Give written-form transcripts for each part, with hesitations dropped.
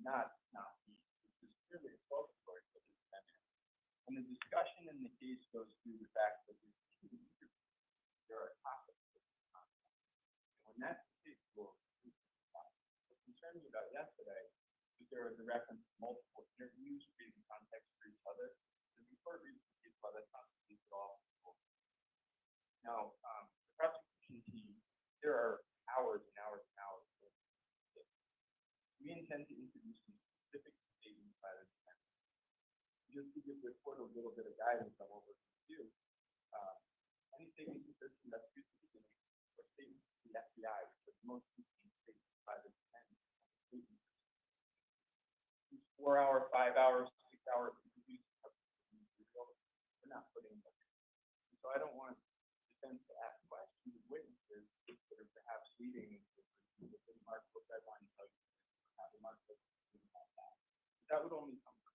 not me. This is clearly a story for the defendant. And the discussion in the case goes through the fact that there are topics of content. And when that's the case, what concerned me about yesterday is there was a reference to multiple interviews creating context for each other. So before reading the case law, that's not the case at all. Now, the prosecution team, there are hours and hours and hours of this. We intend to introduce some specific statements by the defendant. Just to give the court a little bit of guidance on what we're going to do, any statements in search and rescue to the beginning, or statements to the FBI, which are the most routine statements by the defendant. These 4 hour, 5 hour, 6 hour interviews, we're not putting them in. So I don't want defense to ask questions of witnesses that are perhaps leading to Mark Redwine Trial. Mark Redwine Trial. That would only come from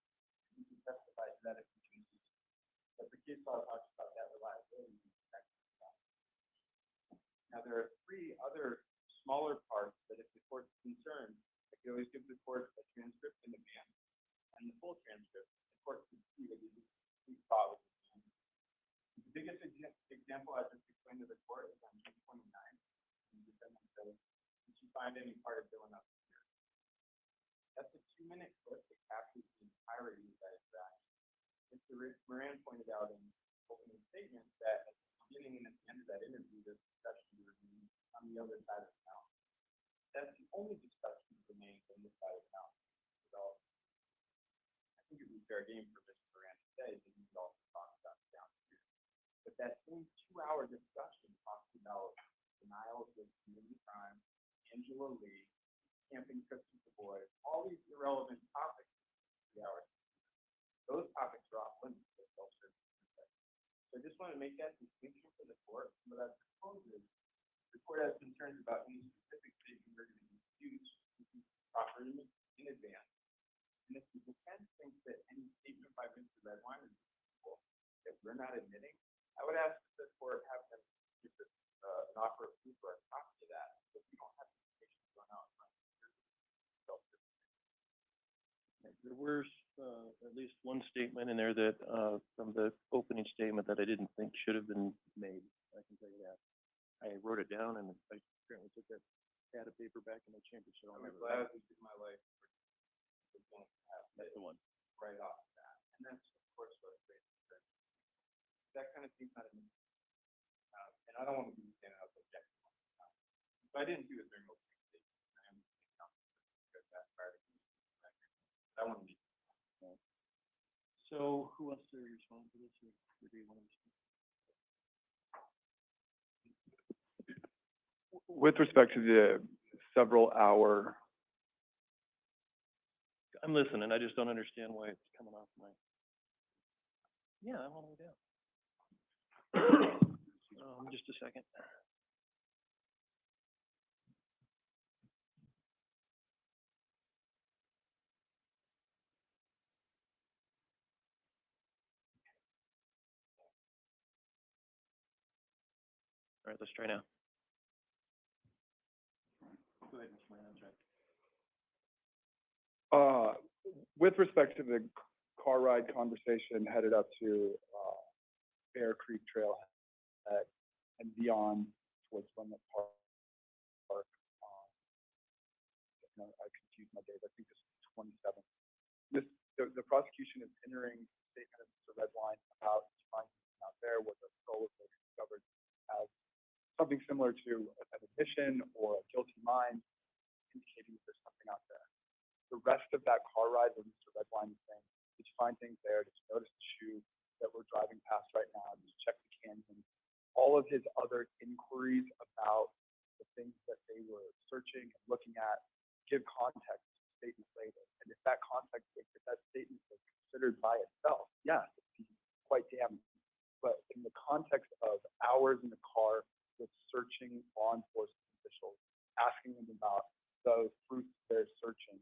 you can testify to that if you choose. But the case law talks about that reliability. Now there are 3 other smaller parts that if the court's concerned, I can always give the court a transcript in advance and the full transcript. The court can see that it is complete follow. The biggest example I just explained to the court is on June 29th. The defendant says, did you find any part of Dylan up here? That's a 2-minute clip that captures the entirety of that interaction. Mr. Moran pointed out in opening statement that at the beginning and at the end of that interview, the discussion remained on the other side of the mountain. That's the only discussion that remains on this side of the mountain. So I think it would be fair game for Mr. Moran to say that he could also talk about down here. But that same 2-hour discussion talks about denial of community crime, Angela Lee, camping trips with the boys, all these irrelevant topics. 3 hours. Those topics are off limits to self-service. So I just want to make that distinction for the court. What I propose is the court has concerns about any specific statement we're going to use properly in advance. And if the defense thinks that any statement by Mr. Redwine is useful that we're not admitting, I would ask the court have them give us an offer of proof or a copy of that, because we don't have information going out in front of There were at least one statement in there that, from the opening statement, that I didn't think should have been made. I can tell you that. I wrote it down, and I apparently took that pad of paper back in my chamber. So I'm glad we did my life. That's the one. Right off the bat. And that's, of course, what it's based on. That kind of thing's not an and I don't want to be standing up objecting. So I didn't do it during opening statement. I am because that's part of the I want to be. So who wants to respond to this, or do you want to respond? With respect to the several hour. I'm listening. I just don't understand why it's coming off my. Yeah, I'm all the way down. Just a second. All right, let's try now. Go ahead, Mr. Moran, I'm sorry. With respect to the car ride conversation headed up to Bear Creek Trailhead and beyond towards Runlet Park. I confused my days. I think this is 27th. The prosecution is entering a statement of Mr. Redwine about finding out there what the soul was discovered as something similar to an admission or a guilty mind, indicating that there's something out there. The rest of that car ride where Mr. Redwine is saying, did you find things there? Did you notice the shoe that we're driving past right now? Did you check the canyon? All of his other inquiries about the things that they were searching and looking at give context to the statement later. And if that context, if that statement was considered by itself, yes, it'd be quite damning. But in the context of hours in the car with searching law enforcement officials, asking them about those fruits they're searching,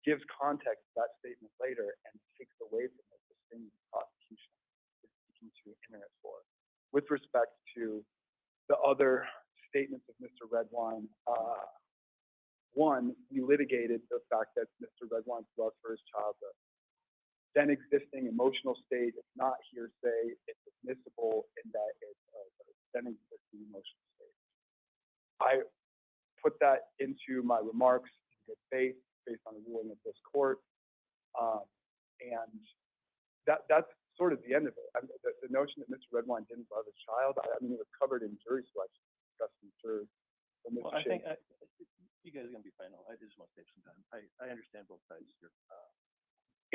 gives context to that statement later and takes away from it the thing the prosecution is seeking to enter it for. With respect to the other statements of Mr. Redwine, One, we litigated the fact that Mr. Redwine's love for his child, the then existing emotional state, it's not hearsay, it's admissible in that it's a then existing emotional state. I put that into my remarks in good faith based on the ruling of this court. And that's sort of the end of it. I mean, the notion that Mr. Redwine didn't love his child, I mean, it was covered in jury selection, discussing jurors. So Mr. Well, I think Shea- you guys are gonna be fine. I just want to save some time. I understand both sides here.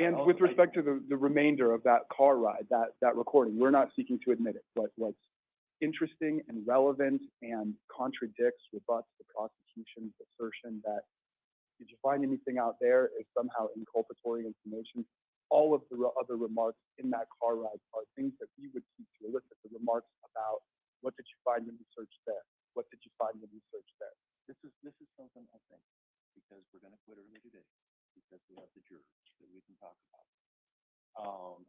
And Also, with respect to the remainder of that car ride, that recording, we're not seeking to admit it. What's interesting and relevant and contradicts, rebuts the prosecution's assertion that did you find anything out there is somehow inculpatory information. All of the other remarks in that car ride are things that we would seek to elicit. The remarks about what did you find when you searched there? What did you find when you searched there? This is something I think, because we're gonna quit early today, because we have the jurors that we can talk about.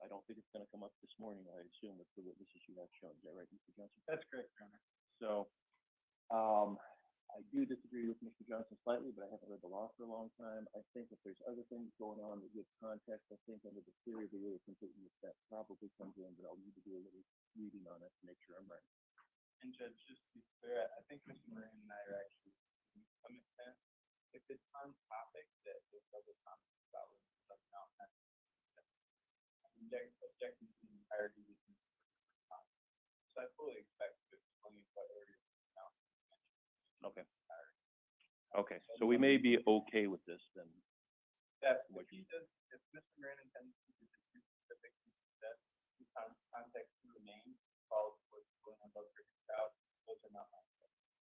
I don't think it's gonna come up this morning, I assume, with the witnesses you have shown. Is that right, Mr. Johnson? That's correct, Your Honor. So, I do disagree with Mr. Johnson slightly, but I haven't read the law for a long time. I think if there's other things going on that give context, I think under the theory of the rule of completeness, that probably comes in, but I'll need to do a little reading on it to make sure I'm right. And Judge, just to be clear, I think Mr. Moran and I are actually in some extent, if it's on topic that there's other comments about what it doesn't know, objecting to the entirety of the comment. So I fully expect to explain what area now. Okay. Okay, so we may be okay with this then. That if he does, if Mr. Moran intends to do the specific that the context to the name follows what's going on about the crowd, those are not mine.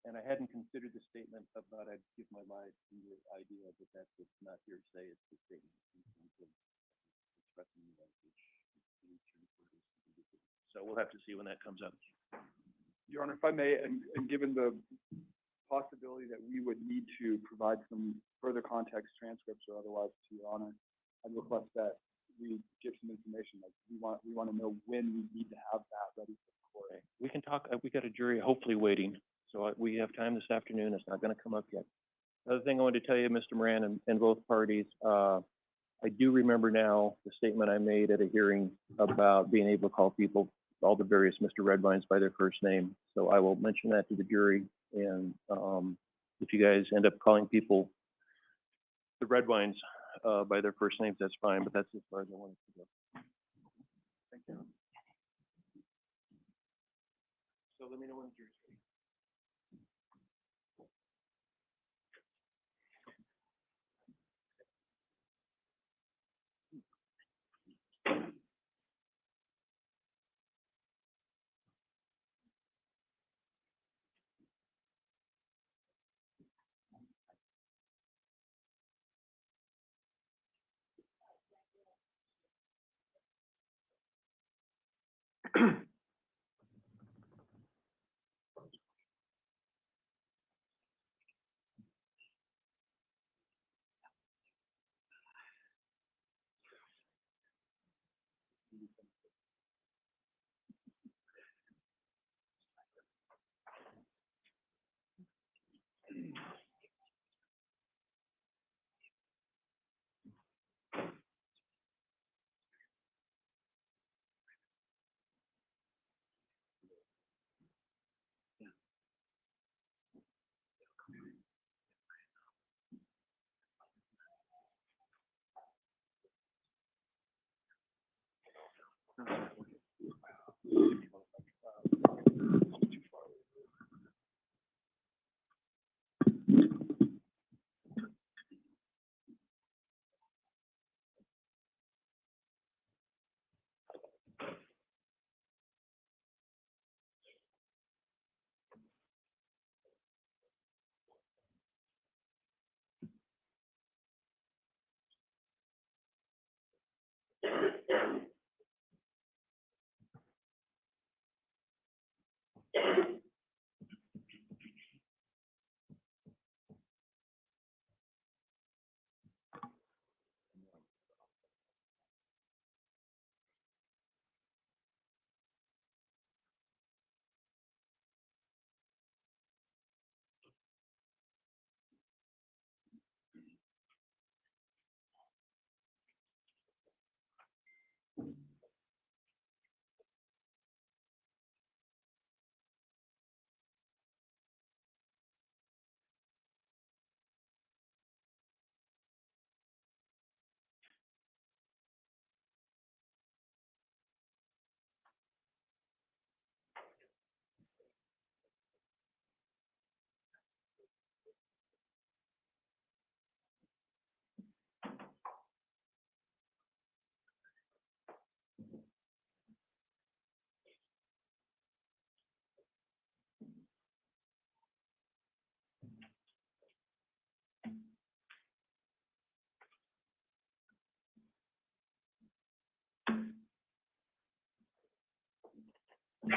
And I hadn't considered the statement about I'd give my life to the idea that that's not hearsay, it's the statement in terms of expressing the message. So we'll have to see when that comes up. Your Honor, if I may, and given the possibility that we would need to provide some further context, transcripts or otherwise to Your Honor, I'd request that we give some information. Like we want to know when we need to have that ready for the court. Okay. We can talk, we got a jury hopefully waiting, so we have time this afternoon. It's not gonna come up yet. Another thing I wanted to tell you, Mr. Moran, and both parties, I do remember now the statement I made at a hearing about being able to call people, all the various Mr. Redwines by their first name. So I will mention that to the jury, and if you guys end up calling people the Redwines by their first names, that's fine, but that's as far as I wanted to go. Thank you. So let me know when the jury's ready. Please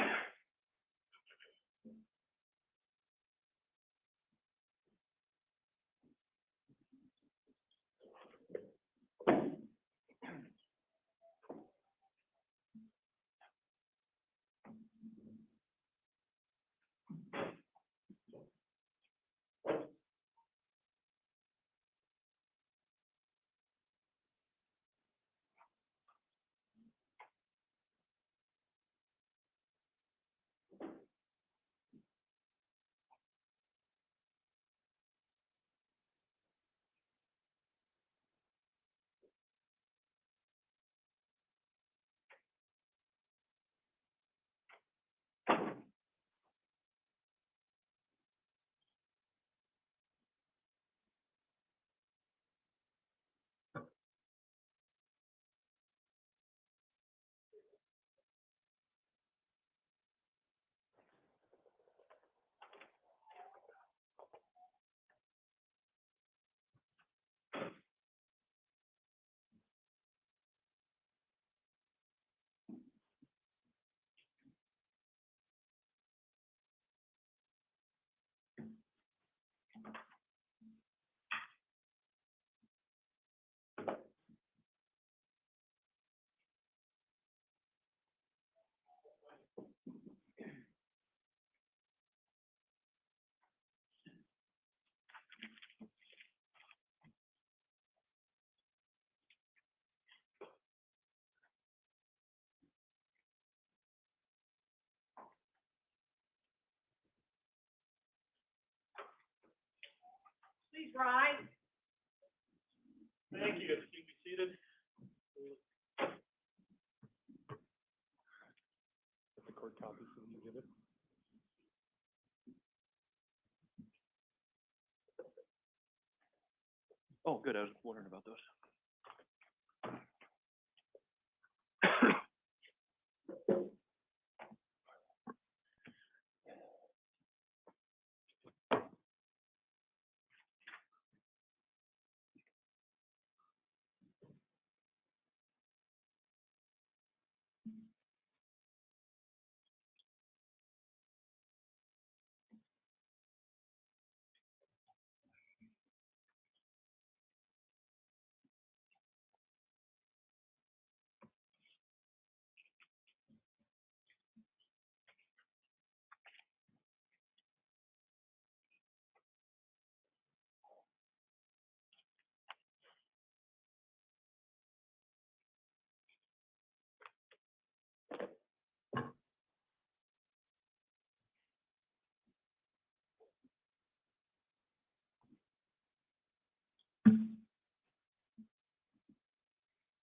rise. Thank you. Can you be seated? The court copy for the exhibit. Oh, good. I was wondering about those.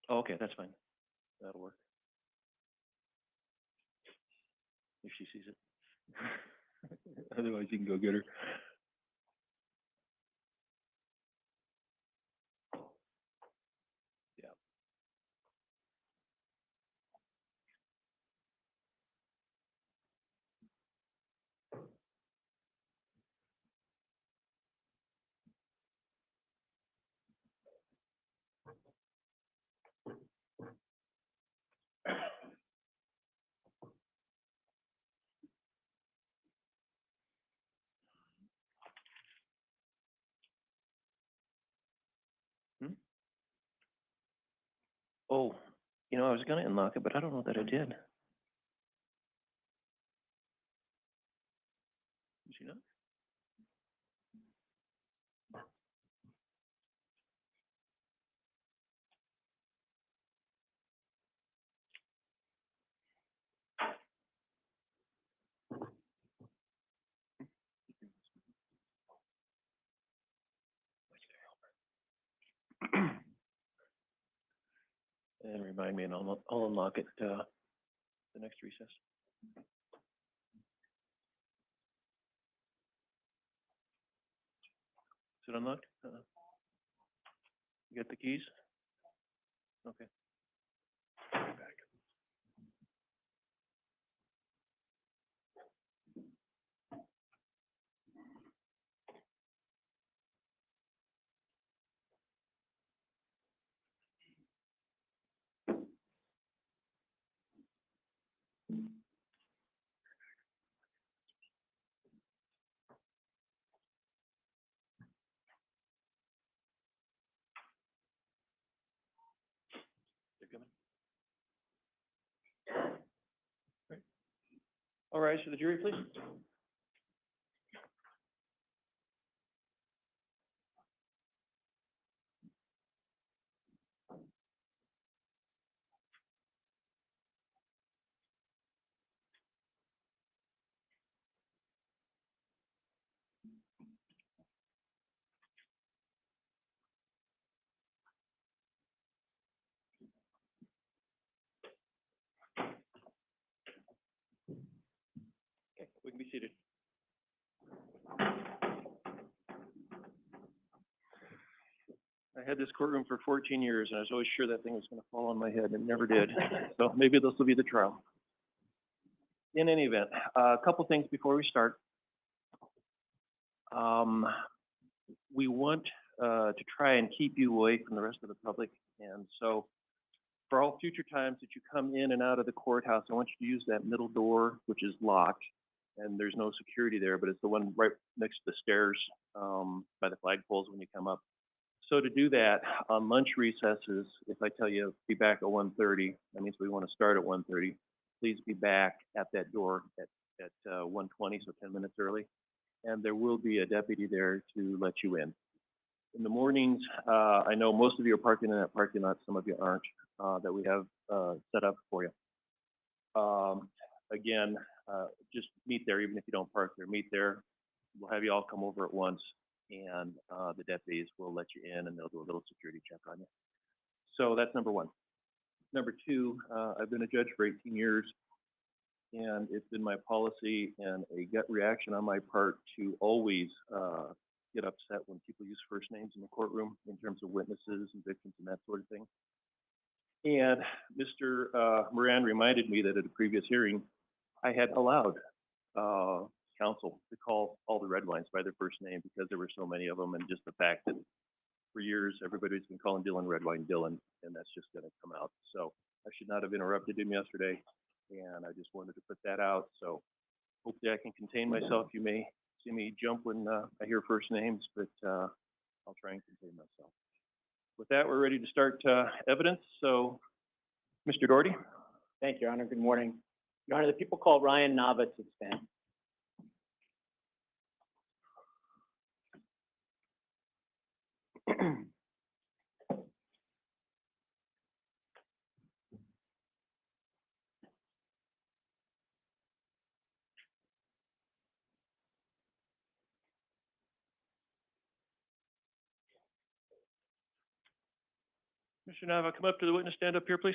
Oh, okay, that's fine. That'll work. If she sees it. Otherwise, you can go get her. Yeah. Hmm? Oh, I was gonna unlock it, but I don't know that I did. Did you not? And remind me, and I'll unlock it, the next recess. Is it unlocked? You got the keys? Okay. All right, so the jury, please. Okay, we can be seated. I had this courtroom for 14 years, and I was always sure that thing was going to fall on my head, and it never did. So maybe this will be the trial. In any event, a couple things before we start. We want to try and keep you away from the rest of the public, and so for all future times that you come in and out of the courthouse, I want you to use that middle door, which is locked, and there's no security there, but it's the one right next to the stairs by the flagpoles when you come up. So to do that, on lunch recesses, if I tell you be back at 1:30, that means we want to start at 1:30. Please be back at that door at 1:20, so 10 minutes early. And there will be a deputy there to let you in. In the mornings, I know most of you are parking in that parking lot, some of you aren't, that we have set up for you. Again, just meet there, even if you don't park there, meet there. We'll have you all come over at once, and the deputies will let you in, and they'll do a little security check on you. So that's number one. Number two, I've been a judge for 18 years, and it's been my policy and a gut reaction on my part to always get upset when people use first names in the courtroom in terms of witnesses and victims and that sort of thing. And Mr. Moran reminded me that at a previous hearing, I had allowed counsel to call all the Redwines by their first name because there were so many of them, and just the fact that for years everybody's been calling Dylan Redwine Dylan, and that's just going to come out. So I should not have interrupted him yesterday, and I just wanted to put that out. So hopefully I can contain myself. You may see me jump when I hear first names, but I'll try and contain myself. With that, we're ready to start evidence. So, Mr. Doherty. Thank you, Your Honor. Good morning. Your Honor, the people call Ryan Nava to stand. Mr. Nava, come up to the witness stand up here, please.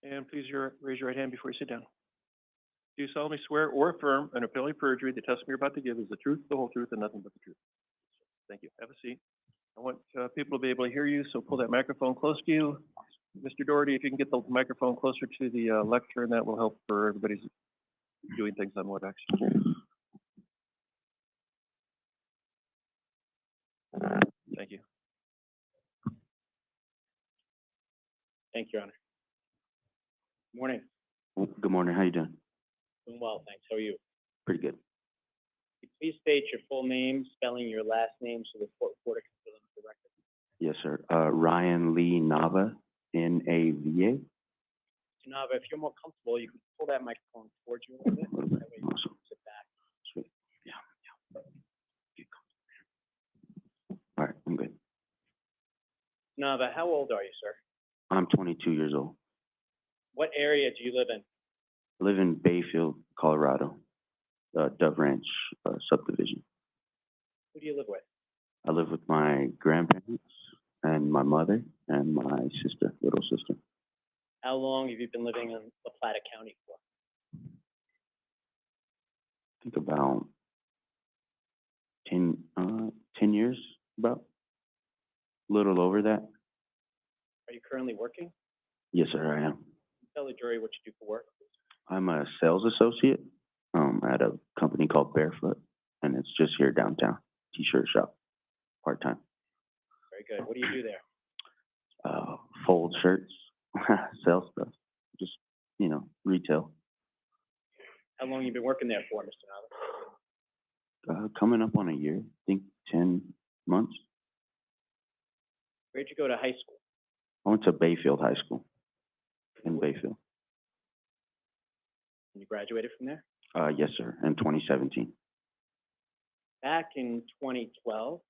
And please raise your right hand before you sit down. Do you solemnly swear or affirm under penalty of perjury the testimony you're about to give is the truth, the whole truth, and nothing but the truth? Thank you. Have a seat. I want people to be able to hear you, so pull that microphone close to you. Mr. Doherty, if you can get the microphone closer to the lectern, that will help for everybody's doing things on WebEx. Thank you. Thank you, Your Honor. Good morning. Good morning. How you doing? Doing well, thanks. How are you? Pretty good. Could you please state your full name, spelling your last name so the court reporter can fill in the record? Yes, sir. Ryan Lee Nava, N-A-V-A. So Nava, if you're more comfortable, you can pull that microphone towards you a little bit. That way you can Awesome. sit back. Sweet. Yeah. All right, I'm good. Nava, how old are you, sir? I'm 22 years old. What area do you live in? I live in Bayfield, Colorado, Dove Ranch subdivision. Who do you live with? I live with my grandparents and my mother and my sister, little sister. How long have you been living in La Plata County for? I think about 10 years, about. A little over that. Are you currently working? Yes, sir, I am. Tell the jury what you do for work. I'm a sales associate at a company called Barefoot, and it's just here downtown, t-shirt shop, part-time. Very good. What do you do there? Fold shirts, sell stuff, just, retail. How long have you been working there for, Mr. Coming up on a year, I think 10 months. Where'd you go to high school? I went to Bayfield High School in Bayfield. And you graduated from there? Yes, sir, in 2017. Back in 2012,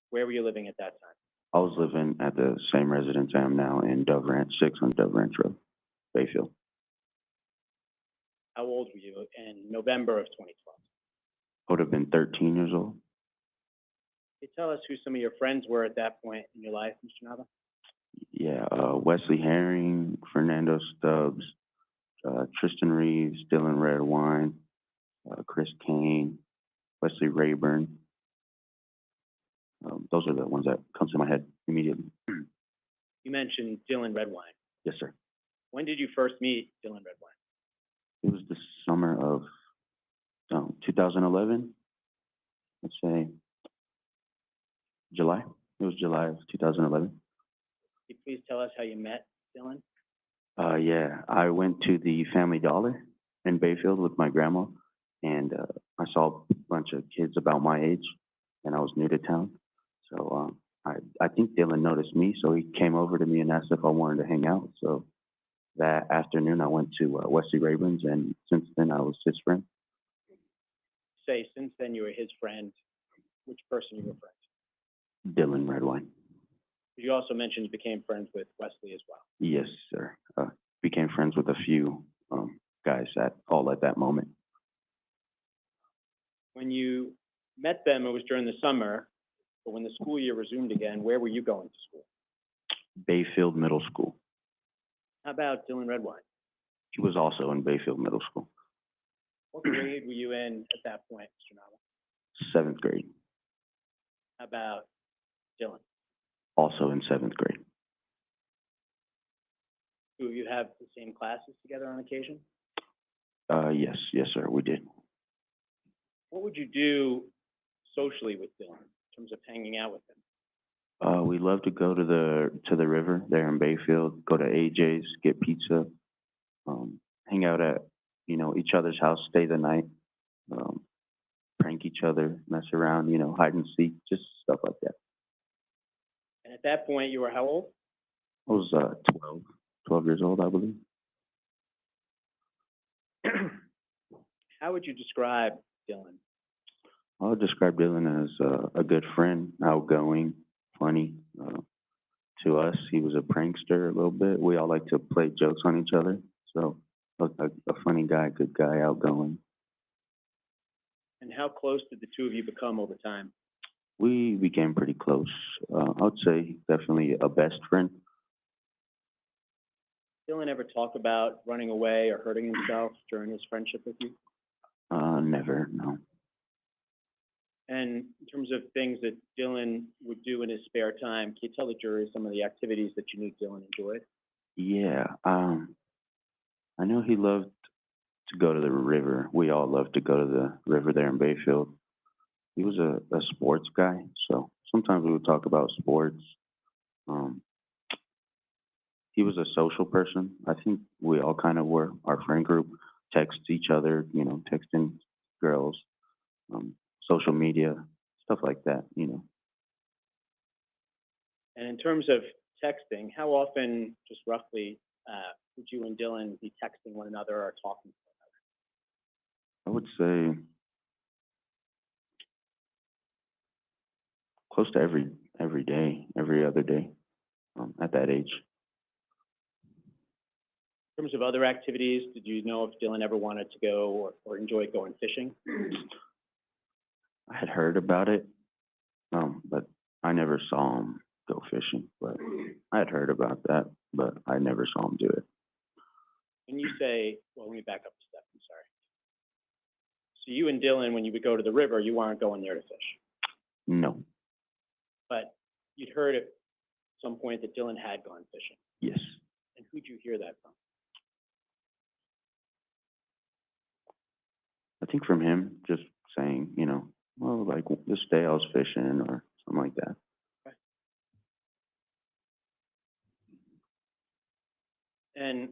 where were you living at that time? I was living at the same residence I am now in Dove Ranch, 6 on Dove Ranch Road, Bayfield. How old were you in November of 2012? I would have been 13 years old. Can you tell us who some of your friends were at that point in your life, Mr. Nava? Yeah, Wesley Herring, Fernando Stubbs, Tristan Reeves, Dylan Redwine, Chris Kane, Wesley Rayburn. Those are the ones that come to my head immediately. You mentioned Dylan Redwine. Yes, sir. When did you first meet Dylan Redwine? It was the summer of 2011. Let's say July. It was July of 2011. Can you please tell us how you met Dylan? Yeah, I went to the Family Dollar in Bayfield with my grandma, and I saw a bunch of kids about my age, and I was new to town. So I think Dylan noticed me, so he came over to me and asked if I wanted to hang out. So that afternoon, I went to Wesley Rayburn's, and since then, I was his friend. Say, since then you were his friend. Which person you were friends? Dylan Redwine. You also mentioned you became friends with Wesley as well. Yes, sir. Became friends with a few guys at that moment. When you met them, it was during the summer, but when the school year resumed again, where were you going to school? Bayfield Middle School. How about Dylan Redwine? He was also in Bayfield Middle School. What grade were you in at that point, Mr. Nava? 7th grade. How about Dylan? Also in 7th grade. Do you have the same classes together on occasion? Yes, sir, we did. What would you do socially with Dylan in terms of hanging out with him? We love to go to the river there in Bayfield, go to AJ's, get pizza, hang out at each other's house, stay the night, prank each other, mess around, hide and seek, just stuff like that. And at that point, you were how old? I was 12 years old, I believe. How would you describe Dylan? I would describe Dylan as a good friend, outgoing, funny. To us, he was a prankster a little bit. We all like to play jokes on each other. So a funny guy, good guy, outgoing. And how close did the two of you become over time? We became pretty close. I would say definitely a best friend. Dylan ever talk about running away or hurting himself during his friendship with you? Never, no. And in terms of things that Dylan would do in his spare time, can you tell the jury some of the activities that you knew Dylan enjoyed? Yeah, I know he loved to go to the river. We all loved to go to the river there in Bayfield. He was a sports guy, so sometimes we would talk about sports. He was a social person. I think we all kind of were. Our friend group text each other, texting girls, social media, stuff like that, And in terms of texting, how often, just roughly, would you and Dylan be texting one another or talking to one another? I would say close to every day, every other day, at that age. In terms of other activities, did you know if Dylan ever wanted to go or enjoyed going fishing? I had heard about it, but I never saw him go fishing. But I had heard about that, but I never saw him do it. When you say, well, let me back up a step, I'm sorry. So you and Dylan, when you would go to the river, you weren't going there to fish? No. But you'd heard at some point that Dylan had gone fishing. Yes. And who'd you hear that from? I think from him, just saying, well, like this day I was fishing or something like that. Okay. And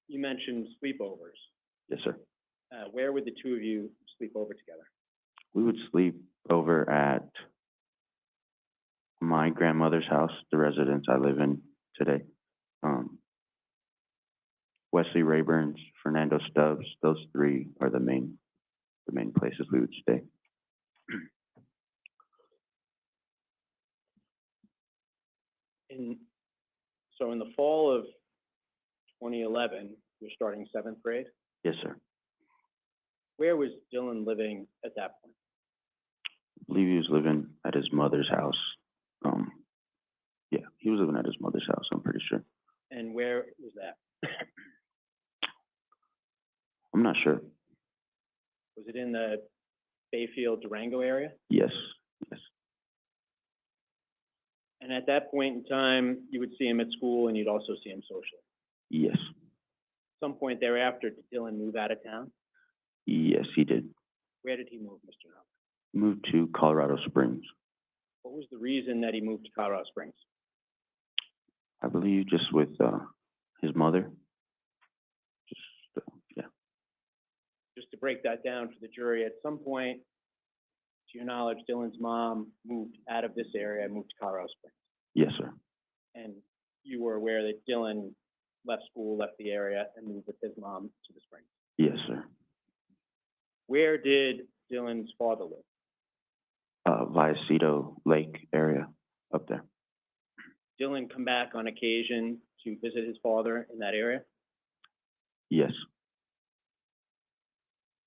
you mentioned sleepovers. Yes, sir. Where would the two of you sleep over together? We would sleep over at my grandmother's house, the residence I live in today. Wesley Rayburn's, Fernando Stubbs, those three are the main places we would stay. So in the fall of 2011, you're starting 7th grade. Yes, sir. Where was Dylan living at that point? I believe he was living at his mother's house. Yeah, he was living at his mother's house, I'm pretty sure. And where was that? I'm not sure. Was it in the Bayfield, Durango area? Yes, yes, And at that point in time, you would see him at school and you'd also see him socially. yes, Some point thereafter, did Dylan move out of town? yes, he did. Where did he move, Mr. Hubbard? He moved to Colorado Springs. What was the reason that he moved to Colorado Springs? I believe just with his mother. Yeah, Just to break that down for the jury, at some point, to your knowledge, Dylan's mom moved out of this area and moved to Colorado Springs. yes, sir. And you were aware that Dylan left school, left the area, and moved with his mom to the Springs. Yes, sir. Where did Dylan's father live? Vallecito Lake area up there. Dylan come back on occasion to visit his father in that area? Yes,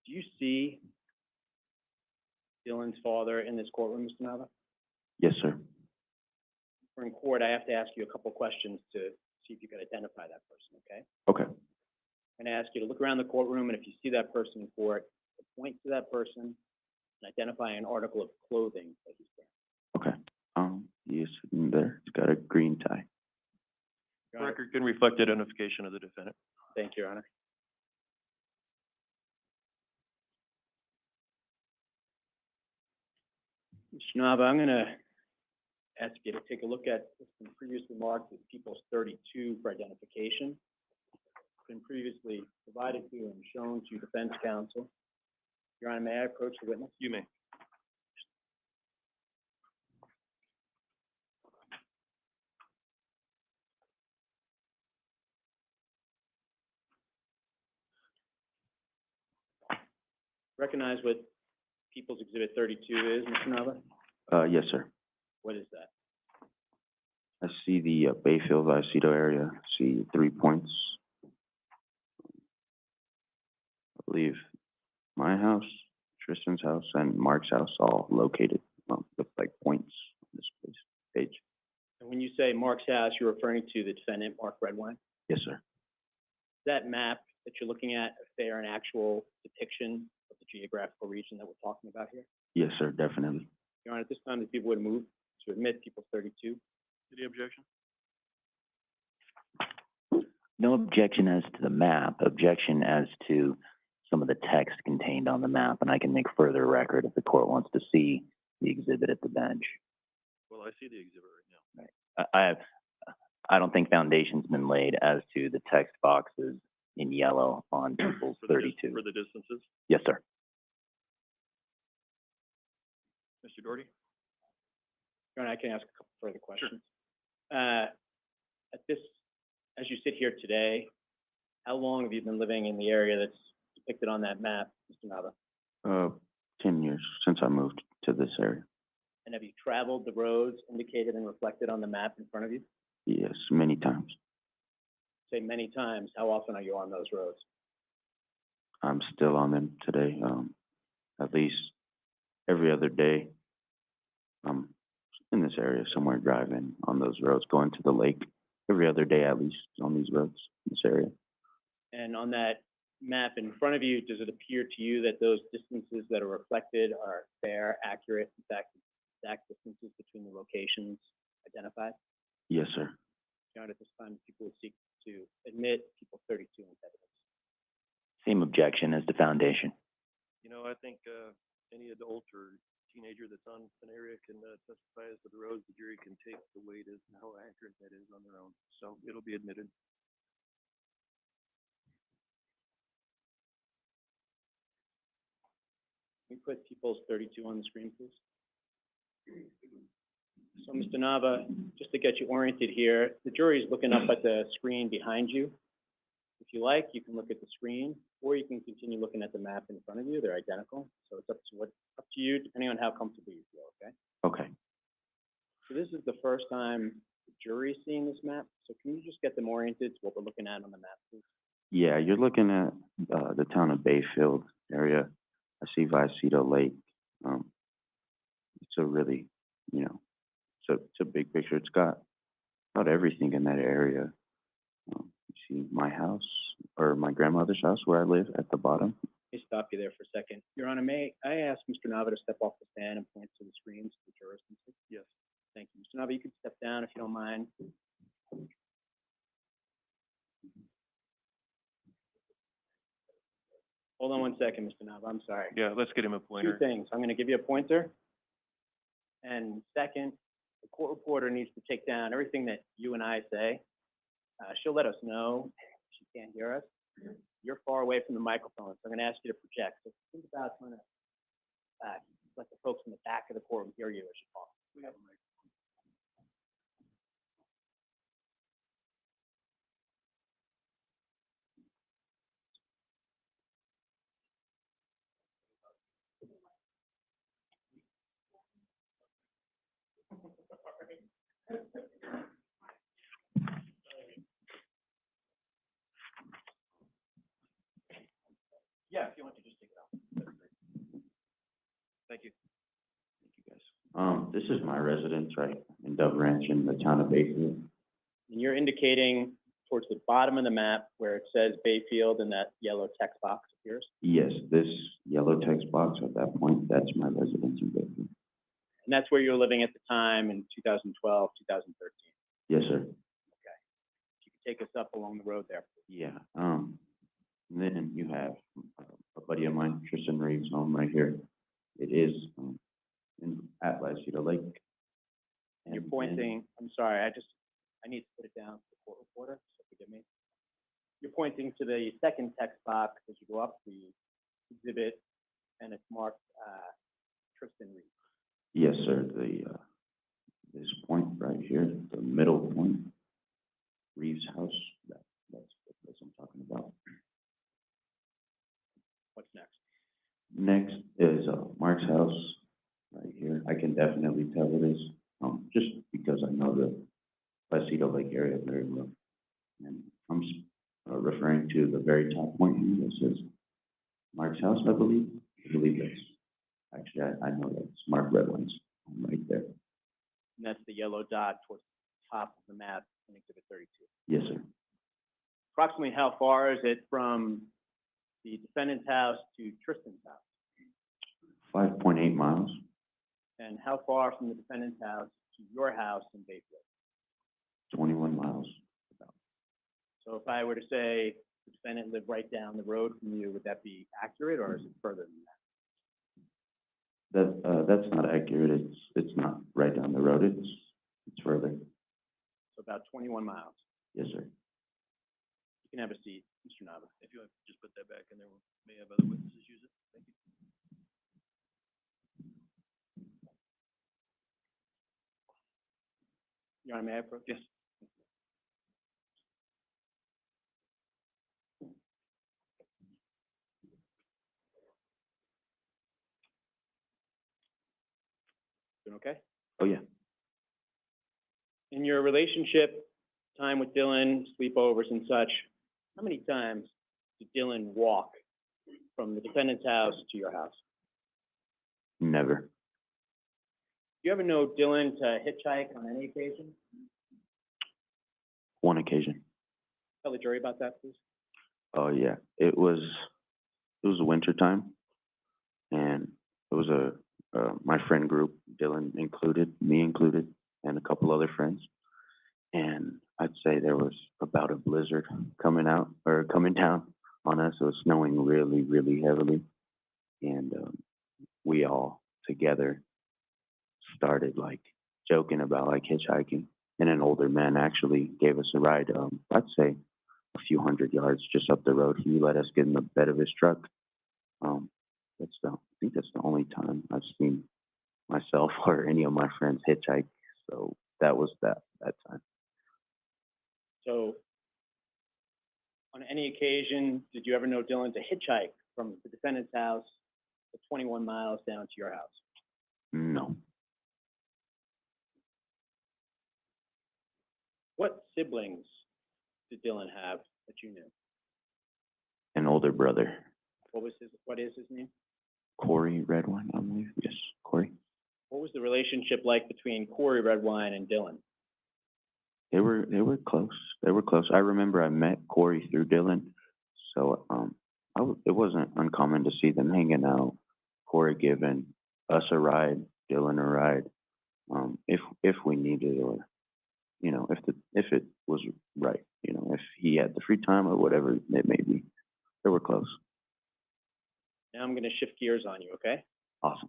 Do you see Dylan's father in this courtroom, Mr. Nava? yes, sir. We're in court, I have to ask you a couple questions to see if you can identify that person, okay? Okay, I'm gonna ask you to look around the courtroom, and if you see that person in court, to point to that person and identify an article of clothing that he's wearing. okay. He is sitting there. He's got a green tie. Your Honor, Record can reflect identification of the defendant. thank you, Your Honor. Mr. Nava, I'm gonna ask you to take a look at what's been previously marked as People's 32 for identification. It's been previously provided to and shown to defense counsel. Your Honor, may I approach the witness? You may. Recognize what People's Exhibit 32 is, Mr. Nava? Yes, sir. What is that? I see the Bayfield, Vallecito area. I see 3 points. I believe my house, Tristan's house, and Mark's house all located with like points on this page. And when you say Mark's house, you're referring to the defendant, Mark Redwine? Yes, sir. Is that map that you're looking at a fair and actual depiction of the geographical region that we're talking about here? Yes, sir, definitely. Your Honor, at this time, the people would move to admit People's 32. Any objection? No objection as to the map, objection as to some of the text contained on the map, and I can make further record if the court wants to see the exhibit at the bench. Well, I see the exhibit right now. I don't think foundation's been laid as to the text boxes in yellow on People's For the 32. For the distances. Yes, sir. Mr. Doherty? Your Honor, I can ask a couple further questions. As you sit here today, how long have you been living in the area that's depicted on that map, Mr. Nava? 10 years since I moved to this area. And have you traveled the roads indicated and reflected on the map in front of you? Yes, many times. Say many times, how often are you on those roads? I'm still on them today. At least every other day. I'm in this area somewhere driving on those roads, going to the lake. Every other day at least on these roads, this area. And on that map in front of you, does it appear to you that those distances that are reflected are fair, accurate, in fact, exact distances between the locations identified? Yes, sir. Your Honor, at this time, people would seek to admit People 32 into evidence. Same objection as the foundation. You know, I think any adult or teenager that's on an area can testify as to the roads. The jury can take the weight as to how accurate that is on their own. So it'll be admitted. we put people's 32 on the screen, please? So, Mr. Nava, just to get you oriented here, the jury is looking up at the screen behind you. If you like, you can look at the screen, or you can continue looking at the map in front of you. They're identical, so it's up to you, depending on how comfortable you feel, okay? Okay. So this is the first time the jury's seeing this map, so can you just get them oriented to what we're looking at on the map, please? Yeah, you're looking at, the town of Bayfield area. I see Vicito Lake. It's a really, you know, it's a big picture. It's got about everything in that area. You see my house, or my grandmother's house where I live at the bottom. Let me stop you there for a second. Your Honor, may I ask Mr. Nava to step off the stand and point to the screens the jurors can see? Yes. Thank you. Mr. Nava, you can step down if you don't mind. Hold on one second, Mr. Nava, I'm sorry. Yeah, let's get him a Two pointer. things. I'm gonna give you a pointer. And second, the court reporter needs to take down everything that you and I say. She'll let us know if she can't hear us. You're far away from the microphone, so I'm gonna ask you to project. So think about trying to, let the folks in the back of the courtroom hear you as you talk. We have a microphone. Yeah, if you want to just take it out. That's great. Thank you. Thank you, guys. This is my residence, right, in Dove Ranch in the town of Bayfield. And you're indicating towards the bottom of the map where it says Bayfield and that yellow text box appears? Yes, this yellow text box at that point, that's my residence in Bayfield. And that's where you were living at the time in 2012, 2013? Yes, sir. Okay. If you could take us up along the road there. Yeah, and then you have a buddy of mine, Tristan Reeves' home right here. It is, at Vicito Lake. And you're And pointing, I'm sorry, I need to put it down to the court reporter, so forgive me. You're pointing to the second text box as you go up the exhibit, and it's marked, Tristan Reeves. Yes, sir, this point right here, the middle point, Reeves' house, that's the place I'm talking about. What's next? Next is, Mark's house, right here. I can definitely tell it is, just because I know the Vicito Lake area very well. And I'm referring to the very top point here that says Mark's house, I believe. I believe that's, actually, I know that's Mark Redwine's home right there. And that's the yellow dot towards the top of the map in exhibit 32. Yes, sir. Approximately how far is it from the defendant's house to Tristan's house? 5.8 miles, And how far from the defendant's house to your house in Bayfield? 21 miles. So if I were to say the defendant lived right down the road from you, would that be accurate, or is it further than that? That's not accurate. It's not right down the road. It's further. So about 21 miles. Yes, sir. You can have a seat, Mr. Nava. If you want to just put that back in there, we may have other witnesses use it. Thank you. Your Honor, may I approach? Yes. Doing okay? Oh, yeah. In your relationship, time with Dylan, sleepovers and such, how many times did Dylan walk from the defendant's house to your house? Never. Do you ever know Dylan to hitchhike on any occasion? One occasion. Tell the jury about that, please. Oh, yeah. It was winter time, and it was my friend group, Dylan included, me included, and a couple other friends. And I'd say there was about a blizzard coming down on us. It was snowing really, really heavily. And we all together started like joking about like hitchhiking. And an older man actually gave us a ride, I'd say a few hundred yards just up the road. He let us get in the bed of his truck. I think that's the only time I've seen myself or any of my friends hitchhike. So that was that time. So, on any occasion, did you ever know Dylan to hitchhike from the defendant's house the 21 miles down to your house? No. What siblings did Dylan have that you knew? An older brother, What is his name? Corey Redwine, I believe. Yes, Corey. What was the relationship like between Corey Redwine and Dylan? They were close. They were close. I remember I met Corey through Dylan, so it wasn't uncommon to see them hanging out. Corey giving us a ride, Dylan a ride, if we needed, or if it was right, if he had the free time or whatever it may be. They were close. Now I'm going to shift gears on you, okay? Awesome.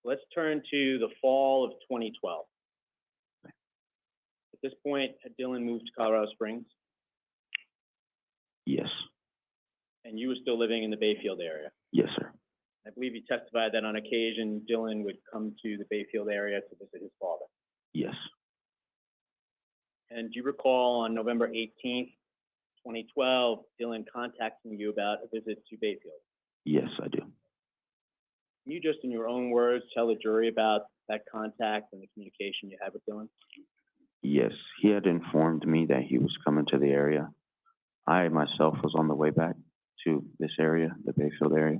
Let's turn to the fall of 2012. At this point, had Dylan moved to Colorado Springs, Yes. and you were still living in the Bayfield area? Yes, sir. I believe you testified that on occasion, Dylan would come to the Bayfield area to visit his father. Yes. And do you recall on November 18th, 2012, Dylan contacting you about a visit to Bayfield? Yes, I do. Can you just, in your own words, tell the jury about that contact and the communication you had with Dylan? Yes, he had informed me that he was coming to the area. I myself was on the way back to this area, the Bayfield area,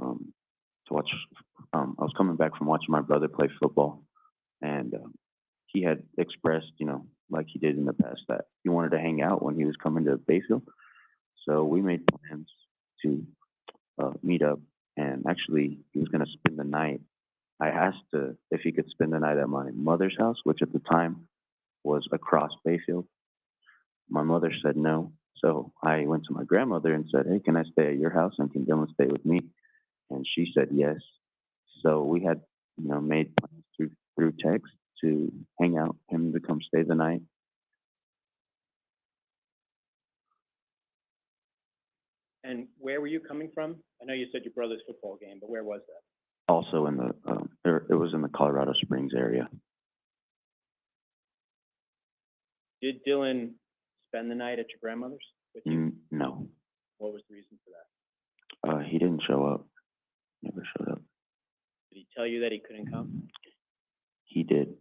to watch. I was coming back from watching my brother play football, and he had expressed, like he did in the past, that he wanted to hang out when he was coming to Bayfield. So we made plans to meet up, and actually he was going to spend the night. I asked if he could spend the night at my mother's house, which at the time was across Bayfield. My mother said no, so I went to my grandmother and said, "Hey, can I stay at your house, and can Dylan stay with me?" And she said yes. So we had, made plans through text to hang out, him to come stay the night. And where were you coming from? I know you said your brother's football game, but where was that? Also in the, it was in the Colorado Springs area. Did Dylan spend the night at your grandmother's with you? No, What was the reason for that? he didn't show up. Never showed up. Did he tell you that he couldn't come? He did.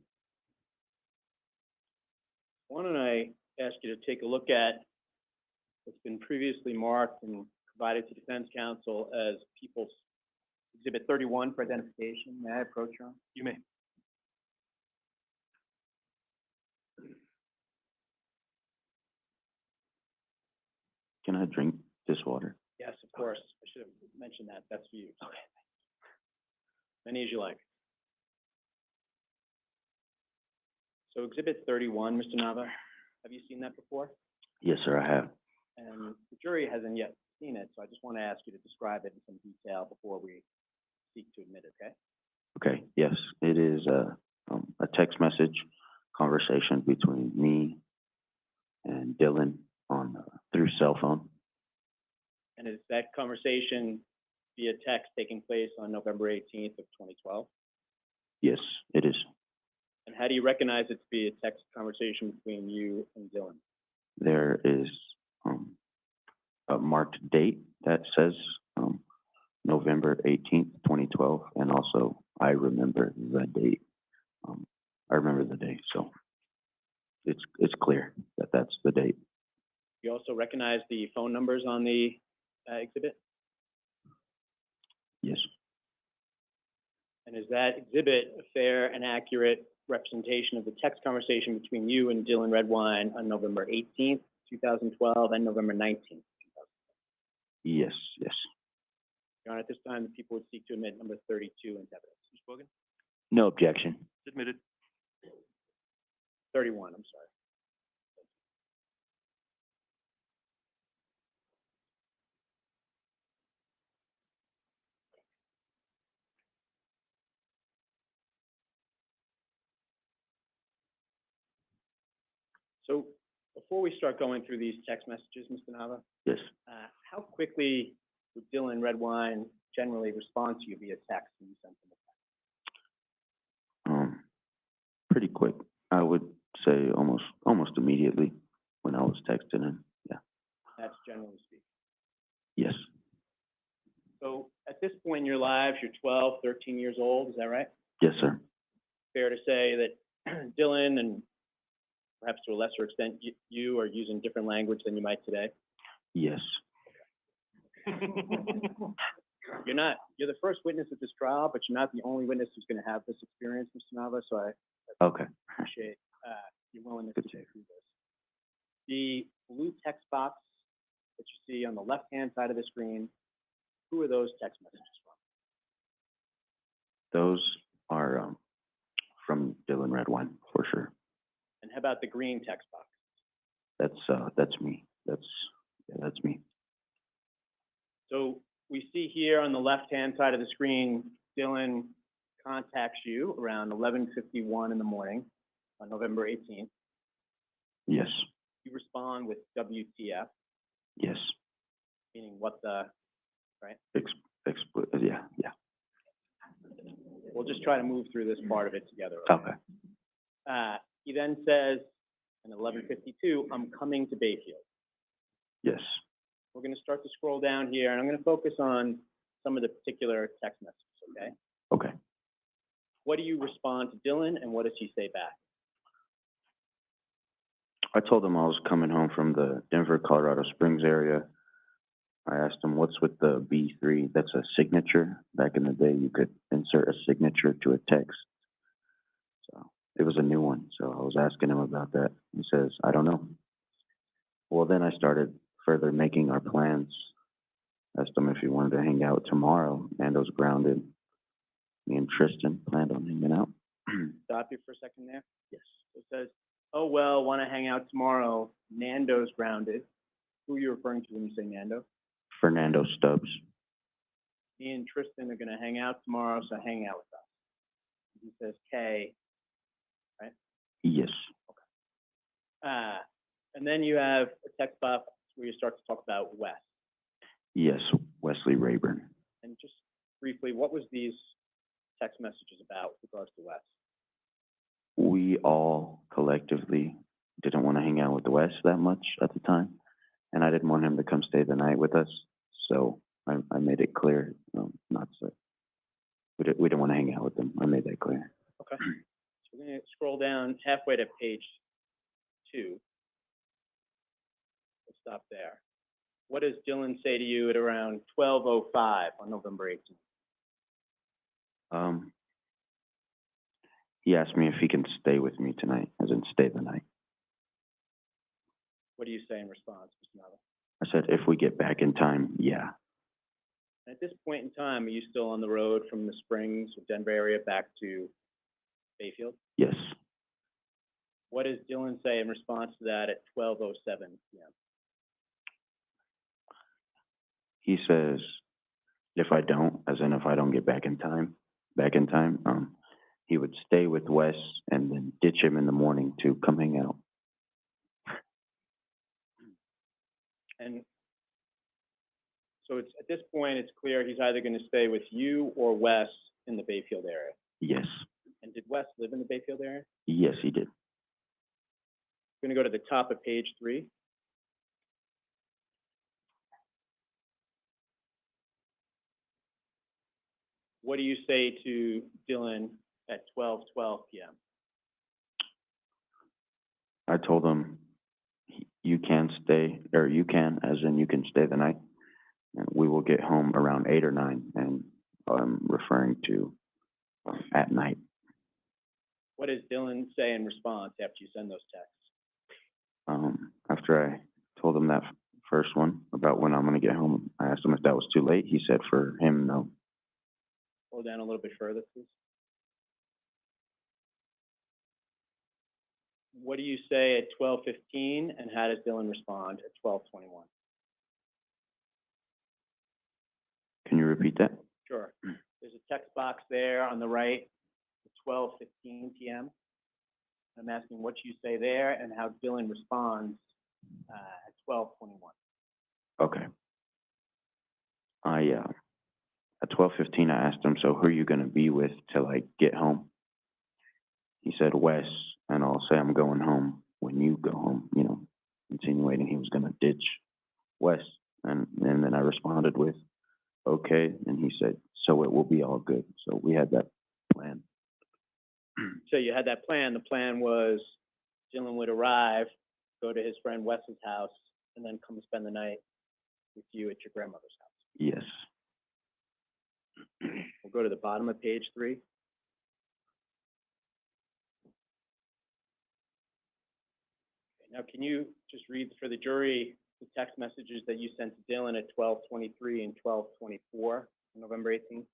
Why don't I ask you to take a look at what's been previously marked and provided to defense counsel as People's Exhibit 31 for identification. May I approach you? You may. Can I drink this water? Yes, of course. I should have mentioned that. That's for you. Okay. Many as you like. So Exhibit 31, Mr. Nava, have you seen that before? Yes, sir, I have. And the jury hasn't yet seen it, so I just want to ask you to describe it in some detail before we seek to admit it, okay? Okay, yes, it is a text message conversation between me and Dylan through cell phone. And is that conversation via text taking place on November 18th of 2012? Yes, it is. And how do you recognize it to be a text conversation between you and Dylan? There is a marked date that says November 18th, 2012, and also I remember the date. I remember the date, so it's clear that that's the date. You also recognize the phone numbers on the exhibit? Yes, And is that exhibit a fair and accurate representation of the text conversation between you and Dylan Redwine on November 18th, 2012, and November 19th? yes, yes. Your Honor, at this time, the people would seek to admit number 32 into evidence. Mr. Bogan? No objection. It's admitted. 31, I'm sorry. So before we start going through these text messages, Mr. Nava, Yes. how quickly would Dylan Redwine generally respond to you via text when you send them a text? Pretty quick. I would say almost immediately when I was texting him. Yeah. That's generally speaking. Yes. So at this point in your lives, you're 12, 13 years old, is that right? Yes, sir. Fair to say that Dylan, and perhaps to a lesser extent, you are using different language than you might today? Yes. You're the first witness at this trial, but you're not the only witness who's going to have this experience, Mr. Nava, so I Okay. appreciate your willingness Good to to go through this. The blue text box that you see on the left-hand side of the screen, who are those text messages from? Those are from Dylan Redwine for sure. And how about the green text box? That's me. That's me. So we see here on the left-hand side of the screen, Dylan contacts you around 11:51 in the morning on November 18th. Yes. You respond with WTF, Yes. meaning what the, right? Yeah. Yeah. We'll just try to move through this part of it together. Okay. He then says, at 11:52, I'm coming to Bayfield. Yes. We're going to start to scroll down here, and I'm going to focus on some of the particular text messages, okay? Okay. What do you respond to Dylan, and what does he say back? I told him I was coming home from the Denver, Colorado Springs area. I asked him, what's with the B3? That's a signature. Back in the day, you could insert a signature to a text. So it was a new one. So I was asking him about that. He says, I don't know. Well, then I started further making our plans. Asked him if he wanted to hang out tomorrow. Nando's grounded. Me and Tristan planned on hanging out. Stop you for a second there. Yes. It says, oh, well, want to hang out tomorrow. Nando's grounded. Who are you referring to when you say Nando? Fernando Stubbs. Me and Tristan are going to hang out tomorrow, so hang out with us. He says, K, right? Yes. And then you have a text box where you start to talk about Wes. Yes, Wesley Rayburn. And just briefly, what was these text messages about with regards to Wes? We all collectively didn't want to hang out with Wes that much at the time, and I didn't want him to come stay the night with us, so I made it clear, not to. We didn't want to hang out with him. I made that clear. Okay. So we're going to scroll down halfway to page 2. We'll stop there. What does Dylan say to you at around 12:05 on November 18th? He asked me if he can stay with me tonight, as in stay the night. What do you say in response, Mr. Nava? I said, if we get back in time, yeah. At this point in time, are you still on the road from the Springs or Denver area back to Bayfield? Yes. What does Dylan say in response to that at 12:07 p.m.? He says, if I don't get back in time, he would stay with Wes and then ditch him in the morning to come hang out. And so it's at this point, it's clear he's either going to stay with you or Wes in the Bayfield area. Yes. And did Wes live in the Bayfield area? Yes, he did. We're going to go to the top of page 3. What do you say to Dylan at 12:12 p.m.? I told him you can stay, or you can, as in you can stay the night. And we will get home around 8 or 9, and I'm referring to at night. What does Dylan say in response after you send those texts? After I told him that first one about when I'm going to get home, I asked him if that was too late. He said for him, no. Scroll down a little bit further, please. What do you say at 12:15, and how does Dylan respond at 12:21? Can you repeat that? Sure. There's a text box there on the right at 12:15 p.m. I'm asking what you say there and how Dylan responds at 12:21. Okay. at 12:15, I asked him, so who are you gonna be with till I get home? He said, Wes, and I'll say I'm going home when you go home, you know, insinuating he was gonna ditch Wes. And then I responded with, okay, and he said, so it will be all good. So we had that plan. So you had that plan. The plan was Dylan would arrive, go to his friend Wes's house, and then come spend the night with you at your grandmother's house. Yes. We'll go to the bottom of page 3. Okay, now, can you just read for the jury the text messages that you sent to Dylan at 12:23 and 12:24 on November 18th?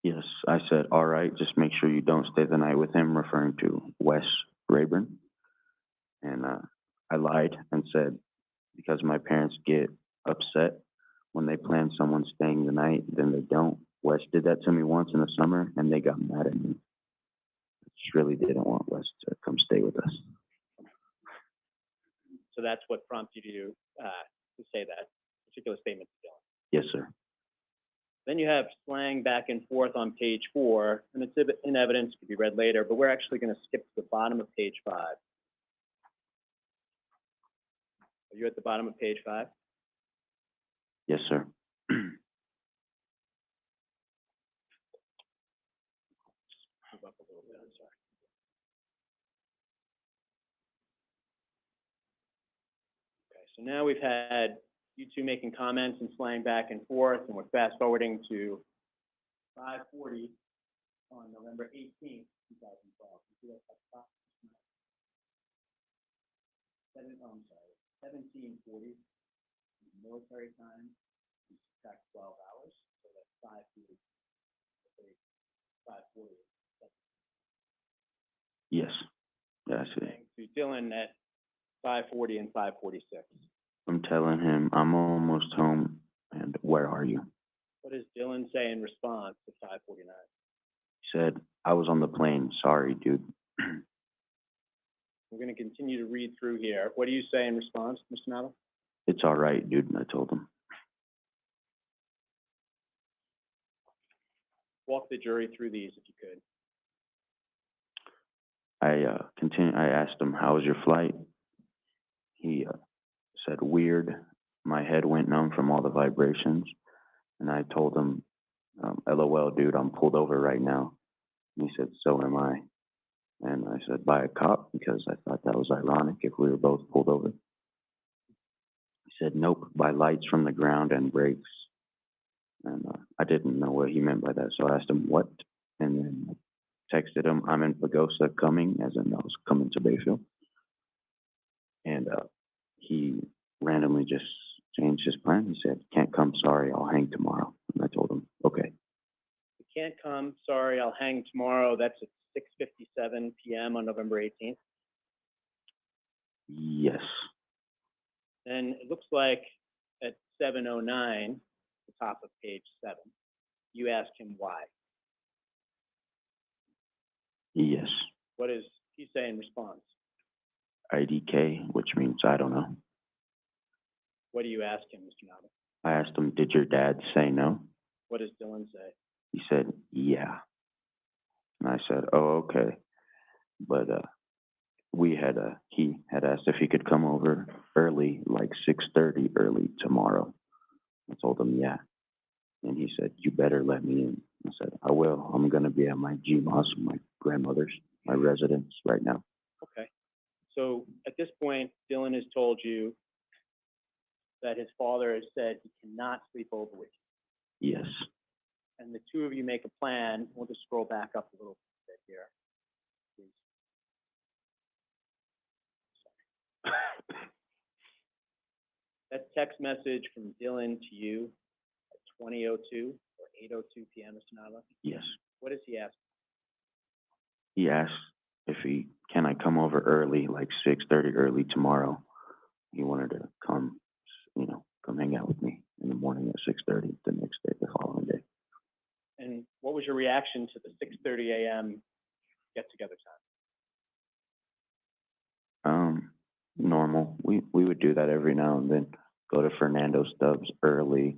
Yes, I said, all right, just make sure you don't stay the night with him, referring to Wes Rayburn. And I lied and said, because my parents get upset when they plan someone staying the night, then they don't. Wes did that to me once in the summer, and they got mad at me. I just really didn't want Wes to come stay with us. So that's what prompted you to say that particular statement to Dylan. Yes, sir. Then you have slang back and forth on page 4, and it's in evidence, could be read later, but we're actually going to skip to the bottom of page 5. Are you at the bottom of page 5? Yes, sir. Move up a little bit, I'm sorry. Okay, so now we've had you two making comments and slang back and forth, and we're fast forwarding to 5:40 on November 18th, 2012. You see that at the top? I'm sorry, 17:40, military time, you subtract 12 hours, so that's 5:40. 5:40. Yes. That's it. Saying to Dylan at 5:40 and 5:46. I'm telling him, I'm almost home, and where are you? What does Dylan say in response to 5:49? He said, I was on the plane. Sorry, dude. We're going to continue to read through here. What do you say in response, Mr. Nava? It's all right, dude, I told him. Walk the jury through these if you could. I asked him, how was your flight? He said, weird. My head went numb from all the vibrations. And I told him, LOL, dude, I'm pulled over right now. And he said, so am I. And I said, by a cop, because I thought that was ironic if we were both pulled over. He said, nope, by lights from the ground and brakes. And I didn't know what he meant by that, so I asked him, what? And then I texted him, I'm in Pagosa coming, as in I was coming to Bayfield. And he randomly just changed his plan. He said, can't come, sorry, I'll hang tomorrow. And I told him, okay. You can't come. Sorry, I'll hang tomorrow. That's at 6:57 p.m. on November 18th. Yes. And it looks like at 7:09, the top of page 7, you ask him why. Yes. What does he say in response? IDK, which means I don't know. What do you ask him, Mr. Nava? I asked him, did your dad say no? What does Dylan say? He said, yeah. And I said, oh, okay. But he had asked if he could come over early, like 6:30 early tomorrow. I told him, yeah. And he said, you better let me in. I said, I will. I'm going to be at my GMOS, my grandmother's, my residence right now. Okay. So at this point, Dylan has told you that his father has said he cannot sleep over with you. Yes. And the two of you make a plan. We'll just scroll back up a little bit here. That text message from Dylan to you at 20:02 or 8:02 p.m., Mr. Nava. Yes. What does he ask? He asked if can I come over early, like 6:30 early tomorrow. He wanted to come, come hang out with me in the morning at 6:30 the next day, the following day. And what was your reaction to the 6:30 a.m. get-together time? Normal. We would do that every now and then. Go to Fernando Stubbs early.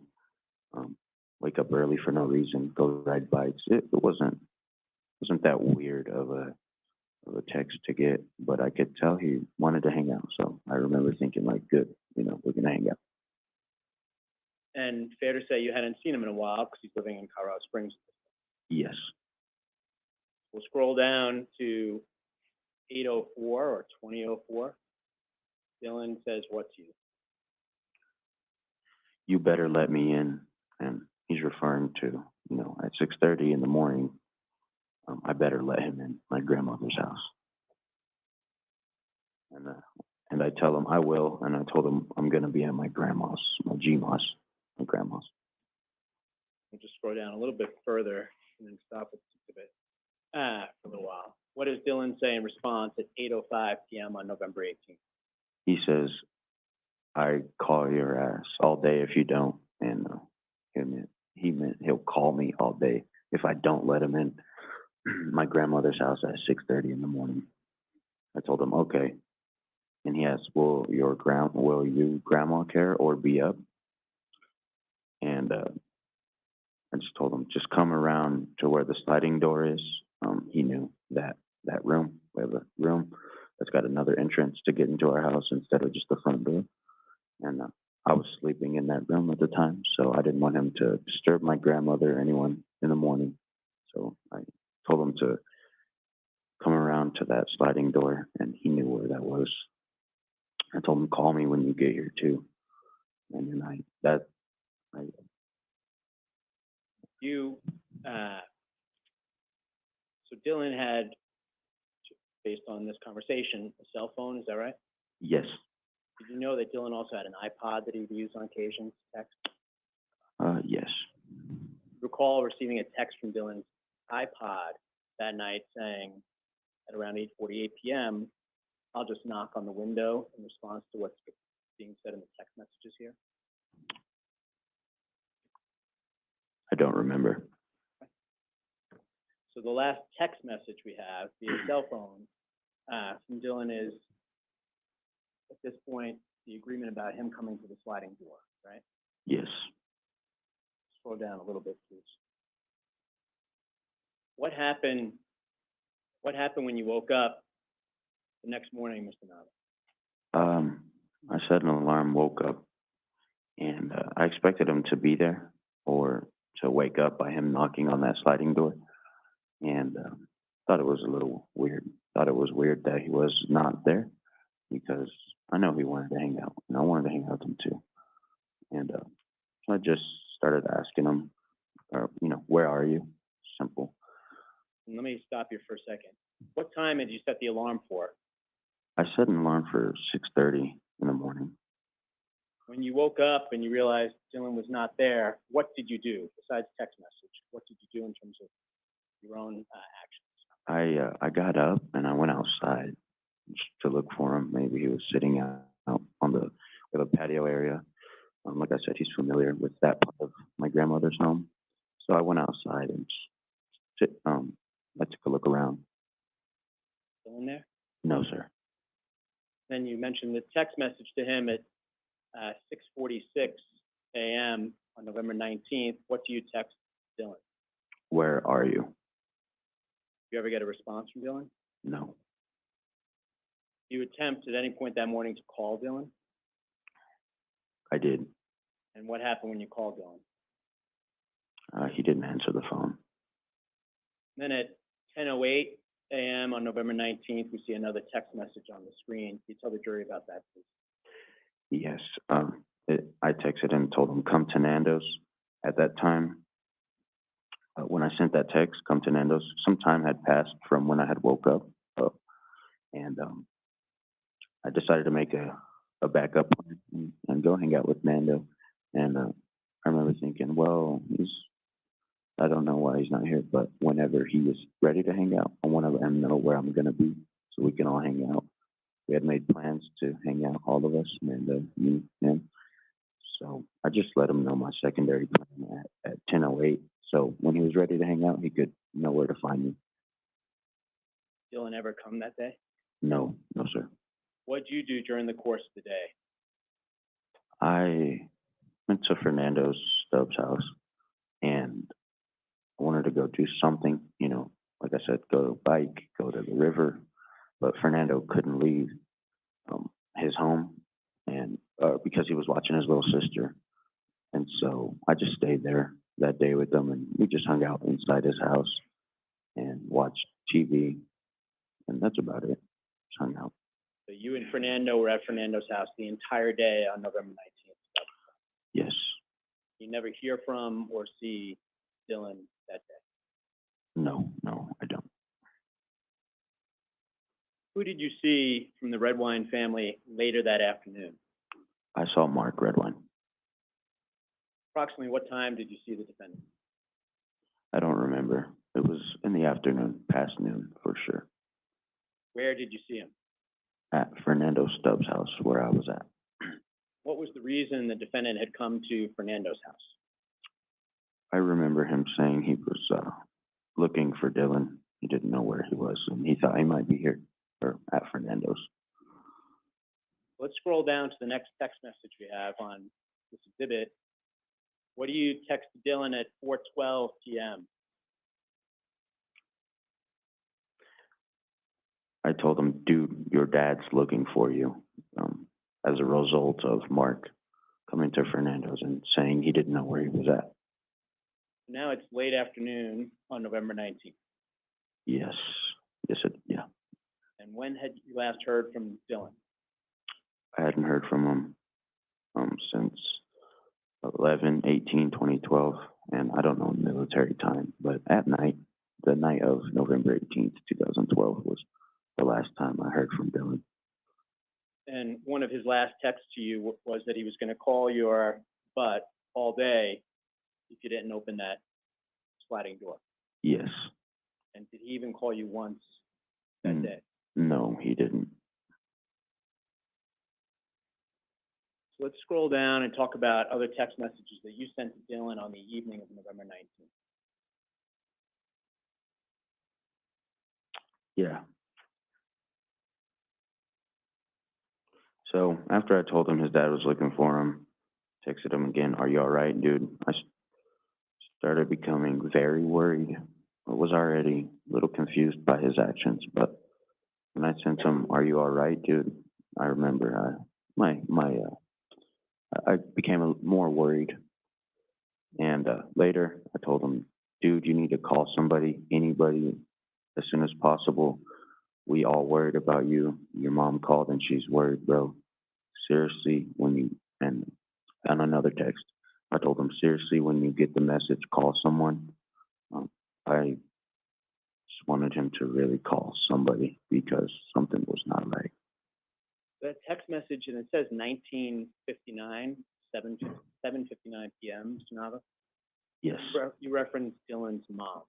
wake up early for no reason, go ride bikes. It wasn't that weird of a text to get, but I could tell he wanted to hang out. So I remember thinking like, good, we're gonna hang out. And fair to say you hadn't seen him in a while because he's living in Colorado Springs. Yes. We'll scroll down to 8:04 or 20:04. Dylan says what to you? You better let me in. And he's referring to, at 6:30 in the morning, I better let him in my grandmother's house. And I tell him I will, and I told him I'm gonna be at my grandma's, my grandma's. We'll just scroll down a little bit further and then stop at a bit for a little while. What does Dylan say in response at 8:05 p.m. on November 18th? He says, I call your ass all day if you don't, and he meant he'll call me all day if I don't let him in my grandmother's house at 6:30 in the morning. I told him, okay. And he asked, will you grandma care or be up? And I just told him, just come around to where the sliding door is. He knew that room. We have a room that's got another entrance to get into our house instead of just the front door. And I was sleeping in that room at the time, so I didn't want him to disturb my grandmother or anyone in the morning. So I told him to come around to that sliding door, and he knew where that was. I told him, call me when you get here too. And then So Dylan had, based on this conversation, a cell phone, is that right? Yes. Did you know that Dylan also had an iPod that he would use on occasion to text? Yes. Recall receiving a text from Dylan's iPod that night saying, at around 8:48 p.m., I'll just knock on the window in response to what's being said in the text messages here? I don't remember. So the last text message we have via cell phone from Dylan is, at this point, the agreement about him coming to the sliding door, right? Yes. Scroll down a little bit, please. What happened when you woke up the next morning, Mr. Nava? I set an alarm, woke up, and I expected him to be there or to wake up by him knocking on that sliding door. And thought it was a little weird. Thought it was weird that he was not there because I know he wanted to hang out, and I wanted to hang out with him too. And so I just started asking him, where are you? Simple. Let me stop you for a second. What time did you set the alarm for? I set an alarm for 6:30 in the morning. When you woke up and you realized Dylan was not there, what did you do besides text message? What did you do in terms of your own actions? I got up and I went outside just to look for him. Maybe he was sitting out on the patio area. Like I said, he's familiar with that part of my grandmother's home. So I went outside and I took a look around. Still in there? No, sir. Then you mentioned the text message to him at 6:46 a.m. on November 19th. What do you text Dylan? Where are you? You ever get a response from Dylan? No. Do you attempt at any point that morning to call Dylan? I did. And what happened when you called Dylan? He didn't answer the phone. Then at 10:08 a.m. on November 19th, we see another text message on the screen. Can you tell the jury about that, please? Yes. I texted him, told him, come to Nando's. At that time, when I sent that text, come to Nando's, some time had passed from when I had woke up. And I decided to make a backup plan and go hang out with Nando. And I remember thinking, well, I don't know why he's not here, but whenever he is ready to hang out, I want to let him know where I'm going to be so we can all hang out. We had made plans to hang out, all of us, Nando, me, him. So I just let him know my secondary plan at 10:08. So when he was ready to hang out, he could know where to find me. Dylan ever come that day? No, sir. What did you do during the course of the day? I went to Fernando Stubbs' house, and I wanted to go do something, you know, like I said, go bike, go to the river, but Fernando couldn't leave his home, and because he was watching his little sister, and so I just stayed there that day with them, and we just hung out inside his house and watched TV, and that's about it. Just hung out. So you and Fernando were at Fernando's house the entire day on November 19th. Yes, You never hear from or see Dylan that day. no, I don't. Who did you see from the Redwine family later that afternoon? I saw Mark Redwine. Approximately what time did you see the defendant? I don't remember. It was in the afternoon, past noon for sure, Where did you see him? at Fernando Stubbs' house where I was at. What was the reason the defendant had come to Fernando's house? I remember him saying he was looking for Dylan. He didn't know where he was, and he thought he might be here or at Fernando's. Let's scroll down to the next text message we have on this exhibit. What do you text Dylan at 4:12 p.m.? I told him, dude, your dad's looking for you, as a result of Mark coming to Fernando's and saying he didn't know where he was at. Now it's late afternoon on November 19th. Yes, yeah. And when had you last heard from Dylan? I hadn't heard from him since 11/18/2012, and I don't know military time, but at night, the night of November 18th, 2012 was the last time I heard from Dylan. And one of his last texts to you was that he was going to call your butt all day if you didn't open that sliding door. Yes. And did he even call you once that day? No, he didn't. So let's scroll down and talk about other text messages that you sent to Dylan on the evening of November 19th. Yeah. So after I told him his dad was looking for him, texted him again, "Are you all right, dude?" I started becoming very worried. I was already a little confused by his actions, but when I sent him, "Are you all right, dude?" I remember I became more worried. And later, I told him, "Dude, you need to call somebody, anybody, as soon as possible. We all worried about you. Your mom called and she's worried, bro. Seriously, and another text, I told him, seriously, when you get the message, call someone." I just wanted him to really call somebody because something was not right. That text message, and it says 1959, 7:59 p.m., Mr. Nava. Yes, You referenced Dylan's mom.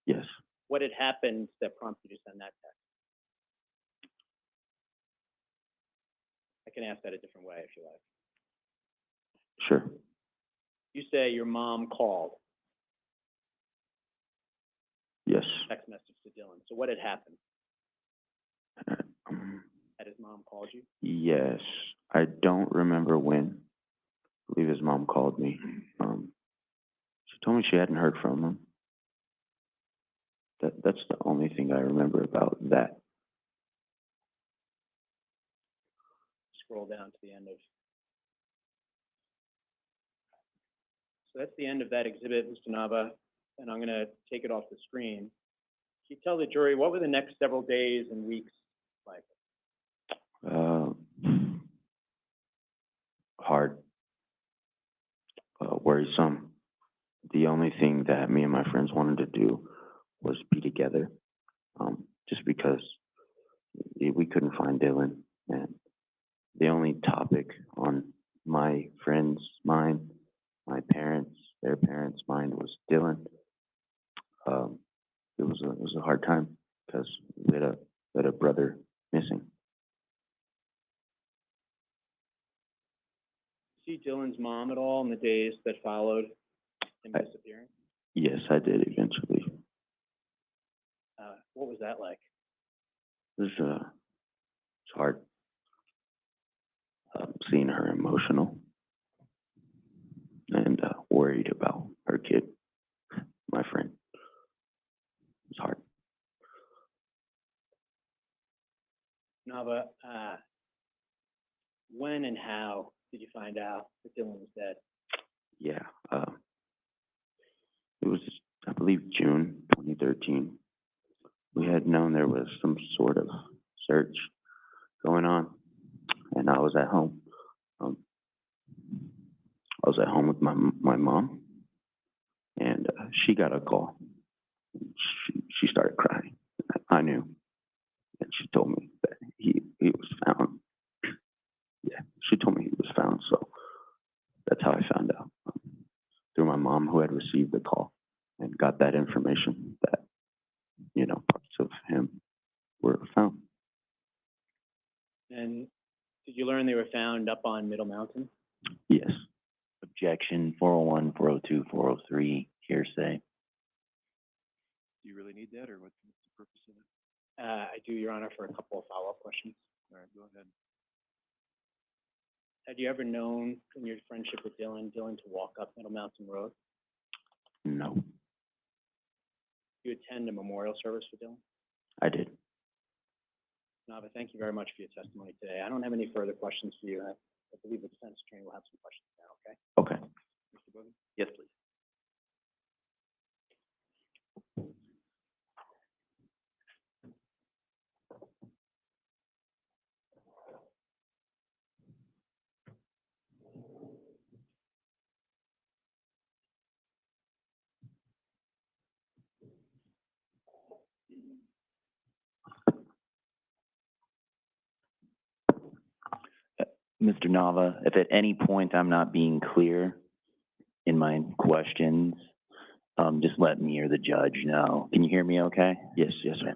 yes. What had happened that prompted you to send that text? I can ask that a different way if you like. Sure. You say your mom called. Yes. Text message to Dylan. So what had happened? Um, Had his mom called you? yes. I don't remember when. I believe his mom called me. She told me she hadn't heard from him. That's the only thing I remember about that. Scroll down to the end of. So that's the end of that exhibit, Mr. Nava, and I'm going to take it off the screen. Can you tell the jury what were the next several days and weeks like? Hard, worrisome. The only thing that me and my friends wanted to do was be together, just because we couldn't find Dylan, and the only topic on my friends' mind, my parents, their parents' mind was Dylan. It was a hard time because we had a brother missing. See Dylan's mom at all in the days that followed him disappearing? Yes, I did eventually. What was that like? It was it's hard seeing her emotional and worried about her kid. my friend. It's hard. Nava, when and how did you find out that Dylan was dead? Yeah, it was, I believe, June 2013. We had known there was some sort of search going on, and I was at home. I was at home with my mom, and she got a call. She started crying. I knew, and she told me that he was found. Yeah, she told me he was found, so that's how I found out, through my mom, who had received the call and got that information that, you know, parts of him were found. And did you learn they were found up on Middle Mountain? Yes. Objection, 401, 402, 403, hearsay. Do you really need that, or what's the purpose of it? I do, Your Honor, for a couple of follow-up questions. All right, go ahead. Had you ever known in your friendship with Dylan to walk up Middle Mountain Road? No, Did you attend a memorial service for Dylan? I did. Nava, thank you very much for your testimony today. I don't have any further questions for you. I believe the defense attorney will have some questions now, okay? Okay. Mr. Boogie? Yes, please. Mr. Nava, if at any point I'm not being clear in my questions, just let me or the judge know. Can you hear me okay? Yes, yes, sir.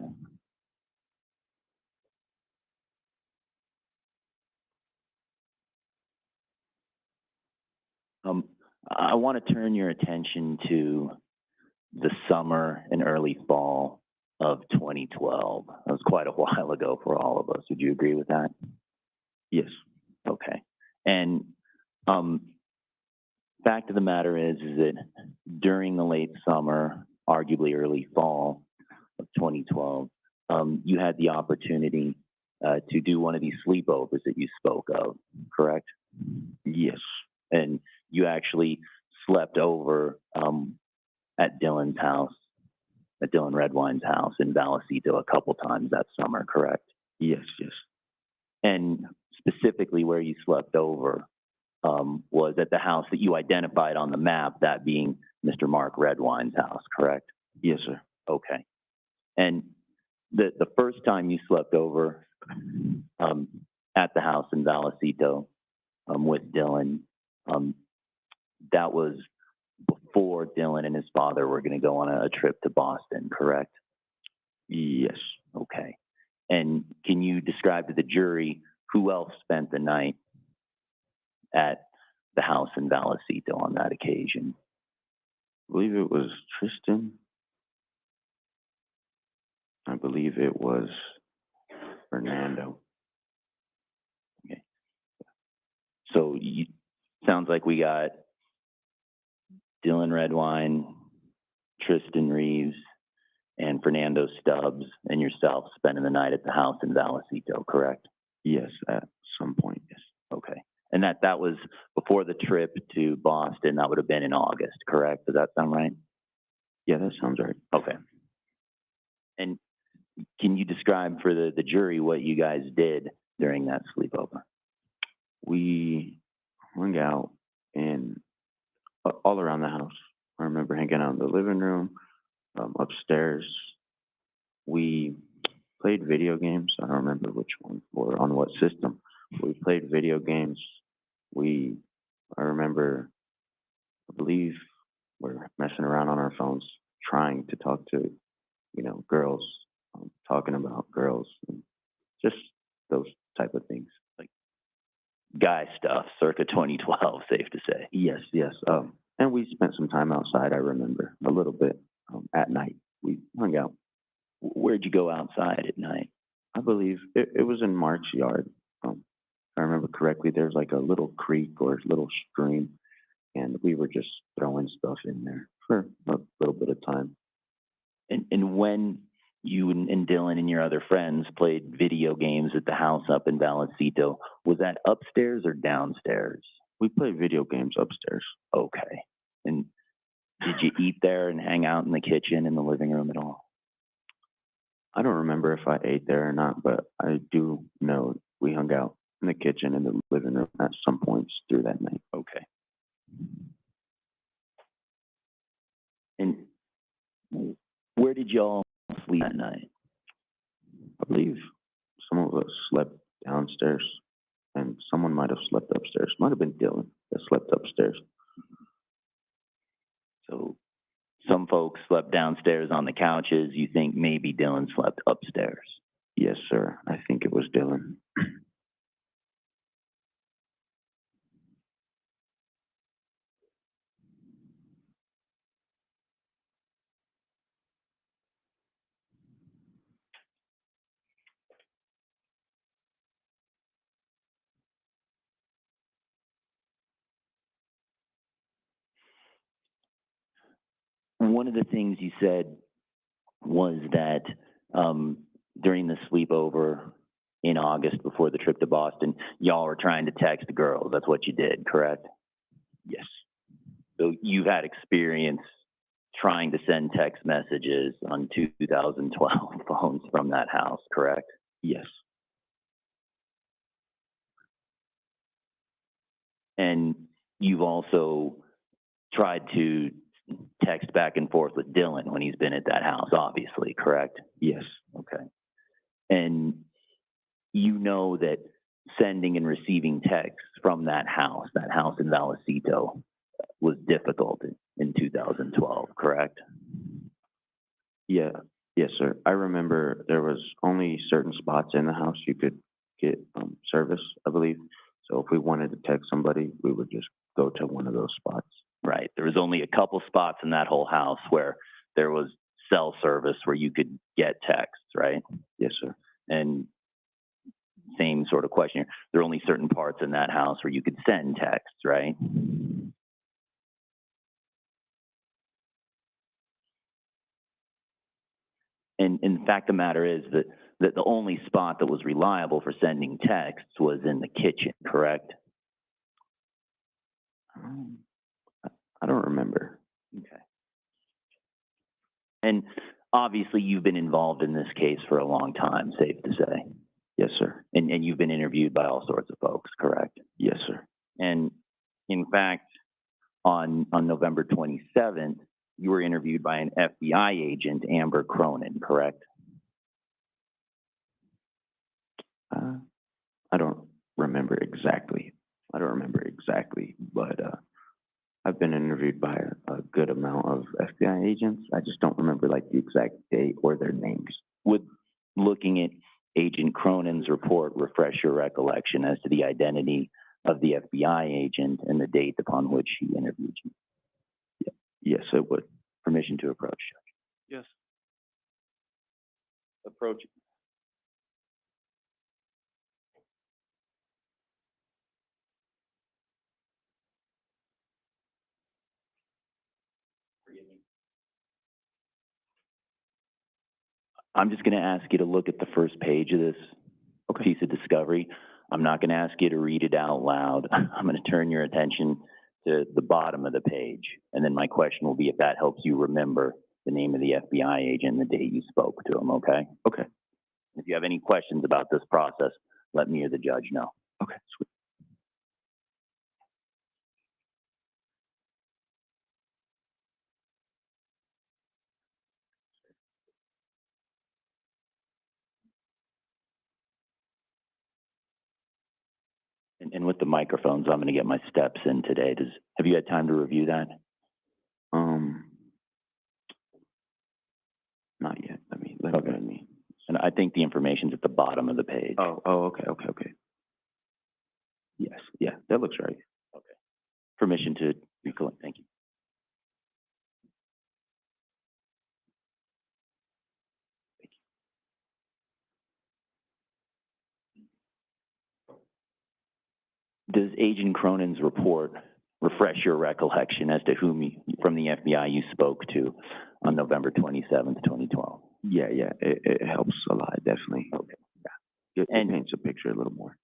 I want to turn your attention to the summer and early fall of 2012. That was quite a while ago for all of us. Would you agree with that? Yes. Okay. And fact of the matter is that during the late summer, arguably early fall of 2012, you had the opportunity to do one of these sleepovers that you spoke of, correct? Yes. And you actually slept over at Dylan's house, at Dylan Redwine's house in Vallecito a couple times that summer, correct? Yes, yes. And specifically where you slept over was at the house that you identified on the map, that being Mr. Mark Redwine's house, correct? Yes, sir. Okay. And the first time you slept over at the house in Vallecito with Dylan, that was before Dylan and his father were going to go on a trip to Boston, correct? Yes. Okay. And can you describe to the jury who else spent the night at the house in Vallecito on that occasion? I believe it was Tristan. I believe it was Fernando. Okay. So sounds like we got Dylan Redwine, Tristan Reeves, and Fernando Stubbs and yourself spending the night at the house in Vallecito, correct? Yes, at some point, yes. Okay. And that was before the trip to Boston. That would have been in August, correct? Does that sound right? Yeah, that sounds right. Okay. And can you describe for the jury what you guys did during that sleepover? We hung out in all around the house. I remember hanging out in the living room, upstairs. We played video games. I don't remember which one or on what system. We played video games. I remember, I believe we're messing around on our phones, trying to talk to, you know, girls, talking about girls, and just those type of things. Like guy stuff, circa 2012, safe to say. Yes, yes. And we spent some time outside, I remember, a little bit at night. We hung out. Where'd you go outside at night? I believe it was in Mark's yard. If I remember correctly, there's like a little creek or a little stream, and we were just throwing stuff in there for a little bit of time. And when you and Dylan and your other friends played video games at the house up in Vallecito, was that upstairs or downstairs? We played video games upstairs. Okay. And did you eat there and hang out in the kitchen, in the living room at all? I don't remember if I ate there or not, but I do know we hung out in the kitchen and the living room at some points through that night. Okay. And where did y'all sleep that night? I believe some of us slept downstairs, and someone might have slept upstairs. Might have been Dylan that slept upstairs. So some folks slept downstairs on the couches. You think maybe Dylan slept upstairs? Yes, sir. I think it was Dylan. One of the things you said was that during the sleepover in August before the trip to Boston, y'all were trying to text girls. That's what you did, correct? Yes. So you've had experience trying to send text messages on 2012 phones from that house, correct? Yes. And you've also tried to text back and forth with Dylan when he's been at that house, obviously, correct? Yes. Okay. And you know that sending and receiving texts from that house in Vallecito, was difficult in 2012, correct? Yeah. Yes, sir. I remember there was only certain spots in the house you could get service, I believe. So if we wanted to text somebody, we would just go to one of those spots. Right. There was only a couple spots in that whole house where there was cell service where you could get texts, right? Yes, sir. And same sort of question here. There are only certain parts in that house where you could send texts, right? And in fact, the matter is that the only spot that was reliable for sending texts was in the kitchen, correct? I don't remember. Okay. And obviously, you've been involved in this case for a long time, safe to say. Yes, sir. And you've been interviewed by all sorts of folks, correct? Yes, sir. And in fact, on November 27th, you were interviewed by an FBI agent, Amber Cronin, correct? I don't remember exactly. But I've been interviewed by a good amount of FBI agents. I just don't remember like the exact date or their names. Would looking at Agent Cronin's report refresh your recollection as to the identity of the FBI agent and the date upon which he interviewed you? Yes, it would. Permission to approach, Judge. Yes. Approach. I'm just going to ask you to look at the first page of this piece of discovery. I'm not going to ask you to read it out loud. I'm going to turn your attention to the bottom of the page. And then my question will be if that helps you remember the name of the FBI agent and the date you spoke to him, okay? Okay. If you have any questions about this process, let me or the judge know. Okay, sweet. And with the microphones, I'm going to get my steps in today. Have you had time to review that? Not yet. Let me. And I think the information's at the bottom of the page. Okay. Yes, yeah, that looks right. Okay. Permission to recollect. Thank you. Does Agent Cronin's report refresh your recollection as to whom from the FBI you spoke to on November 27th, 2012. Yeah, it helps a lot, definitely. Okay. It And- paints a picture a little more.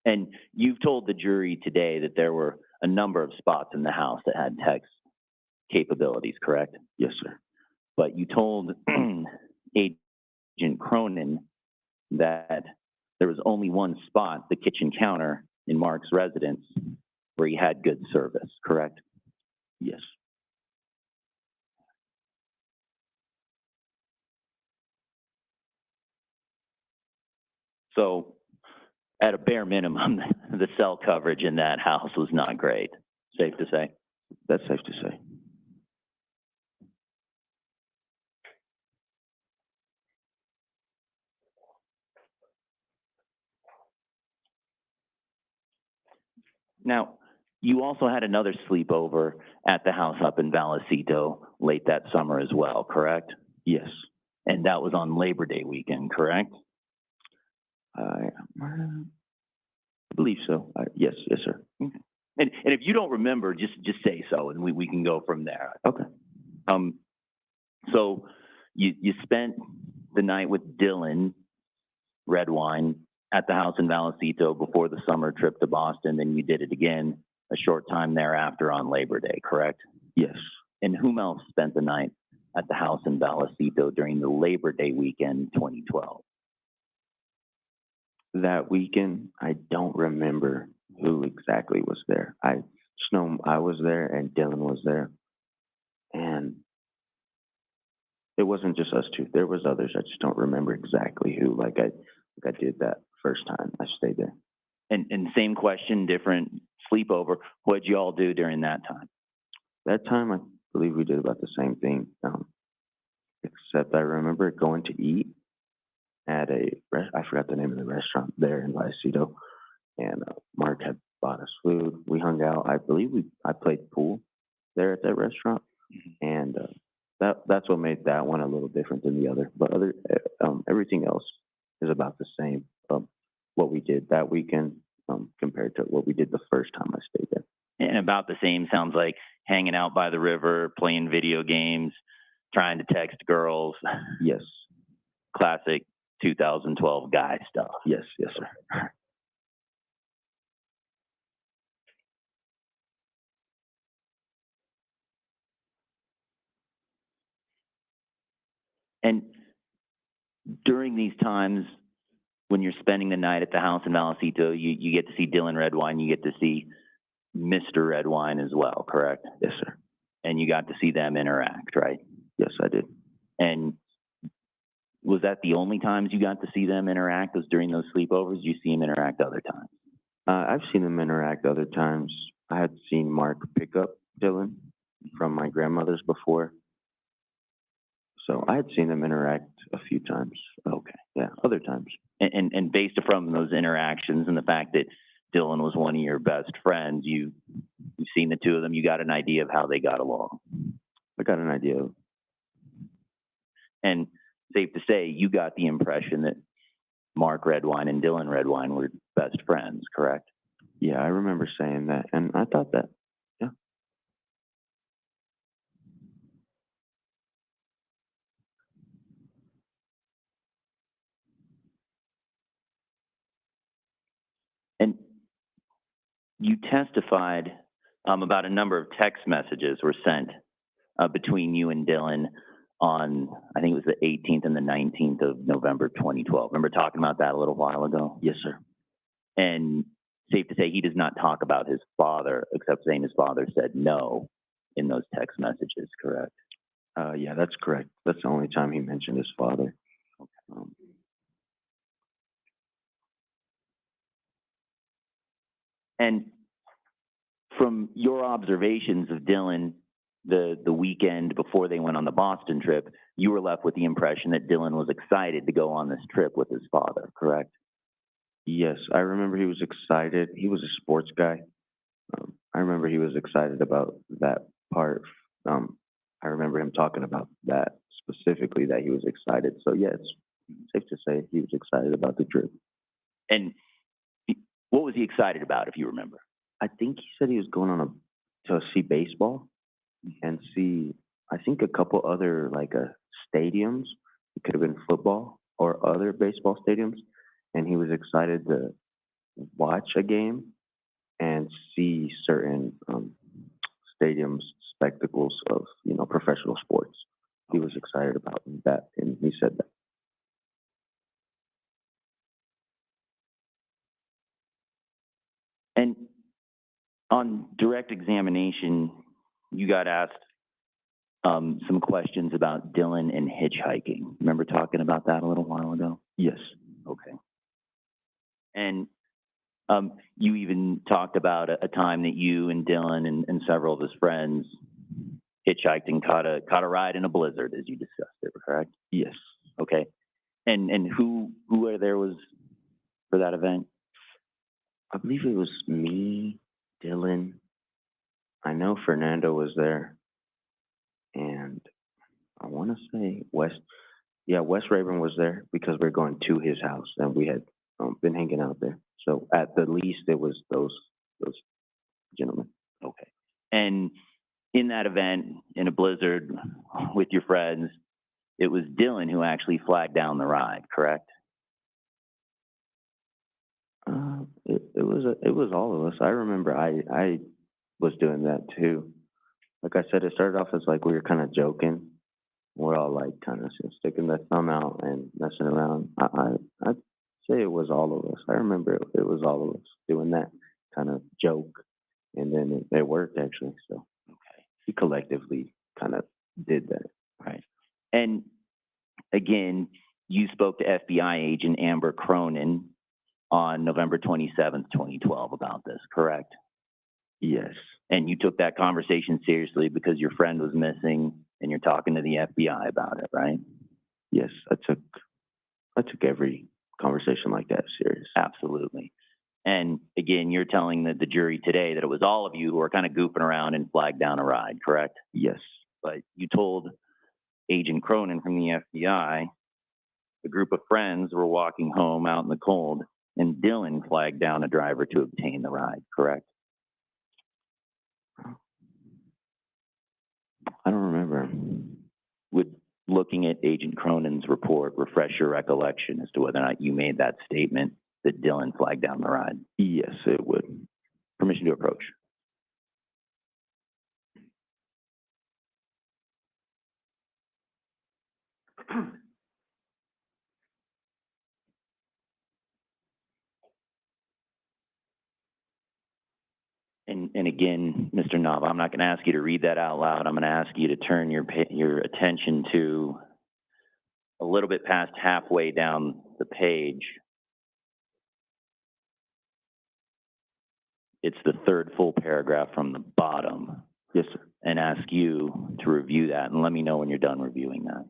And you've told the jury today that there were a number of spots in the house that had text capabilities, correct? Yes, sir. But you told Agent Cronin that there was only one spot, the kitchen counter in Mark's residence, where he had good service, correct? Yes. So, at a bare minimum, the cell coverage in that house was not great. Safe to say? That's safe to say. Now, you also had another sleepover at the house up in Vallecito late that summer as well, correct? Yes. And that was on Labor Day weekend, correct? I believe so. Yes, sir. And if you don't remember, just say so, and we can go from there. Okay. So you spent the night with Dylan Redwine at the house in Vallecito before the summer trip to Boston, then you did it again a short time thereafter on Labor Day, correct? Yes. And whom else spent the night at the house in Vallecito during the Labor Day weekend 2012? That weekend, I don't remember who exactly was there. I just know I was there and Dylan was there. And it wasn't just us two. There was others. I just don't remember exactly who. Like I did that first time I stayed there. And same question, different sleepover. What'd you all do during that time? That time, I believe we did about the same thing, except I remember going to eat at I forgot the name of the restaurant there in Vallecito, and Mark had bought us food. We hung out. I believe I played pool there at that restaurant, and that's what made that one a little different than the other. But everything else is about the same. What we did that weekend compared to what we did the first time I stayed there. And about the same sounds like hanging out by the river, playing video games, trying to text girls. Yes. Classic 2012 guy stuff. Yes, sir. And during these times, when you're spending the night at the house in Vallecito, you get to see Dylan Redwine, you get to see Mr. Redwine as well, correct? Yes, sir. And you got to see them interact, right? Yes, I did. And was that the only times you got to see them interact, was during those sleepovers? Did you see them interact other times? I've seen them interact other times. I had seen Mark pick up Dylan from my grandmother's before. So I had seen them interact a few times. Okay. Yeah, other times. And based from those interactions and the fact that Dylan was one of your best friends, you've seen the two of them, you got an idea of how they got along. I got an idea. And safe to say, you got the impression that Mark Redwine and Dylan Redwine were best friends, correct? Yeah, I remember saying that, and I thought that. Yeah. And you testified about a number of text messages were sent between you and Dylan on, I think it was the 18th and the 19th of November 2012. Remember talking about that a little while ago? Yes, sir. And safe to say he does not talk about his father, except saying his father said no in those text messages, correct? Yeah, that's correct. That's the only time he mentioned his father. And from your observations of Dylan the weekend before they went on the Boston trip, you were left with the impression that Dylan was excited to go on this trip with his father, correct? Yes, I remember he was excited. He was a sports guy. I remember he was excited about that part. I remember him talking about that specifically, that he was excited. So yeah, it's safe to say he was excited about the trip. And what was he excited about, if you remember? I think he said he was going on to see baseball and see, I think, a couple other like stadiums. It could have been football or other baseball stadiums, and he was excited to watch a game and see certain stadiums, spectacles of, you know, professional sports. He was excited about that, and he said that. And on direct examination, you got asked some questions about Dylan and hitchhiking. Remember talking about that a little while ago? Yes. Okay. And you even talked about a time that you and Dylan and several of his friends hitchhiked and caught a ride in a blizzard, as you discussed it, correct? Yes. Okay. And who there was for that event? I believe it was me, Dylan. I know Fernando was there, and I want to say Wes. Yeah, Wes Rayburn was there because we're going to his house, and we had been hanging out there. So at the least, it was those gentlemen. Okay. And in that event, in a blizzard with your friends, it was Dylan who actually flagged down the ride, correct? It was all of us. I remember I was doing that too. Like I said, it started off as like we were kind of joking. We're all like kind of sticking the thumb out and messing around. I'd say it was all of us. I remember it was all of us doing that kind of joke, and then it worked actually. So Okay. we collectively kind of did that. Right. And again, you spoke to FBI agent Amber Cronin on November 27th, 2012 about this, correct? Yes. And you took that conversation seriously because your friend was missing and you're talking to the FBI about it, right? Yes, I took every conversation like that serious. Absolutely. And again, you're telling the jury today that it was all of you who were kind of goofing around and flagged down a ride, correct? Yes. But you told Agent Cronin from the FBI a group of friends were walking home out in the cold and Dylan flagged down a driver to obtain the ride, correct? I don't remember. Would looking at Agent Cronin's report refresh your recollection as to whether or not you made that statement that Dylan flagged down the ride? Yes, it would. Permission to approach. And again, Mr. Nava, I'm not going to ask you to read that out loud. I'm going to ask you to turn your attention to a little bit past halfway down the page. It's the third full paragraph from the bottom. Yes, sir. And ask you to review that and let me know when you're done reviewing that.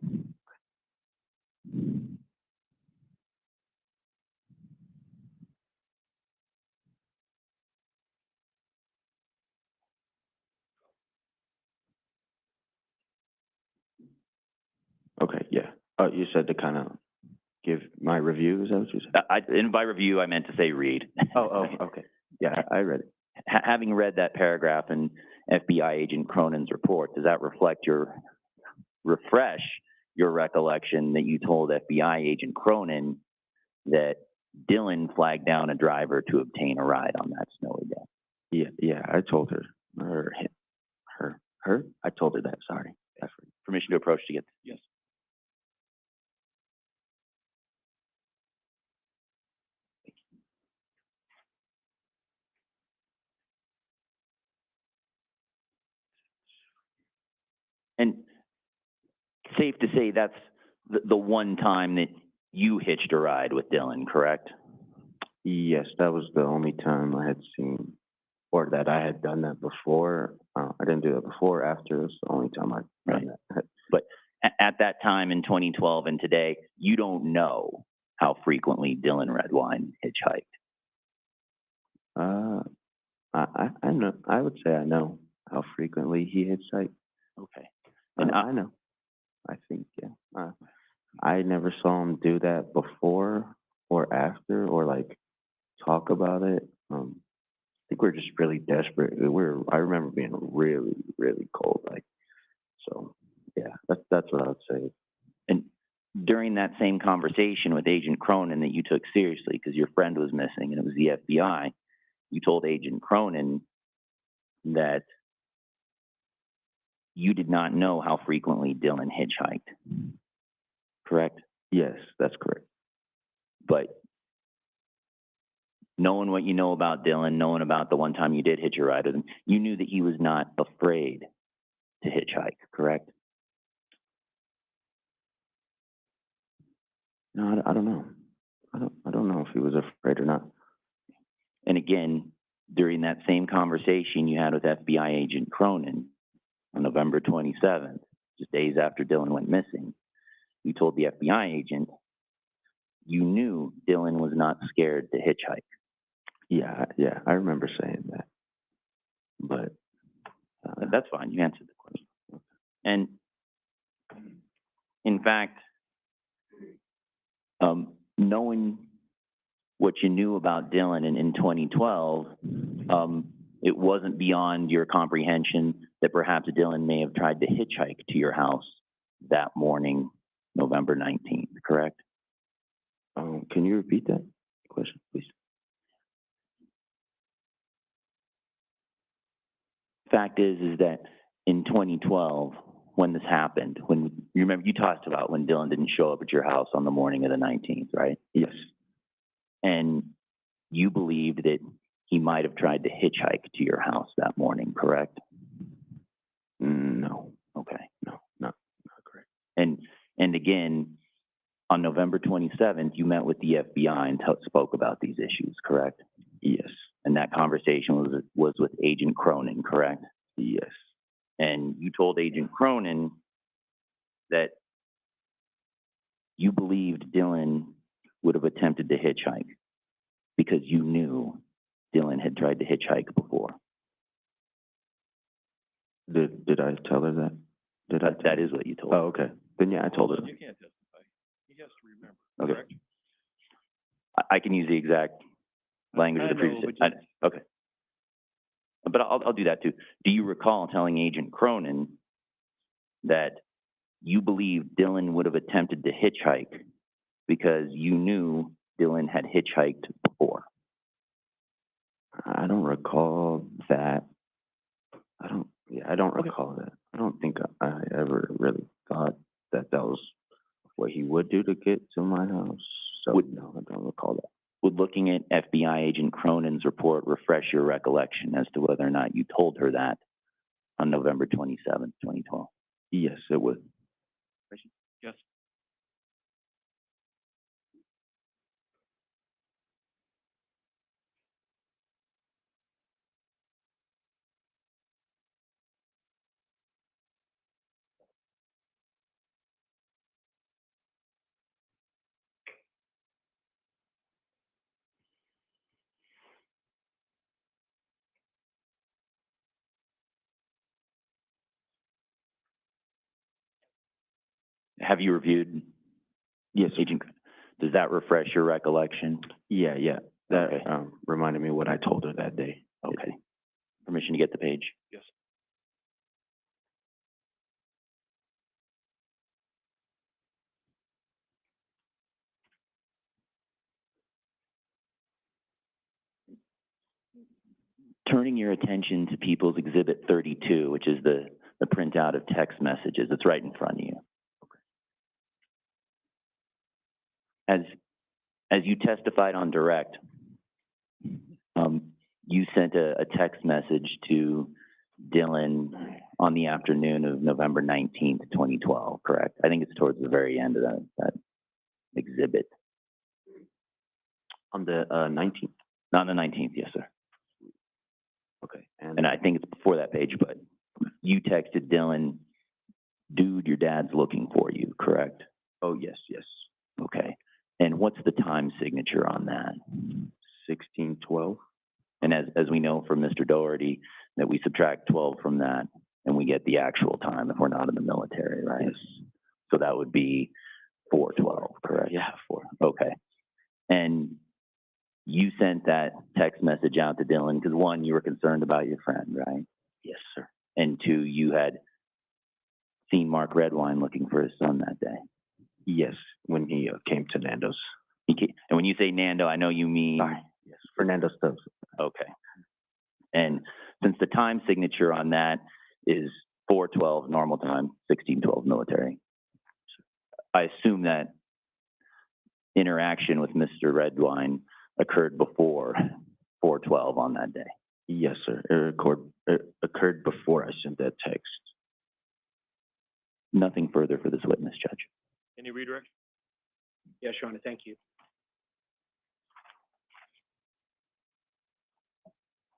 Okay, yeah. You said to kind of give my review, is that what you said? And by review, I meant to say read. Okay. Yeah, I read it. Having read that paragraph in FBI agent Cronin's report, does that refresh your recollection that you told FBI agent Cronin that Dylan flagged down a driver to obtain a ride on that snowy day? Yeah, I told her, her. I told her that. Sorry. Permission to approach to get. Yes. And safe to say that's the one time that you hitched a ride with Dylan, correct? Yes, that was the only time I had seen, or that I had done that before. I didn't do that before. After, it was the only time I'd done that. But at that time in 2012 and today, you don't know how frequently Dylan Redwine hitchhiked. I know. I would say I know how frequently he hitchhiked. Okay. And I know. I think, yeah. I never saw him do that before or after, or like talk about it. I think we're just really desperate. I remember being really, really cold, like, so, yeah, that's what I would say. And during that same conversation with Agent Cronin that you took seriously because your friend was missing and it was the FBI, you told Agent Cronin that you did not know how frequently Dylan hitchhiked, correct? Yes, that's correct. But knowing what you know about Dylan, knowing about the one time you did hitch a ride with him, you knew that he was not afraid to hitchhike, correct? No, I don't know. I don't know if he was afraid or not. And again, during that same conversation you had with FBI Agent Cronin on November 27th, just days after Dylan went missing, you told the FBI agent you knew Dylan was not scared to hitchhike. Yeah, I remember saying that. But that's fine. You answered the question. And in fact, knowing what you knew about Dylan in 2012, it wasn't beyond your comprehension that perhaps Dylan may have tried to hitchhike to your house that morning, November 19th, correct? Can you repeat that question, please? Fact is that in 2012, when this happened, when you remember you talked about when Dylan didn't show up at your house on the morning of the 19th, right? Yes. And you believed that he might have tried to hitchhike to your house that morning, correct? No. Okay. No, not correct. And again, on November 27th, you met with the FBI and spoke about these issues, correct? Yes. And that conversation was with Agent Cronin, correct? Yes. And you told Agent Cronin that you believed Dylan would have attempted to hitchhike because you knew Dylan had tried to hitchhike before. Did I tell her that? That is what you told her. Oh, okay. Then yeah, I told her. You can't testify. He has to remember, Okay. correct? I can use the exact language of the previous. Okay. But I'll do that too. Do you recall telling Agent Cronin that you believed Dylan would have attempted to hitchhike because you knew Dylan had hitchhiked before? I don't recall that. I don't Okay. recall that. I don't think I ever really thought that was what he would do to get to my house. So no, I don't recall that. Would looking at FBI Agent Cronin's report refresh your recollection as to whether or not you told her that on November 27th, 2012? Yes, it would. Yes. Have you reviewed? Yes. Agent, does that refresh your recollection? Yeah. That Okay. reminded me what I told her that day. Okay. Permission to get the page? Yes. Turning your attention to People's Exhibit 32, which is the printout of text messages. It's right in front of you. As you testified on direct, you sent a text message to Dylan on the afternoon of November 19th, 2012, correct? I think it's towards the very end of that exhibit. On the 19th. Not on the 19th, yes, sir. Okay. And I think it's before that page, but you texted Dylan, dude, your dad's looking for you, correct? Oh, yes. Okay. And what's the time signature on that? 1612. And as we know from Mr. Doherty, that we subtract 12 from that and we get the actual time if we're not in the military, right? Yes. So that would be 4:12, correct? Yeah, 4. Okay. And you sent that text message out to Dylan because one, you were concerned about your friend, right? Yes, sir. And two, you had seen Mark Redwine looking for his son that day. Yes, when he came to Nando's. And when you say Nando, I know you mean, Sorry. Yes, Fernando Stubbs. okay. And since the time signature on that is 4:12 normal time, 16:12 military, I assume that interaction with Mr. Redwine occurred before 4:12 on that day. Yes, sir. It occurred before I sent that text. Nothing further for this witness, Judge. Any redirect? Yes, Your Honor, thank you.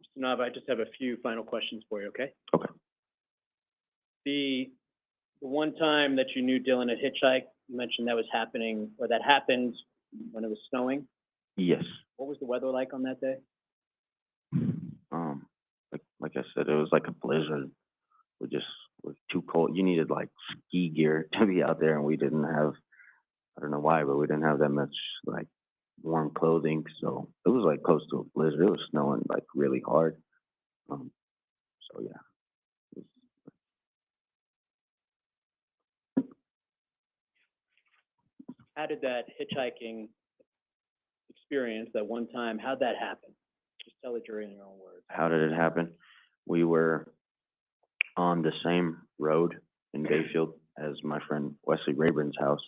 Mr. Nava, I just have a few final questions for you, okay? Okay. The one time that you knew Dylan had hitchhiked, you mentioned that was happening, or that happened when it was snowing. Yes. What was the weather like on that day? Like I said, it was like a blizzard. It was too cold. You needed like ski gear to be out there, and we didn't have. I don't know why, but we didn't have that much like warm clothing, so it was like close to a blizzard. It was snowing like really hard. So yeah. How did that hitchhiking experience, that one time, how'd that happen? Just tell the jury in your own words. How did it happen? We were on the same road in Bayfield as my friend Wesley Rayburn's house,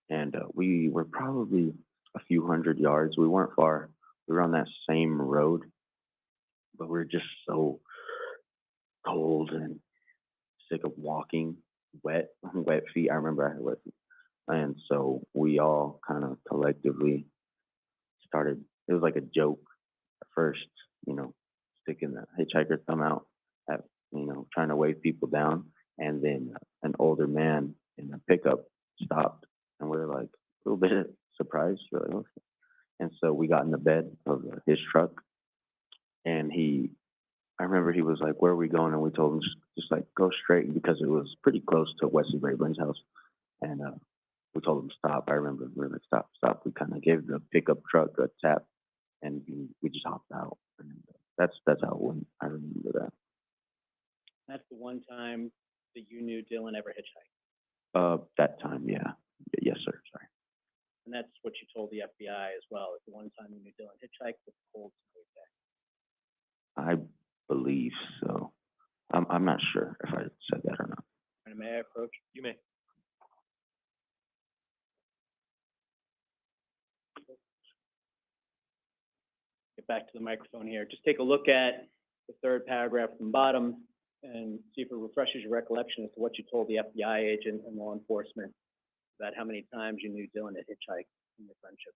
and we were probably a few hundred yards. We weren't far. We were on that same road, but we were just so cold and sick of walking, wet feet. I remember I had wet feet. And so we all kind of collectively started, it was like a joke at first, sticking the hitchhiker thumb out at, trying to wave people down. And then an older man in a pickup stopped, and we were like a little bit surprised. We're like, okay. And so we got in the bed of his truck, and I remember he was like, "Where are we going?" And we told him just like go straight, because it was pretty close to Wesley Rayburn's house. And we told him stop. I remember we were like, stop, stop. We kind of gave the pickup truck a tap, and we just hopped out. And that's how it went. I remember that. That's the one time that you knew Dylan ever hitchhiked. That time, yeah. Yes, sir. Sorry. And that's what you told the FBI as well, is the one time you knew Dylan hitchhiked with the cold snowy day. I believe so. I'm not sure if I said that or not. And may I approach? You may. Get back to the microphone here. Just take a look at the third paragraph from the bottom and see if it refreshes your recollection as to what you told the FBI agent and law enforcement about how many times you knew Dylan had hitchhiked in your friendship.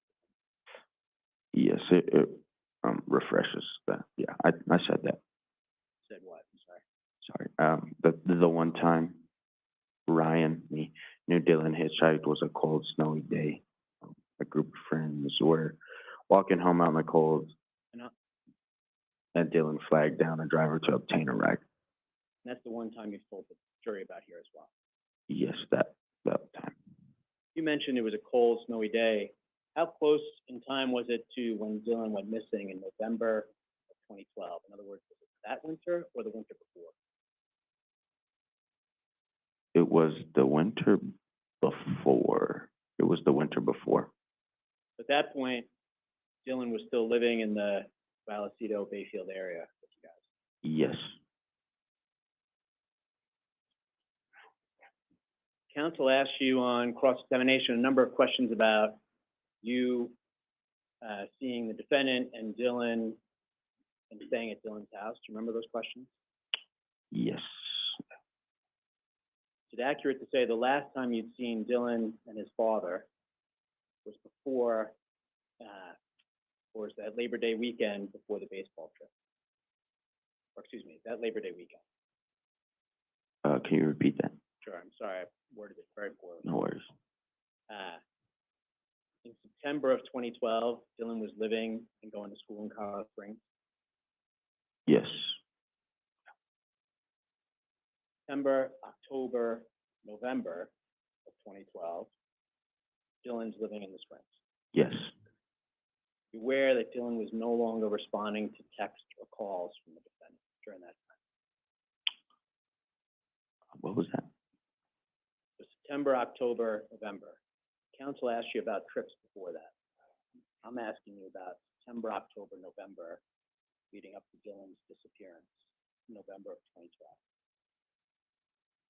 Yes, it refreshes that. Yeah, I said that. Said what? I'm sorry. Sorry. The one time Ryan, me, knew Dylan hitchhiked was a cold, snowy day. A group of friends were walking home out in the cold, and Dylan flagged down a driver to obtain a ride. And that's the one time you've told the jury about here as well. Yes, that time. You mentioned it was a cold, snowy day. How close in time was it to when Dylan went missing in November of 2012? In other words, was it that winter or the winter before? It was the winter before. It was the winter before. At that point, Dylan was still living in the Vallecito Bayfield area with you guys. Yes. Counsel asked you on cross-examination a number of questions about you seeing the defendant and Dylan and staying at Dylan's house. Do you remember those questions? Yes. Is it accurate to say the last time you'd seen Dylan and his father was before, or is that Labor Day weekend before the baseball trip? Or excuse me, that Labor Day weekend? Can you repeat that? Sure, I'm sorry, I worded it very poorly. No worries. In September of 2012, Dylan was living and going to school in Colorado Springs. Yes. September, October, November of 2012, Dylan's living in the Springs. Yes. You're aware that Dylan was no longer responding to texts or calls from the defendant during that time. What was that? So September, October, November. Counsel asked you about trips before that. I'm asking you about September, October, November, leading up to Dylan's disappearance in November of 2012.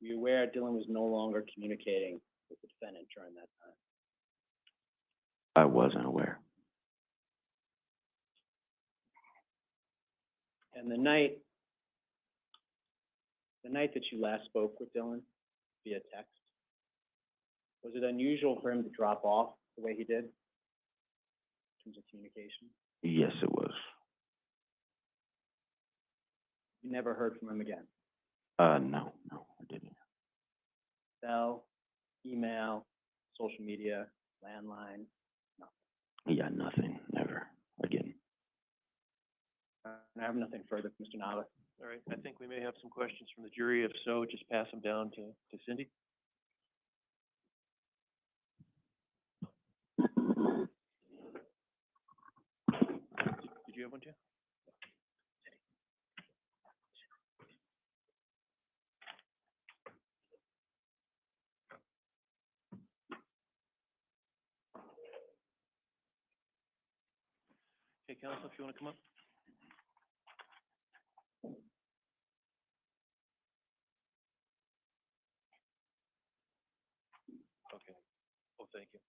Were you aware Dylan was no longer communicating with the defendant during that time? I wasn't aware. And the night that you last spoke with Dylan via text, was it unusual for him to drop off the way he did in terms of communication? Yes, it was. You never heard from him again? No, I didn't. Cell, email, social media, landline, nothing. Yeah, nothing, never, again. I have nothing further, Mr. Nava. All right, I think we may have some questions from the jury. If so, just pass them down to Cindy. Did you have one too? Okay, counsel, if you want to come up. Okay. Oh, thank you.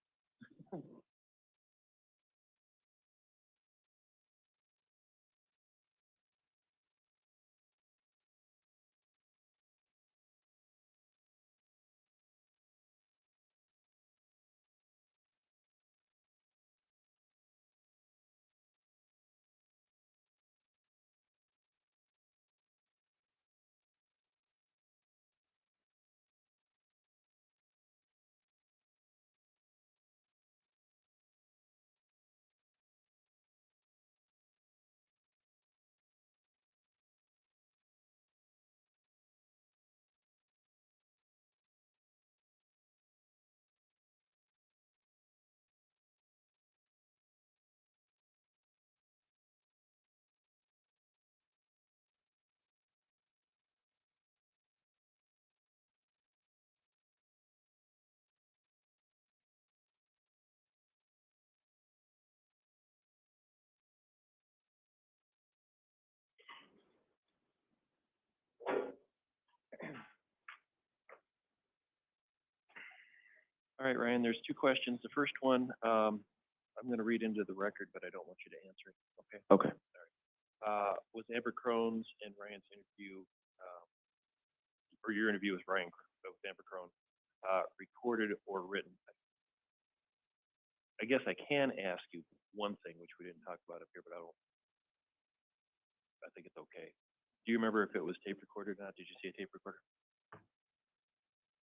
All right, Ryan, there's two questions. The first one, I'm going to read into the record, but I don't want you to answer it. Okay? Okay. Was Amber Crone's and Ryan's interview, or your interview with with Amber Crone, recorded or written? I guess I can ask you one thing, which we didn't talk about up here, but I think it's okay. Do you remember if it was tape recorded or not? Did you see a tape recorder?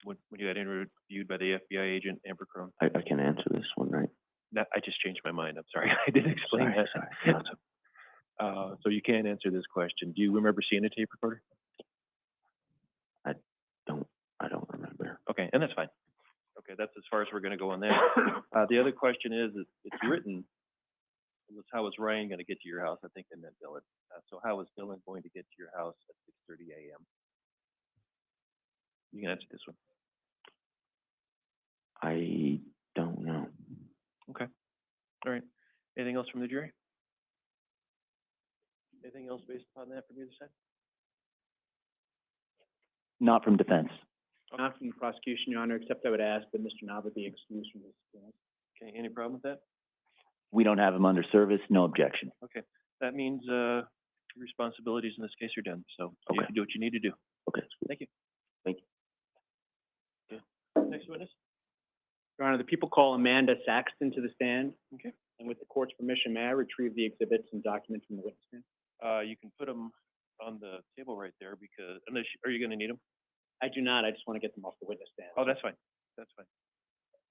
When you got interviewed by the FBI agent, Amber Crone? I can answer this one, right? No, I just changed my mind. I'm sorry. I didn't explain that. Sorry. So you can't answer this question. Do you remember seeing a tape recorder? I don't remember. Okay, and that's fine. Okay, that's as far as we're going to go on that. The other question is, it's written, was how was Ryan going to get to your house? I think they meant Dylan. So how was Dylan going to get to your house at 6:30 a.m.? You can answer this one. I don't know. Okay. All right. Anything else from the jury? Anything else based upon that from either side? Not from defense. Not from the prosecution, Your Honor, except I would ask that Mr. Nava be excused from this appearance. Okay, any problem with that? We don't have him under service, no objection. Okay, that means, your responsibilities in this case are done, so you Okay. can do what you need to do. Okay. Thank you. Thank you. Okay. Next witness? Your Honor, the people call Amanda Saxton to the stand. Okay. And with the court's permission, may I retrieve the exhibits and documents from the witness stand? You can put them on the table right there because, unless, are you gonna need them? I do not. I just want to get them off the witness stand. Oh, that's fine. That's fine.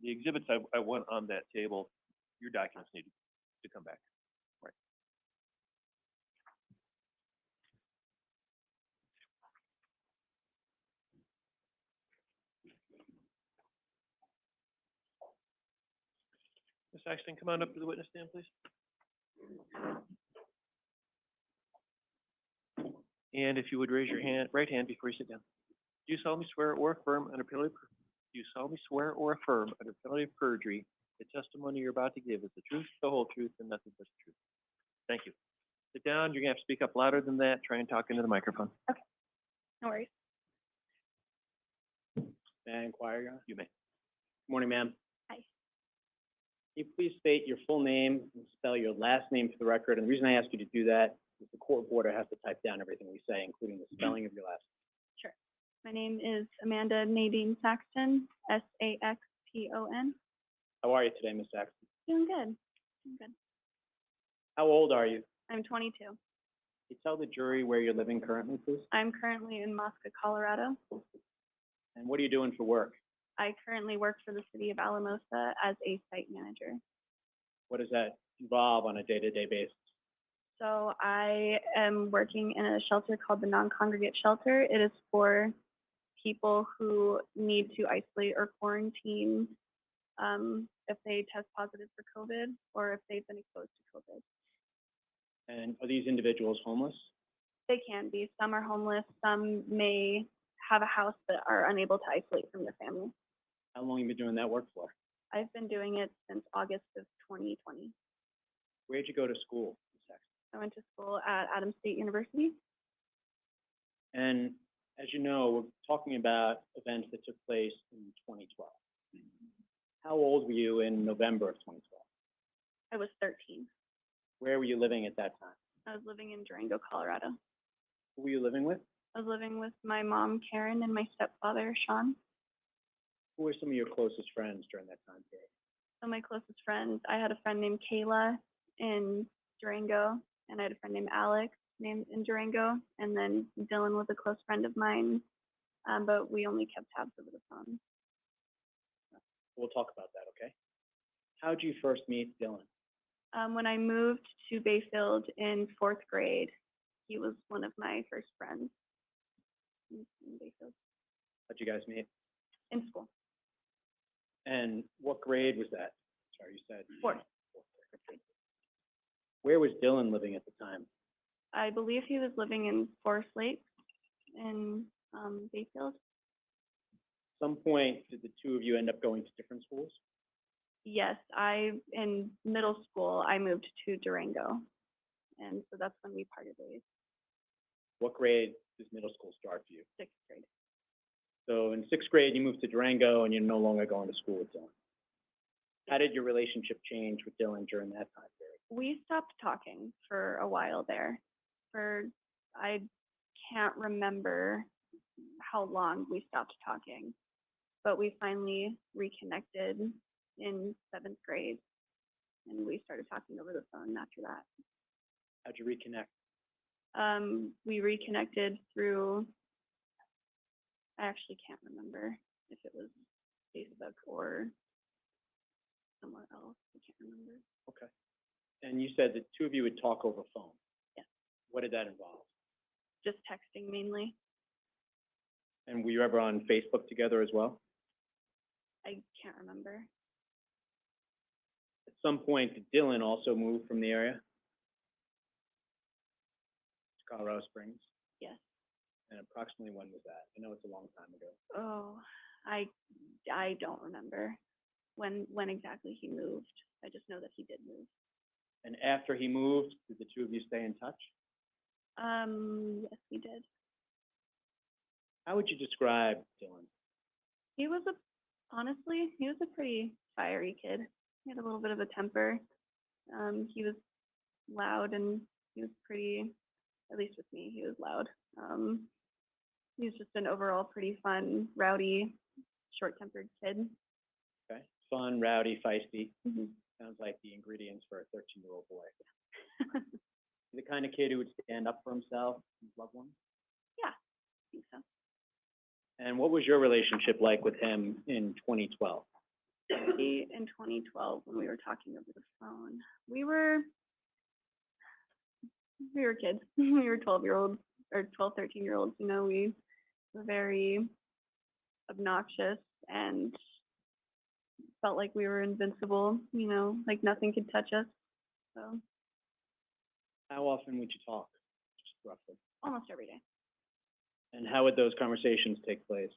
The exhibits I want on that table, your documents need to come back. Right. Ms. Saxton, come on up to the witness stand, please. And if you would raise your right hand before you sit down. Do you solemnly swear or affirm under penalty of perjury, the testimony you're about to give is the truth, the whole truth, and nothing but the truth? Thank you. Sit down. You're gonna have to speak up louder than that. Try and talk into the microphone. No worries. May I inquire, Your Honor? You may. Good morning, ma'am. Hi. Can you please state your full name and spell your last name for the record? And the reason I ask you to do that is the court reporter has to type down everything we say, including the spelling of your last Sure. My name is Amanda Nadine Saxton, Saxton. name. How are you today, Ms. Saxton? Doing good. Doing good. How old are you? I'm 22. Can you tell the jury where you're living currently, please? I'm currently in Moscow, Colorado. And what are you doing for work? I currently work for the city of Alamosa as a site manager. What does that involve on a day-to-day basis? So I am working in a shelter called the Non-Congregate Shelter. It is for people who need to isolate or quarantine if they test positive for COVID or if they've been exposed to COVID. And are these individuals homeless? They can be. Some are homeless. Some may have a house but are unable to isolate from their family. How long have you been doing that work for? I've been doing it since August of 2020. Where'd you go to school, Ms. Saxton? I went to school at Adams State University. And as you know, we're talking about events that took place in 2012. How old were you in November of 2012? I was 13. Where were you living at that time? I was living in Durango, Colorado. Who were you living with? I was living with my mom, Karen, and my stepfather, Sean. Who were some of your closest friends during that time period? So my closest friends, I had a friend named Kayla in Durango, and I had a friend named Alex in Durango, and then Dylan was a close friend of mine, but we only kept tabs over the phone. We'll talk about that, okay? How'd you first meet Dylan? When I moved to Bayfield in 4th grade, he was one of my first friends in Bayfield, How'd you guys meet? in school. And what grade was that? Sorry, you said. 4th. Where was Dylan living at the time? I believe he was living in Forest Lake in Bayfield. Some point, did the two of you end up going to different schools? Yes, in middle school, I moved to Durango, and so that's when we parted ways, What grade does middle school start for you? 6th grade. So in 6th grade, you moved to Durango and you're no longer going to school with Dylan. How did your relationship change with Dylan during that time period? We stopped talking for a while there. I can't remember how long we stopped talking, but we finally reconnected in 7th grade, and we started talking over the phone after that. How'd you reconnect? We reconnected through, I actually can't remember if it was Facebook or somewhere else. I can't remember. Okay. And you said the two of you would talk over phone. Yeah. What did that involve? Just texting mainly. And were you ever on Facebook together as well? I can't remember. At some point, did Dylan also move from the area? To Colorado Springs? Yes. And approximately when was that? I know it's a long time ago. Oh, I don't remember when exactly he moved. I just know that he did move. And after he moved, did the two of you stay in touch? Yes, we did. How would you describe Dylan? Honestly, he was a pretty fiery kid. He had a little bit of a temper. He was loud and he was pretty, at least with me, he was loud. He was just an overall pretty fun, rowdy, short-tempered kid. Okay. Fun, rowdy, feisty. Mm-hmm. Sounds like the ingredients for a 13-year-old boy. The kind of kid who would stand up for himself, his loved ones. Yeah, I think so. And what was your relationship like with him in 2012? In 2012, when we were talking over the phone, we were kids. We were 12-year-olds or 12, 13-year-olds. You know, we were very obnoxious and felt like we were invincible. You know, like nothing could touch us. So How often would you talk, just roughly? almost every day. And how would those conversations take place?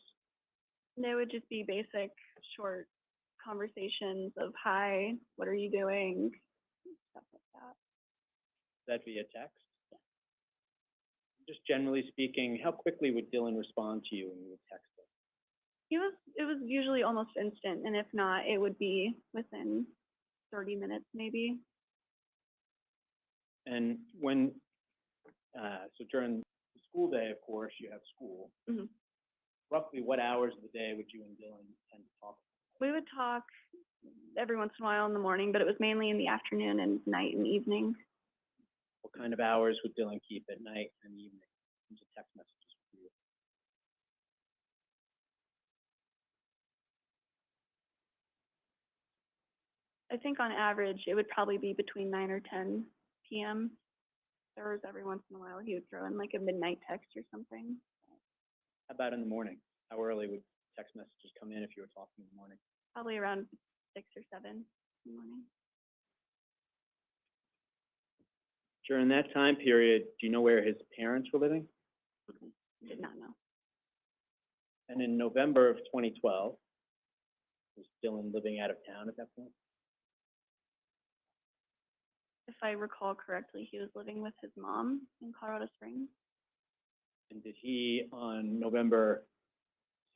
They would just be basic, short conversations of, hi, what are you doing? Stuff like that. That via text? Just generally speaking, how quickly would Dylan respond to you when you would text him? It was usually almost instant, and if not, it would be within 30 minutes maybe. And when, so during the school day, of course, you have school. Mhm. Roughly what hours of the day would you and Dylan tend to talk? We would talk every once in a while in the morning, but it was mainly in the afternoon and night and evening. What kind of hours would Dylan keep at night and evening in terms of text messages with you? I think on average, it would probably be between 9 or 10 p.m. There was every once in a while he would throw in like a midnight text or something. How about in the morning? How early would text messages come in if you were talking in the morning? Probably around 6 or 7 in the morning. During that time period, do you know where his parents were living? Did not know. And in November of 2012, was Dylan living out of town at that point? If I recall correctly, he was living with his mom in Colorado Springs. And did he, on November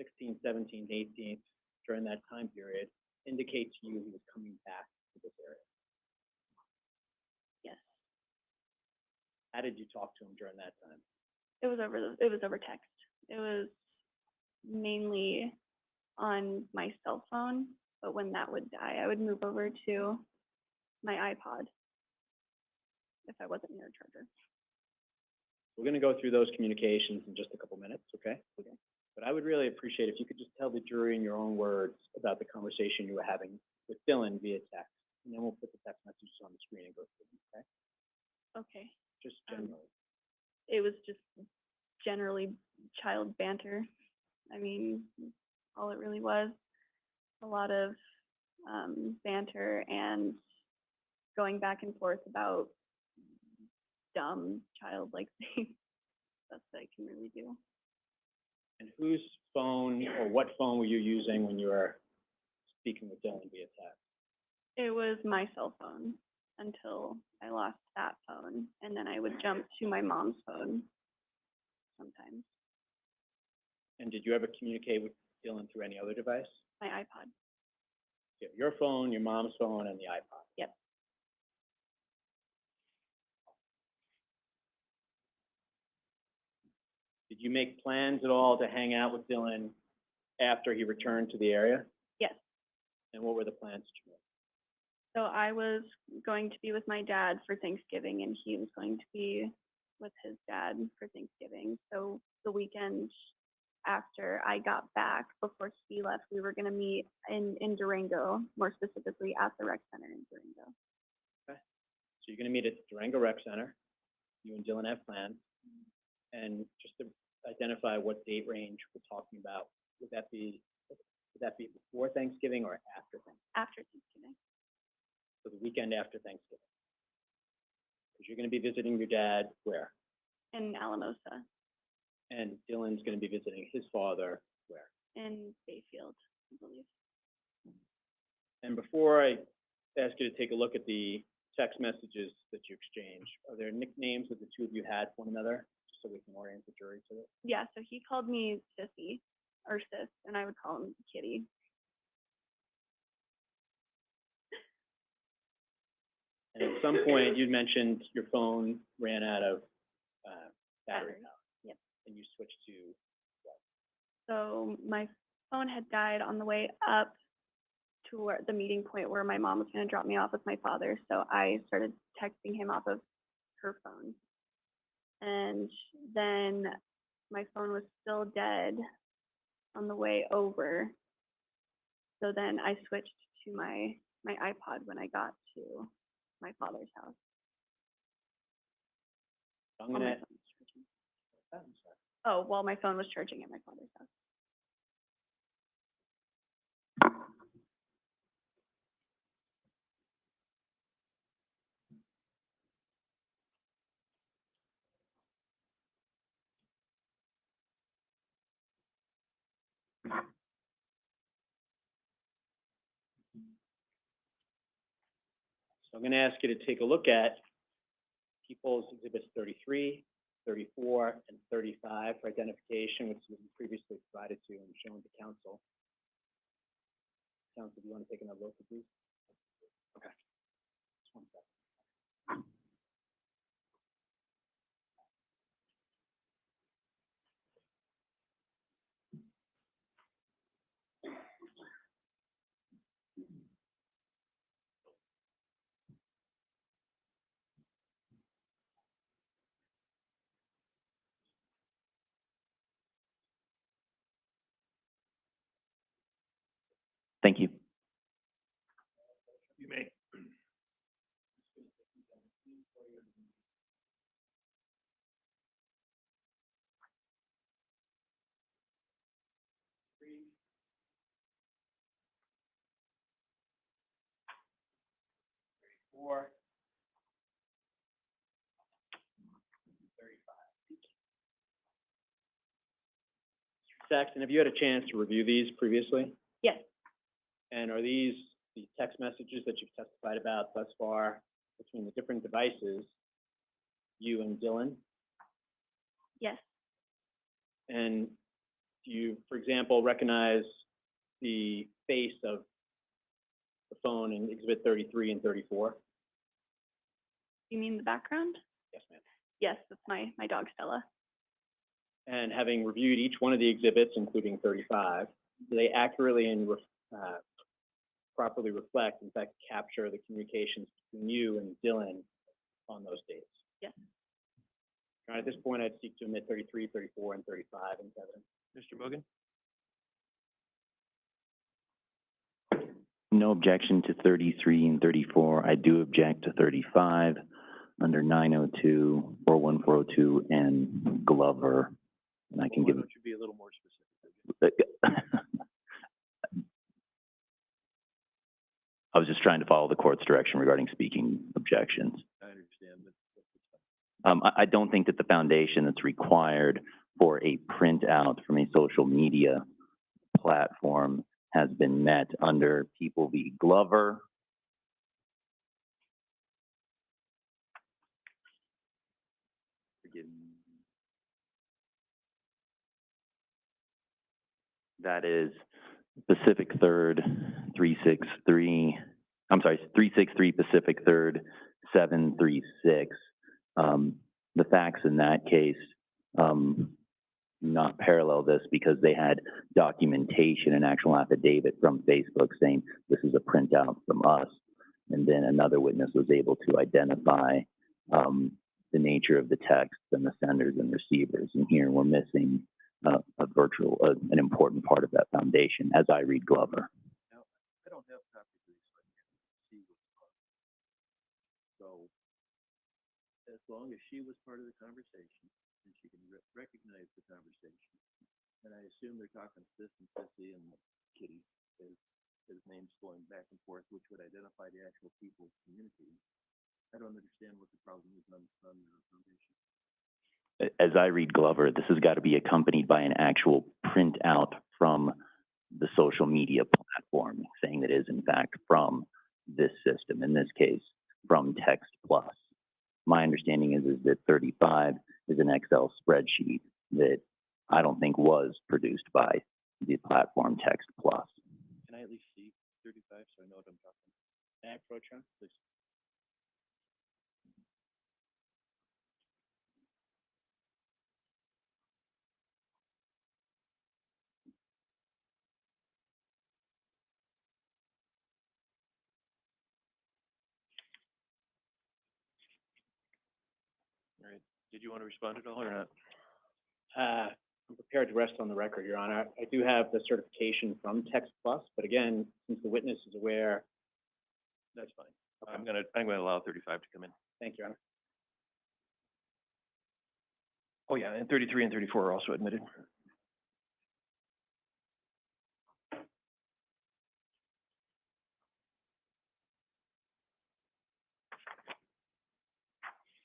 16th, 17th, 18th, during that time period, indicate to you he was coming back to this area? Yes, How did you talk to him during that time? it was over text. It was mainly on my cell phone, but when that would die, I would move over to my iPod if I wasn't near a charger. We're going to go through those communications in just a couple minutes, okay? Okay. But I would really appreciate if you could just tell the jury in your own words about the conversation you were having with Dylan via text, and then we'll put the text messages on the screen and go through them, okay? Okay. Just generally. It was just generally child banter. I mean, all it really was. A lot of banter and going back and forth about dumb childlike things. That's what I can really do. And whose phone or what phone were you using when you were speaking with Dylan via text? It was my cell phone until I lost that phone, and then I would jump to my mom's phone sometimes. And did you ever communicate with Dylan through any other device? My iPod. You have your phone, your mom's phone, and the iPod. Yep. Did you make plans at all to hang out with Dylan after he returned to the area? Yes. And what were the plans that you made? So I was going to be with my dad for Thanksgiving, and he was going to be with his dad for Thanksgiving. So the weekend after I got back, before he left, we were going to meet in Durango, more specifically at the rec center in Durango. Okay. So you're going to meet at Durango Rec Center. You and Dylan have plans. And just to identify what date range we're talking about, would that be before Thanksgiving or after Thanksgiving? After Thanksgiving. So the weekend after Thanksgiving. Because you're going to be visiting your dad where? In Alamosa. And Dylan's going to be visiting his father where? In Bayfield, I believe. And before I ask you to take a look at the text messages that you exchanged, are there nicknames that the two of you had for one another, just so we can orient the jury to it? Yeah, so he called me Sissy, or Sis, and I would call him Kitty. And at some point, you'd mentioned your phone ran out of battery power. Yep. And you switched to what? So my phone had died on the way up to where the meeting point where my mom was going to drop me off with my father. So I started texting him off of her phone. And then my phone was still dead on the way over. So then I switched to my iPod when I got to my father's house. I'm While gonna. my phone was charging. Oh, I'm sorry. Oh, while my phone was charging at my father's house. So I'm gonna ask you to take a look at People's Exhibits 33, 34, and 35 for identification, which was previously provided to and shown to council. Council, do you want to take another look at these? Okay. Just one second. Thank you. You may. Four. Saxton, have you had a chance to review these previously? Yes, And are these the text messages that you've testified about thus far between the different devices, you and Dylan? yes, And do you, for example, recognize the face of the phone in Exhibit 33 and 34? you mean the background? Yes, ma'am. Yes, that's my dog Stella. And having reviewed each one of the exhibits, including 35, do they accurately and properly reflect, in fact, capture the communications between you and Dylan on those dates? Yes. All right, at this point, I'd seek to admit 33, 34, and 35 into evidence. Mr. Bogan? No objection to 33 and 34. I do object to 35 under 902, 41402, and Glover. And I can Why give. don't you be a little more specific? I was just trying to follow the court's direction regarding speaking objections. I understand, but I don't think that the foundation that's required for a printout from a social media platform has been met under People v. Glover. Forgive me. That is Pacific Third, 363, I'm sorry, 363 Pacific Third, 736. The facts in that case not parallel this because they had documentation and actual affidavit from Facebook saying this is a printout from us. And then another witness was able to identify the nature of the text and the senders and receivers. And here we're missing an important part of that foundation, as I read Glover. now, I don't have copies of these, so I can't see what's on. So, as long as she was part of the conversation, and she can recognize the conversation, and I assume they're talking Sis and Sissy and Kitty, his name's going back and forth, which would identify the actual people communicating. I don't understand what the problem is on the foundation. As I read Glover, this has got to be accompanied by an actual printout from the social media platform saying that it is in fact from this system, in this case, from Text Plus. My understanding is that 35 is an Excel spreadsheet that I don't think was produced by the platform Text Plus. Can I at least see 35 so I know what I'm talking about? Can I approach her, please? All right. Did you want to respond at all or not? I'm prepared to rest on the record, Your Honor. I do have the certification from Text Plus, but again, since the witness is aware, That's fine. I'm gonna allow 35 to come in. thank you, Your Honor. Oh, yeah, and 33 and 34 are also admitted.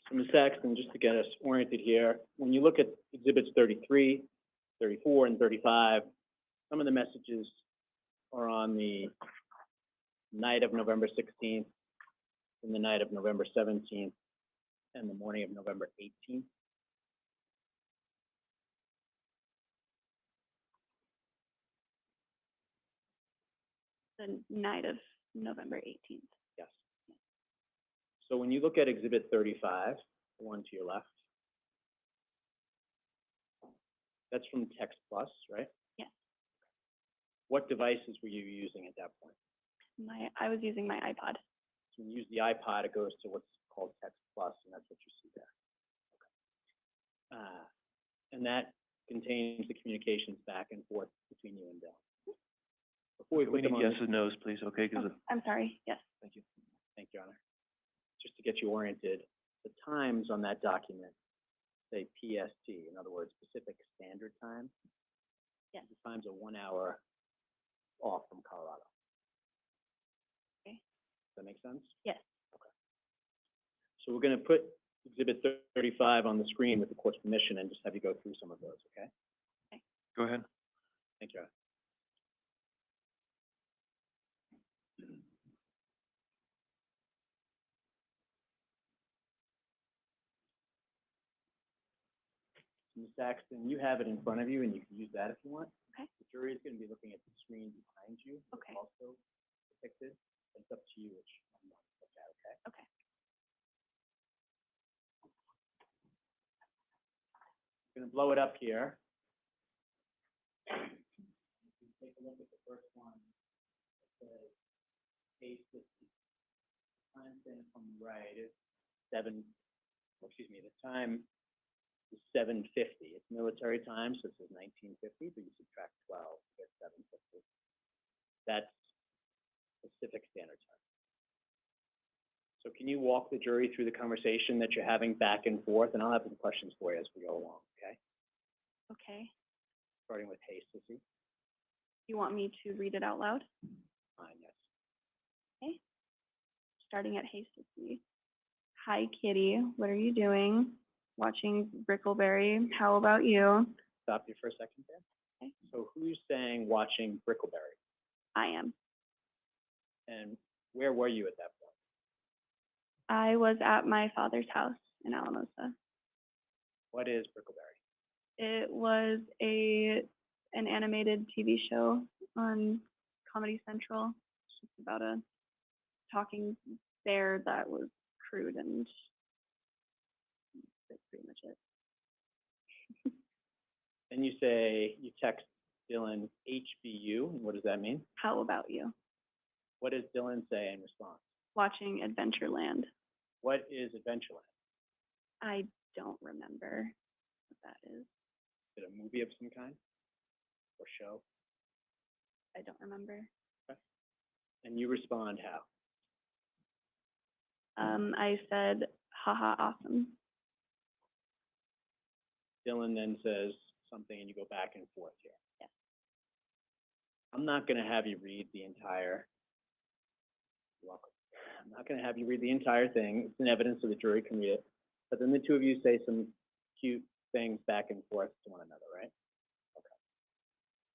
So Ms. Saxton, just to get us oriented here, when you look at exhibits 33, 34, and 35, some of the messages are on the night of November 16th, in the night of November 17th and the morning of November 18th. The night of November 18th. Yes. So when you look at Exhibit 35, the one to your left, that's from Text Plus, right? Yes. What devices were you using at that point? I was using my iPod. So when you use the iPod, it goes to what's called Text Plus, and that's what you see there. Okay. And that contains the communications back and forth between you and Bill. Before we We put them need on, yes and no's, please, okay? Because Oh, I'm sorry, yes. thank you, Your Honor. Just to get you oriented, the times on that document say PST, in other words, Pacific Standard Time. Yes. The times are 1 hour off from Colorado. Okay. Does that make sense? Yes. So we're going to put Exhibit 35 on the screen with the court's permission and just have you go through some of those, okay? go ahead. Thank you, Your Honor. Ms. Saxton, you have it in front of you, and you can use that if you want. Okay. The jury is going to be looking at the screen behind you. It's Okay. also depicted. It's up to you which one you want to look at, okay? Okay. I'm going to blow it up here. Take a look at the first one. It says case 50. Time stamp on the right is the time is 7:50. It's military time, so it says 1950, but you subtract 12 to get 7:50. That's Pacific Standard Time. So can you walk the jury through the conversation that you're having back and forth? And I'll have some questions for you as we go along, okay? Okay. Starting with hey, sissy. You want me to read it out loud? Fine, yes. Okay. Starting at Hey Sissy. Hi, Kitty. What are you doing? Watching Brickleberry. How about you? Stop you for a second there. Okay. So who's saying watching Brickleberry? I am. And where were you at that point? I was at my father's house in Alamosa. What is Brickleberry? It was an animated TV show on Comedy Central. It's just about a talking bear that was crude, and that's pretty much it. And you say you text Dylan HBU. What does that mean? How about you? What does Dylan say in response? Watching Adventureland. What is Adventureland? I don't remember what that is. Is it a movie of some kind? Or show? I don't remember. And you respond how? I said, haha, awesome. Dylan then says something and you go back and forth here. Yes. I'm not going to have you read the entire, you're welcome. I'm not going to have you read the entire thing. It's an evidence so the jury can read it. But then the two of you say some cute things back and forth to one another, right? Okay.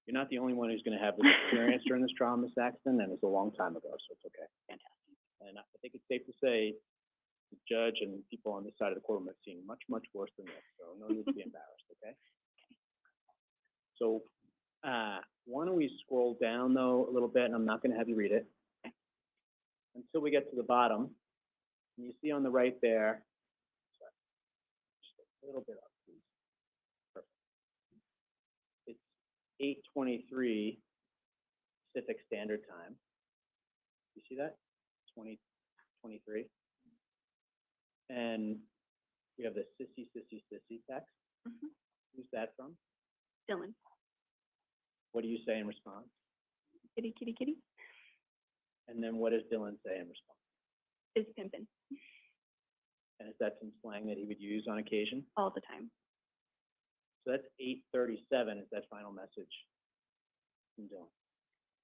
You're not the only one who's going to have this experience during this trial, Ms. Saxton, and it's a long time ago, so it's okay. Fantastic. And I think it's safe to say the judge and people on this side of the courtroom have seen much, much worse than this, so no need to be embarrassed, okay? So why don't we scroll down, though, a little bit, and I'm not going to have you read it until we get to the bottom. And you see on the right there, sorry, just a little bit up, please. Perfect. It's 8:23 Pacific Standard Time. You see that? 2023. And we have the sissy, sissy, sissy text. Mm-hmm. Who's that from? Dylan. What do you say in response? Kitty, kitty, kitty. And then what does Dylan say in response? Is pimpin'. And is that some slang that he would use on occasion? All the time. So that's 8:37 is that final message from Dylan.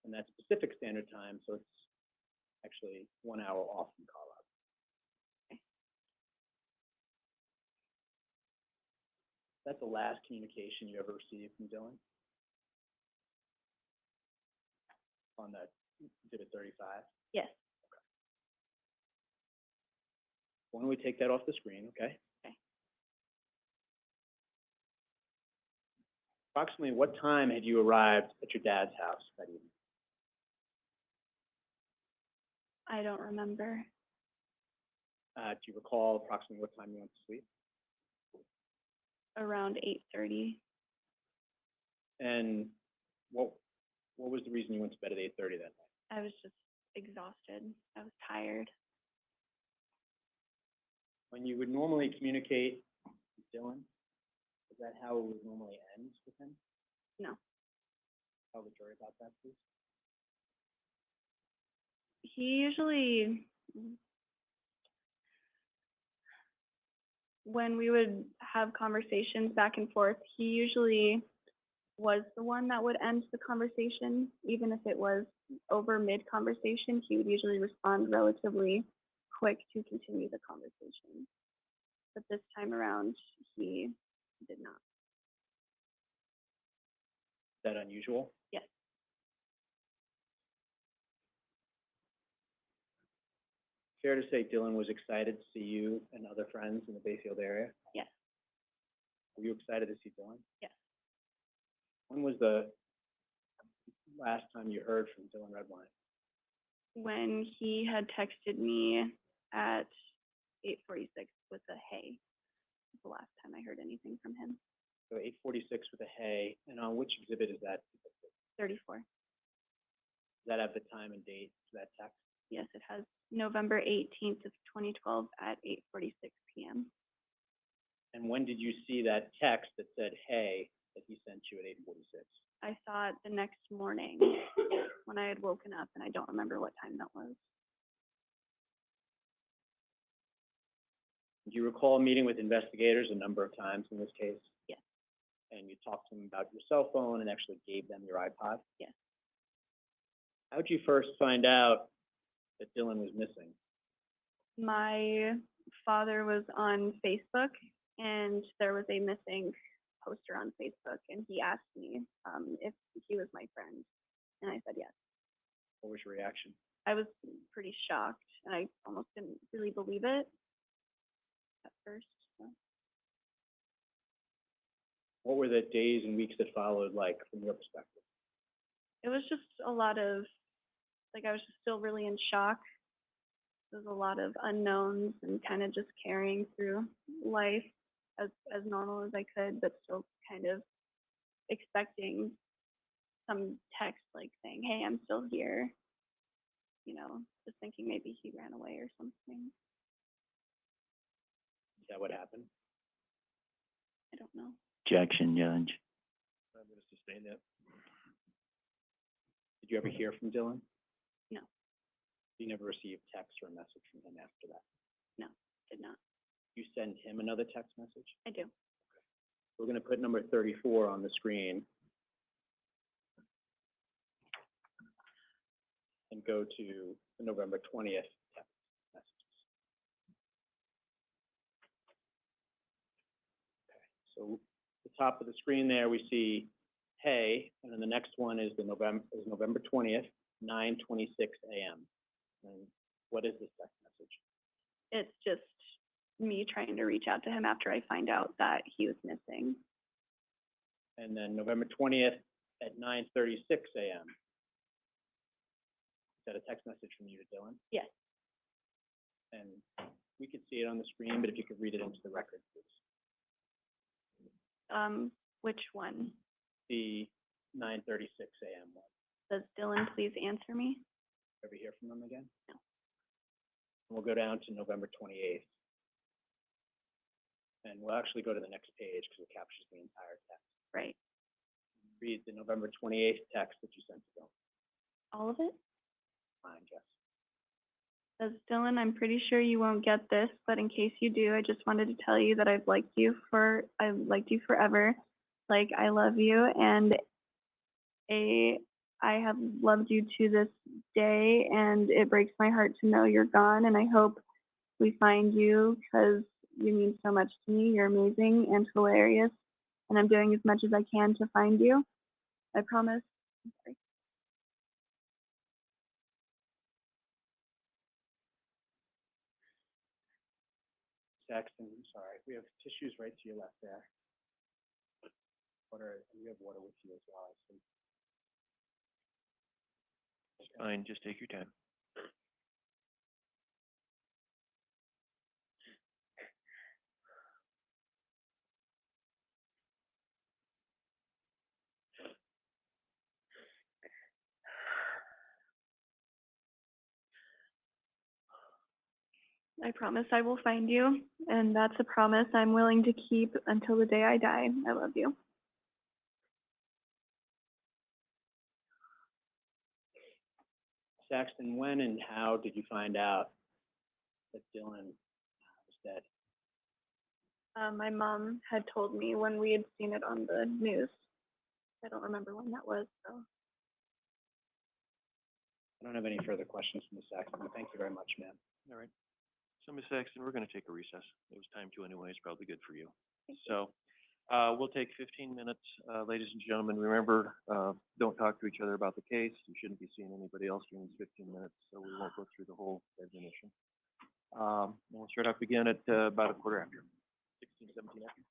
And that's Pacific Standard Time, so it's actually 1 hour off from Colorado. Okay. That's the last communication you ever received from Dylan? On that Exhibit 35? Yes. Why don't we take that off the screen, okay? Okay. Approximately what time had you arrived at your dad's house that evening? I don't remember. Do you recall approximately what time you went to sleep? Around 8:30. And what was the reason you went to bed at 8:30 that night? I was just exhausted. I was tired. When you would normally communicate with Dylan, is that how it would normally end with him? No. Tell the jury about that, please. He usually, when we would have conversations back and forth, he usually was the one that would end the conversation. Even if it was over mid-conversation, he would usually respond relatively quick to continue the conversation. But this time around, he did not. Is that unusual? Yes. Fair to say Dylan was excited to see you and other friends in the Bayfield area? Yes. Were you excited to see Dylan? Yes. When was the last time you heard from Dylan Redwine? When he had texted me at 8:46 with a hey. That's the last time I heard anything from him. So 8:46 with a hey, and on which exhibit is that? 34. Does that have the time and date for that text? Yes, it has November 18th of 2012 at 8:46 p.m. And when did you see that text that said hey that he sent you at 8:46? I saw it the next morning when I had woken up, and I don't remember what time that was. Do you recall meeting with investigators a number of times in this case? Yes. And you talked to them about your cell phone and actually gave them your iPod? Yes. How'd you first find out that Dylan was missing? My father was on Facebook, and there was a missing poster on Facebook, and he asked me if he was my friend, and I said yes. What was your reaction? I was pretty shocked, and I almost didn't really believe it at first. So. What were the days and weeks that followed like from your perspective? It was just a lot of, like, I was just still really in shock. There was a lot of unknowns and kind of just carrying through life as normal as I could, but still kind of expecting some text like saying, hey, I'm still here. You know, just thinking maybe he ran away or something. Is that what happened? I don't know. Objection, Judge. I'm gonna sustain that. Did you ever hear from Dylan? No. You never received text or a message from him after that? No, did not. You send him another text message? I do. We're gonna put number 34 on the screen. And go to the November 20th text messages. Okay, so the top of the screen there, we see hey, and then the next one is November 20th, 9:26 a.m. And what is this text message? It's just me trying to reach out to him after I find out that he was missing. And then November 20th at 9:36 a.m. Is that a text message from you to Dylan? Yes. And we could see it on the screen, but if you could read it into the record, please. Which one? The 9:36 a.m. one. Does Dylan please answer me? Ever hear from them again? No. And we'll go down to November 28th. And we'll actually go to the next page because it captures the entire text. Right. Read the November 28th text that you sent to Dylan. All of it? Fine, Jess. Says Dylan, I'm pretty sure you won't get this, but in case you do, I just wanted to tell you that I've liked you forever. Like, I love you, and I have loved you to this day, and it breaks my heart to know you're gone, and I hope we find you because you mean so much to me. You're amazing and hilarious, and I'm doing as much as I can to find you. I promise. I'm sorry. Saxton, I'm sorry, we have tissues right to your left there. Water, and you have water with you as well, I see. It's fine, just take your time. I promise I will find you, and that's a promise I'm willing to keep until the day I die. I love you. Saxton, when and how did you find out that Dylan was dead? My mom had told me when we had seen it on the news. I don't remember when that was, so. I don't have any further questions from Ms. Saxton. Thank you very much, ma'am. All right. So, Ms. Saxton, we're gonna take a recess. It was time to anyway, it's probably good for you. So, we'll take 15 minutes, ladies and gentlemen. Remember, don't talk to each other about the case. You shouldn't be seeing anybody else during these 15 minutes, so we won't go through the whole admonition. And we'll start up again at, about a quarter after, 16, 17 after.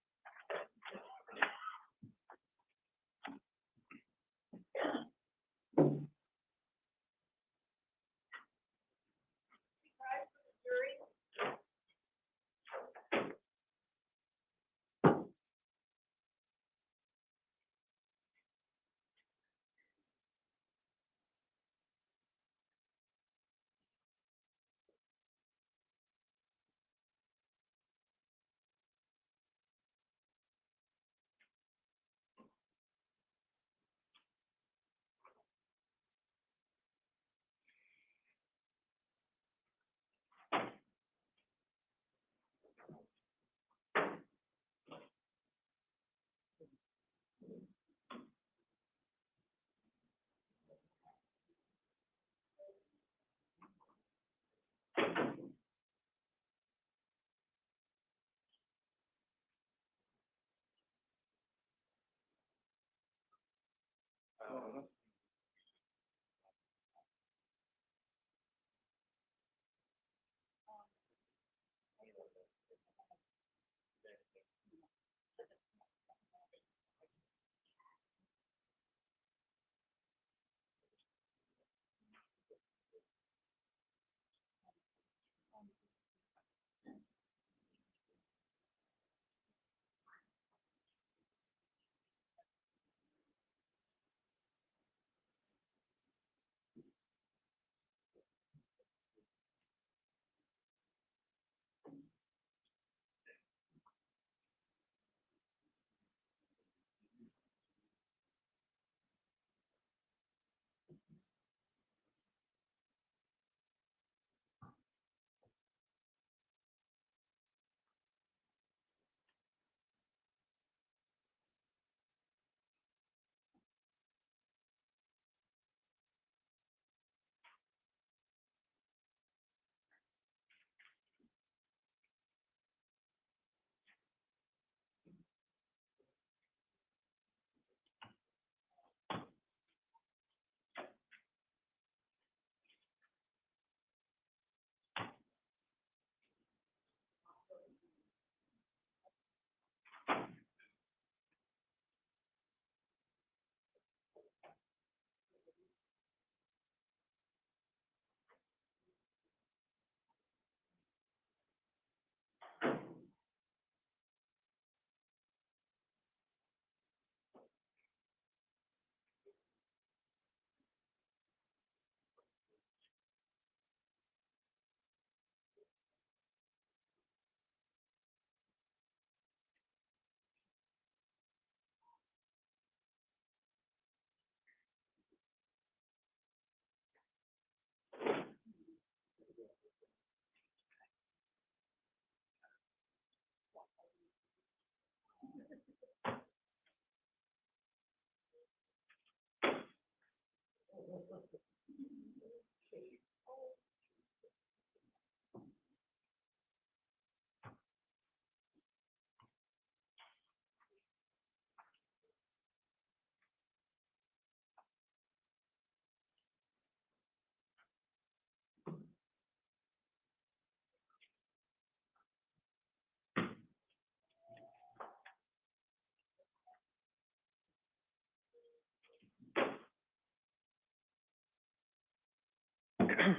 Yes.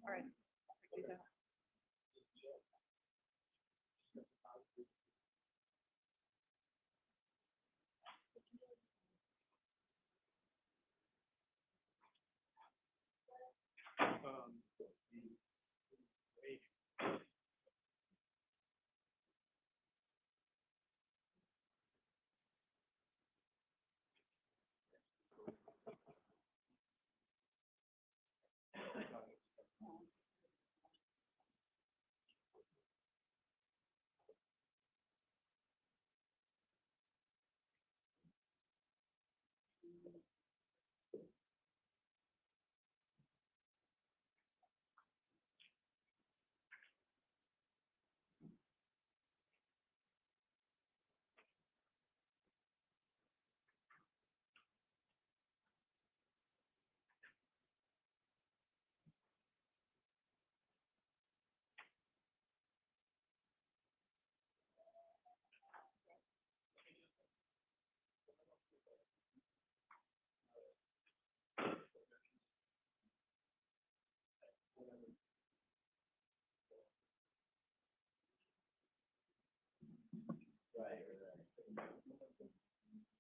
Great.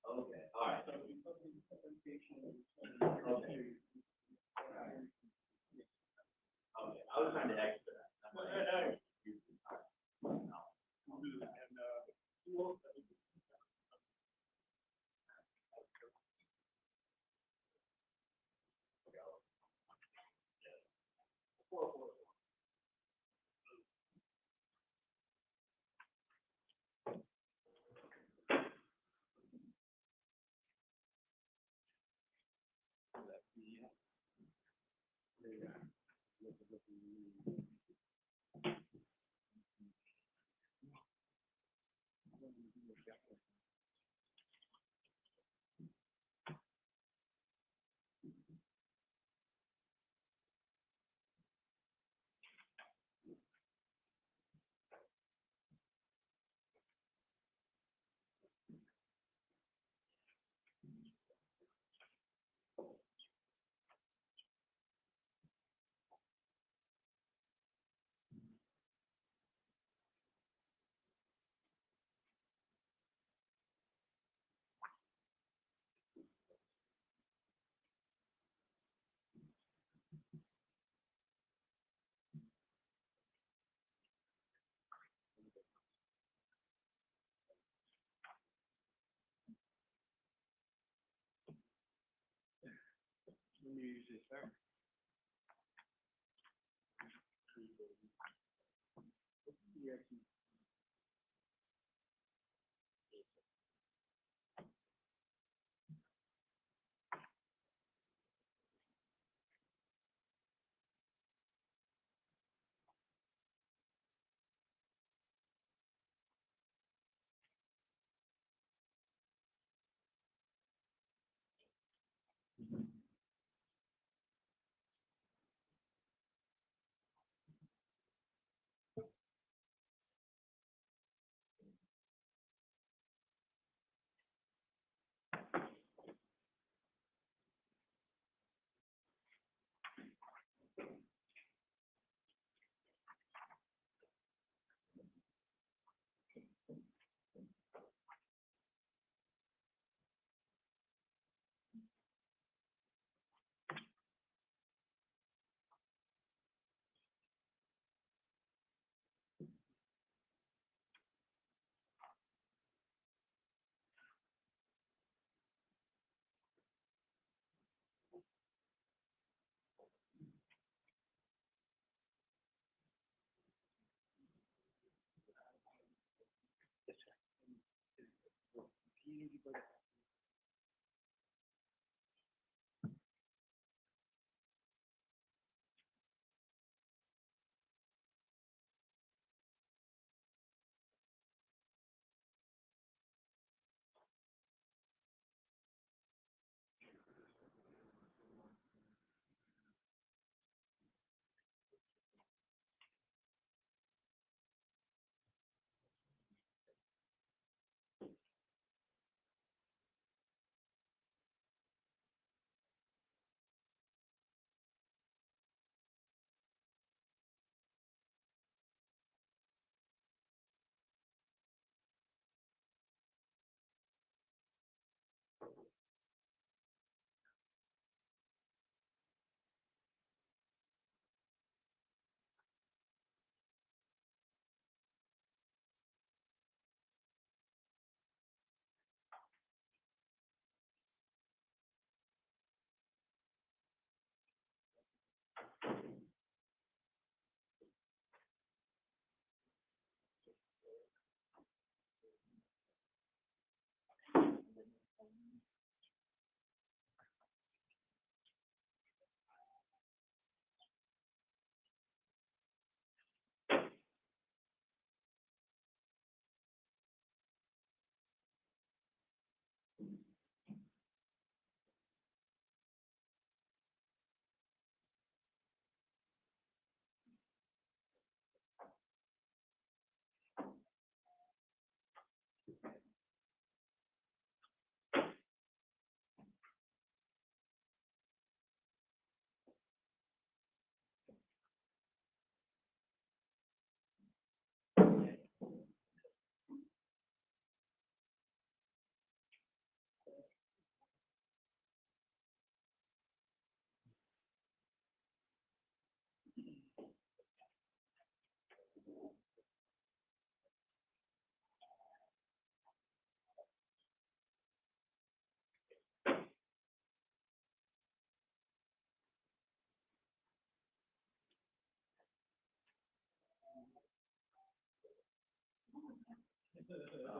Okay, all right. usually start?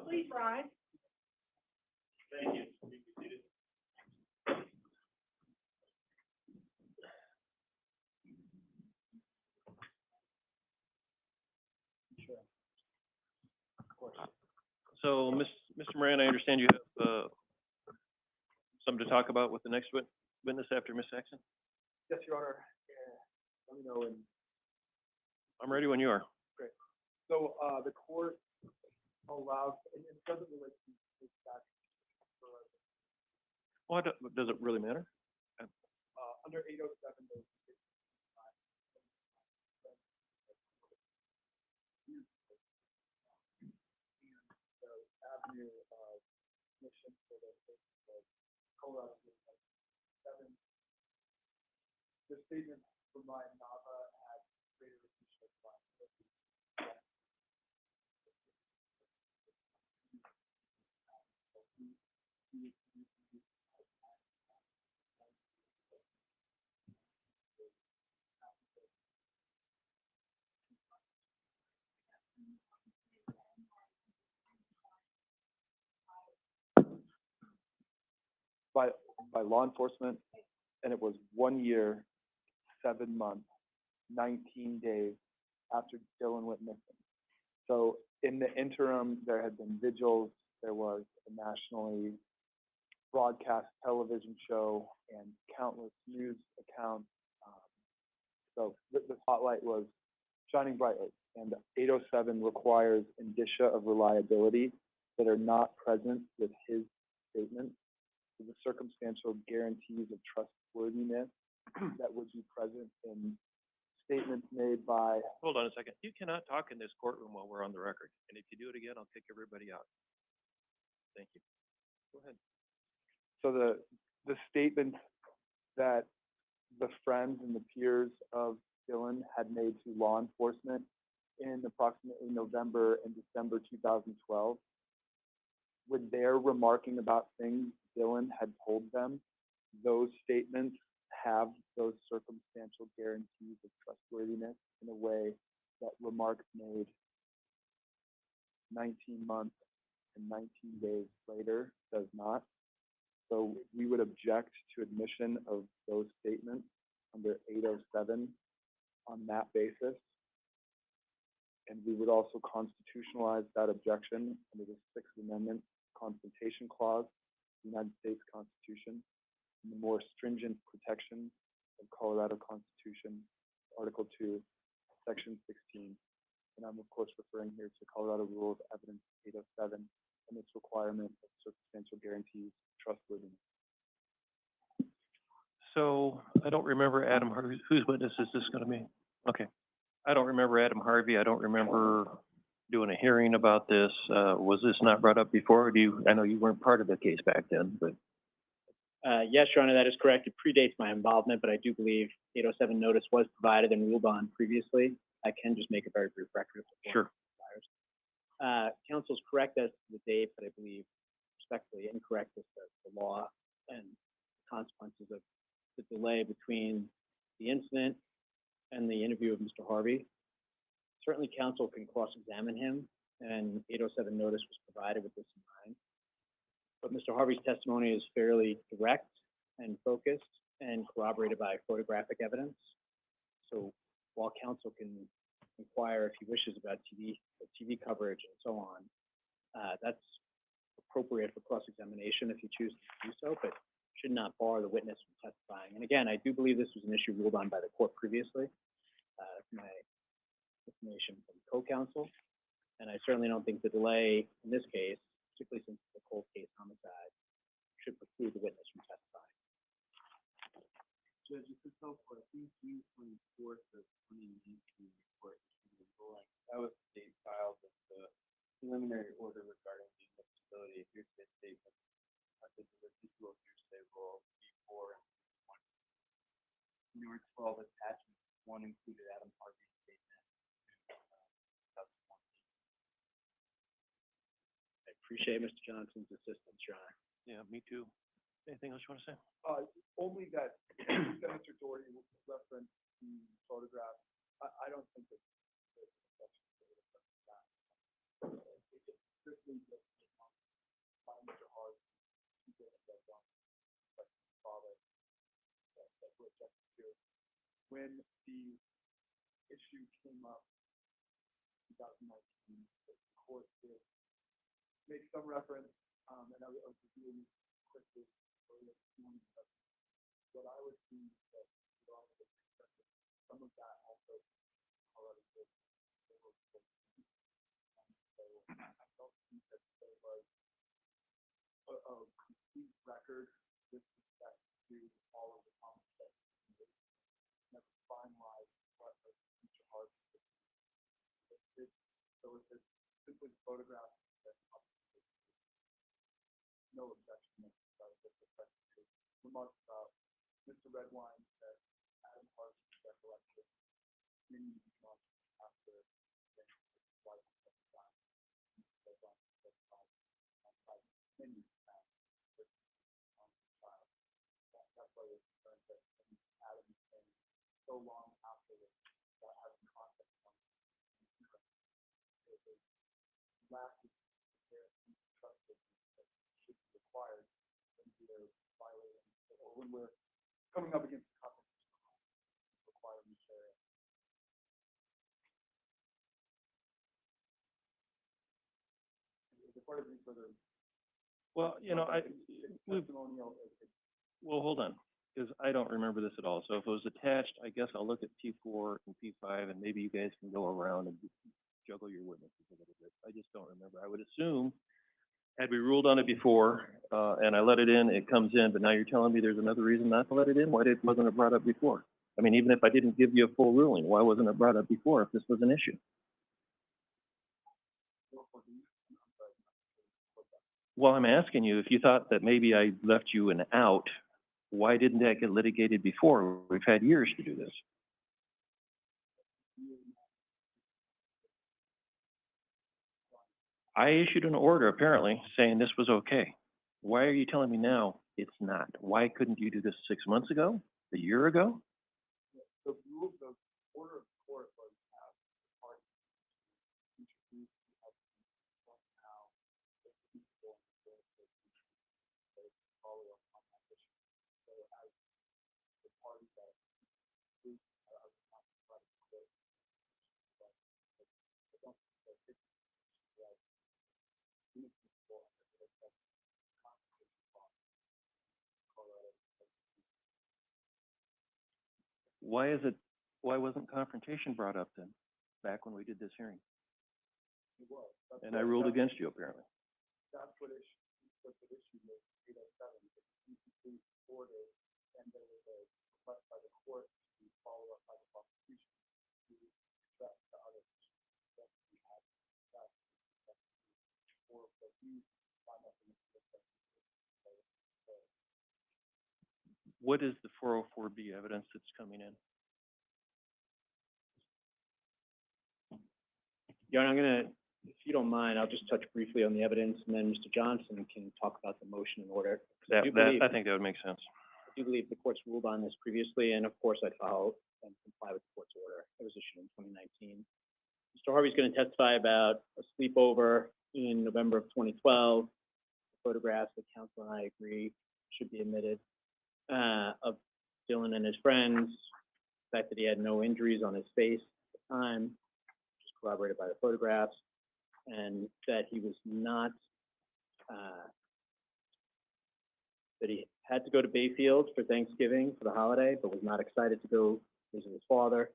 Please rise. Thank you. You can be seated. So, Mr. Moran, I understand you have, something to talk about with the next witness after Ms. Saxon? Yes, Your Honor. Let me know when. I'm ready when you are. Great. So, the court allows, and it doesn't relate to this statute. Well, does it really matter? Under 807, there's the avenue of mission for the Colorado seven. The statement from Ryan Nava had greater appreciation of responsibility. by law enforcement, and it was 1 year, 7 months, 19 days after Dylan went missing. So in the interim, there had been vigils, there was a nationally broadcast television show and countless news accounts. So the spotlight was shining brightly, and 807 requires indicia of reliability that are not present with his statement. So the circumstantial guarantees of trustworthiness that would be present in statements made by. Hold on a second. You cannot talk in this courtroom while we're on the record. And if you do it again, I'll kick everybody out. Thank you. Go ahead. So the statement that the friends and the peers of Dylan had made to law enforcement in approximately November and December 2012, when they're remarking about things Dylan had told them, those statements have those circumstantial guarantees of trustworthiness in a way that remarks made 19 months and 19 days later does not. So we would object to admission of those statements under 807 on that basis. And we would also constitutionalize that objection under the Sixth Amendment Confrontation Clause, the United States Constitution, and the more stringent protections of Colorado Constitution, Article 2, Section 16. And I'm of course referring here to Colorado Rule of Evidence 807 and its requirement of circumstantial guarantees of trustworthiness. So I don't remember Adam Harvey. Whose witness is this going to be? Okay. I don't remember Adam Harvey. I don't remember doing a hearing about this. Was this not brought up before? I know you weren't part of the case back then, but. Yes, Your Honor, that is correct. It predates my involvement, but I do believe 807 notice was provided and ruled on previously. I can just make a very brief record of the Sure. Counsel's correct as to the date, but I believe respectfully incorrect as to the law and consequences of the delay between the incident and the interview of Mr. Harvey. Certainly, counsel can cross-examine him, and 807 notice was provided with this in mind. But Mr. Harvey's testimony is fairly direct and focused and corroborated by photographic evidence. So while counsel can inquire if he wishes about TV coverage and so on, that's appropriate for cross-examination if you choose to do so, but should not bar the witness from testifying. And again, I do believe this was an issue ruled on by the court previously. That's my information from co-counsel. And I certainly don't think the delay in this case, particularly since it's a cold case homicide, should preclude the witness from testifying. Judge, if it's helpful, I think June 24th of 2019 report issued a ruling. That was the date filed with the preliminary order regarding the admissibility of hearsay statements under the residual hearsay rule B4 and B1. And there were 12 attachments. One included Adam Harvey's statement. I appreciate Mr. Johnson's assistance, Your Honor. Yeah, me too. Anything else you want to say? Only that Senator Doherty referenced the photograph. I don't think that there's an exception to that. It's strictly just by Mr. Hart, he did that one, but his father, that we're objecting to. When the issue came up in 2019, the court did make some reference, and I was reviewing quickly earlier this morning, but what I was seeing is that some of that also already did. So I don't think that there was a complete record with respect to all of the comments that we made. Never finalized what the future hard listed. So it's simply photographs that no objection necessary with respect to remarks about Mr. Redwine that Adam Harvey's recollection many months after his wife was died. Redwine testified many times on the trial. That's why we're concerned that Adam is saying so long after this that having contact on the lack of trust that should be required for we're violating, or when we're coming up against the constitutional requirements there. Is there part of any further Well, testimonial? well, hold on, because I don't remember this at all. So if it was attached, I guess I'll look at P4 and P5, and maybe you guys can go around and juggle your witnesses a little bit. I just don't remember. I would assume, had we ruled on it before, and I let it in, it comes in, but now you're telling me there's another reason not to let it in? Wasn't it brought up before? I mean, even if I didn't give you a full ruling, why wasn't it brought up before if this was an issue? Well, I'm asking you, if you thought that maybe I left you an out, why didn't that get litigated before? We've had years to do this. I issued an order apparently saying this was okay. Why are you telling me now it's not? Why couldn't you do this 6 months ago, a year ago? The rule, the order of the court was have the parties introduce the evidence now, the people in the court, follow up on that issue. So as the parties that are not part of the court, but I don't think that it's right. These people are going to have constitutional law, Colorado. Why wasn't confrontation brought up then, back when we did this hearing? It was. And I ruled against you apparently. That's what the issue was, 807, the CCC order, and there was a request by the court to follow up by the prosecution to address the other issues that we had discussed, or that you find out in the system. What is the 404B evidence that's coming in? Your Honor, I'm gonna, if you don't mind, I'll just touch briefly on the evidence, and then Mr. Johnson can talk about the motion in order. I I think that would make sense. do believe the court's ruled on this previously, and of course I follow and comply with the court's order. It was issued in 2019. Mr. Harvey's going to testify about a sleepover in November of 2012. Photographs that counsel and I agree should be admitted, of Dylan and his friends, the fact that he had no injuries on his face at the time, which is corroborated by the photographs, and that he was not, that he had to go to Bayfield for Thanksgiving for the holiday, but was not excited to go visit his father.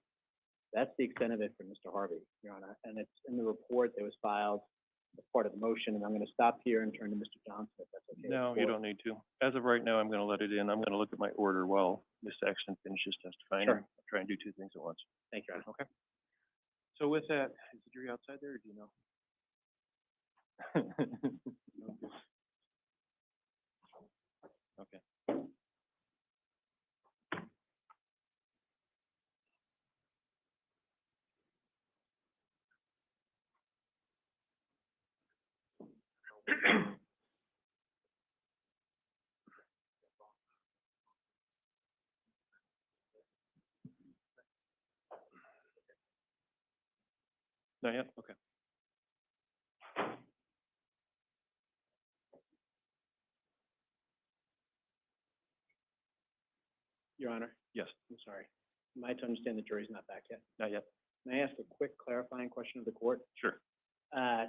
That's the extent of it for Mr. Harvey, Your Honor, and it's in the report that was filed as part of the motion, and I'm going to stop here and turn to Mr. Johnson, if that's okay. No, you don't need to. As of right now, I'm going to let it in. I'm going to look at my order while Ms. Sexton finishes testifying. Sure. I'll try and do two things at once. Thank you, Your Honor. Okay. So with that, is the jury outside there, or do you know? Okay. Not yet? Okay. Your Honor, Yes, I'm sorry. Am I to understand the jury's not back yet? not yet. May I ask a quick clarifying question of the court? Sure.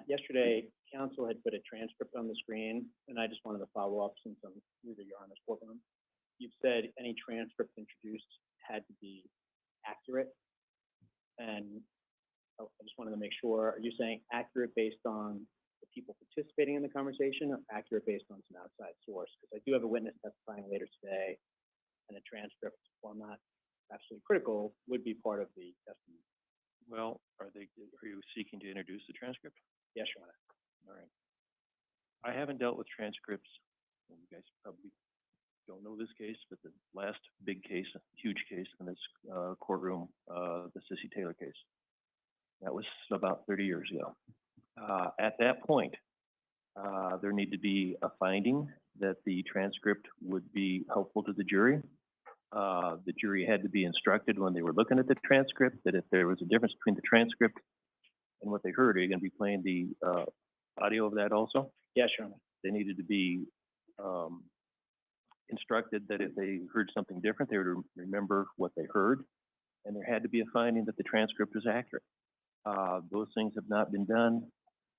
Yesterday, counsel had put a transcript on the screen, and I just wanted to follow up since I'm new to Your Honor's courtroom. You've said any transcript introduced had to be accurate, and I just wanted to make sure, are you saying accurate based on the people participating in the conversation, or accurate based on some outside source? Because I do have a witness testifying later today, and a transcript, while not absolutely critical, would be part of the testimony. Well, are you seeking to introduce the transcript? Yes, Your Honor. All right. I haven't dealt with transcripts, and you guys probably don't know this case, but the last big case, huge case in this courtroom, the Sissy Taylor case. That was about 30 years ago. At that point, there needed to be a finding that the transcript would be helpful to the jury. The jury had to be instructed when they were looking at the transcript that if there was a difference between the transcript and what they heard, are you going to be playing the audio of that also? Yes, Your Honor. They needed to be instructed that if they heard something different, they would remember what they heard, and there had to be a finding that the transcript was accurate. Those things have not been done.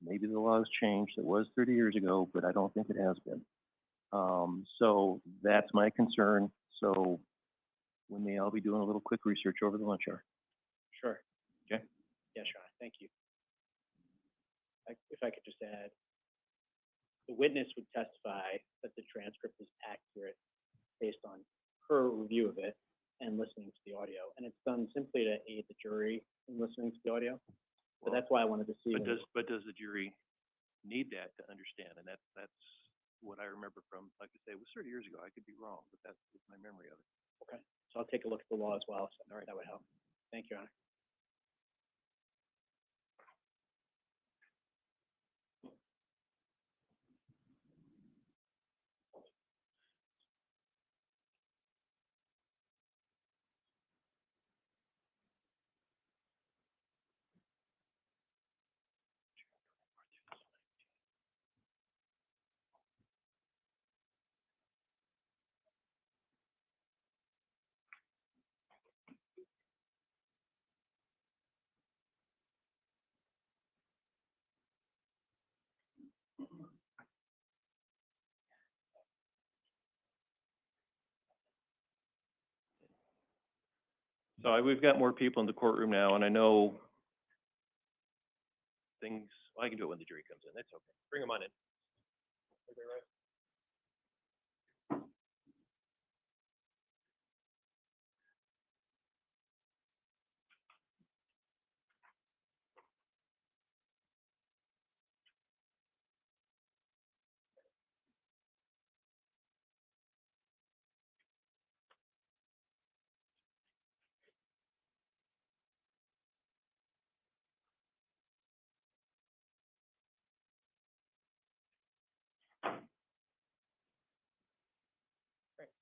Maybe the law has changed. It was 30 years ago, but I don't think it has been. So that's my concern. So we may all be doing a little quick research over the lunch hour. Sure. Okay. Yeah, sure. Thank you. If I could just add, the witness would testify that the transcript is accurate based on her review of it and listening to the audio. And it's done simply to aid the jury in listening to the audio. So that's why I wanted to see. But does the jury need that to understand? And that's what I remember from, like I say, it was 30 years ago. I could be wrong, but that's my memory of it. Okay, so I'll take a look at the law as well. So, all right, that would help. Thank you, Your Honor. So we've got more people in the courtroom now, and I know things, well, I can do it when the jury comes in. That's okay. Bring them on in. Everybody right?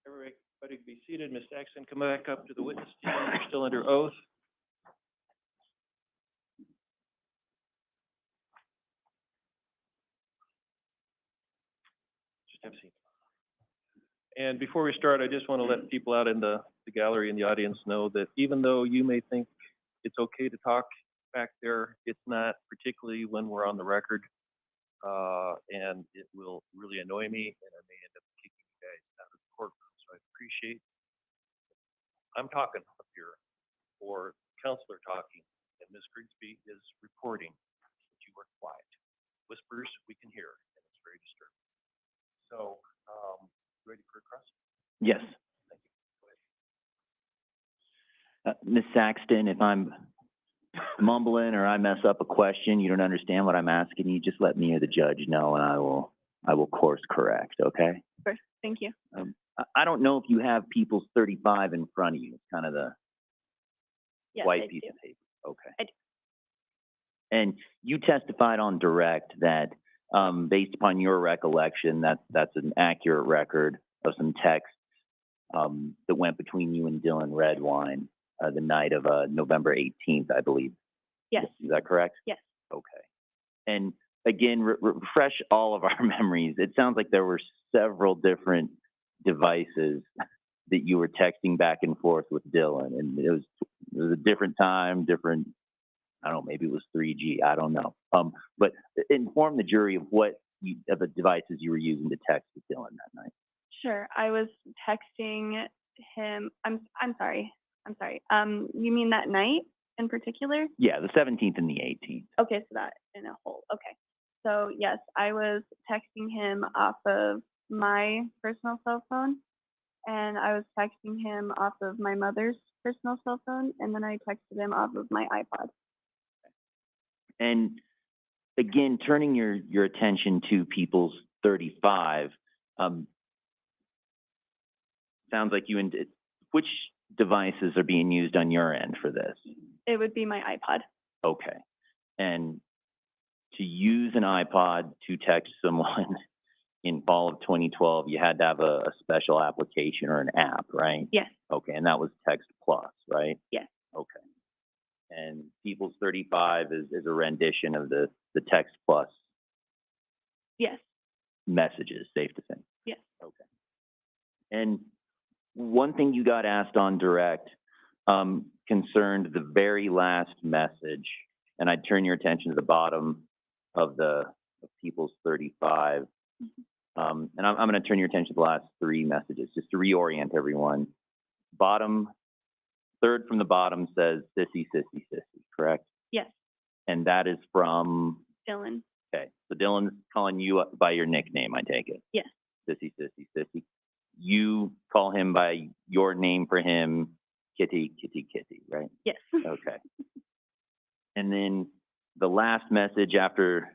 All right, everybody be seated. Ms. Saxton, come back up to the witness stand. You're still under oath. Just have a seat. And before we start, I just want to let people out in the gallery and the audience know that even though you may think it's okay to talk back there, it's not, particularly when we're on the record. And it will really annoy me, and I may end up kicking you guys out of the courtroom. So I appreciate, I'm talking up here, or counselor talking, and Ms. Grigsby is reporting that you were quiet. Whispers we can hear, and it's very disturbing. So, ready for a cross? Yes. Thank you. Go ahead. Ms. Saxton, if I'm mumbling or I mess up a question, you don't understand what I'm asking you, just let me or the judge know, and I will course correct, okay? Sure. Thank you. I don't know if you have People's 35 in front of you. It's kind of the Yes, white I piece do. of paper. Okay. I do. And you testified on direct that, based upon your recollection, that's an accurate record of some text that went between you and Dylan Redwine the night of November 18th, I believe. Yes. Is that correct? Yes. Okay. And again, refresh all of our memories. It sounds like there were several different devices that you were texting back and forth with Dylan, and it was a different time, different, I don't know, maybe it was 3G, I don't know. But inform the jury of of the devices you were using to text with Dylan that night. Sure. I was texting him. I'm sorry. You mean that night in particular? Yeah, the 17th and the 18th. Okay, so that in a whole. Okay. So yes, I was texting him off of my personal cell phone, and I was texting him off of my mother's personal cell phone, and then I texted him off of my iPod. And again, turning your attention to People's 35, sounds like which devices are being used on your end for this? It would be my iPod. Okay. And to use an iPod to text someone in fall of 2012, you had to have a special application or an app, right? Yes. Okay, and that was Text Plus, right? Yes. Okay. And People's 35 is a rendition of the Text Plus Yes. messages, safe to say? Yes. Okay. And one thing you got asked on direct concerned the very last message, and I'd turn your attention to the bottom of People's 35. And I'm going to turn your attention to the last three messages, just to reorient everyone. Third from the bottom says, sissy, sissy, sissy, correct? Yes, And that is from, Dylan. okay, so Dylan's calling you by your nickname, I take it? Yes. Sissy, sissy, sissy. You call him by your name for him, Kitty, Kitty, Kitty, right? Yes. Okay. And then the last message after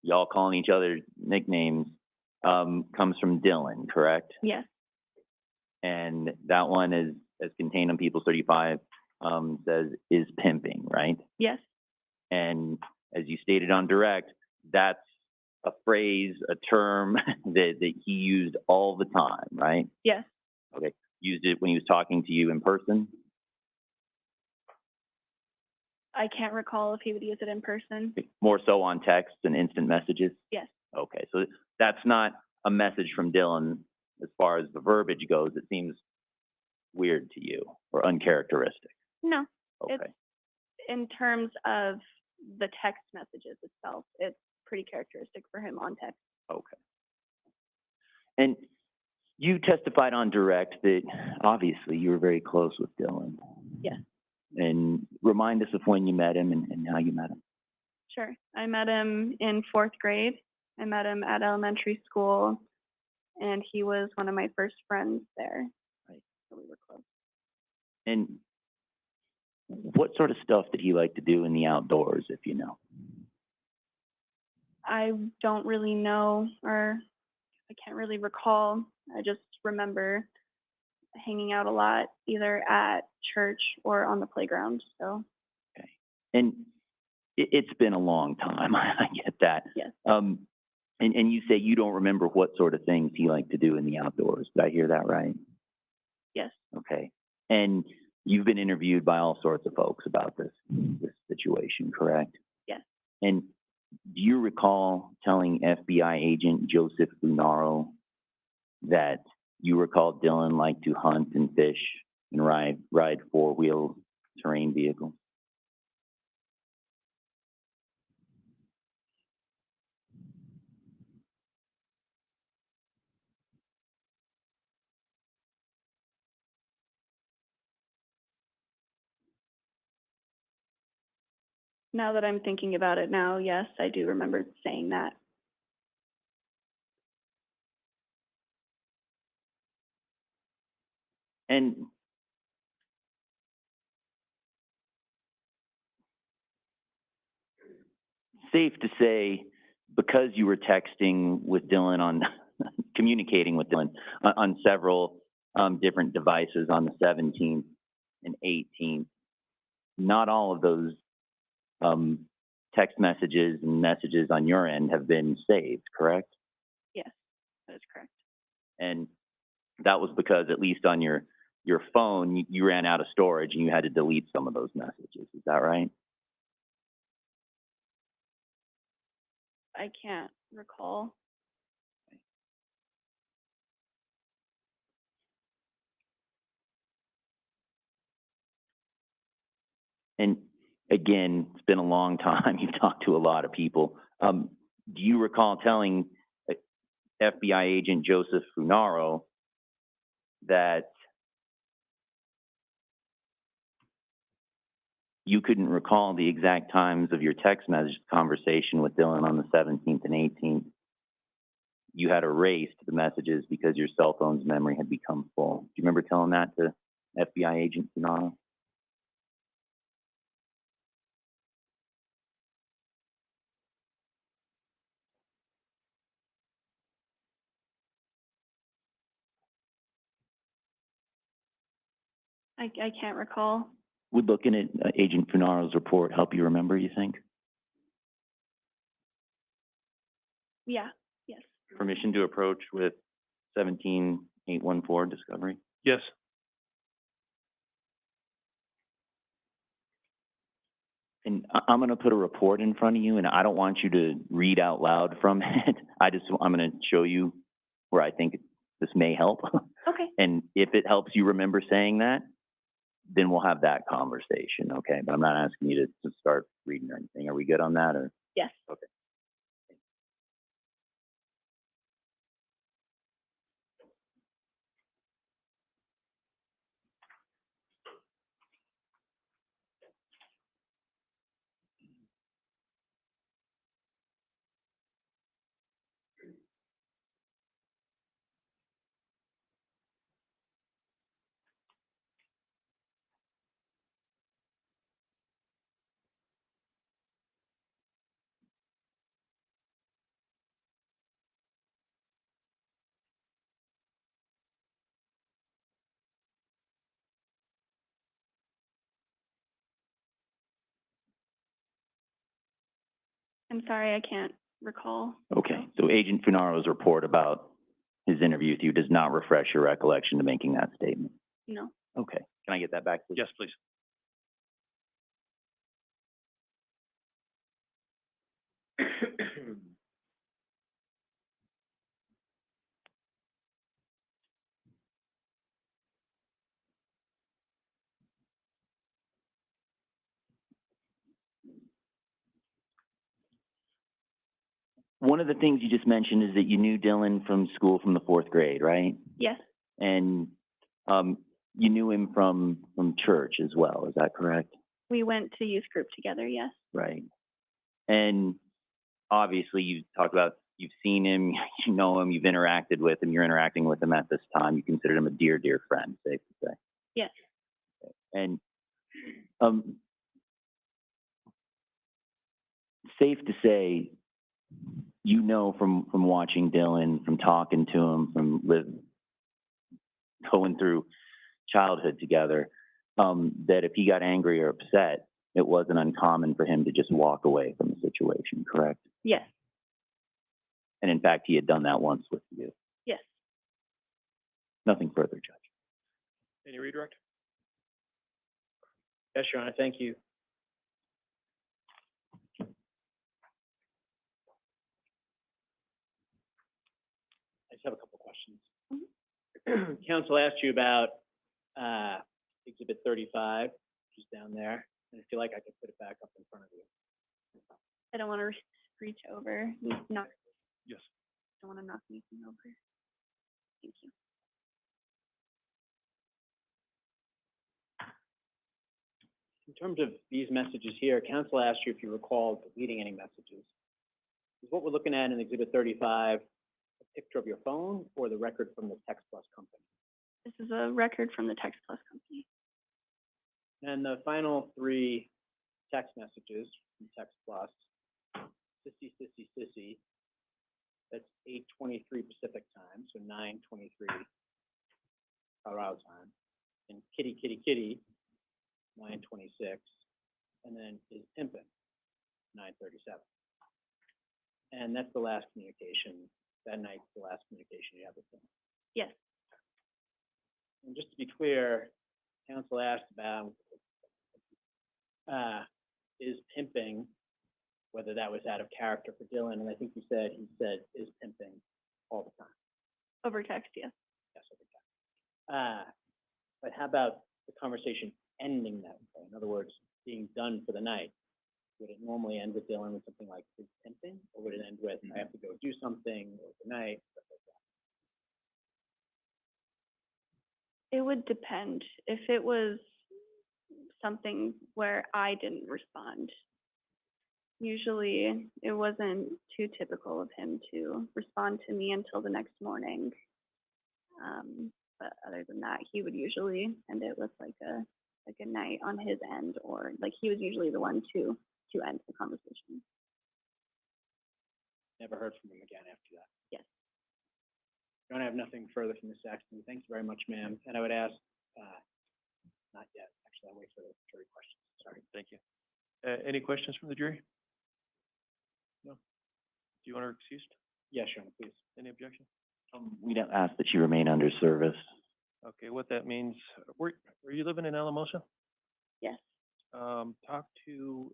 y'all calling each other nicknames comes from Dylan, correct? Yes. And that one is, as contained on People's 35, says, is pimping, right? Yes. And as you stated on direct, that's a phrase, a term that he used all the time, right? Yes. Okay. Used it when he was talking to you in person? I can't recall if he would use it in person. More so on text and instant messages? Yes. Okay, so that's not a message from Dylan as far as the verbiage goes. It seems weird to you or uncharacteristic. No. Okay. It's in terms of the text messages itself, it's pretty characteristic for him on text. Okay. And you testified on direct that obviously you were very close with Dylan. Yes. And remind us of when you met him and how you met him. Sure. I met him in 4th grade. I met him at elementary school, and he was one of my first friends there. Right. So we were close. And what sort of stuff did he like to do in the outdoors, if you know? I don't really know, or I can't really recall. I just remember hanging out a lot, either at church or on the playground. So. Okay. And it's been a long time. I get that. Yes. And you say you don't remember what sort of things he liked to do in the outdoors. Did I hear that right? Yes. Okay. And you've been interviewed by all sorts of folks about this situation, correct? Yes. And do you recall telling FBI agent Joseph Lunaro that you recall Dylan liked to hunt and fish and ride four-wheel terrain vehicles? Now that I'm thinking about it now, yes, I do remember saying that. And safe to say, because you were texting with Dylan on, communicating with Dylan on several different devices on the 17th and 18th, not all of those text messages and messages on your end have been saved, correct? Yes, that is correct. And that was because, at least on your phone, you ran out of storage and you had to delete some of those messages. Is that right? I can't recall. And again, it's been a long time. You've talked to a lot of people. Do you recall telling FBI agent Joseph Funaro that you couldn't recall the exact times of your text message conversation with Dylan on the 17th and 18th? You had erased the messages because your cell phone's memory had become full. Do you remember telling that to FBI agent Funaro? I can't recall. Would looking at Agent Funaro's report help you remember, you think? Yeah, yes. Permission to approach with 17814 Discovery? Yes. And I'm going to put a report in front of you, and I don't want you to read out loud from it. I'm going to show you where I think this may help. Okay, And if it helps you remember saying that, then we'll have that conversation, okay? But I'm not asking you to start reading or anything. Are we good on that, or? yes. Okay. I'm sorry, I can't recall. Okay, so Agent Funaro's report about his interview with you does not refresh your recollection to making that statement? No. Okay, can I get that back, please? Yes, please. One of the things you just mentioned is that you knew Dylan from school from the 4th grade, right? Yes, And you knew him from church as well, is that correct? we went to youth group together, yes. Right. And obviously you talked about you've seen him, you know him, you've interacted with him, you're interacting with him at this time. You considered him a dear, dear friend, safe to say. Yes. And safe to say, you know from watching Dylan, from talking to him, from going through childhood together, that if he got angry or upset, it wasn't uncommon for him to just walk away from the situation, correct? Yes, And in fact, he had done that once with you. yes. Nothing further, Judge. Any redirect? Yes, Your Honor, thank you. I just have a couple questions. Counsel asked you about Exhibit 35, which is down there, and I feel like I could put it back up in front of you. I don't want to reach over. Knock, Yes. don't want to knock anything over. Thank you. In terms of these messages here, counsel asked you if you recall deleting any messages. Is what we're looking at in Exhibit 35 a picture of your phone or the record from the Text Plus company? This is a record from the Text Plus company. And the final 3 text messages from Text Plus, sissy, sissy, sissy, that's 8:23 Pacific time, so 9:23 Colorado time. And kitty, kitty, kitty, 9:26, and then is pimpin', 9:37. And that's the last communication, that night's the last communication you have with them. Yes, And just to be clear, counsel asked about, is pimping, whether that was out of character for Dylan, and I think he said is pimping all the time. over text, yes. Yes, over time. But how about the conversation ending that way? In other words, being done for the night. Would it normally end with Dylan with something like is pimping, or would it end with I have to go do something, or good night, stuff like that? It would depend. If it was something where I didn't respond, usually it wasn't too typical of him to respond to me until the next morning. But other than that, he would usually end it with like a good night on his end, or like he was usually the one to end the conversation. Never heard from him again after that. Yes. Don't have nothing further from Ms. Saxton. Thanks very much, ma'am. And I would ask, not yet, actually, I'll wait for the jury questions. Sorry. Thank you. Any questions from the jury? No? Do you want her excused? Yes, Your Honor, please. Any objection? We'd ask that she remain under service. Okay, what that means, were you living in Alamosa? Yes. Talk to,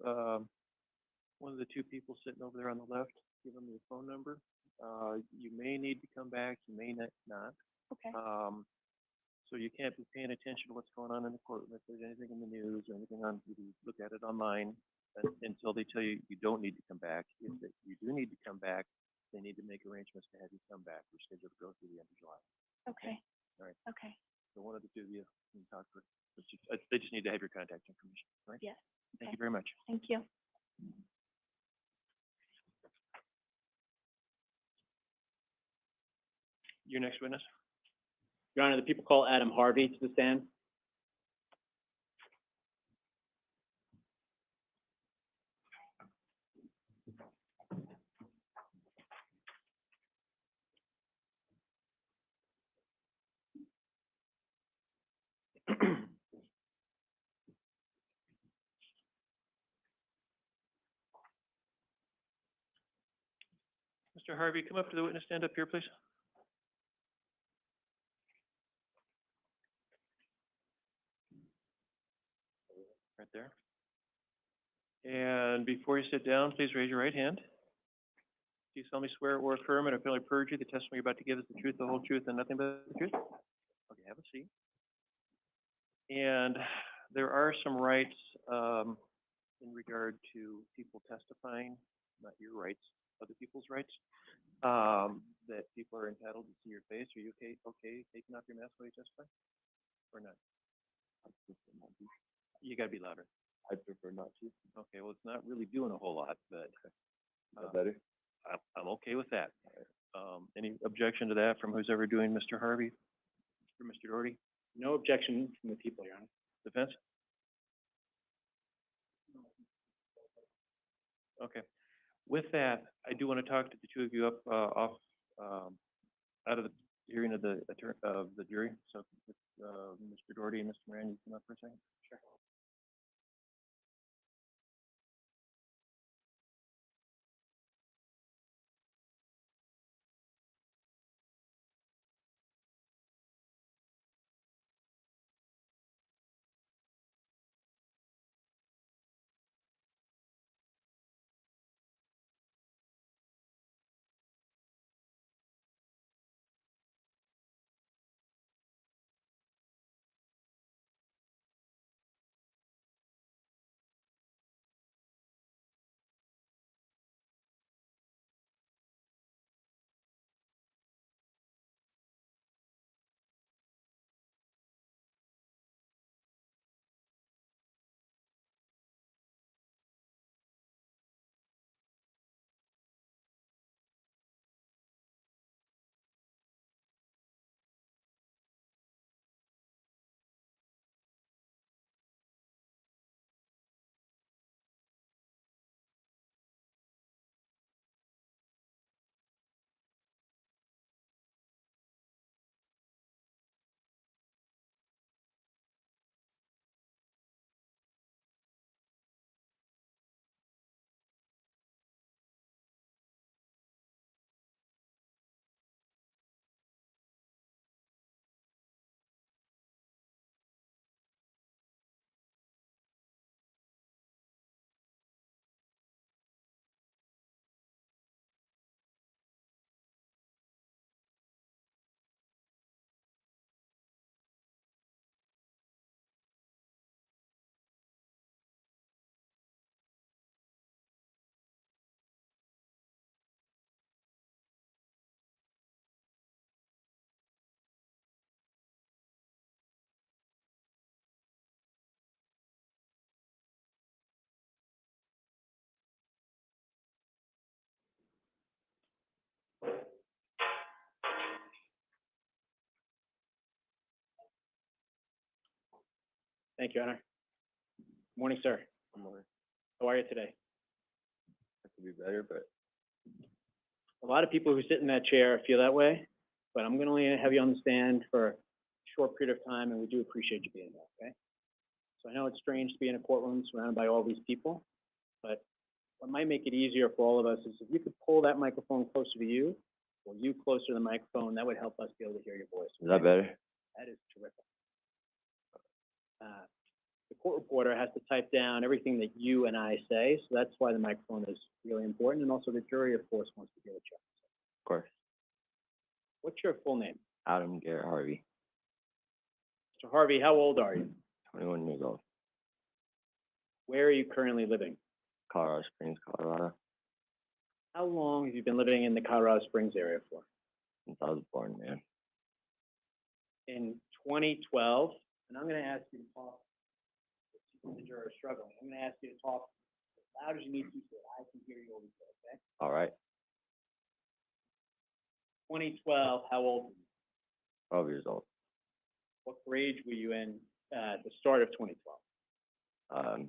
one of the 2 people sitting over there on the left, give them your phone number. You may need to come back, you may not. Okay. So you can't be paying attention to what's going on in the courtroom, if there's anything in the news or anything on, you can look at it online until they tell you you don't need to come back. If you do need to come back, they need to make arrangements to have you come back. We're scheduled to go through the end of July. Okay, All right. okay, So one of the two of you can talk for, they just need to have your contact information, right? yes, Thank okay. you very much. Thank you. Your next witness? Your Honor, the people call Adam Harvey to the stand. Mr. Harvey, come up to the witness stand up here, please. Right there. And before you sit down, please raise your right hand. Do you solemnly swear or affirm and affirmably perjure the testimony you're about to give is the truth, the whole truth, and nothing but the truth? Okay, have a seat. And there are some rights in regard to people testifying, not your rights, other people's rights, that people are entitled to see your face. Are you okay taking off your mask while you testify? Or not? You gotta be louder. I prefer not to. Okay, well, it's not really doing a whole lot, but Is that better? I'm okay with that. Any objection to that from who's ever doing Mr. Harvey or Mr. Doherty? No objection from the people, Your Honor. Defense? Okay. With that, I do want to talk to the two of you up, out of the hearing of the jury. So, Mr. Doherty and Mr. Moran, you come up for a second? Sure. Thank you, Your Honor. Morning, sir. Good morning. How are you today? That could be better, but A lot of people who sit in that chair feel that way, but I'm gonna only have you on the stand for a short period of time, and we do appreciate you being there, okay? So I know it's strange to be in a courtroom surrounded by all these people, but what might make it easier for all of us is if you could pull that microphone closer to you, or you closer to the microphone, that would help us be able to hear your voice. is that better? That is terrific. The court reporter has to type down everything that you and I say, so that's why the microphone is really important, and also the jury, of course, wants to hear what you have to say. Of course. What's your full name? Adam Garrett Harvey. Mr. Harvey, how old are you? 21 years old, Where are you currently living? Colorado Springs, Colorado, How long have you been living in the Colorado Springs area for? since I was born, man. In 2012, and I'm gonna ask you to talk, the jurors are struggling, I'm gonna ask you to talk as loud as you need to so that I can hear you over there, okay? All right, 2012, how old were you? 12 years old. What grade were you in at the start of 2012?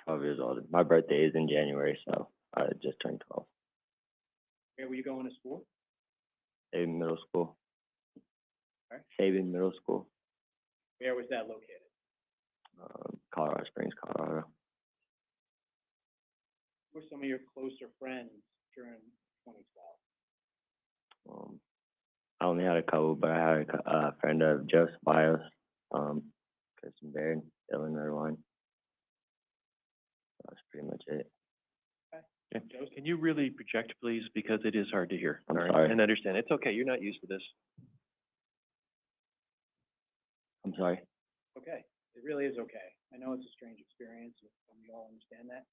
12 years old. My birthday is in January, so I just turned 12. Where were you going to school? Sabin Middle School. Sorry? Sabin Middle School, Where was that located? Colorado Springs, Colorado. Who were some of your closer friends during 2012? I only had a couple, but I had a friend of Joseph Bios, Kristen Baird, Dylan Redwine. That's pretty much it. Can you really project, please, because it is hard to hear. I'm All right? sorry. And understand, it's okay, you're not used to this. I'm sorry. Okay, it really is okay. I know it's a strange experience, and we all understand that.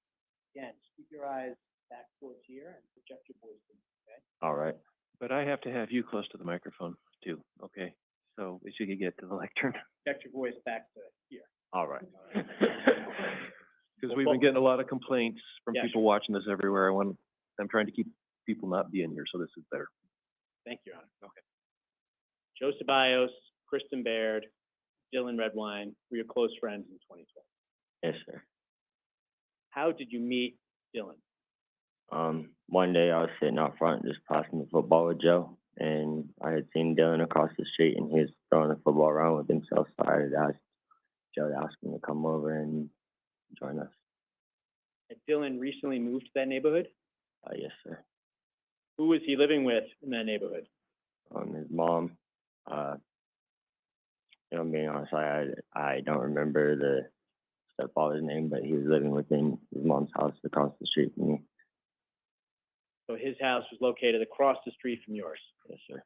Again, just keep your eyes back towards here and project your voice, okay? All right. But I have to have you close to the microphone too, okay? So as you can get to the lectern, Project your voice back to here. All right. because we've been getting a lot of complaints from Yeah, people watching this everywhere. I'm trying to keep people not being here, so this is better. Thank you, Your Honor. Okay. Joe Ceballos, Kristen Baird, Dylan Redwine were your close friends in 2012. Yes, sir. How did you meet Dylan? One day I was sitting out front just passing the football with Joe, and I had seen Dylan across the street, and he was throwing the football around with himself, so I had asked Joe to ask him to come over and join us. Had Dylan recently moved to that neighborhood? Yes, sir. Who was he living with in that neighborhood? His mom, being honest, I don't remember the stepfather's name, but he was living within his mom's house across the street from me. So his house was located across the street from yours. Yes, sir.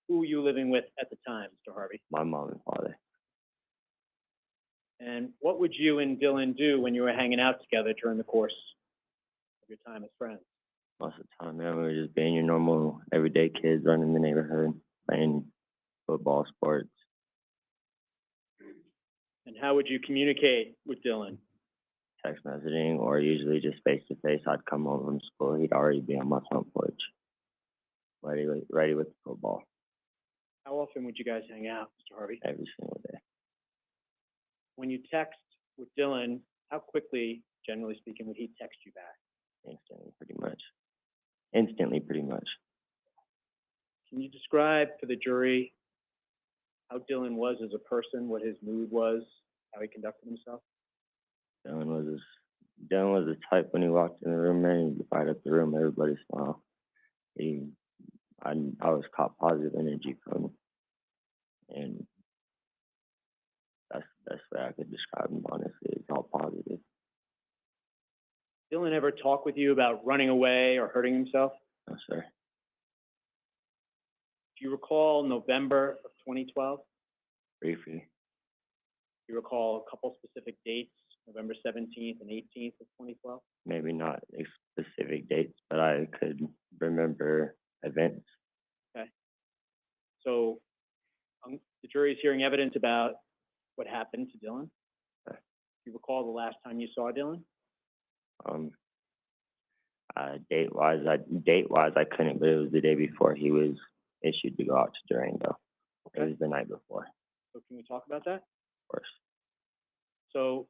Who were you living with at the time, Mr. Harvey? My mom and father. And what would you and Dylan do when you were hanging out together during the course of your time as friends? Most of the time, man, we were just being your normal, everyday kids running the neighborhood, playing football, sports. And how would you communicate with Dylan? Text messaging, or usually just face to face. I'd come home from school, he'd already be on my front porch, ready with the football How often would you guys hang out, Mr. Harvey? every single day. When you text with Dylan, how quickly, generally speaking, would he text you back? Instantly, pretty much. Can you describe for the jury how Dylan was as a person, what his mood was, how he conducted himself? Dylan was the type when he walked in the room, man, he'd light up the room, everybody smiled. I was caught positive energy from him, and that's the best way I could describe him, honestly. It's all positive. Dylan ever talk with you about running away or hurting himself? No, sir. Do you recall November of 2012? Briefly. Do you recall a couple specific dates, November 17th and 18th of 2012? Maybe not specific dates, but I could remember events. Okay. So the jury is hearing evidence about what happened to Dylan. Okay. Do you recall the last time you saw Dylan? Date-wise, I couldn't, but it was the day before he was issued to go out to Durango. Okay. It was the night before, So can we talk about that? of course. So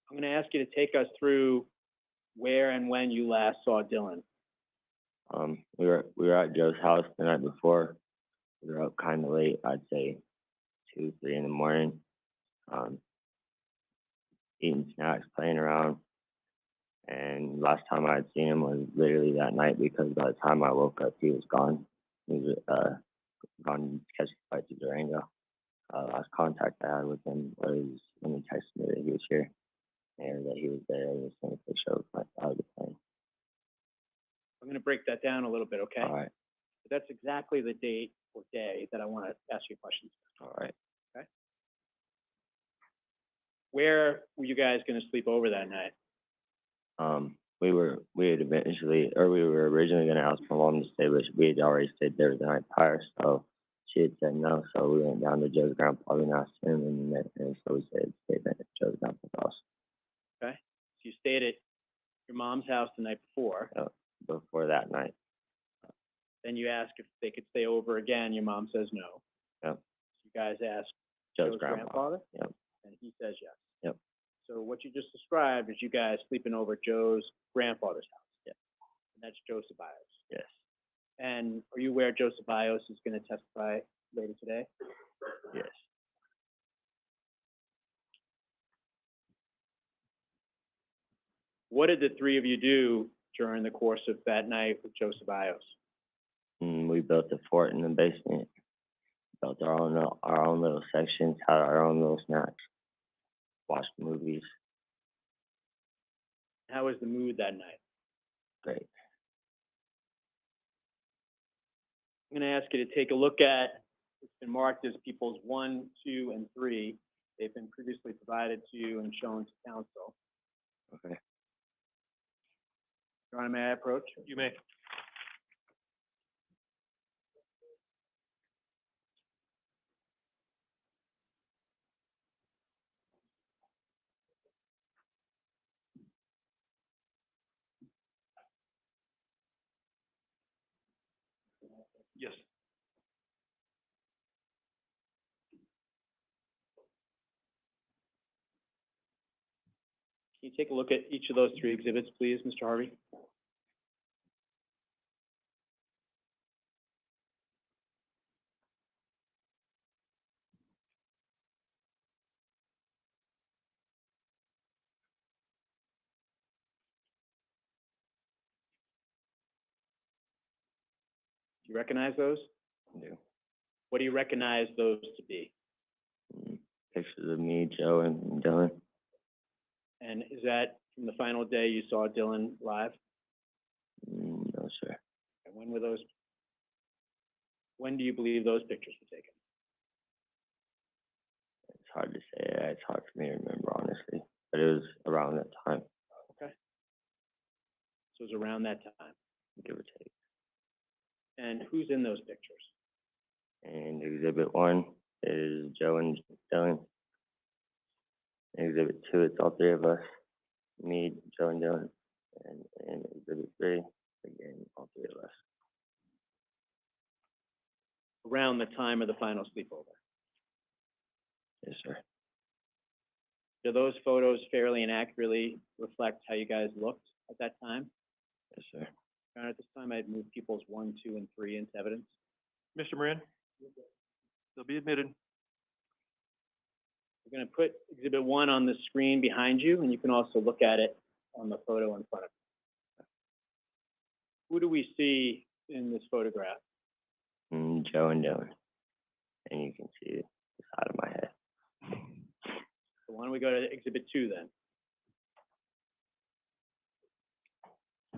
I'm going to ask you to take us through where and when you last saw Dylan. We were at Joe's house the night before. We were up kind of late, I'd say 2, 3 in the morning, eating snacks, playing around. And last time I had seen him was literally that night, because by the time I woke up, he was gone. He was gone to catch the flight to Durango. Last contact I had with him was when he texted me that he was here and that he was there. He was taking a picture of the plane. I'm going to break that down a little bit, okay? All right. But that's exactly the date or day that I want to ask you questions. All right. Where were you guys gonna sleep over that night? We were originally gonna ask my mom to stay, but we had already stayed there the night prior, so she had said no, so we went down to Joe's grandfather and asked him, and so we stayed at Joe's grandpa's house. Okay, so you stayed at your mom's house the night before, Before that night. then you asked if they could stay over again, your mom says no. Yep. You guys asked Joe's Joe's grandpa. grandfather, Yep. and he says yes. Yep. So what you just described is you guys sleeping over at Joe's grandfather's house. Yep. And that's Joe Ceballos. Yes. And are you aware Joe Ceballos is gonna testify later today? Yes. What did the three of you do during the course of that night with Joe Ceballos? We built a fort in the basement. Built our own little sections, had our own little snacks, watched movies. How was the mood that night? Great. I'm gonna ask you to take a look at, it's been marked as peoples 1, 2, and 3. They've been previously provided to you and shown to council. Okay. Your Honor, may I approach? You may. Yes. Can you take a look at each of those three exhibits, please, Mr. Harvey? Do you recognize those? I do. What do you recognize those to be? Pictures of me, Joe, and Dylan. And is that from the final day you saw Dylan live? No, sir. And when were those? When do you believe those pictures were taken? It's hard to say. It's hard for me to remember, honestly. But it was around that time, Okay. So it was around that time. give or take. And who's in those pictures? And exhibit 1 is Joe and Dylan. Exhibit 2, it's all three of us. Me, Joe, and Dylan. And exhibit 3, again, all three of us. Around the time of the final sleepover. Yes, sir. Do those photos fairly and accurately reflect how you guys looked at that time? Yes, sir. Your Honor, at this time, I'd move peoples 1, 2, and 3 into evidence. Mr. Moran? They'll be admitted. We're gonna put exhibit 1 on the screen behind you, and you can also look at it on the photo in front of you. Who do we see in this photograph? Joe and Dylan. And you can see the side of my head. So why don't we go to exhibit 2 then?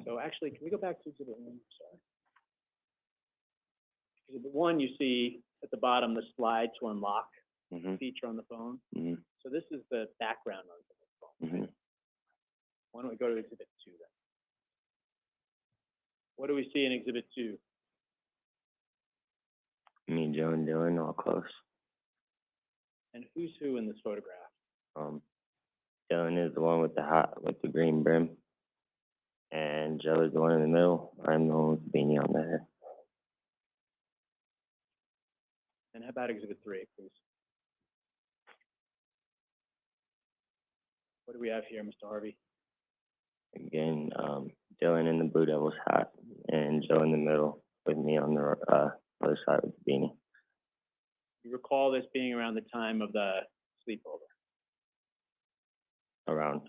So actually, can we go back to exhibit 1? Sorry. Exhibit 1, you see at the bottom the slide to unlock feature on the phone. So this is the background on the phone. Why don't we go to exhibit 2 then? What do we see in exhibit 2? Me, Joe, and Dylan, all close. And who's who in this photograph? Dylan is the one with the hat with the green brim. And Joe is the one in the middle. I'm the one with the beanie on the head. And how about exhibit 3, please? What do we have here, Mr. Harvey? Again, Dylan in the Blue Devils hat and Joe in the middle with me on the other side with the beanie. You recall this being around the time of the sleepover? Around.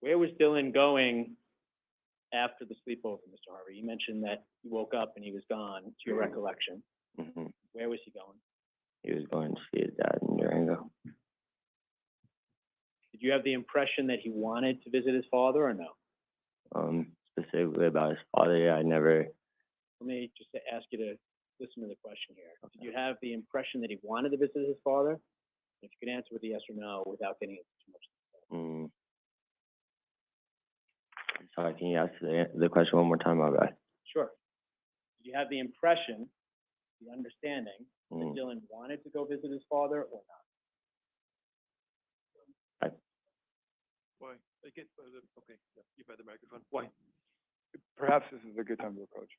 Where was Dylan going after the sleepover, Mr. Harvey? You mentioned that he woke up and he was gone, to your recollection. Where was he going? He was going to see his dad in Durango. Did you have the impression that he wanted to visit his father or no? Specifically about his father, yeah, I never let me just ask you to listen to the question here. Did you have the impression that he wanted to visit his father? If you could answer with a yes or no without getting into too much. Sorry, can you ask the question one more time, my bad? Sure. Did you have the impression, the understanding, that Mm. Dylan wanted to go visit his father or not? Why? Okay, yeah, you by the microphone. Why? Perhaps this is a good time to approach.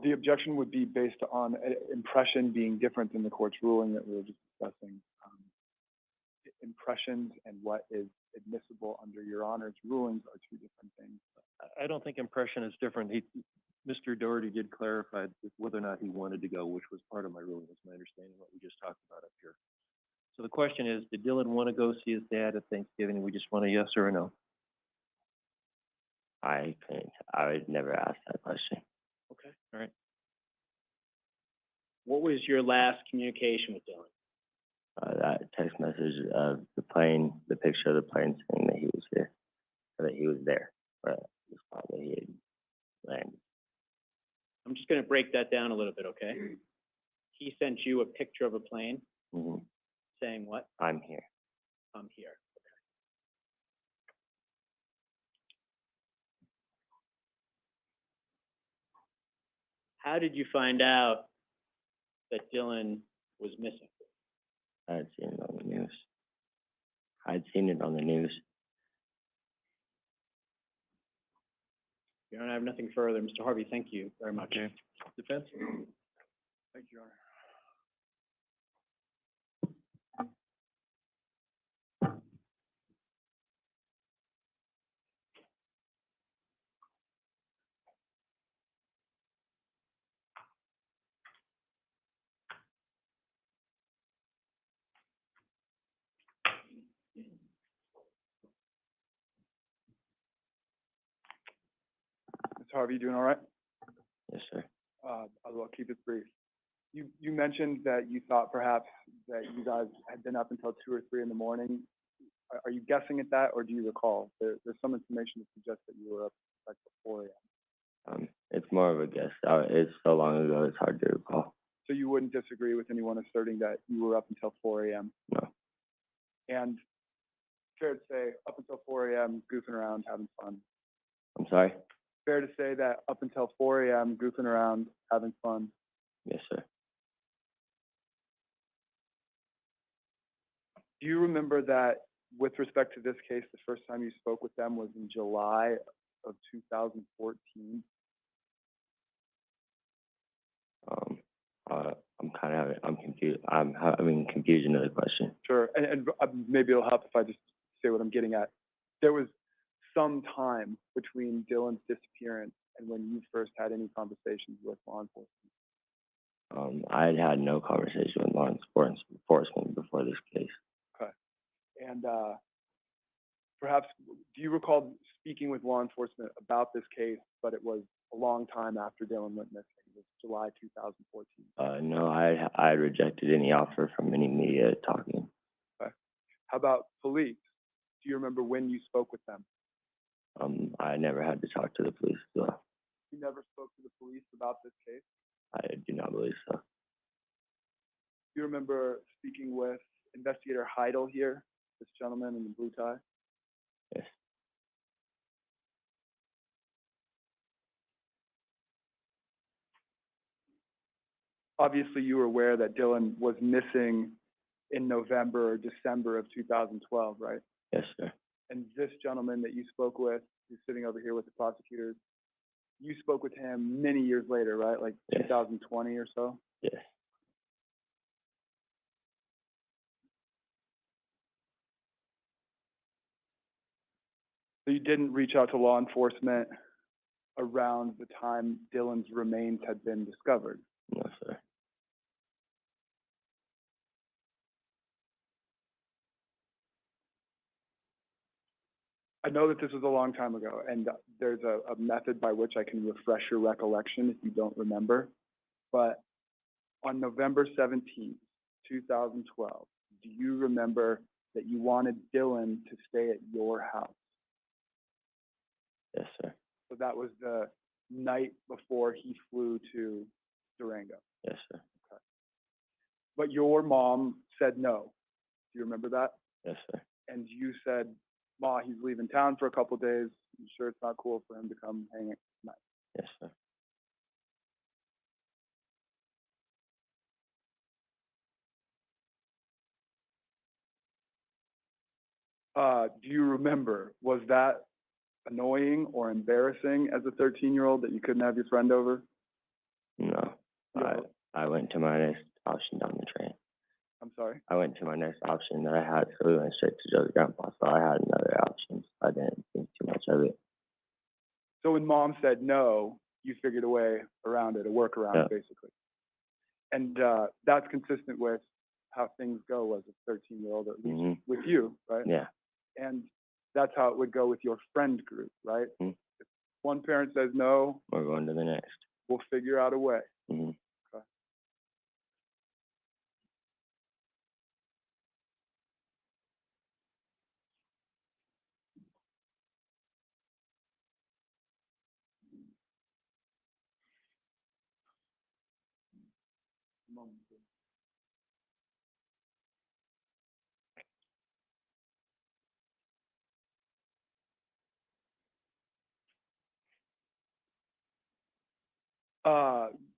The objection would be based on impression being different than the court's ruling that we were just discussing. Impressions and what is admissible under Your Honor's rulings are two different things. I don't think impression is different. Mr. Doherty did clarify whether or not he wanted to go, which was part of my ruling, is my understanding, what we just talked about up here. So the question is, did Dylan want to go see his dad at Thanksgiving? We just want a yes or a no. I would never ask that question. Okay. All right. What was your last communication with Dylan? That text message of the plane, the picture of the plane saying that he was here, or that he was there, or the spot that he had landed. I'm just gonna break that down a little bit, okay? He sent you a picture of a plane Mm-hmm. saying what? I'm here. I'm here. Okay. How did you find out that Dylan was missing? I had seen it on the news. I'd seen it on the news. Your Honor, I have nothing further. Mr. Harvey, thank you very much. Okay. Defense? Thank you, Your Honor. Mr. Harvey, you doing all right? Yes, sir. I'll keep it brief. You mentioned that you thought perhaps that you guys had been up until 2 or 3 in the morning. Are you guessing at that, or do you recall? There's some information that suggests that you were up like 4 a.m. It's more of a guess. It's so long ago, it's hard to recall. So you wouldn't disagree with anyone asserting that you were up until 4 a.m.? No. And fair to say, up until 4 a.m., goofing around, having fun. I'm sorry? Fair to say that up until 4 a.m., goofing around, having fun. Yes, sir. Do you remember that with respect to this case, the first time you spoke with them was in July of 2014? I'm confused. I'm having confusion of the question. Sure, and maybe it'll help if I just say what I'm getting at. There was some time between Dylan's disappearance and when you first had any conversations with law enforcement. I had had no conversation with law enforcement before this case. Okay. And perhaps, do you recall speaking with law enforcement about this case, but it was a long time after Dylan went missing? It was July 2014. No, I had rejected any offer from any media talking. Okay. How about police? Do you remember when you spoke with them? I never had to talk to the police, so You never spoke to the police about this case? I do not believe so. Do you remember speaking with Investigator Heidel here, this gentleman in the blue tie? Yes. Obviously, you were aware that Dylan was missing in November or December of 2012, right? Yes, sir. And this gentleman that you spoke with, who's sitting over here with the prosecutors, you spoke with him many years later, right? Like Yes. 2020 or so? Yes. So you didn't reach out to law enforcement around the time Dylan's remains had been discovered? No, sir. I know that this was a long time ago, and there's a method by which I can refresh your recollection if you don't remember. But on November 17th, 2012, do you remember that you wanted Dylan to stay at your house? Yes, sir. So that was the night before he flew to Durango. Yes, sir. But your mom said no. Do you remember that? Yes, sir. And you said, Ma, he's leaving town for a couple days. You sure it's not cool for him to come hang at night? Yes, sir. Do you remember, was that annoying or embarrassing as a 13-year-old that you couldn't have your friend over? No. No. I went to my next option down the train. I'm sorry? I went to my next option that I had, so we went straight to Joe's grandpa, so I had another option. I didn't think too much of it. So when mom said no, you figured a way around it, a workaround, Yeah. basically. And that's consistent with how things go as a 13-year-old, at least Mhm. with you, right? Yeah. And that's how it would go with your friend group, right? Mhm. If one parent says no, We're going to the next. we'll figure out a way. Mm-hmm. Okay.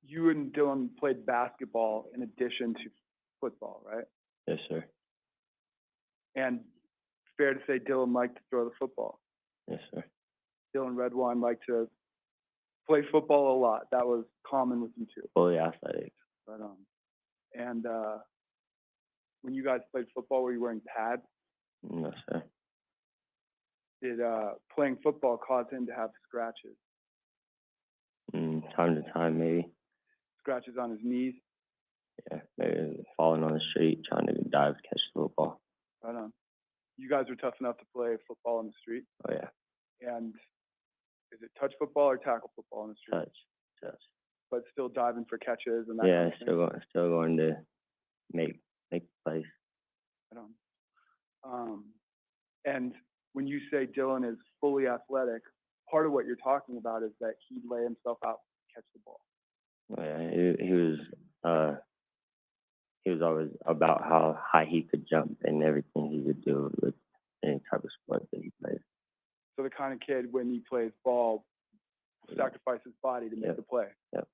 You and Dylan played basketball in addition to football, right? Yes, sir. And fair to say Dylan liked to throw the football. Yes, sir. Dylan Redwine liked to play football a lot. That was common with you two. Fully athletic. Right on. And when you guys played football, were you wearing pads? Yes, sir. Did playing football cause him to have scratches? Time to time, maybe. Scratches on his knees? Yeah, maybe falling on the street, trying to dive, catch the football. Right on. You guys were tough enough to play football in the street? Oh, yeah. And is it touch football or tackle football in the street? Touch. But still diving for catches and that Yeah, kind of thing? still going to make plays. Right on. And when you say Dylan is fully athletic, part of what you're talking about is that he'd lay himself out to catch the ball. Oh, yeah, he was always about how high he could jump and everything he could do with any type of sport that he played. So the kind of kid, when he plays ball, sacrifice his body to make Yep. the play. Yep.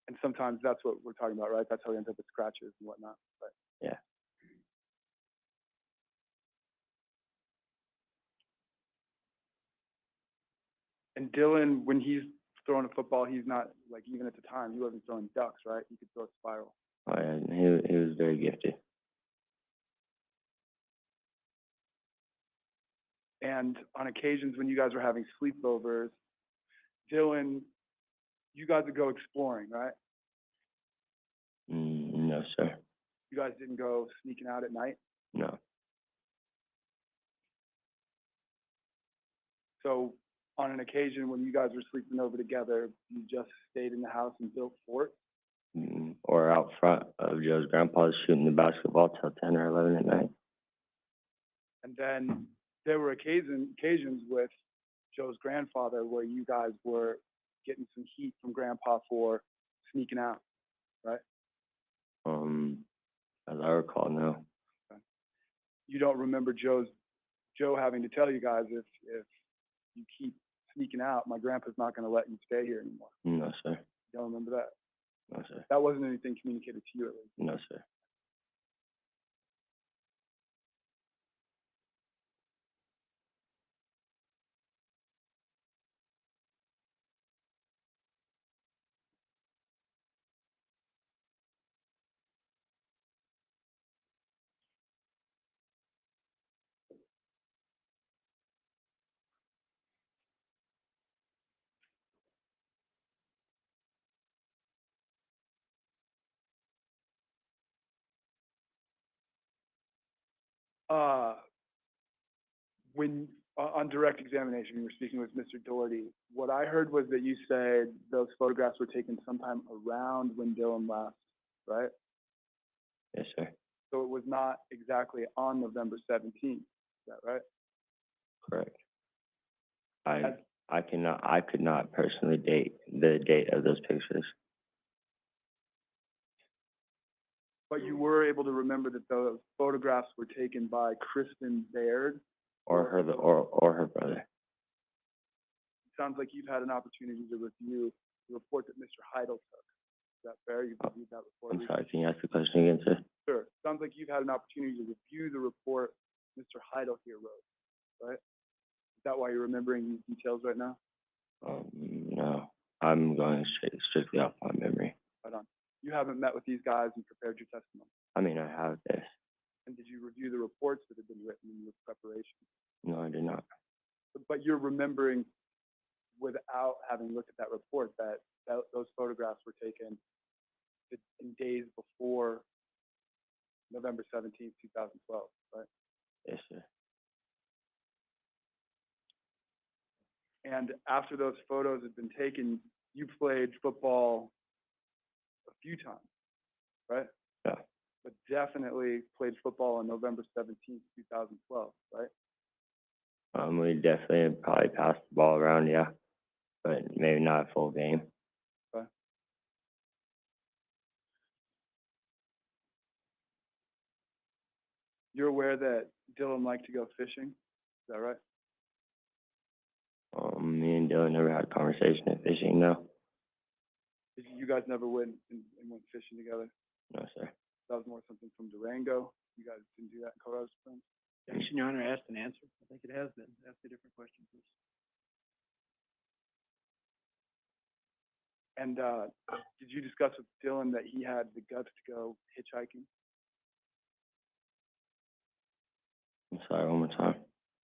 And sometimes that's what we're talking about, right? That's how he ends up with scratches and whatnot. But Yeah. and Dylan, when he's throwing a football, he's not like, even at the time, he wasn't throwing ducks, right? He could throw a spiral. Oh, yeah, he was very gifted. And on occasions when you guys were having sleepovers, Dylan, you guys would go exploring, right? No, sir. You guys didn't go sneaking out at night. No. So on an occasion when you guys were sleeping over together, you just stayed in the house and built forts. Or out front of Joe's grandpa's shooting the basketball till 10 or 11 at night. And then there were occasions with Joe's grandfather where you guys were getting some heat from grandpa for sneaking out, right? As I recall, no. You don't remember Joe having to tell you guys, if you keep sneaking out, my grandpa's not going to let you stay here anymore. No, sir. You don't remember that? No, sir. That wasn't anything communicated to you, at least. No, sir. When on direct examination, you were speaking with Mr. Doherty. What I heard was that you said those photographs were taken sometime around when Dylan left, right? Yes, sir. So it was not exactly on November 17th. Is that right? Correct. I could not personally date the date of those pictures. But you were able to remember that those photographs were taken by Kristen Baird. Or her brother. Sounds like you've had an opportunity to review the report that Mr. Heidel took. Is that fair? You've reviewed that report? I'm sorry, can you ask the question again, sir? Sure. Sounds like you've had an opportunity to review the report Mr. Heidel here wrote, right? Is that why you're remembering these details right now? No, I'm going strictly off my memory. Right on. You haven't met with these guys and prepared your testimony. I mean, I have this. And did you review the reports that have been written in your preparation? No, I did not. But you're remembering without having looked at that report that those photographs were taken in days before November 17th, 2012, right? Yes, sir. And after those photos had been taken, you played football a few times, right? Yeah. But definitely played football on November 17th, 2012, right? We definitely probably passed the ball around, yeah, but maybe not a full game. Okay. You're aware that Dylan liked to go fishing, is that right? Me and Dylan never had a conversation of fishing, no. You guys never went and went fishing together? No, sir. That was more something from Durango? You guys didn't do that in Colorado Springs? Action, Your Honor, asked and answered. I think it has been. Ask a different question, please. And did you discuss with Dylan that he had the guts to go hitchhiking? I'm sorry, one more time.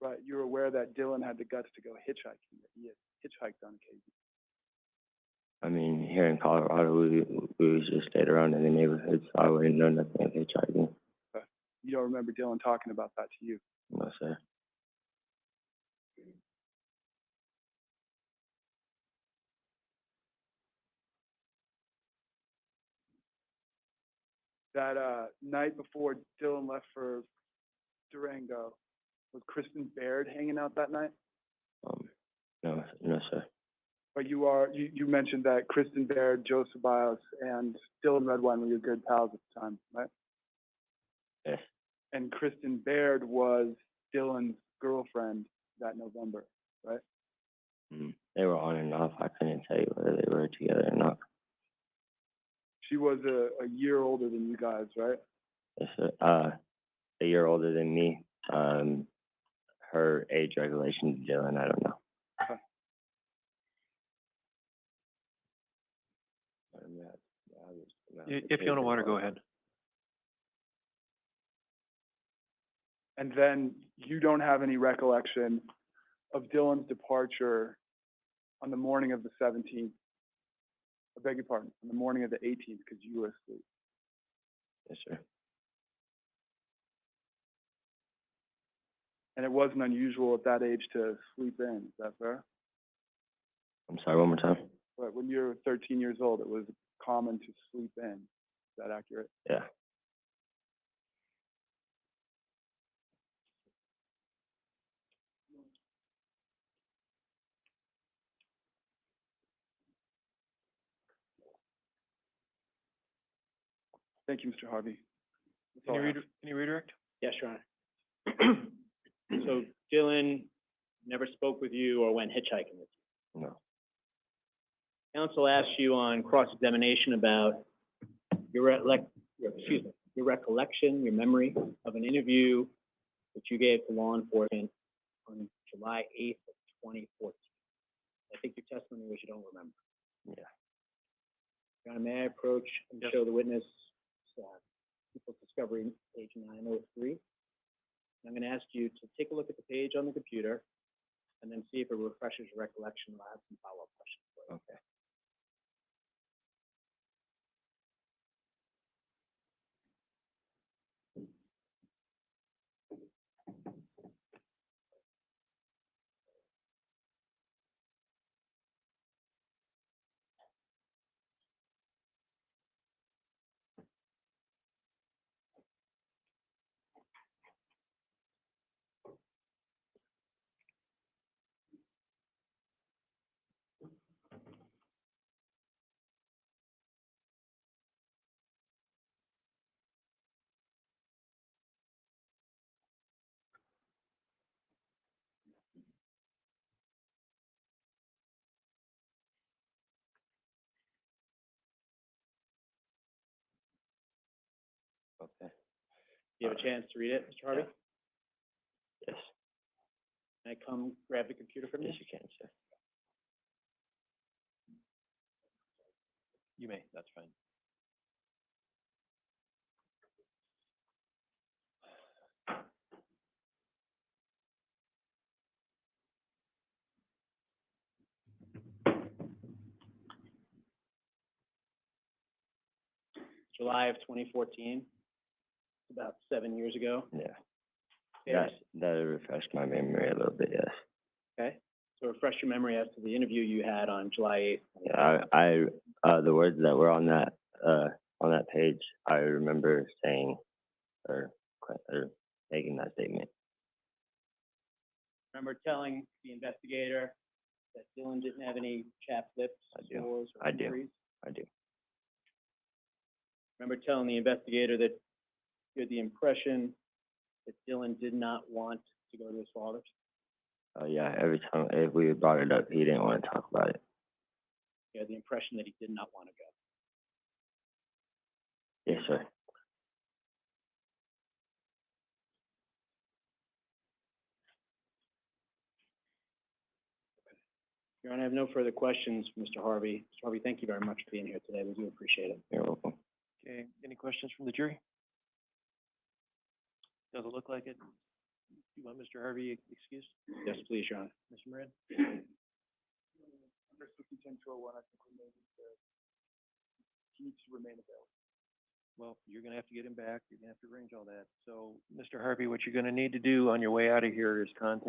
Right, you're aware that Dylan had the guts to go hitchhiking, that he had hitchhiked on occasion? I mean, here in Colorado, we just stayed around in the neighborhood, so I wouldn't know nothing of hitchhiking. You don't remember Dylan talking about that to you? No, sir. That night before Dylan left for Durango, was Kristen Baird hanging out that night? No, sir. But you mentioned that Kristen Baird, Joe Ceballos, and Dylan Redwine were your good pals at the time, right? Yes. And Kristen Baird was Dylan's girlfriend that November, right? They were on and off. I couldn't tell you whether they were together or not. She was a year older than you guys, right? Yes, sir. A year older than me. Her age regulation to Dylan, I don't know. Okay. If you want water, go ahead. And then you don't have any recollection of Dylan's departure on the morning of the 17th. I beg your pardon, on the morning of the 18th, because you were asleep. Yes, sir. And it wasn't unusual at that age to sleep in, is that fair? I'm sorry, one more time. But when you were 13 years old, it was common to sleep in. Is that accurate? Yeah. Thank you, Mr. Harvey. Can you redirect? Yes, Your Honor. So Dylan never spoke with you or went hitchhiking with you? No. Counsel asked you on cross-examination about your recollection, your memory of an interview that you gave to law enforcement on July 8th of 2014. I think your testimony was you don't remember. Yeah. Your Honor, may I approach and show the witness People's Discovery, page 903? I'm going to ask you to take a look at the page on the computer and then see if it refreshes your recollection. I'll have some follow-up questions for you. Okay. You have a chance to read it, Mr. Harvey? Yes, Can I come grab the computer from you? yes, you can, sir. You may, that's fine. July of 2014, about 7 years ago. Yeah, Yes. that refreshed my memory a little bit, yes. Okay, so refresh your memory as to the interview you had on July 8th. Yeah, the words that were on that page, I remember saying, or making that statement. Remember telling the investigator that Dylan didn't have any chapped lips, I do. sores, or I do. injuries? I do. Remember telling the investigator that you had the impression that Dylan did not want to go to his father's? Yeah, every time if we brought it up, he didn't want to talk about it. You had the impression that he did not want to go. Yes, sir. Your Honor, I have no further questions for Mr. Harvey. Mr. Harvey, thank you very much for being here today. We do appreciate it. You're welcome. Okay, any questions from the jury? Doesn't look like it. You want Mr. Harvey excused? Yes, please, Your Honor. Mr. Moran? Under 5210-201, I think we made it, he needs to remain available. Well, you're gonna have to get him back, you're gonna have to arrange all that. So, Mr. Harvey, what you're gonna need to do on your way out of here is talk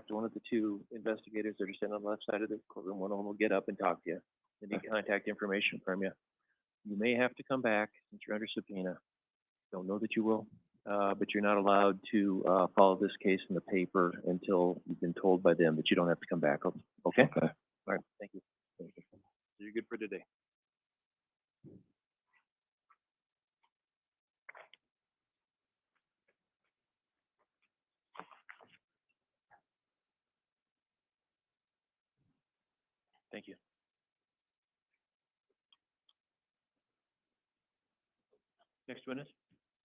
to one of the two investigators that are sitting on the left side of the courtroom. One of them will get up and talk to you, and need contact information from you. You may have to come back since you're under subpoena. Don't know that you will, but you're not allowed to, follow this case in the paper until you've been told by them that you don't have to come back, okay? Okay. All right, thank you. So you're good for today. Thank you. Next witness?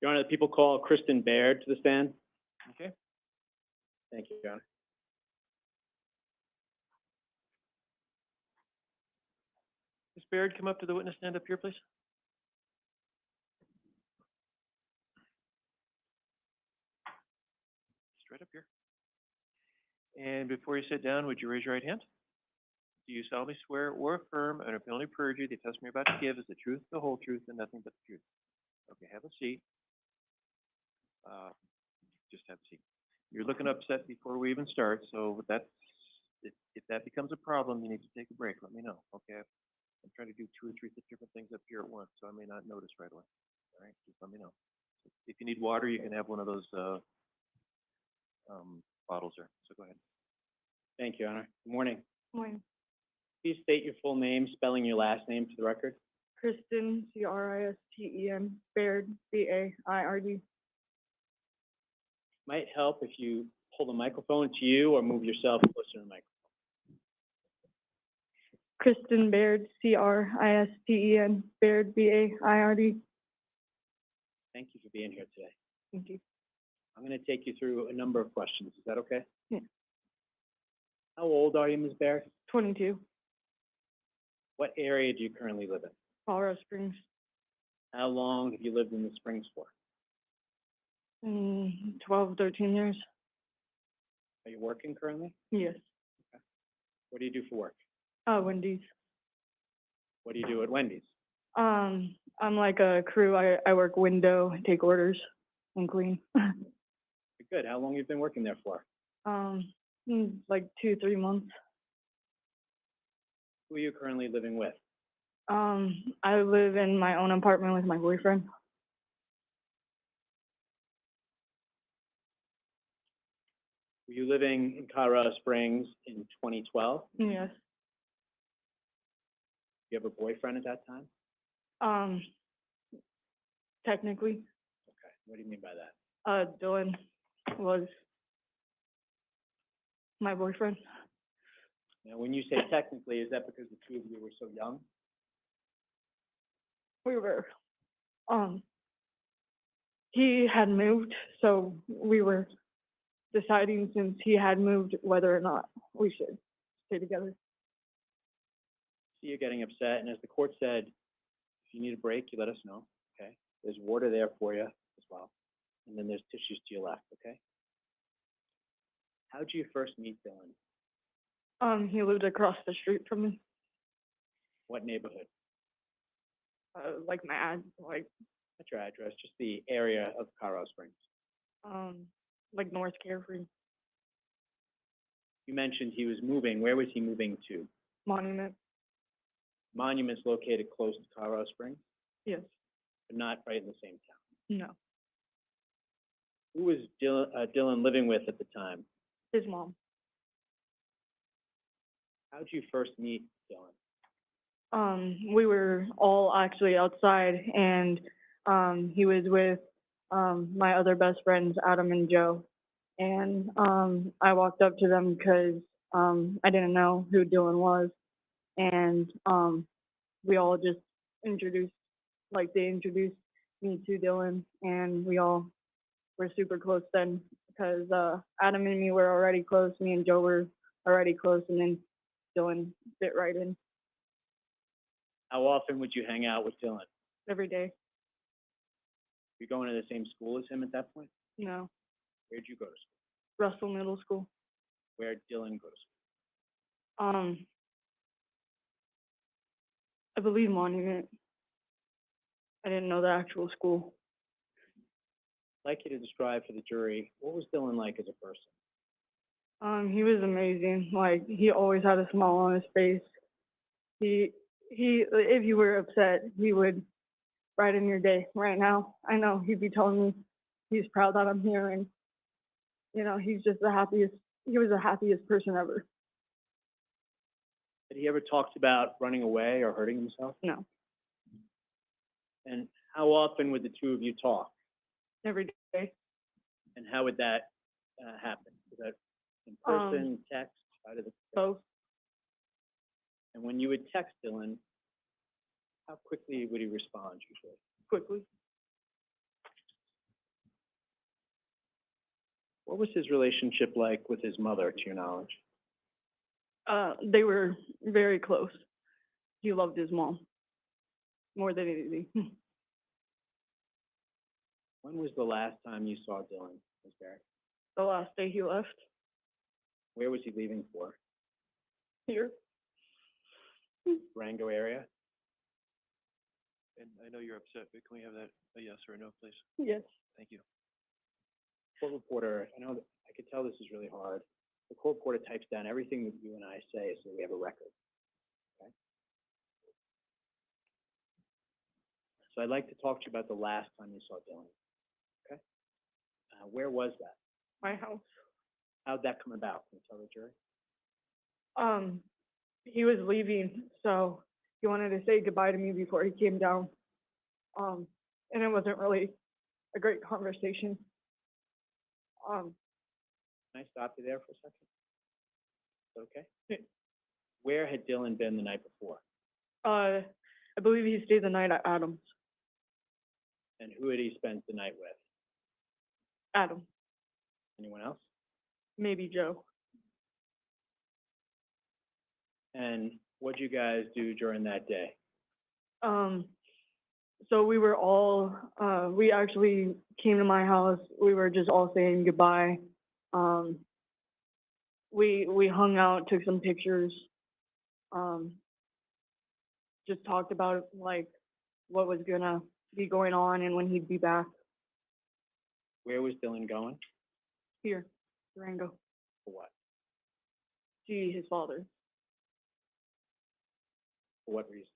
Your Honor, the people call Kristen Baird to the stand. Okay. Thank you, Your Honor. Ms. Baird, come up to the witness stand up here, please. Straight up here. And before you sit down, would you raise your right hand? Do you solemnly swear or affirm under penalty of perjury the testimony you're about to give is the truth, the whole truth, and nothing but the truth? Okay, have a seat. Just have a seat. You're looking upset before we even start, so if that becomes a problem, you need to take a break. Let me know, okay? I'm trying to do 2 or 3 different things up here at once, so I may not notice right away. All right, just let me know. If you need water, you can have one of those bottles there. So go ahead. Thank you, Your Honor. Good morning. Morning. Please state your full name, spelling your last name for the record. Kristen, Christen, Baird, Baird. Might help if you hold the microphone to you or move yourself closer to the microphone. Kristen Baird, Christen, Baird, Baird. Thank you for being here today. Thank you. I'm going to take you through a number of questions. Is that okay? Yeah. How old are you, Ms. Baird? 22, What area do you currently live in? Colorado Springs. How long have you lived in the Springs for? 12, 13 years. Are you working currently? Yes. What do you do for work? Wendy's. What do you do at Wendy's? I'm like a crew. I work window, take orders, and clean. Good. How long have you been working there for? Like 2, 3 months. Who are you currently living with? I live in my own apartment with my boyfriend. Were you living in Colorado Springs in 2012? Yes. You have a boyfriend at that time? Technically, Okay. What do you mean by that? Dylan was my boyfriend. Now, when you say technically, is that because the two of you were so young? We were, he had moved, so we were deciding since he had moved whether or not we should stay together. See you're getting upset, and as the court said, if you need a break, you let us know, okay? There's water there for you as well, and then there's tissues to your left, okay? How'd you first meet Dylan? He lived across the street from me, What neighborhood? like my ad, like, Not your address, just the area of Colorado Springs. like North Carefree You mentioned he was moving. Where was he moving to? Monument. Monument's located close to Colorado Springs, Yes. but not right in the same town. No. Who was Dylan living with at the time? His mom. How'd you first meet Dylan? We were all actually outside, and he was with my other best friends, Adam and Joe. And I walked up to them because I didn't know who Dylan was, and we all just introduced, like they introduced me to Dylan, and we all were super close then because Adam and me were already close, me and Joe were already close, and then Dylan fit right in How often would you hang out with Dylan? every day. You going to the same school as him at that point? No, Where'd you go to school? Russell Middle School. Where'd Dylan go to school? I believe Monument. I didn't know the actual school. I'd like you to describe for the jury, what was Dylan like as a person? He was amazing. Like, he always had a smile on his face. He, if you were upset, he would brighten your day. Right now, I know he'd be telling me he's proud that I'm here, and you know, he's just the happiest. He was the happiest person ever. Had he ever talked about running away or hurting himself? No, And how often would the two of you talk? every day. And how would that happen? Was that in person, text, out of the? Both. And when you would text Dylan, how quickly would he respond usually? Quickly. What was his relationship like with his mother, to your knowledge? They were very close. He loved his mom more than anything. When was the last time you saw Dylan, Ms. Barry? The last day he left. Where was he leaving for? Here. Rango area? And I know you're upset, but can we have that a yes or a no, please? Yes. Thank you. Court reporter, I know that I could tell this is really hard. The court reporter types down everything that you and I say so we have a record. Okay? So I'd like to talk to you about the last time you saw Dylan. Okay? Where was that? My house. How'd that come about? Can you tell the jury? He was leaving, so he wanted to say goodbye to me before he came down. And it wasn't really a great conversation. Can I stop you there for a second? Okay. Where had Dylan been the night before? I believe he stayed the night at Adam's. And who had he spent the night with? Adam, Anyone else? maybe Joe. And what'd you guys do during that day? So we were all, we actually came to my house. We were just all saying goodbye. We hung out, took some pictures. Just talked about like what was gonna be going on and when he'd be back Where was Dylan going? here, Durango. For what? See his father. For what reason?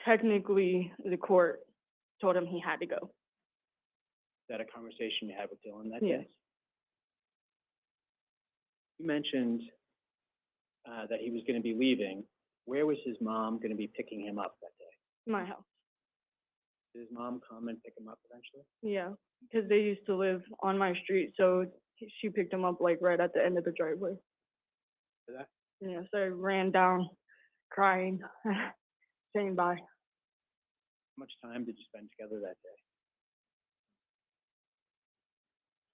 Technically, the court told him he had to go. Is that a conversation you had with Dylan that Yes. day? You mentioned that he was going to be leaving. Where was his mom going to be picking him up that day? My house. Did his mom come and pick him up eventually? Yeah, because they used to live on my street, so she picked him up like right at the end of the driveway. For that? Yeah, so I ran down crying. saying bye. How much time did you spend together that day?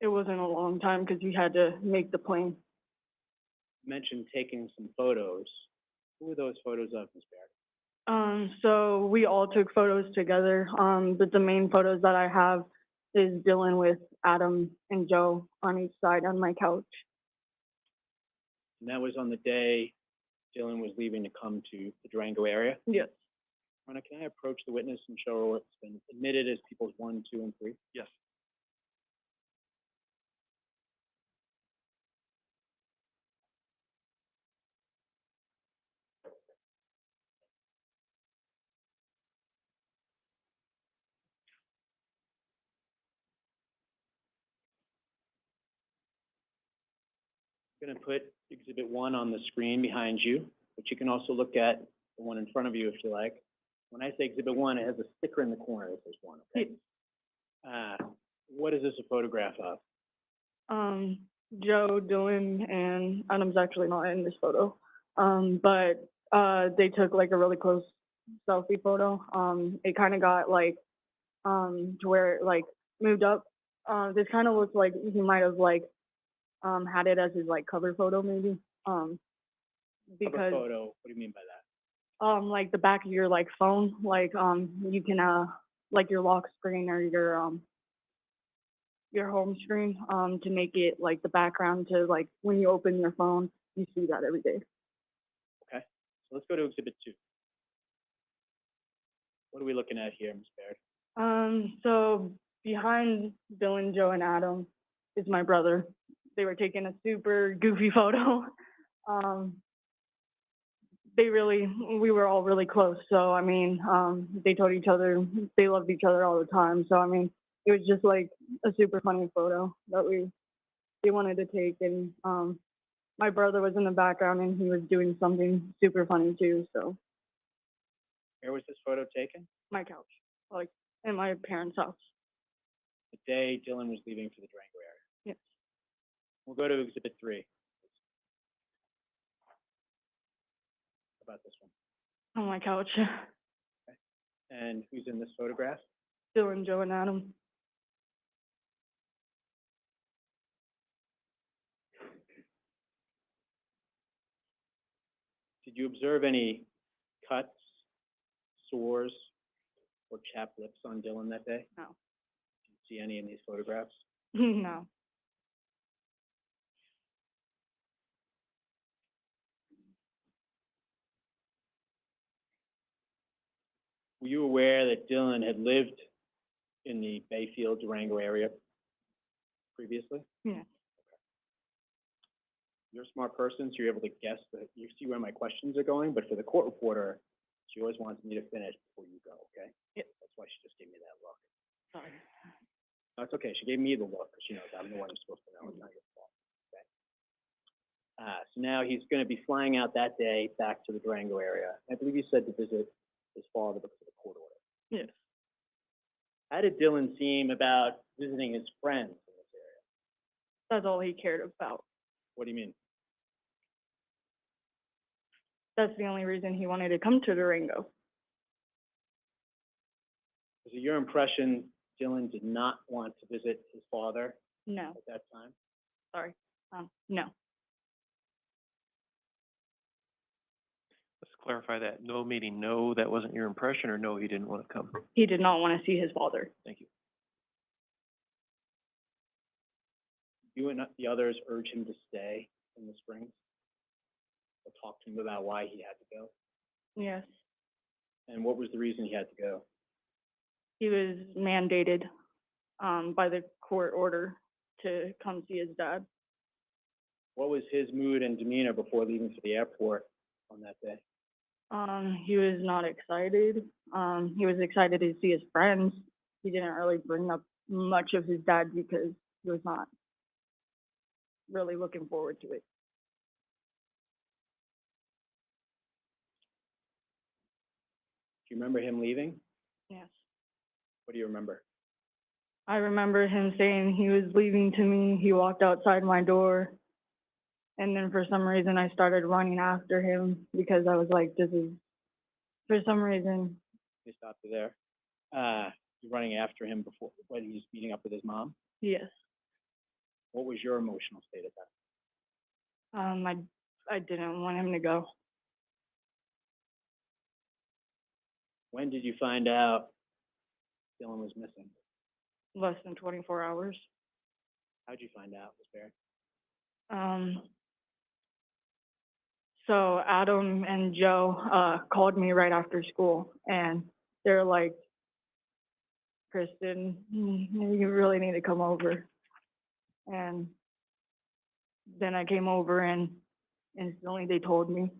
It wasn't a long time because we had to make the plane. You mentioned taking some photos. Who were those photos of, Ms. Baird? So we all took photos together, but the main photos that I have is Dylan with Adam and Joe on each side on my couch. And that was on the day Dylan was leaving to come to the Durango area? Yes. Ronna, can I approach the witness and show her what's been admitted as people's 1, 2, and 3? Yes. I'm gonna put exhibit 1 on the screen behind you, but you can also look at the one in front of you if you like. When I say exhibit 1, it has a sticker in the corner that says 1, okay? What is this a photograph of? Joe, Dylan, and Adam's actually not in this photo. But they took like a really close selfie photo. It kind of got like to where it like moved up. This kind of looks like he might have like had it as his like cover photo maybe. Cover Because photo, what do you mean by that? like the back of your like phone, like you can like your lock screen or your home screen to make it like the background to like when you open your phone, you see that every day. Okay, so let's go to exhibit 2. What are we looking at here, Ms. Baird? So behind Dylan, Joe, and Adam is my brother. They were taking a super goofy photo. We were all really close. So, I mean, they told each other they loved each other all the time. So, I mean, it was just like a super funny photo that they wanted to take. And my brother was in the background and he was doing something super funny too. So, Where was this photo taken? my couch, like in my parents' house. The day Dylan was leaving for the Durango area. Yes. We'll go to exhibit 3. How about this one? On my couch. And who's in this photograph? Dylan, Joe, and Adam. Did you observe any cuts, sores, or chapped lips on Dylan that day? No. Did you see any in these photographs? No. Were you aware that Dylan had lived in the Bayfield, Durango area previously? Yeah. You're a smart person, so you're able to guess that you see where my questions are going, but for the court reporter, she always wants me to finish before you go, okay? Yep. That's why she just gave me that look. Sorry. No, it's okay. She gave me the look because she knows I'm the one who's supposed to know. It's not your fault. Okay. So now he's going to be flying out that day back to the Durango area. I believe he said to visit his father because of the court order. Yes. How did Dylan seem about visiting his friends in this area? That's all he cared about. What do you mean? That's the only reason he wanted to come to Durango. Was it your impression Dylan did not want to visit his father No. at that time? Sorry. No. Let's clarify that. No meaning no, that wasn't your impression, or no, he didn't want to come? He did not want to see his father. Thank you. You and the others urged him to stay in the Springs? Or talk to him about why he had to go? Yes. And what was the reason he had to go? He was mandated by the court order to come see his dad. What was his mood and demeanor before leaving for the airport on that day? He was not excited. He was excited to see his friends. He didn't really bring up much of his dad because he was not really looking forward to it. Do you remember him leaving? Yes. What do you remember? I remember him saying he was leaving to me. He walked outside my door. And then for some reason I started running after him because I was like, this is For some reason, They stopped you there. You're running after him before, when he's meeting up with his mom. yes. What was your emotional state at that? I didn't want him to go. When did you find out Dylan was missing? Less than 24 hours. How'd you find out, Miss Barry? So Adam and Joe, called me right after school, and they're like, Kristen, you really need to come over. And then I came over, and instantly they told me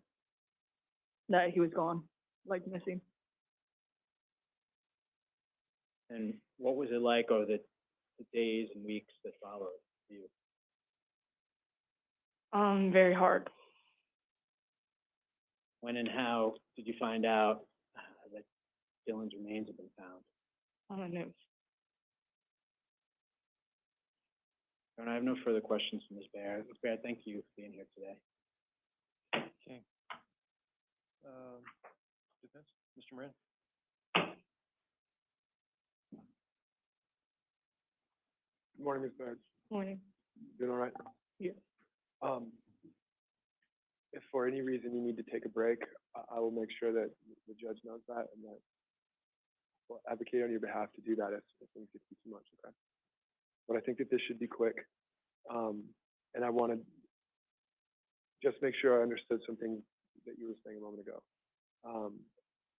that he was gone, like missing. And what was it like over the days and weeks that followed for you? Very hard. When and how did you find out that Dylan's remains have been found? On the news. And I have no further questions from Ms. Baird. Ms. Baird, thank you for being here today. Okay. Defense, Mr. Moran? Good morning, Ms. Baird. Morning. Doing all right? Yeah. If for any reason you need to take a break, I will make sure that the judge knows that and that will advocate on your behalf to do that if things get too much, okay? But I think that this should be quick. And I want to just make sure I understood something that you were saying a moment ago.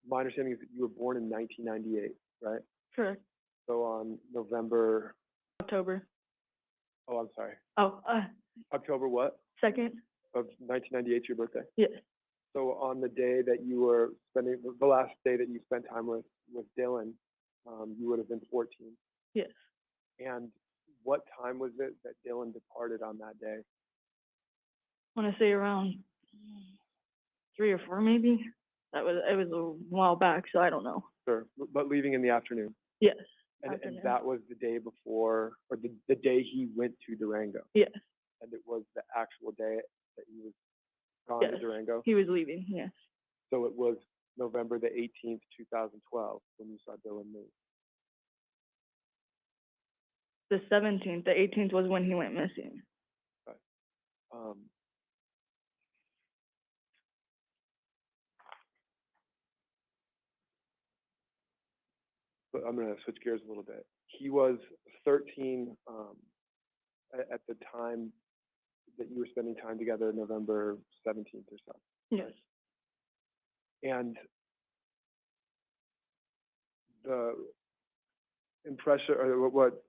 My understanding is that you were born in 1998, right? Correct. So on November, October. oh, I'm sorry, Oh, October what? 2nd? Of 1998, your birthday? Yes. So on the day that you were spending, the last day that you spent time with Dylan, you would have been 14. Yes. And what time was it that Dylan departed on that day? I want to say around 3 or 4 maybe. It was a while back, so I don't know. Sure, but leaving in the afternoon. Yes. And Afternoon. that was the day before, or the day he went to Durango. Yes. And it was the actual day that he was gone Yes. to Durango. He was leaving. Yes. So it was November the 18th, 2012, when you saw Dylan move. The 17th. The 18th was when he went missing. Right. But I'm going to switch gears a little bit. He was 13 at the time that you were spending time together, November 17th or so. Yes. And the impression, or what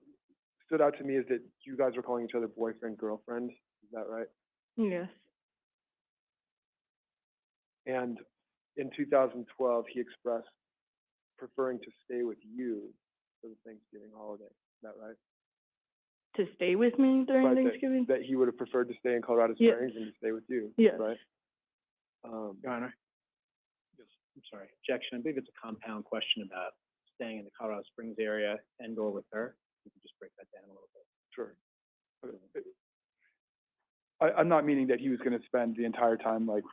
stood out to me is that you guys were calling each other boyfriend, girlfriend. Is that right? Yes. And in 2012, he expressed preferring to stay with you for the Thanksgiving holiday. Is that right? To stay with me during Right, Thanksgiving? that he would have preferred to stay in Colorado Yes. Springs and to stay with you, Yes. right? Your Honor. Yes, I'm sorry. Objection. I believe it's a compound question about staying in the Colorado Springs area and/or with her. You can just break that down a little bit. Sure. I'm not meaning that he was going to spend the entire time, like,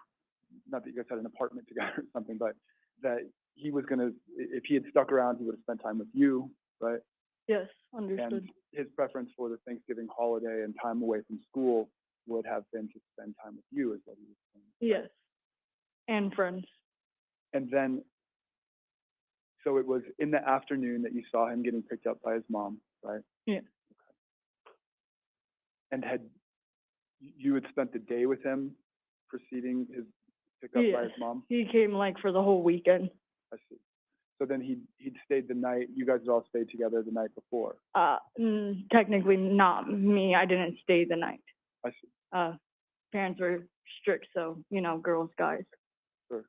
not that you guys had an apartment together or something, but that he was going to, if he had stuck around, he would have spent time with you, right? Yes. Understood. And his preference for the Thanksgiving holiday and time away from school would have been to spend time with you, is what he was saying. Yes. And friends. And then, so it was in the afternoon that you saw him getting picked up by his mom, right? Yeah. And you had spent the day with him preceding his pickup by his Yes. mom? He came like for the whole weekend. I see. So then he'd stayed the night, you guys had all stayed together the night before? Technically not me. I didn't stay the night. I see. Parents were strict, so, you know, girls, guys. Sure.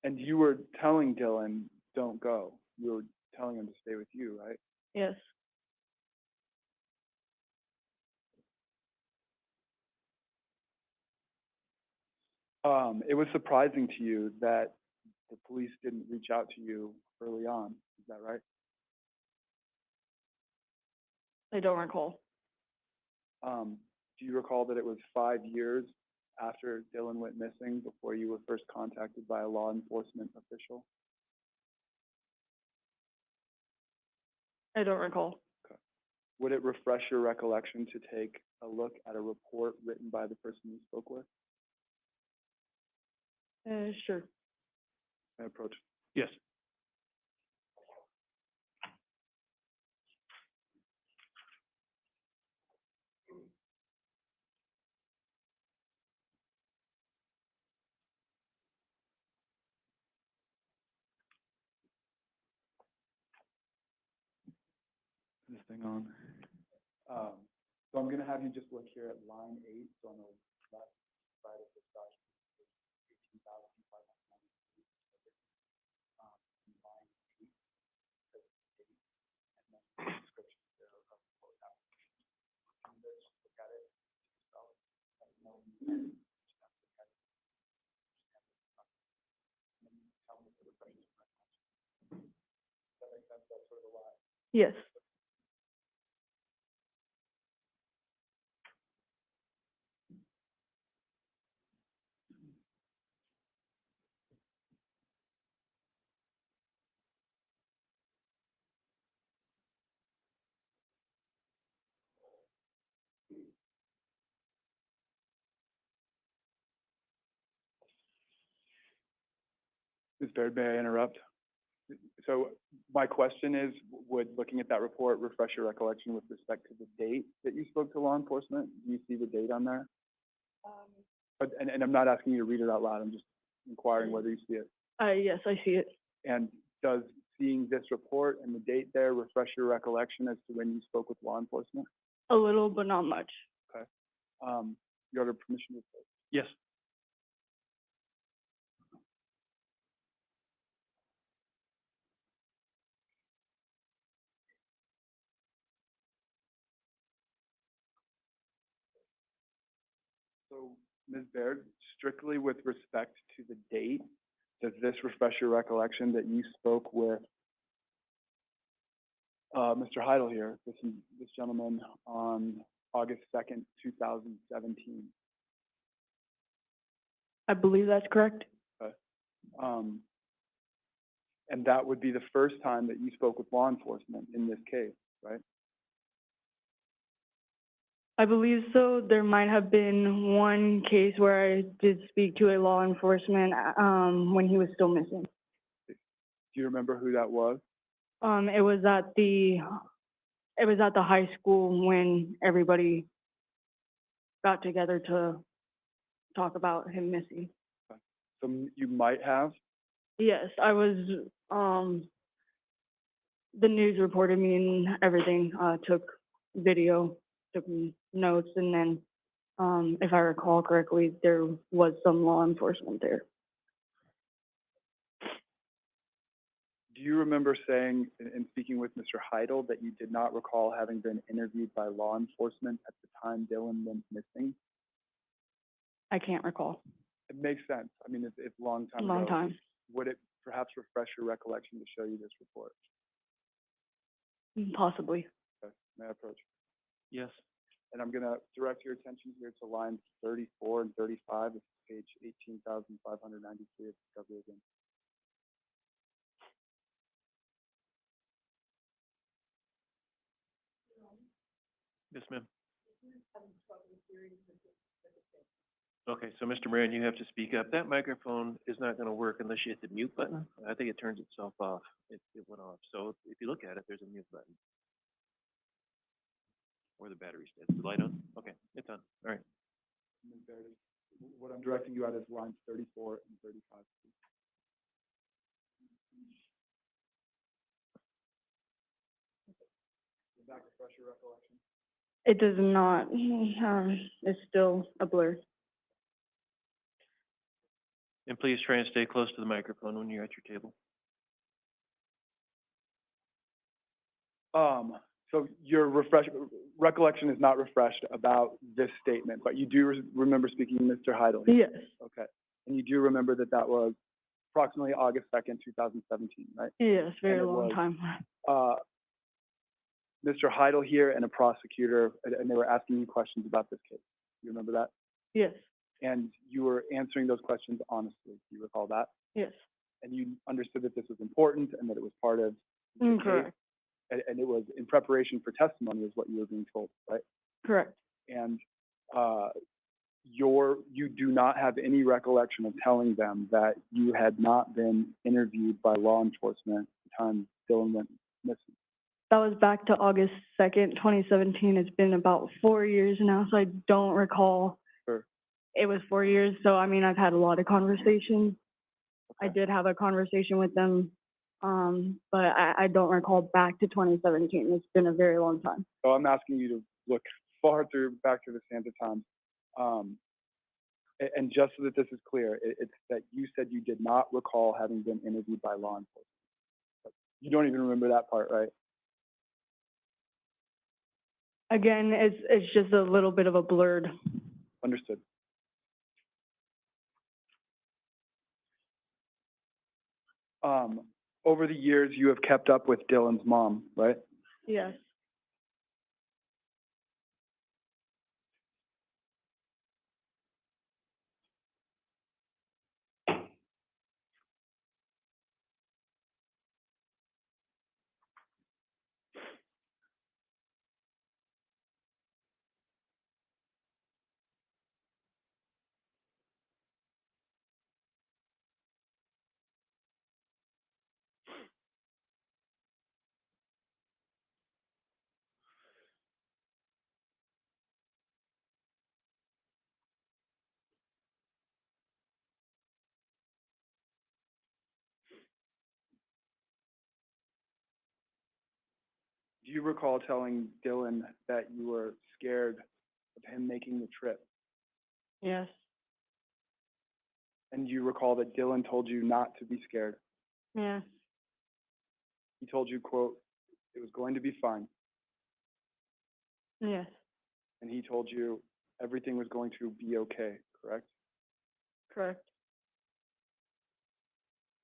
And you were telling Dylan, don't go. You were telling him to stay with you, right? Yes. It was surprising to you that the police didn't reach out to you early on. Is that right? I don't recall. Do you recall that it was 5 years after Dylan went missing before you were first contacted by a law enforcement official? I don't recall. Would it refresh your recollection to take a look at a report written by the person you spoke with? Sure. I approach. Yes. This thing on. So I'm gonna have you just look here at line 8, so on the left side of this document, 18,593. Line 8, says date, and then the description there of the quote application. Can you just look at it yourself? Let me know when you just have to look at it. And then you tell me if it refreshes your recollection. Does that make sense? That's sort of a lot. Yes. Ms. Baird, may I interrupt? So my question is, would looking at that report refresh your recollection with respect to the date that you spoke to law enforcement? Do you see the date on there? But, and I'm not asking you to read it out loud, I'm just inquiring whether you see it. Yes, I see it. And does seeing this report and the date there refresh your recollection as to when you spoke with law enforcement? A little, but not much. Okay. You have permission to say? Yes. So, Ms. Baird, strictly with respect to the date, does this refresh your recollection that you spoke with Mr. Heidel here, this gentleman, on August 2nd, 2017? I believe that's correct. Okay. And that would be the first time that you spoke with law enforcement in this case, right? I believe so. There might have been one case where I did speak to a law enforcement when he was still missing. Do you remember who that was? It was at the high school when everybody got together to talk about him missing. So you might have? Yes, I was, the news reported me and everything, took video, took notes, and then, if I recall correctly, there was some law enforcement there. Do you remember saying, in speaking with Mr. Heidel, that you did not recall having been interviewed by law enforcement at the time Dylan went missing? I can't recall. It makes sense. I mean, it's a long time ago. Long time. Would it perhaps refresh your recollection to show you this report? Possibly. Okay. May I approach? Yes. And I'm going to direct your attention here to lines 34 and 35. It's page 18,593 of Discovery again. Yes, ma'am. Okay, so Mr. Moran, you have to speak up. That microphone is not gonna work unless you hit the mute button. I think it turns itself off. It went off. So if you look at it, there's a mute button. Or the battery's dead. Is the light on? Okay, it's on. All right. There it is. What I'm directing you at is lines 34 and 35. Does that refresh your recollection? It does not. It's still a blur. And please try and stay close to the microphone when you're at your table. So your recollection is not refreshed about this statement, but you do remember speaking to Mr. Heidel? Yes. Okay. And you do remember that that was approximately August 2nd, 2017, right? Yes, very And it long was, time. Mr. Heidel here and a prosecutor, and they were asking you questions about this case. You remember that? Yes, And you were answering those questions honestly. Do you recall that? yes, And you understood that this was important and that it was part of the case, correct, and it was in preparation for testimony is what you were being told, right? correct. And you do not have any recollection of telling them that you had not been interviewed by law enforcement at the time Dylan went missing. That was back to August 2nd, 2017. It's been about 4 years now, so I don't recall. Sure. It was 4 years, so I mean, I've had a lot of conversations. I Okay. did have a conversation with them, but I don't recall back to 2017. It's been a very long time. So I'm asking you to look back through the sands of time. And just so that this is clear, it's that you said you did not recall having been interviewed by law enforcement. You don't even remember that part, right? Again, it's just a little bit of a blurred. Understood. Over the years, you have kept up with Dylan's mom, right? Yes. Do you recall telling Dylan that you were scared of him making the trip? Yes. And you recall that Dylan told you not to be scared? Yes. He told you, quote, it was going to be fine. Yes. And he told you everything was going to be okay, correct? Correct.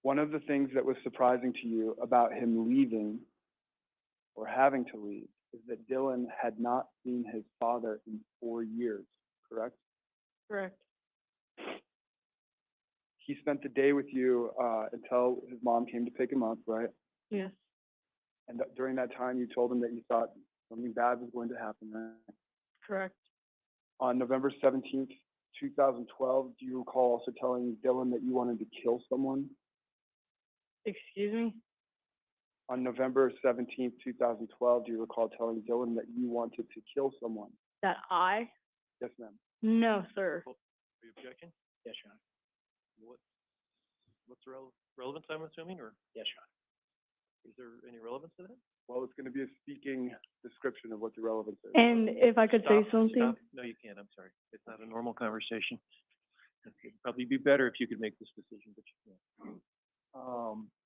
One of the things that was surprising to you about him leaving or having to leave is that Dylan had not seen his father in 4 years, correct? Correct. He spent the day with you until his mom came to pick him up, right? Yes. And during that time, you told him that you thought something bad was going to happen, right? Correct. On November 17th, 2012, do you recall also telling Dylan that you wanted to kill someone? Excuse me? On November 17th, 2012, do you recall telling Dylan that you wanted to kill someone? That I? Yes, ma'am. No, sir. Are you objecting? Yes, Your Honor. What's the relevance, I'm assuming, or Yes, Your Honor. is there any relevance to that? Well, it's going to be a speaking description of what the relevance is. And if I could say Stop, something? stop. No, you can't, I'm sorry. It's not a normal conversation. It'd probably be better if you could make this decision, but you can't.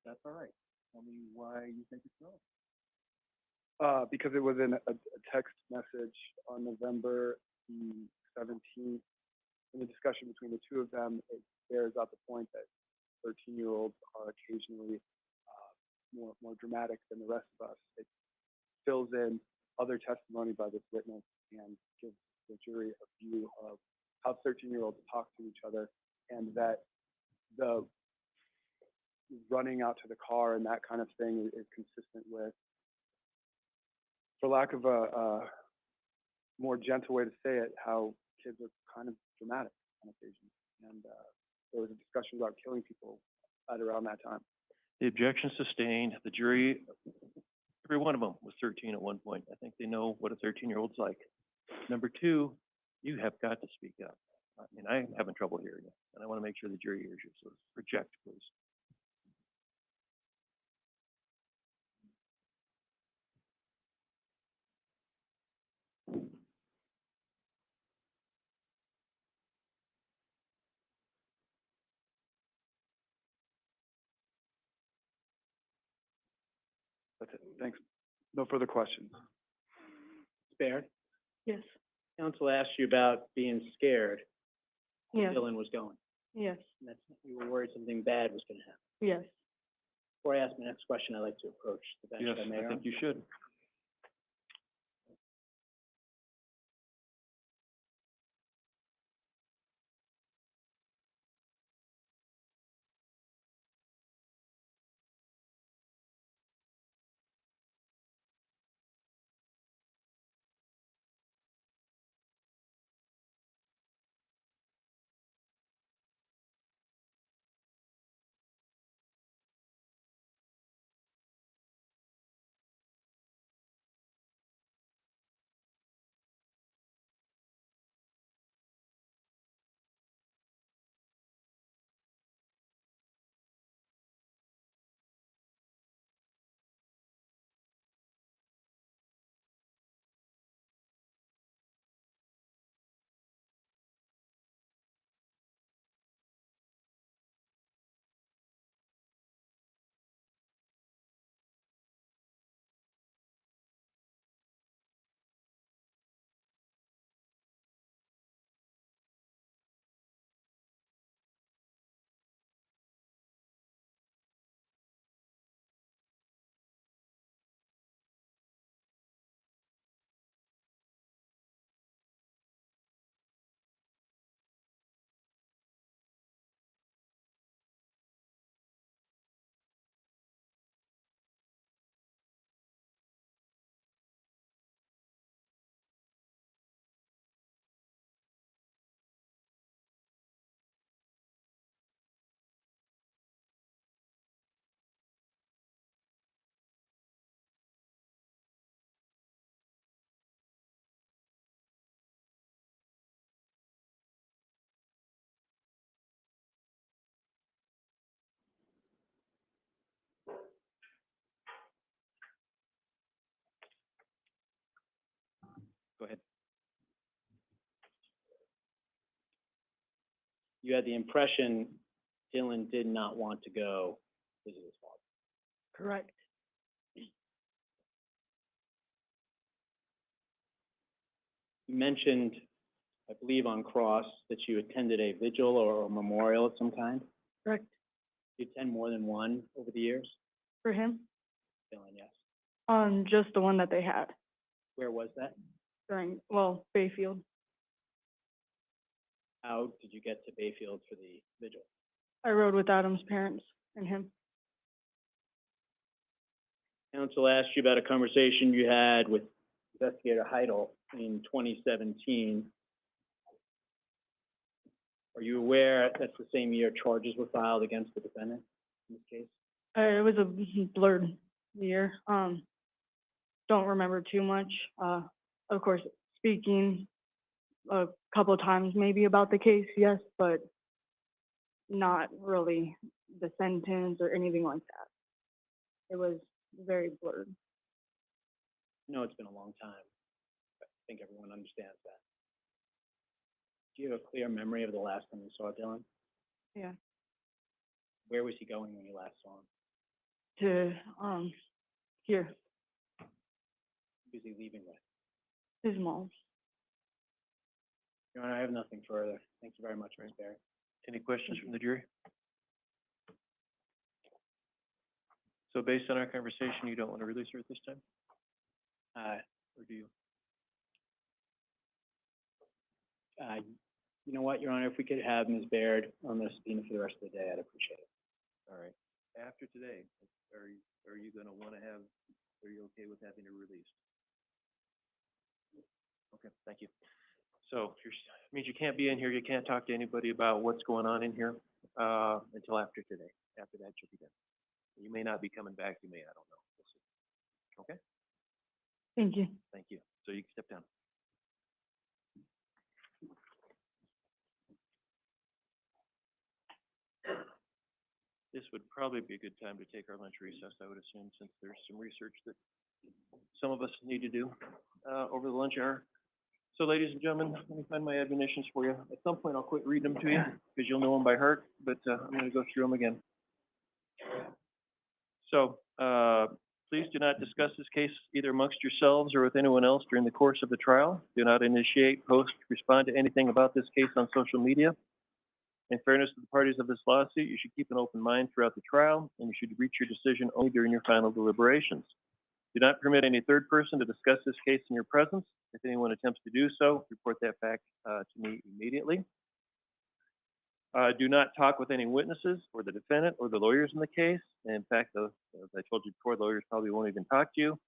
That's all right. Tell me why you think it's relevant. Because it was in a text message on November the 17th. In the discussion between the two of them, it bears out the point that 13-year-olds are occasionally more dramatic than the rest of us. It fills in other testimony by this witness and gives the jury a view of how 13-year-olds talk to each other, and that the running out to the car and that kind of thing is consistent with, for lack of a more gentle way to say it, how kids are kind of dramatic on occasion. And there was a discussion about killing people at around that time. The objection sustained. The jury, every one of them was 13 at one point. I think they know what a 13-year-old's like. Number two, you have got to speak up. I mean, I'm having trouble hearing you, and I want to make sure the jury hears you. So reject, please. That's it. Thanks. No further questions. Baird, Yes. counsel asked you about being scared Yes. Dylan was going. Yes. And that's, you were worried something bad was gonna happen. Yes. Before I ask my next question, I'd like to approach the bench, Yes, if I may, I Your think you should. you had the impression Dylan did not want to go visit his father. Correct. You mentioned, I believe on cross, that you attended a vigil or a memorial of some kind. Correct. Did you attend more than one over the years? For him? Dylan, yes. Just the one that they had Where was that? during, well, Bayfield. How did you get to Bayfield for the vigil? I rode with Adam's parents and him. Council asked you about a conversation you had with Investigator Heidel in 2017. Are you aware that's the same year charges were filed against the defendant in this case? It was a blurred year. Don't remember too much. Of course, speaking a couple of times maybe about the case, yes, but not really the sentence or anything like that. It was very blurred. No, it's been a long time. I think everyone understands that. Do you have a clear memory of the last time you saw Dylan? Yeah. Where was he going when you last saw him? To, here, Who was he leaving with? his mom. Your Honor, I have nothing further. Thank you very much, Ms. Barry. Any questions from the jury? So based on our conversation, you don't want to release her at this time? Or do you? You know what, Your Honor, if we could have Ms. Baird on the subpoena for the rest of the day, I'd appreciate it. All right. After today, are you gonna wanna have, are you okay with having her released? Okay, thank you. So, means you can't be in here, you can't talk to anybody about what's going on in here, until after today. After that, you'll be done. You may not be coming back, you may, I don't know. We'll see. Okay? Thank you. Thank you. So you can step down. This would probably be a good time to take our lunch recess, I would assume, since there's some research that some of us need to do, over the lunch hour. So ladies and gentlemen, let me find my admonitions for you. At some point, I'll quit reading them to you, because you'll know them by heart, but, I'm gonna go through them again. So, please do not discuss this case either amongst yourselves or with anyone else during the course of the trial. Do not initiate, post, respond to anything about this case on social media. In fairness to the parties of this lawsuit, you should keep an open mind throughout the trial, and you should reach your decision only during your final deliberations. Do not permit any third person to discuss this case in your presence. If anyone attempts to do so, report that fact to me immediately. Do not talk with any witnesses or the defendant or the lawyers in the case. And in fact, as I told you before, the lawyers probably won't even talk to you.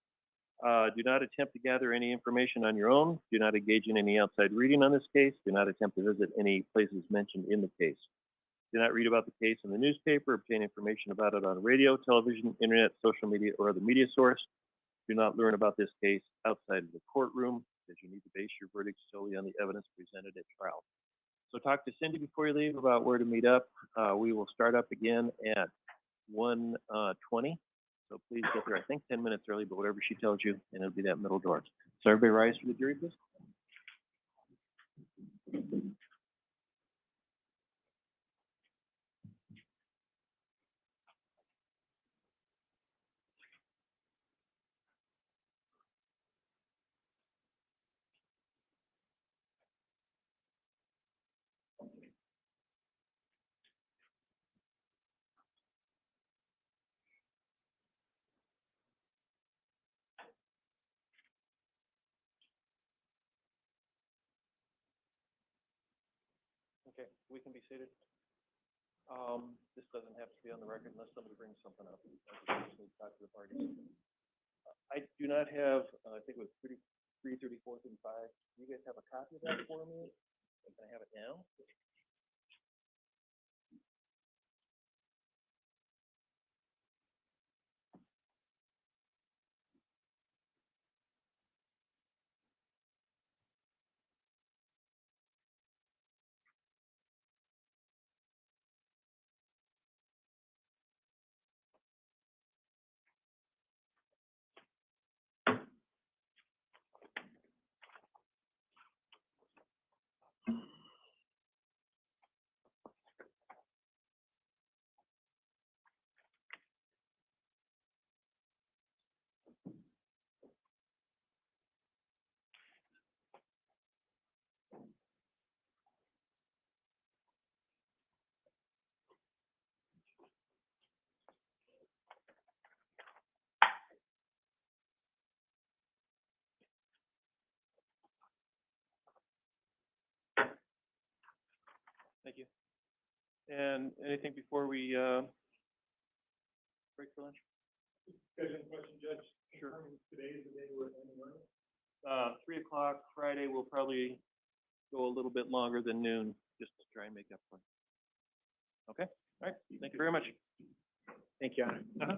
Do not attempt to gather any information on your own. Do not engage in any outside reading on this case. Do not attempt to visit any places mentioned in the case. Do not read about the case in the newspaper, obtain information about it on radio, television, internet, social media, or other media source. Do not learn about this case outside of the courtroom, because you need to base your verdict solely on the evidence presented at trial. So talk to Cindy before you leave about where to meet up. We will start up again at 1:20. So please get there, I think 10 minutes early, but whatever she tells you, and it'll be that middle door. So everybody rise for the jury, please. Okay, we can be seated. This doesn't have to be on the record unless somebody brings something up. I just need to talk to the parties. I do not have, I think it was 3, 34, and 5. Do you guys have a copy of that for me? Can I have it now? Thank you. And anything before we, break for lunch? Question, Judge? Sure. Today's the day we're ending. 3 o'clock Friday, we'll probably go a little bit longer than noon, just to try and make up for it. Okay, all right, thank you very much. Thank you, Your Honor. Uh-huh.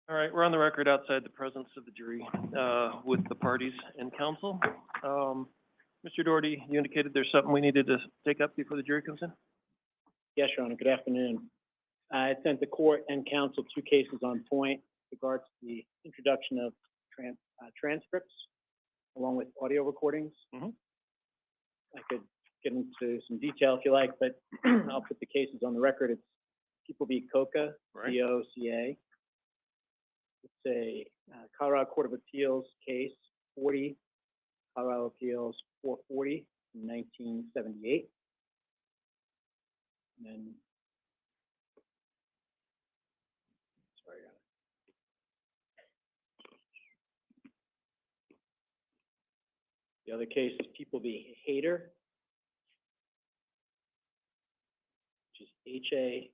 All right, we're on the record outside the presence of the jury, with the parties and counsel. Mr. Doherty, you indicated there's something we needed to take up before the jury comes in? Yes, Your Honor, good afternoon. I sent the court and counsel 2 cases on point with regards to the introduction of transcripts along with audio recordings. Mhm. I could get into some detail if you like, but I'll put the cases on the record. It's People v. Coca, Right. C-O-C-A. It's a Colorado Court of Appeals case 40, Colorado Appeals 440 from 1978. And then, sorry, the other case is People v. Hader, which is H-A-I-D-E-R.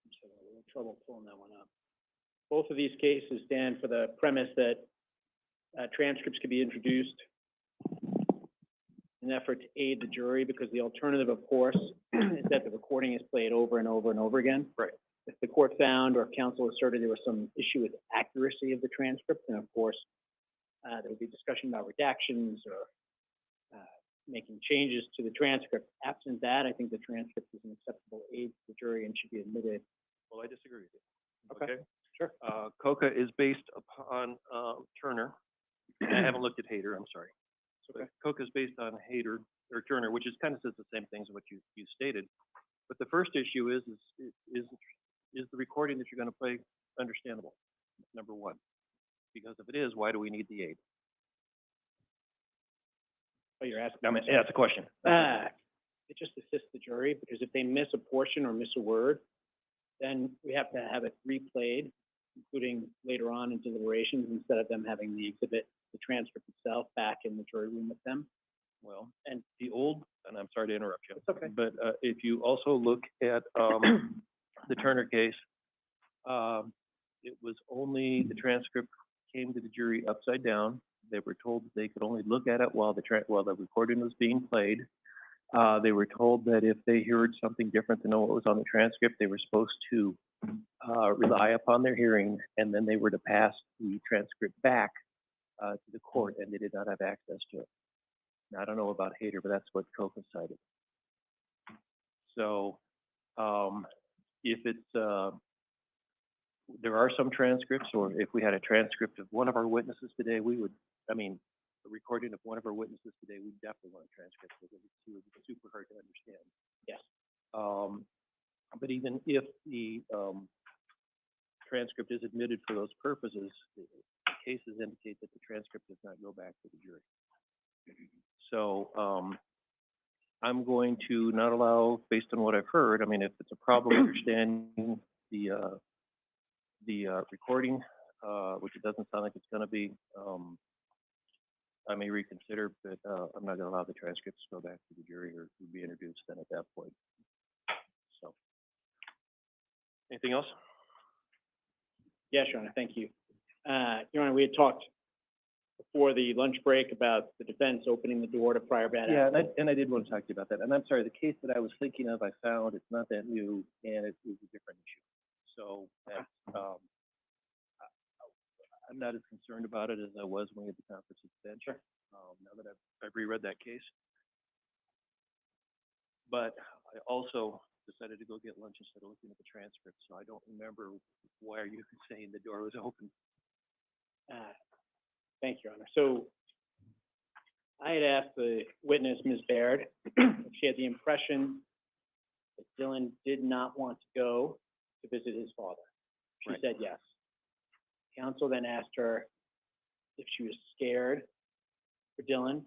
I'm just having a little trouble pulling that one up. Both of these cases stand for the premise that transcripts could be introduced in an effort to aid the jury, because the alternative, of course, is that the recording is played over and over and over again. Right. If the court found or counsel asserted there was some issue with accuracy of the transcript, then of course, there would be discussion about redactions or making changes to the transcript. Absent that, I think the transcript is an acceptable aid to the jury and should be admitted. Well, I disagree with you. Okay. Sure. Coca is based upon, Turner. I haven't looked at Hader, I'm sorry. Okay. Coca is based on Hader, or Turner, which is kind of says the same things as what you stated. But the first issue is the recording that you're gonna play understandable? Number one. Because if it is, why do we need the aid? Oh, you're asking? I mean, yeah, it's a question. It just assists the jury, because if they miss a portion or miss a word, then we have to have it replayed, including later on in deliberations, instead of them having the exhibit, the transcript itself, back in the jury room with them. Well, and the old, and I'm sorry to interrupt you. It's okay. But, if you also look at, the Turner case, it was only, the transcript came to the jury upside down. They were told that they could only look at it while the recording was being played. They were told that if they heard something different than what was on the transcript, they were supposed to rely upon their hearing, and then they were to pass the transcript back to the court, and they did not have access to it. Now, I don't know about Hader, but that's what Coca cited. So, if it's, there are some transcripts, or if we had a transcript of one of our witnesses today, we would, a recording of one of our witnesses today, we definitely want a transcript, because it's super hard to understand. Yes. But even if the transcript is admitted for those purposes, the cases indicate that the transcript does not go back to the jury. So, I'm going to not allow, based on what I've heard, if it's a problem understanding the recording, which it doesn't sound like it's gonna be, I may reconsider, but, I'm not gonna allow the transcripts to go back to the jury or to be introduced then at that point. So, anything else? Yes, Your Honor, thank you. Your Honor, we had talked before the lunch break about the defense opening the door to prior bad Yeah, acts. and I did want to talk to you about that. And I'm sorry, the case that I was thinking of, I found it's not that new, and it is a different issue. So that's, I'm not as concerned about it as I was when we had the conference at the bench. Now that I've reread that case. But I also decided to go get lunch instead of looking at the transcript, so I don't remember why are you saying the door was open. Thank you, Your Honor. So I had asked the witness, Ms. Baird, if she had the impression that Dylan did not want to go to visit his father. She Right. said yes. Counsel then asked her if she was scared for Dylan.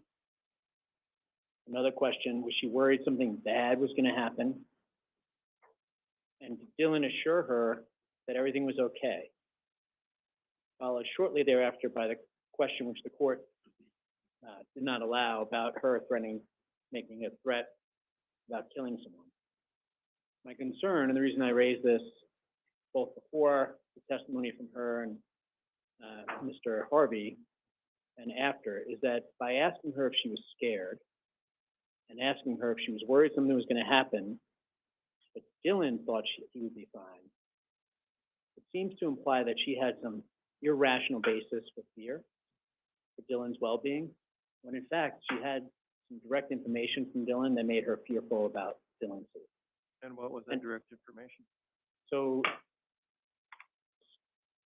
Another question, was she worried something bad was going to happen? And did Dylan assure her that everything was okay? Followed shortly thereafter by the question which the court did not allow about her making a threat about killing someone. My concern, and the reason I raised this both before the testimony from her and Mr. Harvey and after, is that by asking her if she was scared, and asking her if she was worried something was gonna happen, but Dylan thought he would be fine. It seems to imply that she had some irrational basis for fear for Dylan's well-being, when in fact, she had some direct information from Dylan that made her fearful about Dylan's safety. And what was that direct information? So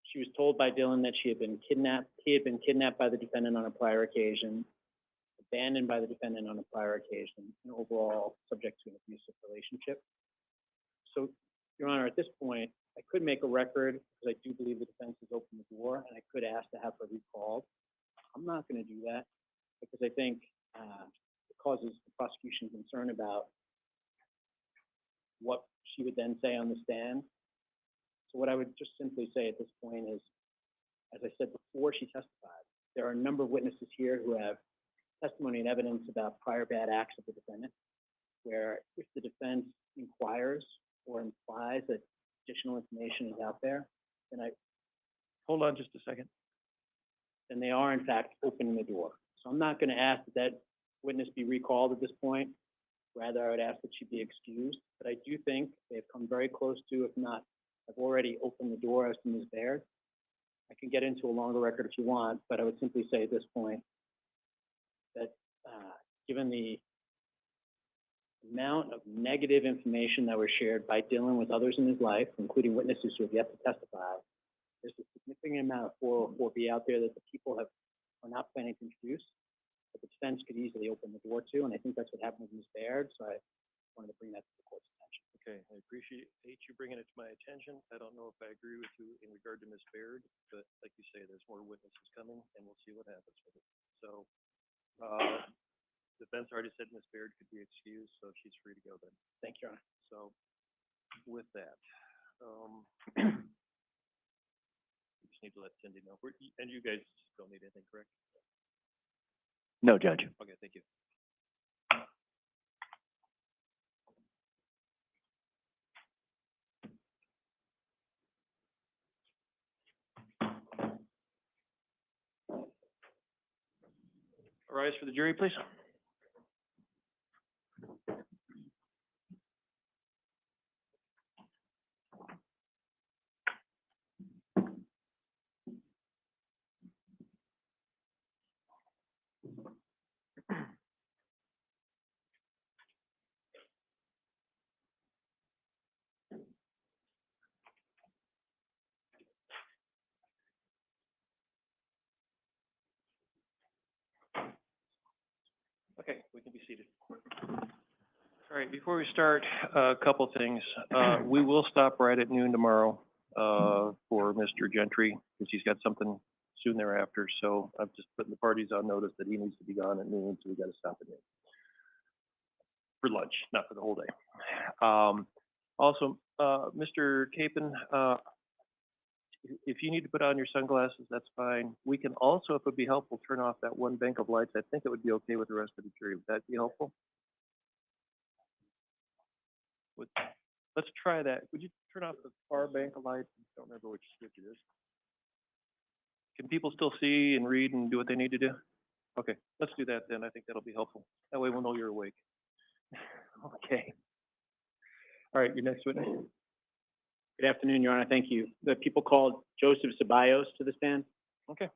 she was told by Dylan that he had been kidnapped by the defendant on a prior occasion, abandoned by the defendant on a prior occasion, and overall subject to an abusive relationship. So, Your Honor, at this point, I could make a record, because I do believe the defense has opened the door, and I could ask to have her recalled. I'm not gonna do that, because I think, it causes the prosecution concern about what she would then say on the stand. So what I would just simply say at this point is, as I said before she testified, there are a number of witnesses here who have testimony and evidence about prior bad acts of the defendant, where if the defense inquires or implies that additional information is out there, then Hold on just a second. then they are in fact opening the door. So I'm not gonna ask that that witness be recalled at this point. Rather, I would ask that she be excused, but I do think they've come very close to, if not, have already opened the door as to Ms. Baird. I can get into a longer record if you want, but I would simply say at this point that, given the amount of negative information that was shared by Dylan with others in his life, including witnesses who have yet to testify, there's a significant amount of 404B out there that the people are not planning to introduce, but the defense could easily open the door to, and I think that's what happened with Ms. Baird, so I wanted to bring that to the court's attention. Okay, I appreciate you bringing it to my attention. I don't know if I agree with you in regard to Ms. Baird, but like you say, there's more witnesses coming, and we'll see what happens with it. So, the defense already said Ms. Baird could be excused, so she's free to go then. Thank you, Your Honor. So, with that, just need to let Cindy know. And you guys don't need anything, correct? No, Judge. Okay, thank you. Rise for the jury, please. Okay, we can be seated. All right, before we start, a couple things. We will stop right at noon tomorrow, for Mr. Gentry, because he's got something soon thereafter. So I'm just putting the parties on notice that he needs to be gone at noon, so we gotta stop at noon. For lunch, not for the whole day. Also, Mr. Capen, if you need to put on your sunglasses, that's fine. We can also, if it'd be helpful, turn off that one bank of lights. I think it would be okay with the rest of the jury. Would that be helpful? Let's try that. Would you turn off the far bank of lights? I don't remember which switch it is. Can people still see and read and do what they need to do? Okay, let's do that then. I think that'll be helpful. That way we'll know you're awake. Okay. All right, your next witness. Good afternoon, Your Honor. Thank you. The people called Joseph Ceballos to the stand. Okay.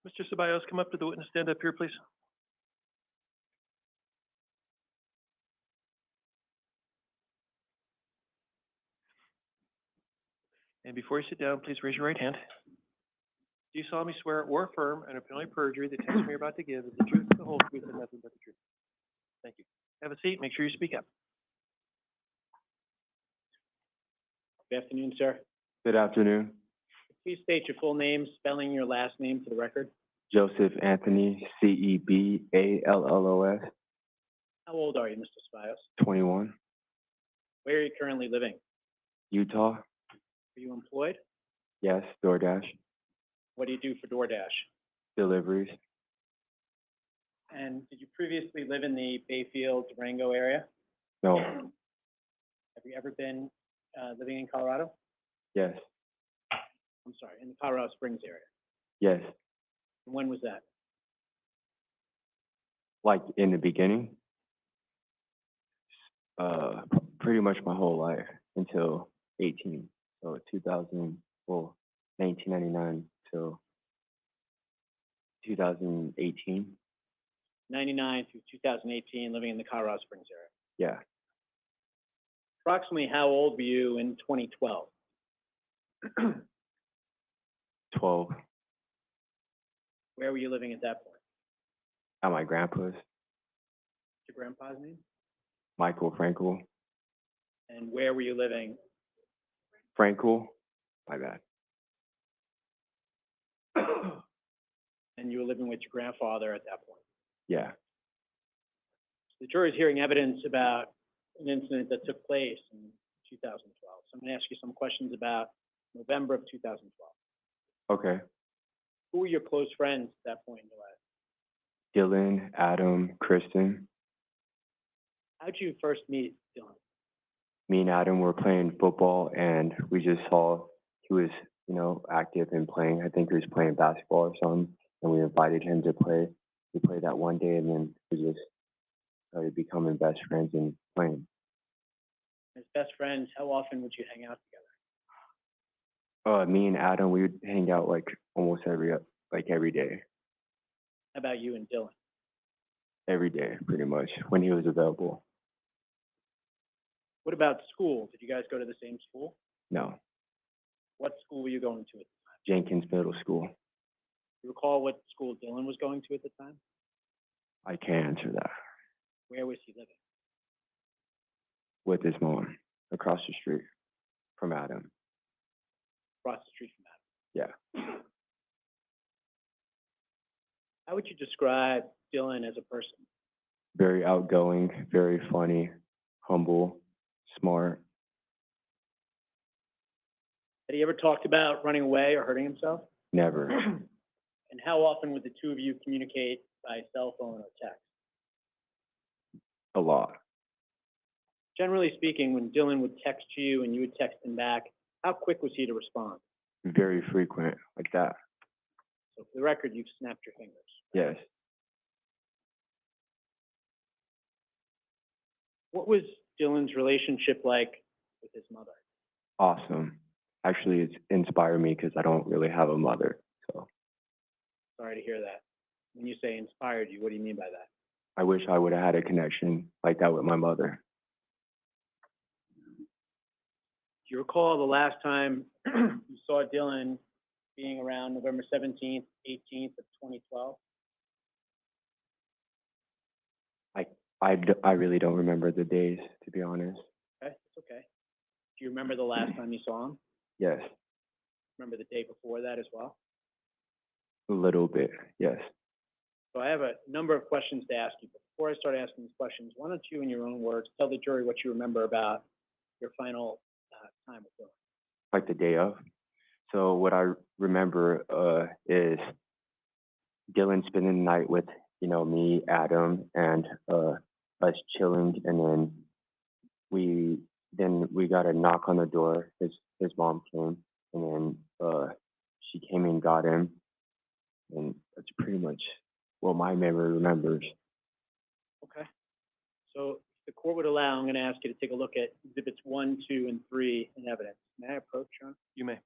Mr. Ceballos, come up to the witness stand up here, please. And before you sit down, please raise your right hand. Do you solemnly swear or affirm under penalty of perjury the testimony you're about to give is the truth, the whole truth, and nothing but the truth? Thank you. Have a seat. Make sure you speak up. Good afternoon, sir. Good afternoon. Please state your full name, spelling your last name for the record. Joseph Anthony, Ceballos, How old are you, Mr. Ceballos? 21, Where are you currently living? Utah. Are you employed? Yes, DoorDash, What do you do for DoorDash? deliveries. And did you previously live in the Bayfield, Durango area? No. Have you ever been, living in Colorado? Yes. I'm sorry, in the Colorado Springs area? Yes. And when was that? Like in the beginning? Pretty much my whole life until 18. So 1999 till 2018. 99 through 2018, living in the Colorado Springs area. Yeah. Approximately how old were you in 2012? 12 Where were you living at that point? at my grandpa's, Your grandpa's name? Michael Frankel. And where were you living? Frankel? My bad. And you were living with your grandfather at that point. Yeah. The jury is hearing evidence about an incident that took place in 2012. So I'm going to ask you some questions about November of 2012. Okay. Who were your close friends at that point in your life? Dylan, Adam, Kristen. How'd you first meet Dylan? Me and Adam were playing football, and we just saw he was, active and playing. I think he was playing basketball or something, and we invited him to play. We played that one day, and then we just started becoming best friends and playing. As best friends, how often would you hang out together? Me and Adam, we would hang out like almost every day. How about you and Dylan? Every day, pretty much, when he was available. What about school? Did you guys go to the same school? No, What school were you going to at the time? Jenkins Middle School. Do you recall what school Dylan was going to at the time? I can't answer that. Where was he living? With his mom, across the street from Adam. Across the street from that. Yeah. How would you describe Dylan as a person? Very outgoing, very funny, humble, smart. Had he ever talked about running away or hurting himself? Never. And how often would the two of you communicate by cell phone or text? A lot. Generally speaking, when Dylan would text you and you would text him back, how quick was he to respond? Very frequent, like that. So for the record, you've snapped your fingers. Yes. What was Dylan's relationship like with his mother? Awesome. Actually, it's inspired me because I don't really have a mother. So Sorry to hear that. When you say inspired you, what do you mean by that? I wish I would have had a connection like that with my mother. Do you recall the last time you saw Dylan being around November 17th, 18th of 2012? I really don't remember the days, to be honest. Okay, it's okay. Do you remember the last time you saw him? Yes, Remember the day before that as well? a little bit, yes. So I have a number of questions to ask you. But before I start asking these questions, why don't you, in your own words, tell the jury what you remember about your final time with Dylan? Like the day of. So what I remember is Dylan spending the night with, me, Adam, and us chilling, and then we got a knock on the door. His mom came, and then she came and got him, and that's pretty much what my memory remembers. Okay. So if the court would allow, I'm going to ask you to take a look at exhibits 1, 2, and 3 in evidence. May I approach, John? You may.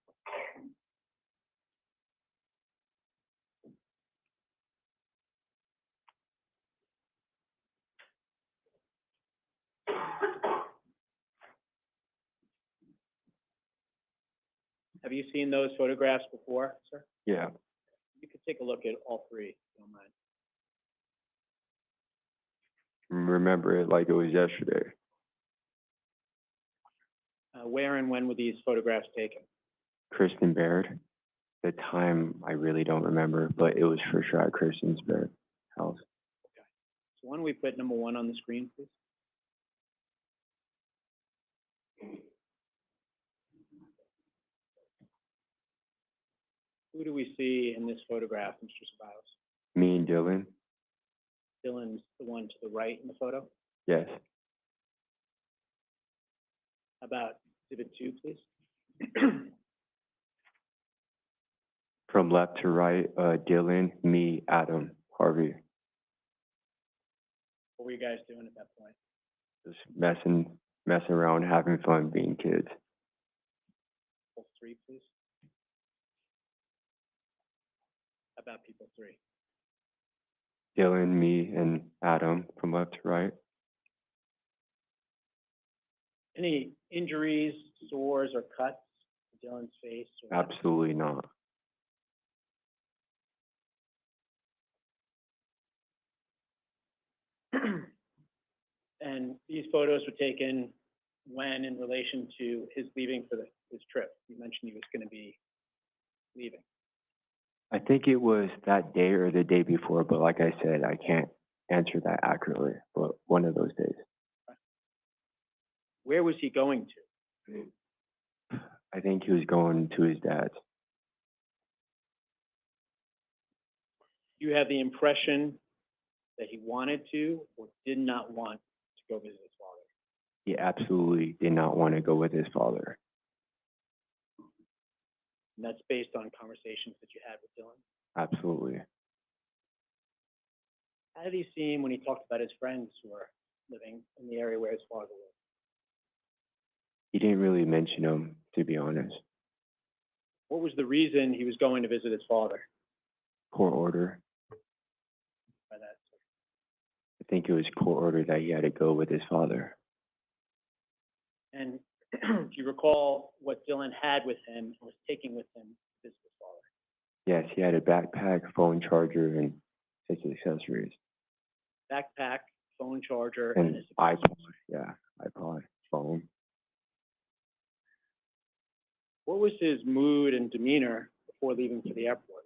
Have you seen those photographs before, sir? Yeah. You could take a look at all three, if you don't mind. Remember it like it was yesterday. Where and when were these photographs taken? Kristen Baird. The time I really don't remember, but it was for sure at Kristen's Baird house. So why don't we put number 1 on the screen, please? Who do we see in this photograph, Mr. Ceballos? Me and Dylan. Dylan's the one to the right in the photo. Yes. How about exhibit 2, please? From left to right, Dylan, me, Adam, Harvey, What were you guys doing at that point? just messing around, having fun, being kids. People 3, please. How about people 3? Dylan, me, and Adam from left to right. Any injuries, sores, or cuts to Dylan's face? Or Absolutely not. And these photos were taken when in relation to his leaving for his trip? You mentioned he was going to be leaving. I think it was that day or the day before, but like I said, I can't answer that accurately, but one of those days. Where was he going to? I think he was going to his dad's. You have the impression that he wanted to or did not want to go visit his father? He absolutely did not want to go with his father. And that's based on conversations that you had with Dylan? Absolutely. How did he seem when he talked about his friends who were living in the area where his father lived? He didn't really mention him, to be honest. What was the reason he was going to visit his father? Court order. By that, I think it was court order that he had to go with his father. and do you recall what Dylan had with him and was taking with him to visit his father? Yes, he had a backpack, phone charger, and 6 accessories. Backpack, phone charger, And his iPod, yeah, iPod, phone. What was his mood and demeanor before leaving for the airport?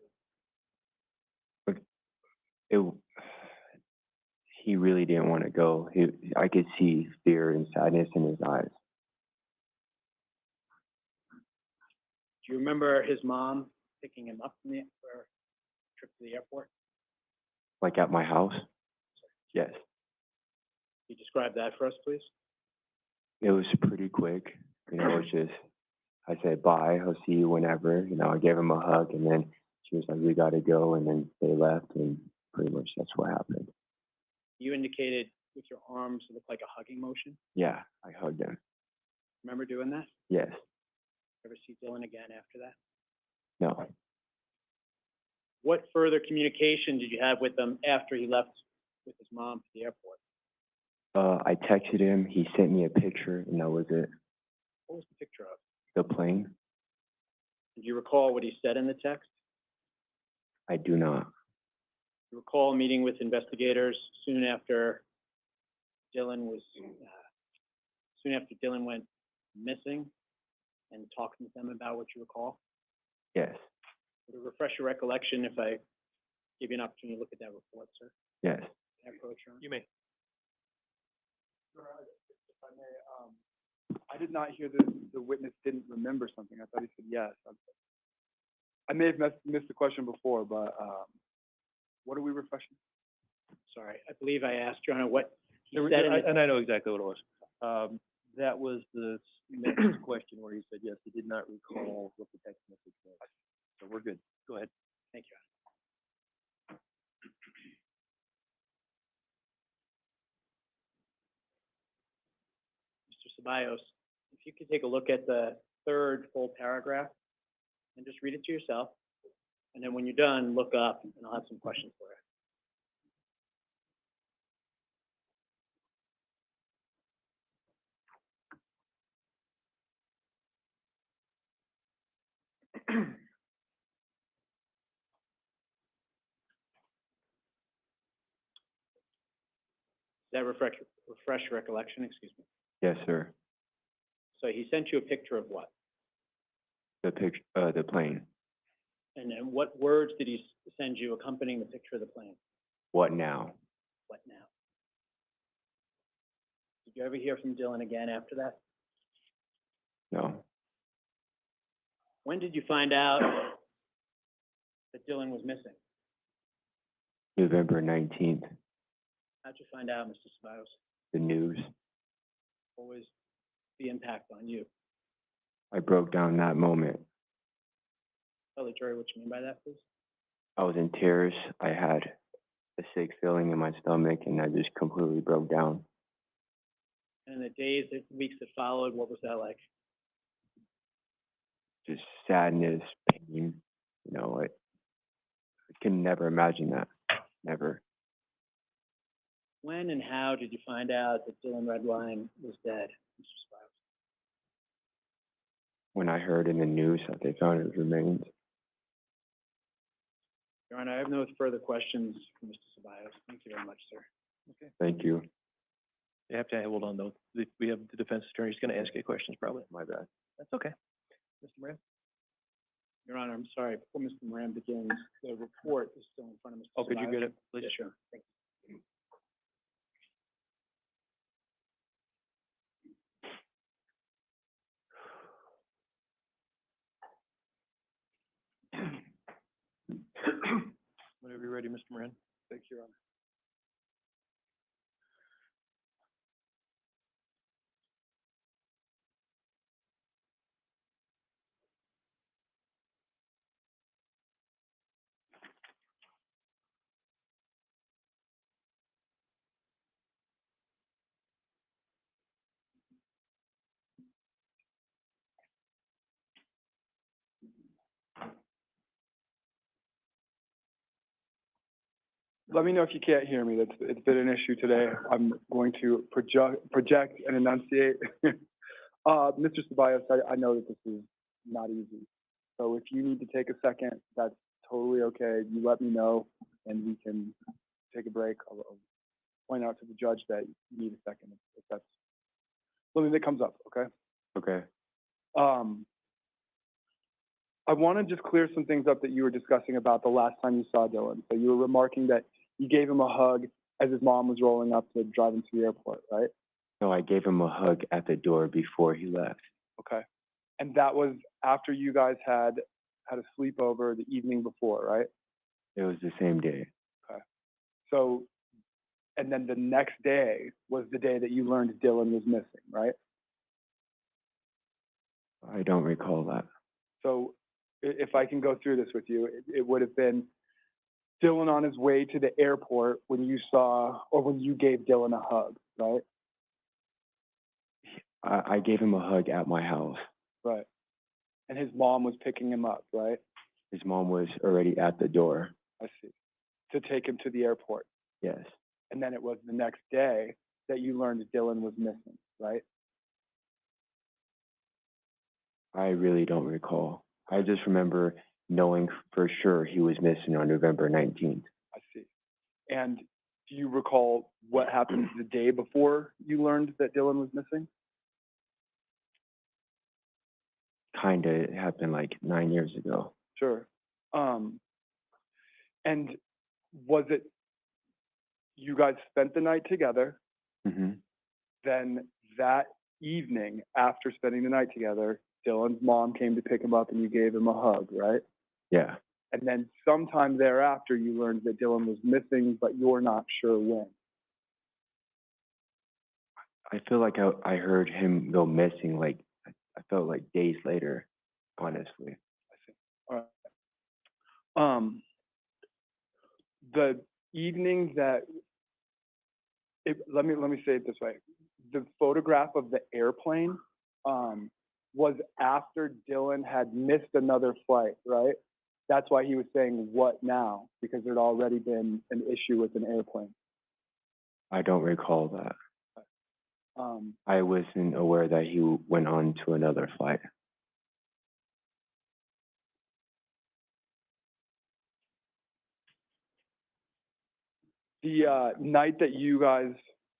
He really didn't want to go. I could see fear and sadness in his eyes. Do you remember his mom picking him up for a trip to the airport? Like at my house? Yes. Can you describe that for us, please? It was pretty quick. It was just, I said, bye, I'll see you whenever. I gave him a hug, and then she was like, we got to go, and then they left, and pretty much that's what happened. You indicated with your arms it looked like a hugging motion. Yeah, I hugged him. Remember doing that? Yes. Ever see Dylan again after that? No. What further communication did you have with him after he left with his mom to the airport? I texted him. He sent me a picture, and that was it. What was the picture of? The plane? Do you recall what he said in the text? I do not. You recall meeting with investigators soon after Dylan went missing and talking to them about what you recall? Yes. Would it refresh your recollection if I give you an opportunity to look at that report, sir? Yes. Can I approach, Your Honor? You may. If I may, I did not hear the witness didn't remember something. I thought he said yes. I may have missed the question before, but what are we refreshing? Sorry, I believe I asked, Your Honor, what he There- said in the and I know exactly what it was. That was the next question where he said, yes, he did not recall what the text message was. So we're good. Go ahead. Thank you, Your Honor. Mr. Ceballos, if you could take a look at the third full paragraph and just read it to yourself. And then when you're done, look up and I'll have some questions for you. Does that refresh your recollection? Excuse me. Yes, sir. So he sent you a picture of what? The plane. And then what words did he send you accompanying the picture of the plane? What now? What now? Did you ever hear from Dylan again after that? No. When did you find out that Dylan was missing? November 19th. How'd you find out, Mr. Ceballos? The news. What was the impact on you? I broke down that moment. Tell the jury what you mean by that, please. I was in tears. I had a sick feeling in my stomach, and I just completely broke down. And the days, the weeks that followed, what was that like? Just sadness, pain. You know, I can never imagine that. Never. When and how did you find out that Dylan Redwine was dead, Mr. Ceballos? When I heard in the news that they found his remains. Your Honor, I have no further questions for Mr. Ceballos. Thank you very much, sir. Thank you. You have to hold on, though. We have the defense attorney who's gonna ask you questions, probably. My bad. That's okay. Mr. Moran? Your Honor, I'm sorry, before Mr. Moran begins, the report is still in front of Mr. Oh, could you Ceballos. get it, please? Yeah, sure. Thank you. Whenever you're ready, Mr. Moran. Thank you, Your Honor. Let me know if you can't hear me. It's been an issue today. I'm going to project and enunciate. Mr. Ceballos, I know that this is not easy. So if you need to take a second, that's totally okay. You let me know and we can take a break. I'll point out to the judge that you need a second if that's something that comes up, okay? Okay. I want to just clear some things up that you were discussing about the last time you saw Dylan. So you were remarking that you gave him a hug as his mom was rolling up to drive him to the airport, right? No, I gave him a hug at the door before he left. Okay. And that was after you guys had a sleepover the evening before, right? It was the same day. Okay. So, and then the next day was the day that you learned Dylan was missing, right? I don't recall that. So if I can go through this with you, it would have been Dylan on his way to the airport when you saw, or when you gave Dylan a hug, right? I gave him a hug at my house. Right. And his mom was picking him up, right? His mom was already at the door. I see. To take him to the airport. Yes. And then it was the next day that you learned that Dylan was missing, right? I really don't recall. I just remember knowing for sure he was missing on November 19th. I see. And do you recall what happened the day before you learned that Dylan was missing? Kinda, it happened like 9 years ago. Sure. And was it, you guys spent the night together, Mm-hmm. then that evening after spending the night together, Dylan's mom came to pick him up and you gave him a hug, right? Yeah. And then sometime thereafter, you learned that Dylan was missing, but you're not sure when. I feel like I heard him go missing, like, I felt like days later, honestly. I see. All right. The evening that, let me say it this way. The photograph of the airplane was after Dylan had missed another flight, right? That's why he was saying, what now? Because there'd already been an issue with an airplane. I don't recall that. I wasn't aware that he went on to another flight. The night that you guys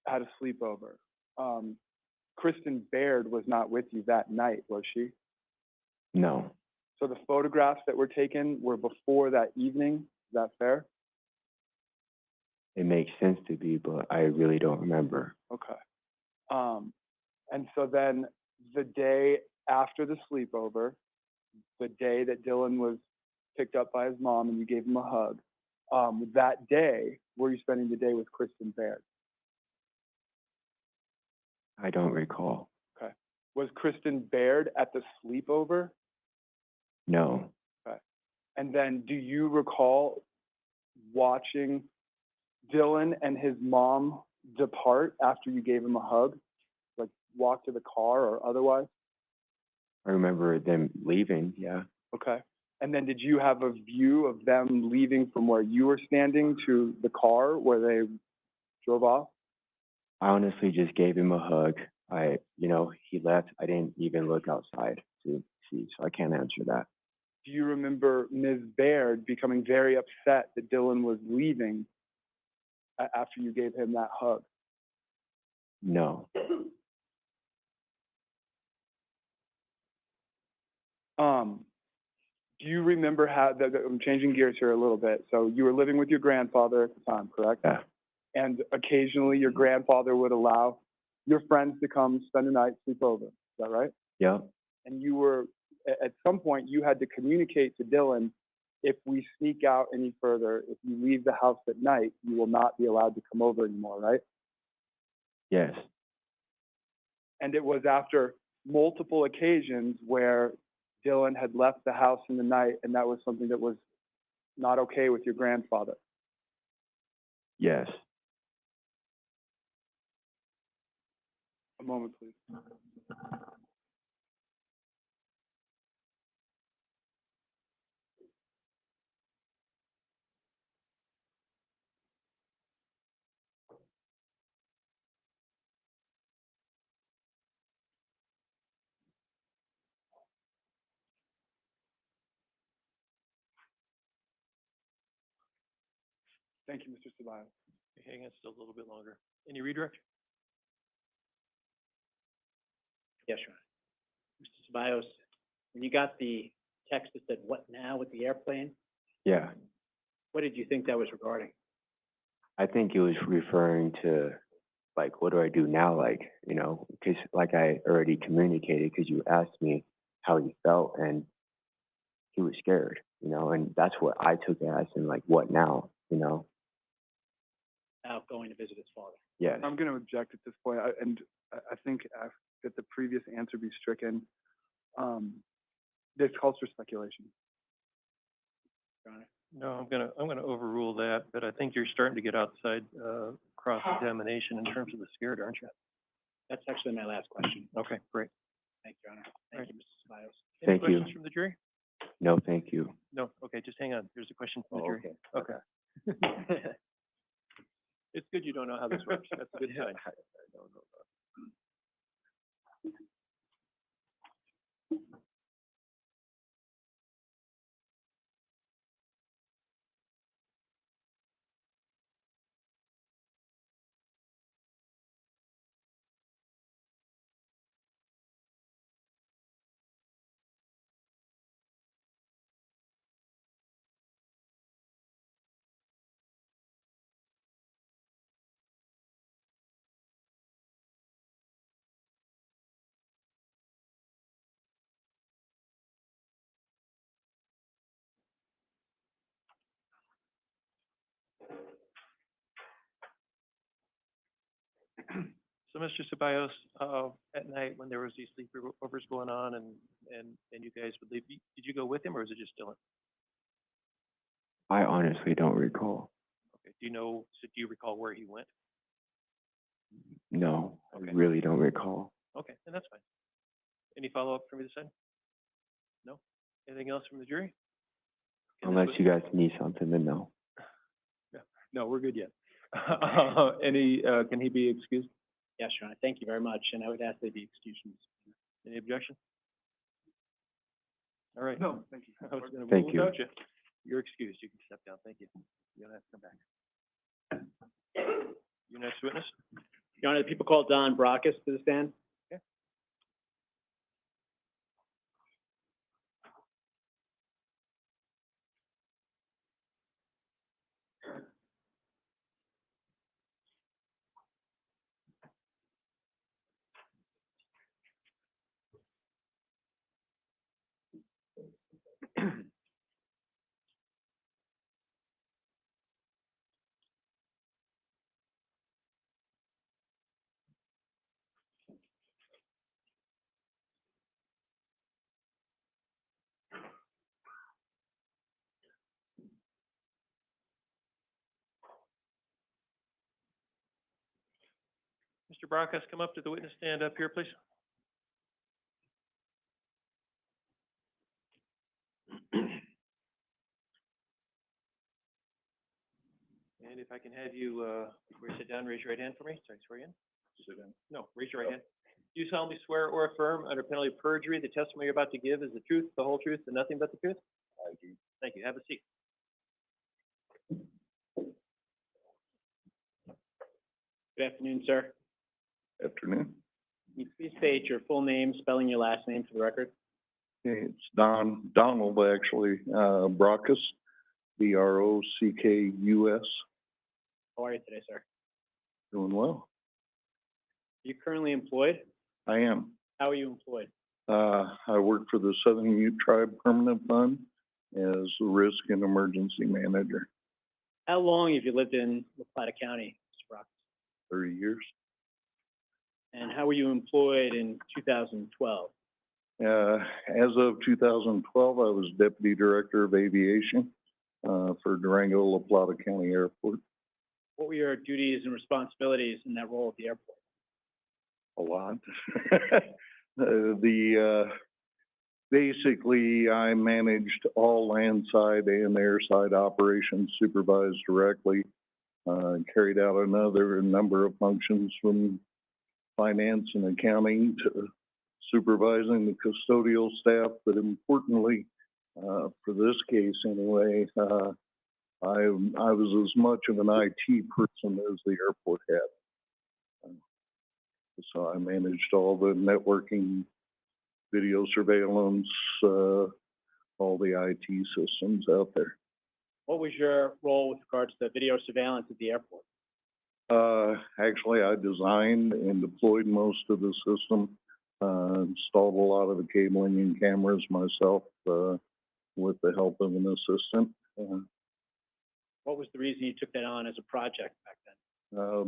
had a sleepover, Kristen Baird was not with you that night, was she? No. So the photographs that were taken were before that evening. Is that fair? It makes sense to be, but I really don't remember. Okay. And so then the day after the sleepover, the day that Dylan was picked up by his mom and you gave him a hug, that day, were you spending the day with Kristen Baird? I don't recall. Okay. Was Kristen Baird at the sleepover? No. Okay. And then do you recall watching Dylan and his mom depart after you gave him a hug? Like walk to the car or otherwise? I remember them leaving, yeah. Okay. And then did you have a view of them leaving from where you were standing to the car where they drove off? I honestly just gave him a hug. He left. I didn't even look outside to see, so I can't answer that. Do you remember Ms. Baird becoming very upset that Dylan was leaving after you gave him that hug? No. Do you remember I'm changing gears here a little bit. So you were living with your grandfather at the time, correct? Yeah. And occasionally your grandfather would allow your friends to come spend the night, sleep over. Is that right? Yeah. And you were, at some point, you had to communicate to Dylan, if we sneak out any further, if you leave the house at night, you will not be allowed to come over anymore, right? Yes. And it was after multiple occasions where Dylan had left the house in the night, and that was something that was not okay with your grandfather. Yes. A moment, please. Thank you, Mr. Ceballos. Hang on still a little bit longer. Any redirect? Yes, Your Honor. Mr. Ceballos, when you got the text that said, "What now?" with the airplane, Yeah. what did you think that was regarding? I think it was referring to, like, what do I do now? Like, because like I already communicated, because you asked me how he felt, and he was scared, and that's what I took it as, and like, what now, Out going to visit his father. Yes. I'm going to object at this point, I think that the previous answer be stricken. This calls for speculation. Your Honor. No, I'm gonna overrule that, but I think you're starting to get outside, cross-examination in terms of the scared, aren't you? That's actually my last question. Okay, great. Thank you, Your Honor. Right. Thank you, Mr. Ceballos. Any Thank you. questions from the jury? No, thank you. No, okay, just hang on. There's a question from the Oh, jury. Okay. It's good you don't know how this works. That's a good sign. So, Mr. Ceballos, at night when there was these sleepovers going on and you guys would leave, did you go with him or was it just Dylan? I honestly don't recall. Okay, do you recall where he went? No, Okay. I really don't recall. Okay, then that's fine. Any follow-up from either side? No? Anything else from the jury? Okay, Unless you guys need something, then no. No, we're good yet. Can he be excused? Yes, Your Honor. Thank you very much, and I would ask they be excused from this. Any objection? All right. No, thank you. I was gonna Thank rule you. without you. You're excused. You can step down. Thank you. You don't have to come back. Your next witness? Your Honor, the people called Don Brockus to the stand. Mr. Brockus come up to the witness stand up here, please? And if I can have you, before you sit down, raise your right hand for me. Sorry, swear you in. Sit down. No, raise your right hand. Do you solemnly swear or affirm under penalty of perjury the testimony you're about to give is the truth, the whole truth, and nothing but the truth? I do. Thank you. Have a seat. Good afternoon, sir. Afternoon. Can you please state your full name, spelling your last name for the record? It's Donald, actually, Brockus, Brockus. How are you today, sir? Doing well. Are you currently employed? I am. How are you employed? I work for the Southern Ute Tribe Permanent Fund as a risk and emergency manager, How long have you lived in La Plata County, Mr. Brock? 30 years. And how were you employed in 2012? As of 2012, I was Deputy Director of Aviation, for Durango La Plata County Airport. What were your duties and responsibilities in that role at the airport? A lot. Basically, I managed all landside and airside operations, supervised directly, carried out a number of functions from finance and accounting to supervising the custodial staff, but importantly, for this case anyway, I was as much of an IT person as the airport had. So I managed all the networking, video surveillance, all the IT systems out there. What was your role with regards to video surveillance at the airport? Actually, I designed and deployed most of the system, installed a lot of the cabling and cameras myself, with the help of an assistant. What was the reason you took that on as a project back then?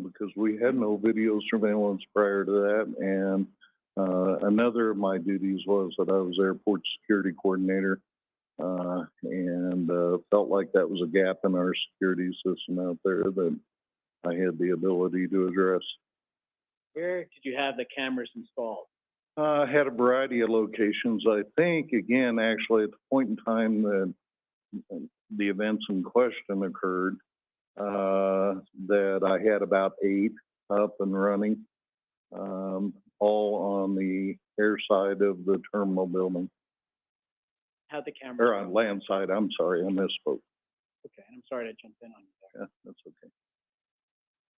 Because we had no video surveillance prior to that, and another of my duties was that I was airport security coordinator, and felt like that was a gap in our security system out there that I had the ability to address. Where did you have the cameras installed? I had a variety of locations. I think, again, actually, at the point in time that the events in question occurred, that I had about 8 up and running, all on the air side of the terminal building. How'd the cameras? Or on land side, I'm sorry, I misspoke. Okay, and I'm sorry to jump in on you there. Yeah, that's okay.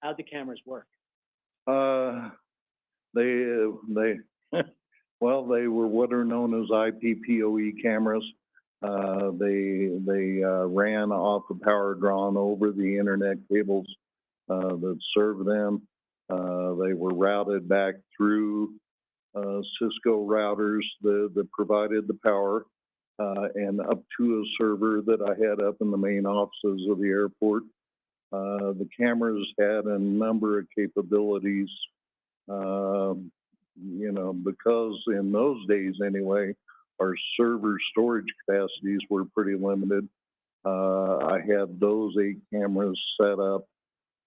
How'd the cameras work? They well, they were what are known as IPPoE cameras. They ran off the power drawn over the internet cables that served them. They were routed back through Cisco routers that provided the power, and up to a server that I had up in the main offices of the airport. The cameras had a number of capabilities, because in those days anyway, our server storage capacities were pretty limited. I had those 8 cameras set up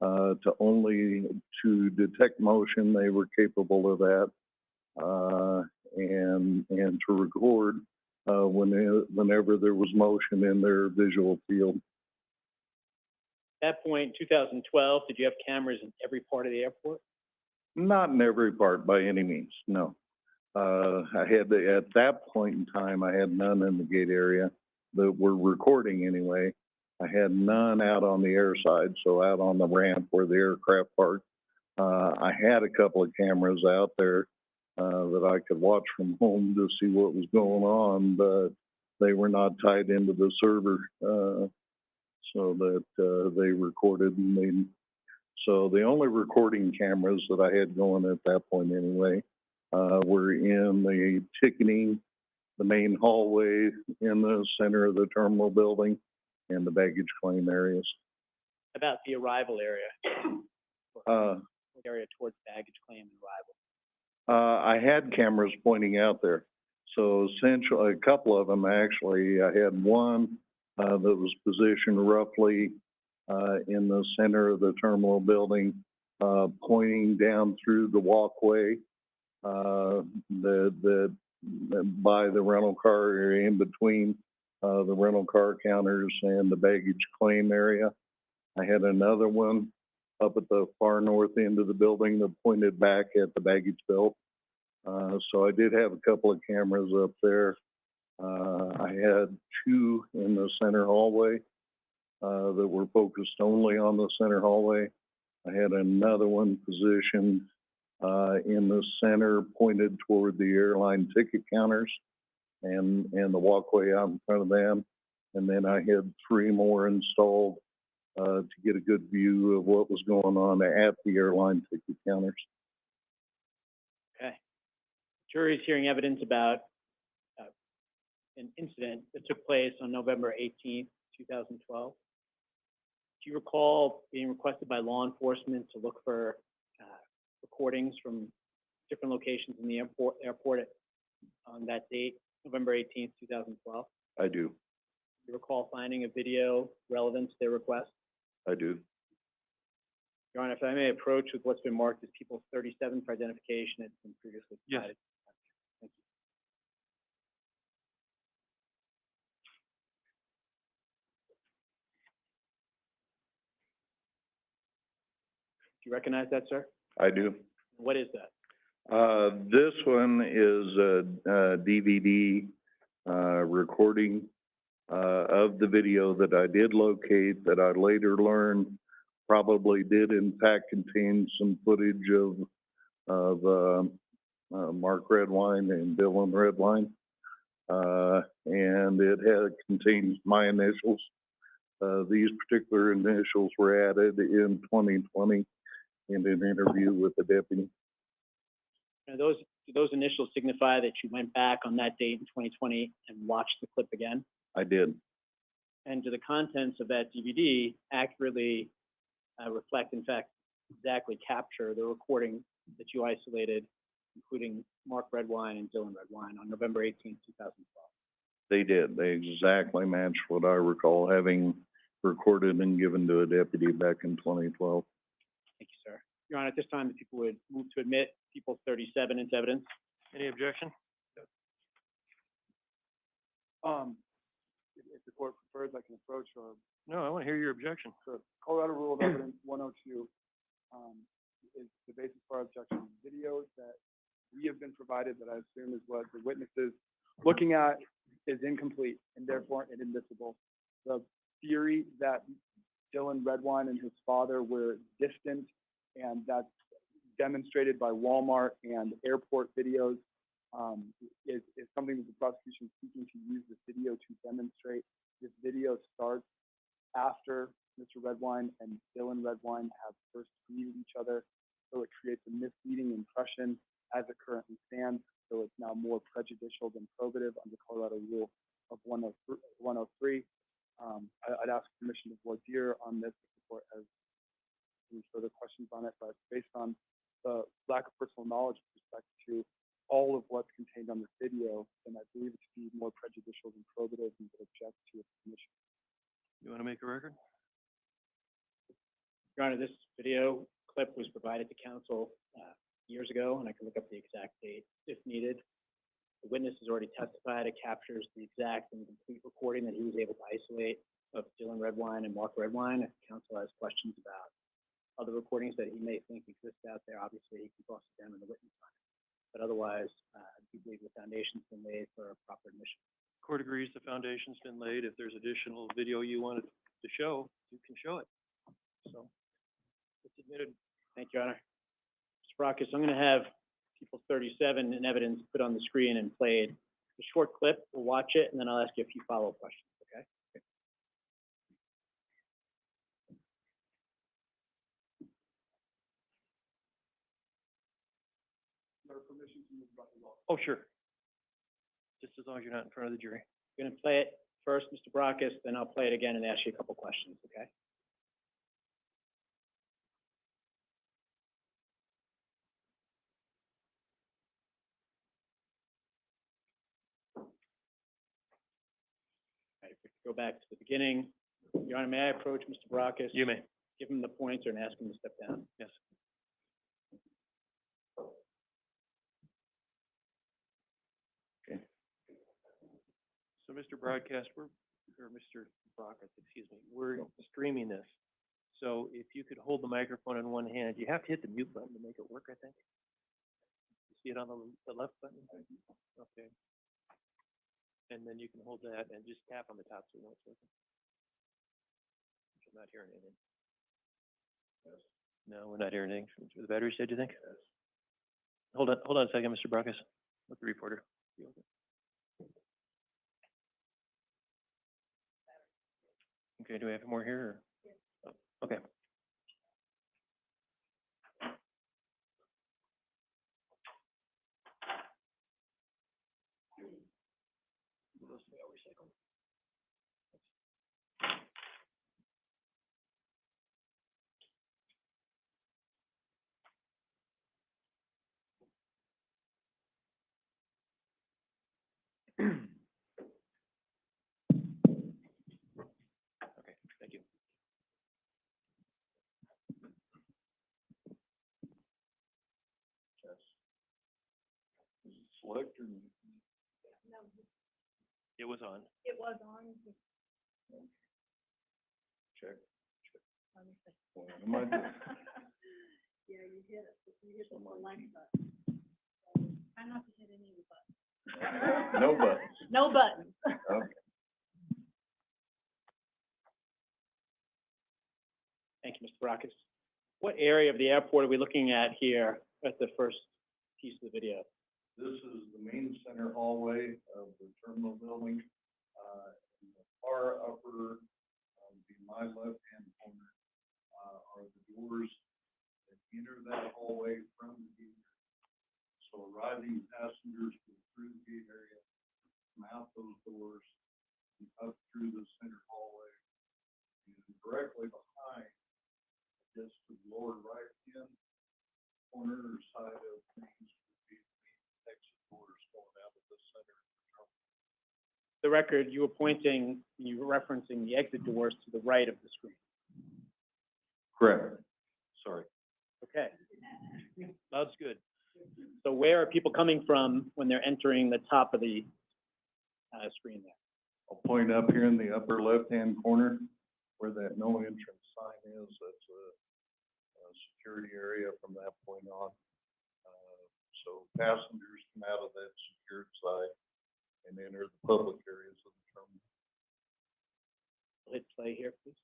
to detect motion. They were capable of that, and to record whenever there was motion in their visual field. At that point, 2012, did you have cameras in every part of the airport? Not in every part by any means, no. At that point in time, I had none in the gate area that were recording anyway. I had none out on the air side, so out on the ramp where the aircraft parked. I had a couple of cameras out there that I could watch from home to see what was going on, but they were not tied into the server, so that they recorded and made. So the only recording cameras that I had going at that point anyway were in the ticketing, the main hallway in the center of the terminal building, and the baggage claim areas. About the arrival area? Area towards baggage claim and arrival? I had cameras pointing out there. So essentially, a couple of them actually. I had one that was positioned roughly in the center of the terminal building, pointing down through the walkway, by the rental car area, in between, the rental car counters and the baggage claim area. I had another one up at the far north end of the building that pointed back at the baggage belt. So I did have a couple of cameras up there. I had two in the center hallway, that were focused only on the center hallway. I had another one positioned, in the center, pointed toward the airline ticket counters and the walkway out in front of them. And then I had three more installed, to get a good view of what was going on at the airline ticket counters. Okay. Jury is hearing evidence about an incident that took place on November 18th, 2012. Do you recall being requested by law enforcement to look for recordings from different locations in the airport on that date, November 18th, 2012? I do. Do you recall finding a video relevant to their request? I do. Your Honor, if I may approach with what's been marked as People 37 for identification, it's been previously provided. Thank you. Do you recognize that, sir? I do. What is that? This one is a DVD recording of the video that I did locate, that I later learned probably did in fact contain some footage of Mark Redwine and Dylan Redwine. And it contains my initials. These particular initials were added in 2020 in an interview with the deputy. And do those initials signify that you went back on that date in 2020 and watched the clip again? I did. And do the contents of that DVD accurately reflect, in fact, exactly capture the recording that you isolated, including Mark Redwine and Dylan Redwine on November 18th, 2012? They did. They exactly matched what I recall having recorded and given to a deputy back in 2012. Thank you, sir. Your Honor, at this time, the people would move to admit People 37 into evidence. Any objection? If the court prefers, I can approach, or No, I want to hear your objection. so Colorado Rule of Evidence 102, is the basis for our objection. Videos that we have been provided, that I assume is what the witnesses looking at, is incomplete and therefore inadmissible. The theory that Dylan Redwine and his father were distant, and that's demonstrated by Walmart and airport videos, is something that the prosecution is seeking to use this video to demonstrate. This video starts after Mr. Redwine and Dylan Redwine have first greeted each other, so it creates a misleading impression as it currently stands, so it's now more prejudicial than probative under Colorado Rule of 103. I'd ask permission to voir dire on this if the court has any further questions on it, but based on the lack of personal knowledge with respect to all of what's contained on this video, then I believe it to be more prejudicial than probative and would object to its permission. You want to make a record? Your Honor, this video clip was provided to counsel years ago, and I can look up the exact date if needed. The witness has already testified. It captures the exact and complete recording that he was able to isolate of Dylan Redwine and Mark Redwine. If counsel has questions about other recordings that he may think exist out there, obviously he can cross-examine the witness on it. But otherwise, I do believe the foundation's been laid for a proper admission. Court agrees the foundation's been laid. If there's additional video you wanted to show, you can show it. So, it's admitted. Thank you, Your Honor. Mr. Brockes, I'm going to have People 37 in evidence put on the screen and played. A short clip, we'll watch it, and then I'll ask you a few follow-up questions, okay? Oh, sure. Just as long as you're not in front of the jury. I'm going to play it first, Mr. Brockes, then I'll play it again and ask you a couple questions, okay? All right, if we go back to the beginning. Your Honor, may I approach Mr. Brockes? You may. Give him the pointer and ask him to step down. Yes. So Mr. Broadcast, or Mr. Broadcast, excuse me, we're streaming this. So if you could hold the microphone in one hand, you have to hit the mute button to make it work, I think. You see it on the left button? Okay. And then you can hold that and just tap on the top so you know it's working. I'm not hearing anything. Yes. No, we're not hearing anything. The battery said, do you think? Yes. Hold on a second, Mr. Brockes, with the reporter. Okay, do we have more here? Or? Oh, okay. Okay, thank you. Select or? It was on. It was on. Check. What am I doing? Yeah, you hit it. You hit the select button. Try not to hit any of the buttons. No buttons. No buttons. Okay. Thank you, Mr. Brockes. What area of the airport are we looking at here at the first piece of the video? This is the main center hallway of the terminal building. In the far upper, be my left-hand corner, are the doors that enter that hallway from the gate. So arriving passengers go through the gate area, come out those doors, and up through the center hallway. And directly behind, just to the lower right-hand corner or side of Main Street, exit doors going out of the center. The record, you were referencing the exit doors to the right of the screen. Correct. Sorry. Okay. Loud's good. So where are people coming from when they're entering the top of the screen there? I'll point up here in the upper left-hand corner where that no entrance sign is. That's a security area from that point on. So passengers come out of that secured side and enter the public areas of the terminal. Hit play here, please.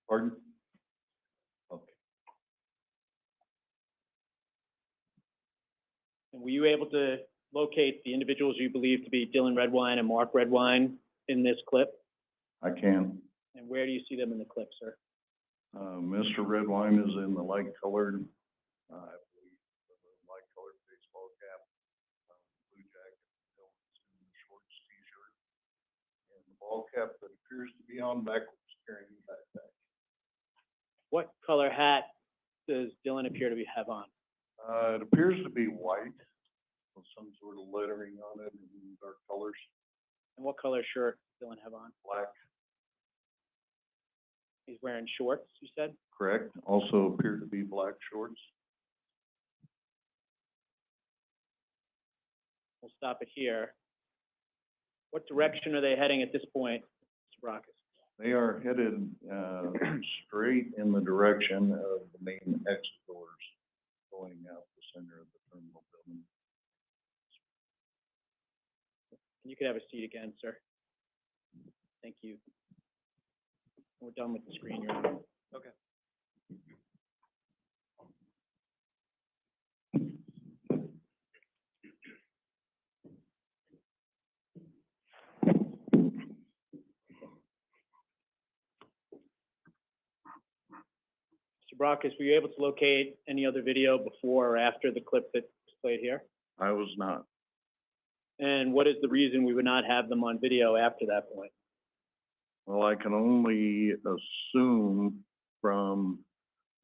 Pardon? Okay. And were you able to locate the individuals you believe to be Dylan Redwine and Mark Redwine in this clip? I can. And where do you see them in the clip, sir? Mr. Redwine is in the light colored, I believe, light colored baseball cap, blue jacket, Dylan's in the shorts t-shirt, and the ball cap that appears to be on backwards carrying the backpack. What color hat does Dylan appear to have on? It appears to be white, with some sort of lettering on it in dark colors. And what color shirt does Dylan have on? Black. He's wearing shorts, you said? Correct. Also appear to be black shorts. We'll stop it here. What direction are they heading at this point, Mr. Brockes? They are headed straight in the direction of the main exit doors going out the center of the terminal building. You could have a seat again, sir. Thank you. We're done with the screen, Your Honor. Okay. Mr. Brockes, were you able to locate any other video before or after the clip that's played here? I was not. And what is the reason we would not have them on video after that point? Well, I can only assume from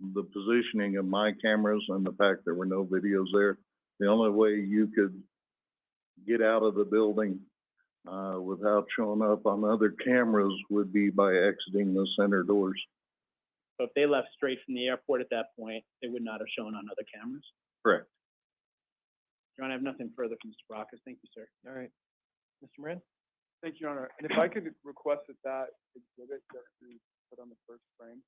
the positioning of my cameras and the fact there were no videos there, the only way you could get out of the building without showing up on other cameras would be by exiting the center doors. So if they left straight from the airport at that point, they would not have shown on other cameras? Correct. Your Honor, I have nothing further from Mr. Brockes. Thank you, sir. All right. Mr. Moran? Thank you, Your Honor. And if I could request that exhibit just be put on the first frame.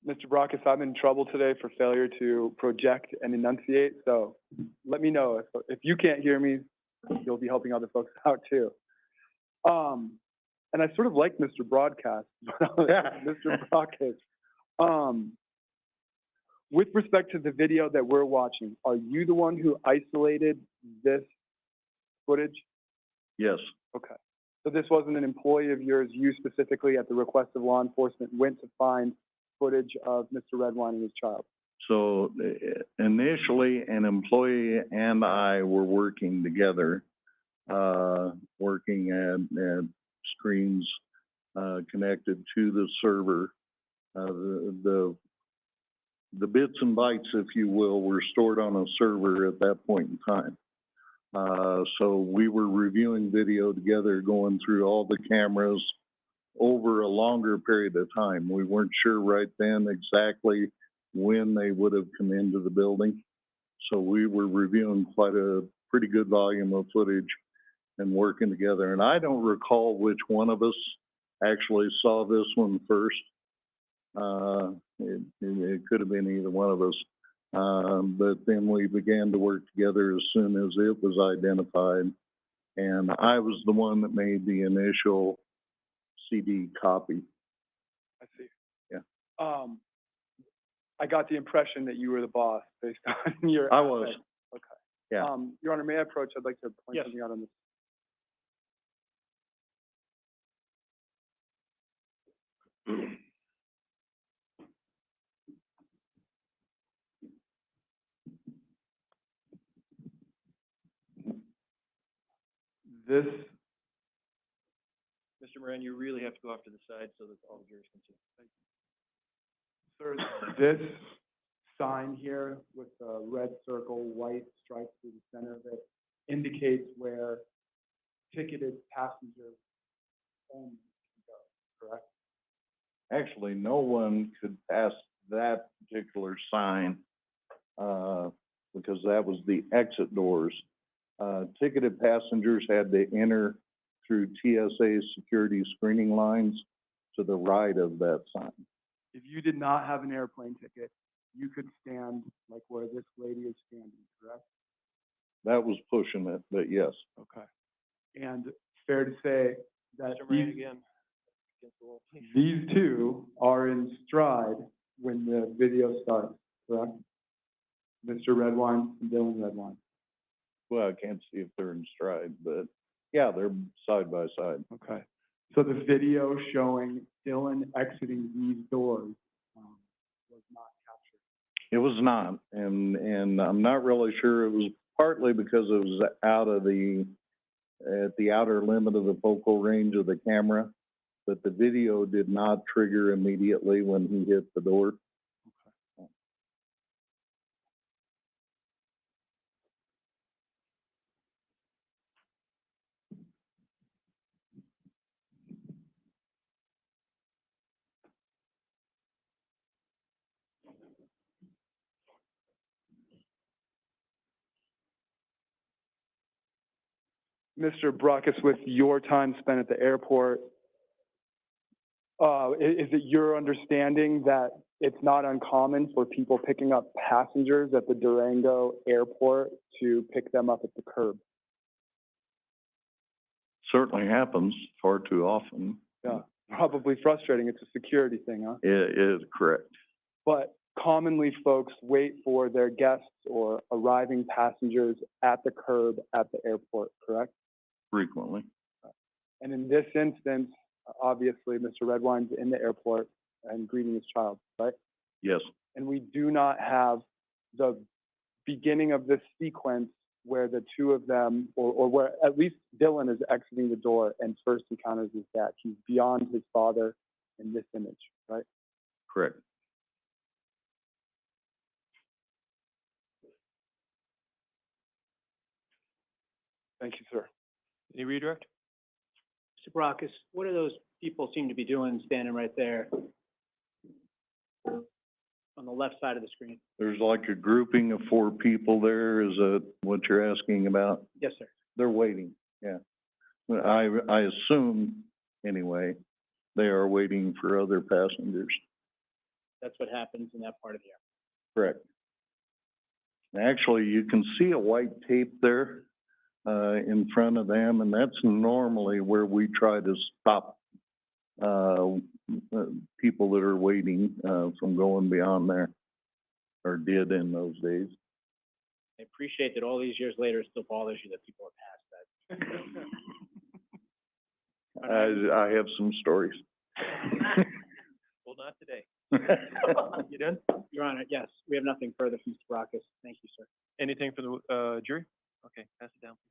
Mr. Brockes, I'm in trouble today for failure to project and enunciate, so let me know. If you can't hear me, you'll be helping other folks out too. And I sort of like Mr. Broadcast, Mr. Brockes. With respect to the video that we're watching, are you the one who isolated this footage? Yes, Okay. So this wasn't an employee of yours, you specifically, at the request of law enforcement, went to find footage of Mr. Redwine and his child? so initially, an employee and I were working together, working at screens, connected to the server. The bits and bytes, if you will, were stored on a server at that point in time. So we were reviewing video together, going through all the cameras over a longer period of time. We weren't sure right then exactly when they would have come into the building. So we were reviewing quite a pretty good volume of footage and working together. And I don't recall which one of us actually saw this one first. It could have been either one of us. But then we began to work together as soon as it was identified. And I was the one that made the initial CD copy. I see. Yeah. I got the impression that you were the boss based on your. I was. Okay. Yeah. Your Honor, may I approach? I'd like to point Yes. something out on this. This, Mr. Moran, you really have to go off to the side so that all the jurors can see. sir, this sign here with a red circle, white stripes through the center of it indicates where ticketed passengers only can go, correct? Actually, no one could pass that particular sign, because that was the exit doors. Ticketed passengers had to enter through TSA security screening lines to the right of that sign. If you did not have an airplane ticket, you could stand like where this lady is standing, correct? That was pushing it, but yes. Okay. And fair to say that Mr. Moran again. Against the wall. these two are in stride when the video starts, correct? Mr. Redwine and Dylan Redwine. Well, I can't see if they're in stride, but yeah, they're side by side. Okay. So the video showing Dylan exiting these doors was not captured. It was not, and I'm not really sure. It was partly because it was at the outer limit of the focal range of the camera, but the video did not trigger immediately when he hit the door. Mr. Brockes, with your time spent at the airport, is it your understanding that it's not uncommon for people picking up passengers at the Durango airport to pick them up at the curb? Certainly happens far too often. Yeah, probably frustrating. It's a security thing, huh? It is correct. But commonly, folks wait for their guests or arriving passengers at the curb at the airport, correct? Frequently. And in this instance, obviously, Mr. Redwine's in the airport and greeting his child, right? Yes. And we do not have the beginning of this sequence where the two of them, or where at least Dylan is exiting the door and first encounters his dad. He's beyond his father in this image, right? Correct. Thank you, sir. Any redirect? Mr. Brockes, what do those people seem to be doing standing right there? On the left side of the screen. There's like a grouping of 4 people there, is that what you're asking about? Yes, sir. They're waiting, yeah. Well, I assume, anyway, they are waiting for other passengers. That's what happens in that part of the airport. Correct. Actually, you can see a white tape there, in front of them, and that's normally where we try to stop, people that are waiting, from going beyond there, or did in those days. I appreciate that all these years later, it still bothers you that people are past that. I have some stories. Well, not today. You done? Your Honor, yes, we have nothing further from Mr. Baracus. Thank you, sir. Anything for the, jury? Okay, pass it down, please.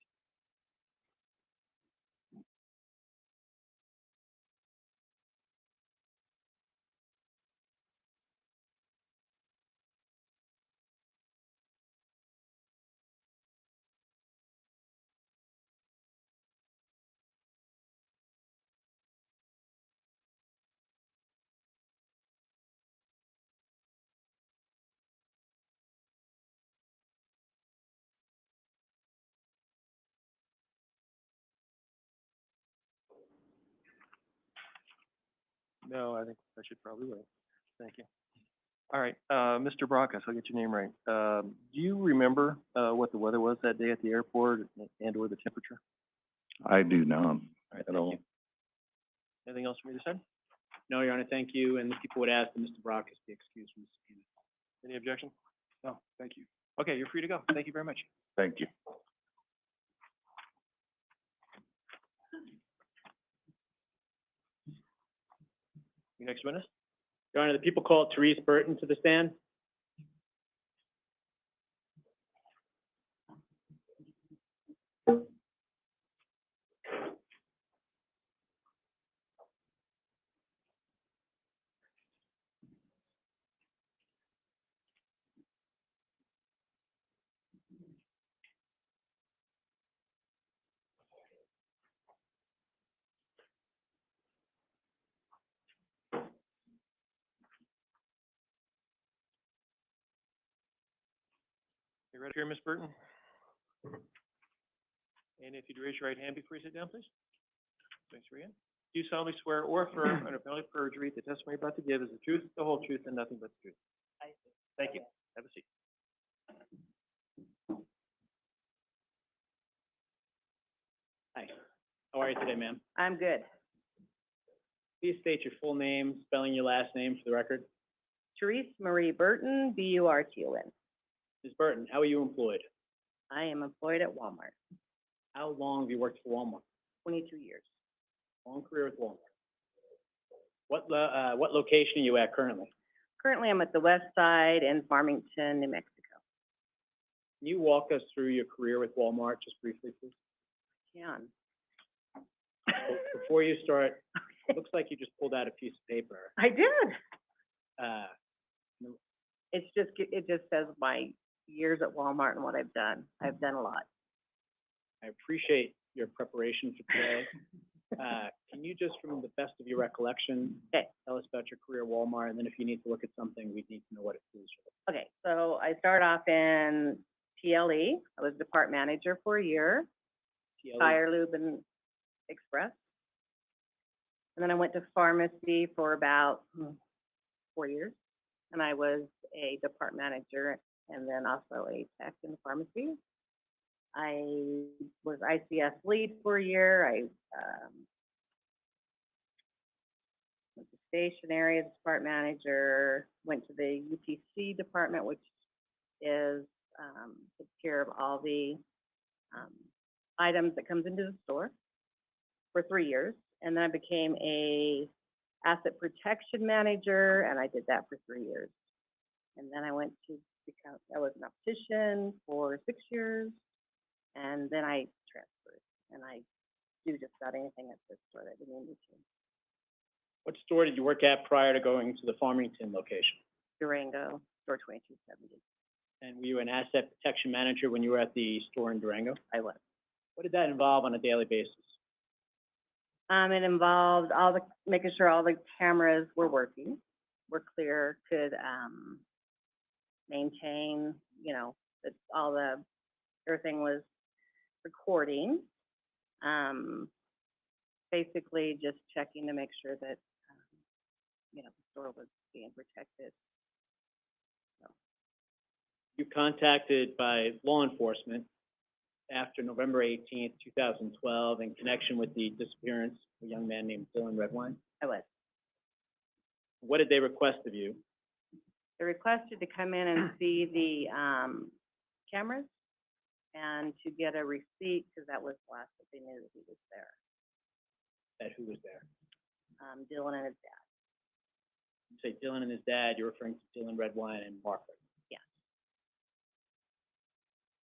No, I think I should probably wait. Thank you. All right, Mr. Brockus, I'll get your name right. Do you remember, what the weather was that day at the airport and or the temperature? I do not All right, at thank all. you. Anything else for me to say? No, Your Honor, thank you, and the people would ask that Mr. Baracus be excused from the subpoena. Any objection? No, thank you. Okay, you're free to go. Thank you very much. Thank you. Your next witness? Your Honor, the people called Therese Burton to the stand. You ready here, Ms. Burton? And if you'd raise your right hand before you sit down, please. Thanks for again. Do you solemnly swear or affirm under penalty of perjury the testimony you're about to give is the truth, the whole truth, and nothing but the truth? I do. Thank you. Have a seat. Hi, how are you today, ma'am? I'm good. Please state your full name, spelling your last name for the record. Therese Marie Burton, B-U-R-T-O-N. Ms. Burton, how are you employed? I am employed at Walmart, How long have you worked for Walmart? 22 years. Long career with Walmart. What location are you at currently? Currently, I'm at the West Side in Farmington, New Mexico. Can you walk us through your career with Walmart just briefly, please? Can. Before you start, it looks like you just pulled out a piece of paper. I did. Uh, It just says my years at Walmart and what I've done. I've done a lot. I appreciate your preparation for today. Can you just, from the best of your recollection, Okay. tell us about your career at Walmart, and then if you need to look at something, we need to know what it is. Okay, so I started off in TLE. I was department manager for a year, TLE. Tire Lube and Express. And then I went to pharmacy for about 4 years. And I was a department manager and then also a tech in the pharmacy. I was ICS lead for a year. I went to stationery as department manager, went to the UPC department, which is takes care of all the items that comes into the store for 3 years. And then I became a asset protection manager, and I did that for 3 years. And then I went to become, I was an optician for 6 years, and then I transferred, and I do just about anything at this store that they need me to. What store did you work at prior to going to the Farmington location? Durango, store 2270. And were you an asset protection manager when you were at the store in Durango? I was. What did that involve on a daily basis? It involved making sure all the cameras were working. were clear, could, maintain, you know, that everything was recording. Basically just checking to make sure that, you know, the store was being protected. You contacted by law enforcement after November 18th, 2012, in connection with the disappearance of a young man named Dylan Redwine. I was. What did they request of you? They requested to come in and see the, cameras and to get a receipt, because that was the last that they knew that he was there. That who was there? Dylan and his dad. You say Dylan and his dad, you're referring to Dylan Redwine and Mark Redwine. Yes.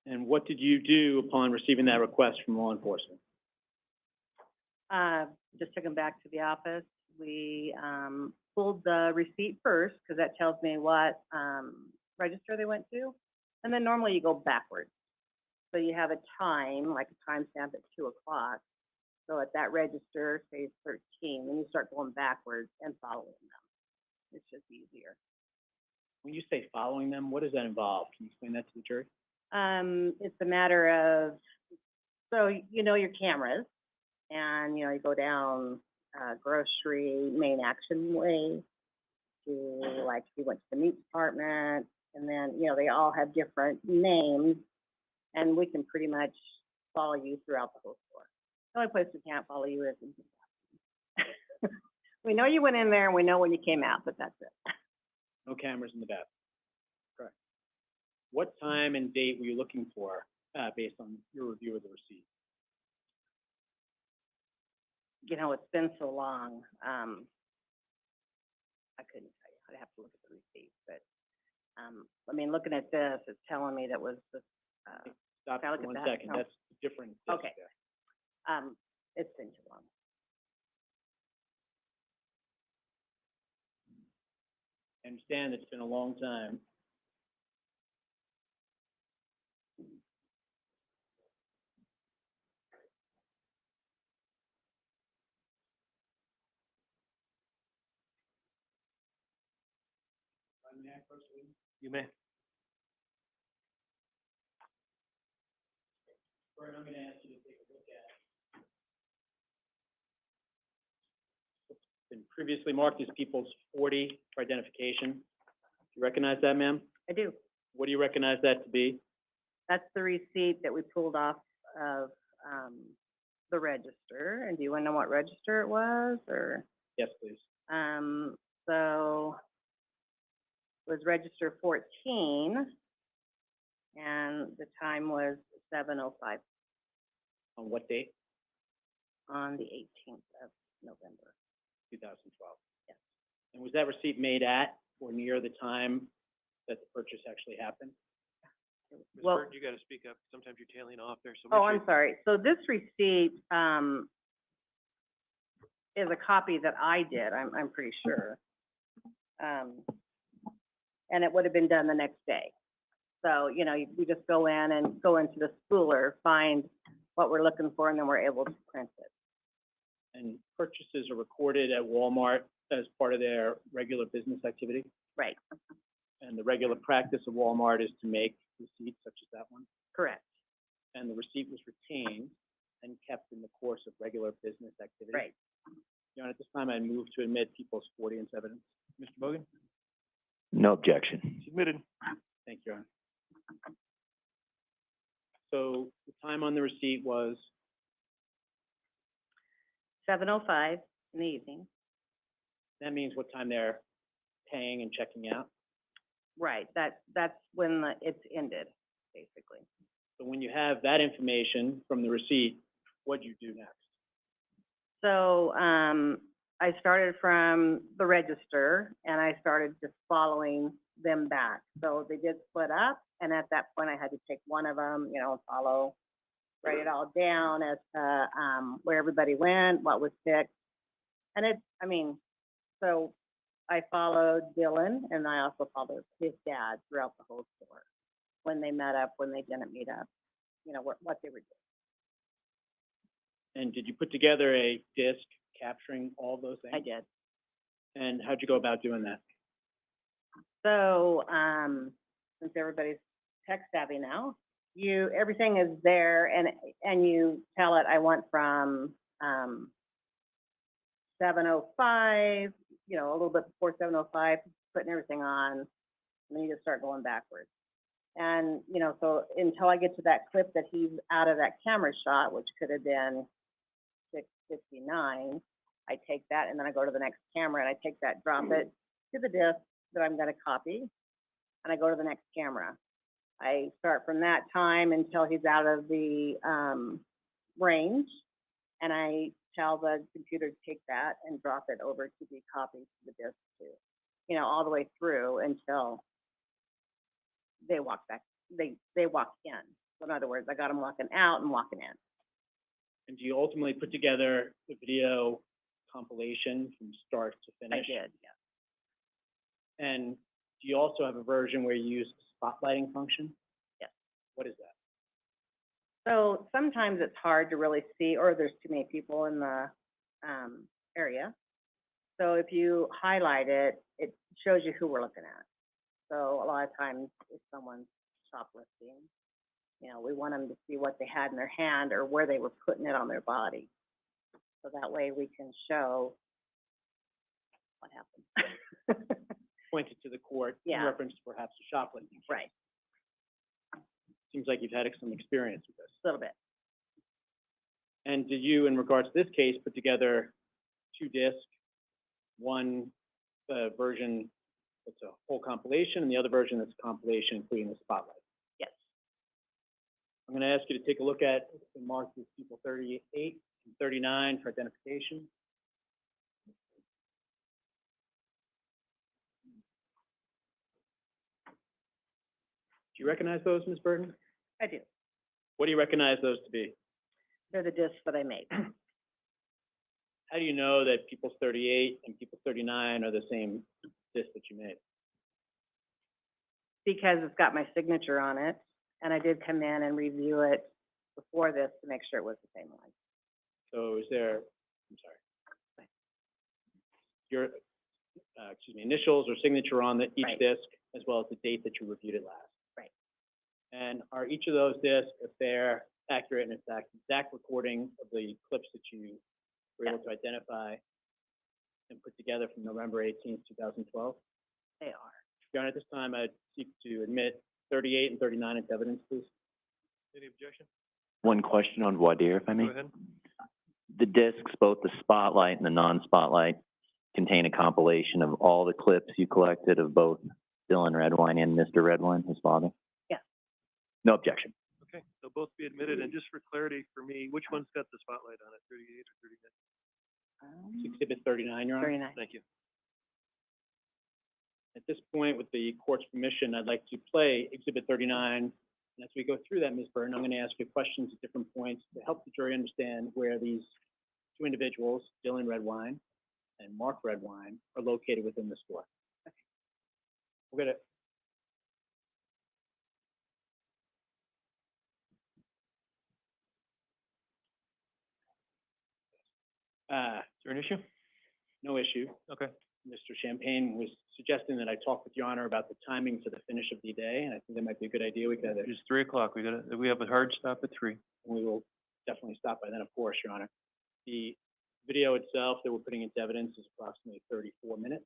And what did you do upon receiving that request from law enforcement? Just took him back to the office. We, pulled the receipt first, because that tells me what, register they went to. And then normally you go backwards. So you have a time, like a timestamp at 2 o'clock. So at that register, say it's 13, then you start going backwards and following them. It's just easier. When you say following them, what does that involve? Can you explain that to the jury? It's a matter of, so you know your cameras, and, you know, you go down, grocery, main action way, to, like, if you went to the meat department, and then, you know, they all have different names, and we can pretty much follow you throughout the whole store. The only place we can't follow you is in the bathroom. We know you went in there, and we know when you came out, but that's it. No cameras in the bathroom. Correct. What time and date were you looking for, based on your review of the receipt? You know, it's been so long, I couldn't tell you. I'd have to look at the receipt, but, I mean, looking at this, it's telling me that was the, Stop can I for look at 1 that? second. No. That's different. disc Okay. there. It's been too long. I understand it's been a long time. You may. Bert, I'm gonna ask you to take a look at what's been previously marked as People's 40 for identification. Do you recognize that, ma'am? I do. What do you recognize that to be? That's the receipt that we pulled off of, the register. And do you want to know what register it was, or? Yes, please. So it was register 14, and the time was 7:05 On what date? on the 18th of November. 2012. Yes. And was that receipt made at or near the time that the purchase actually happened? Ms. Well- Burton, you gotta speak up. Sometimes you're tailing off there, so make Oh, sure I'm sorry. So this receipt, is a copy that I did, I'm pretty sure. And it would have been done the next day. So, you know, we just go in and go into the spooler, find what we're looking for, and then we're able to print it. And purchases are recorded at Walmart as part of their regular business activity? Right, And the regular practice of Walmart is to make receipts such as that one? correct, And the receipt was retained and kept in the course of regular business activity? right. Your Honor, at this time, I move to admit People's 40 into evidence. Mr. Bogan? No objection. submitted. Thank you, Your Honor. So the time on the receipt was 7:05 in the evening. that means what time they're paying and checking out. Right, that's when it's ended, basically. So when you have that information from the receipt, what do you do next? So, I started from the register and I started just following them back. So they did split up, and at that point I had to take one of them, you know, follow, write it all down as to, where everybody went, what was picked. And so I followed Dylan and I also followed his dad throughout the whole store. When they met up, when they didn't meet up, you know, what they were doing. And did you put together a disc capturing all those things? I did. And how'd you go about doing that? So, since everybody's tech savvy now, everything is there and you tell it, I want from, 7:05, you know, a little bit before 7:05, putting everything on, and then you just start going backwards. And, you know, so until I get to that clip that he's out of that camera shot, which could have been 6:59, I take that and then I go to the next camera and I take that, drop it to the disk that I'm gonna copy, and I go to the next camera. I start from that time until he's out of the, range, and I tell the computer to take that and drop it over to be copied to the disk too. You know, all the way through until they walk back, they walk in. So in other words, I got them walking out and walking in. And do you ultimately put together the video compilation from start to I finish? did, yeah. And do you also have a version where you use the spotlighting function? Yes. What is that? So sometimes it's hard to really see, or there's too many people in the, area. So if you highlight it, it shows you who we're looking at. So a lot of times if someone's shoplifting, you know, we want them to see what they had in their hand or where they were putting it on their body. So that way we can show what happened. Pointed to the court in Yeah. reference to perhaps a shoplifting. Right, Seems like you've had some experience with this. a little bit. And did you, in regards to this case, put together two discs, one version that's a whole compilation and the other version that's a compilation including the spotlight? Yes. I'm going to ask you to take a look at and mark these people 38 and 39 for identification. Do you recognize those, Ms. Burton? I do. What do you recognize those to be? They're the discs that I made. How do you know that People's 38 and People's 39 are the same disc that you made? Because it's got my signature on it, and I did come in and review it before this to make sure it was the same one. So is there, I'm sorry, your, initials or signature on each Right. disc, as well as the date that you reviewed it last? Right. And are each of those discs, if they're accurate and exact recording of the clips that you were able to identify and put together from November 18th, 2012? They are. Your Honor, at this time, I'd seek to admit 38 and 39 into evidence, please. Any objection? One question on voir dire, if I may. Go ahead. The discs, both the spotlight and the non-spotlight, contain a compilation of all the clips you collected of both Dylan Redwine and Mr. Redwine, his father? Yeah. No objection. Okay, they'll both be admitted, and just for clarity for me, which one's got the spotlight on it, 38 or 39? It's Exhibit 39, Your Honor. 39. Thank you. At this point, with the court's permission, I'd like to play Exhibit 39. And as we go through that, Ms. Burton, I'm going to ask you questions at different points to help the jury understand where these two individuals, Dylan Redwine and Mark Redwine, are located within the store. We're going to is there an issue? No issue. Okay. Mr. Champagne was suggesting that I talk with Your Honor about the timing for the finish of the day, and I think that might be a good idea. We could, It's 3 o'clock, we have a hard stop at 3. and we will definitely stop by then, of course, Your Honor. The video itself that we're putting into evidence is approximately 34 minutes.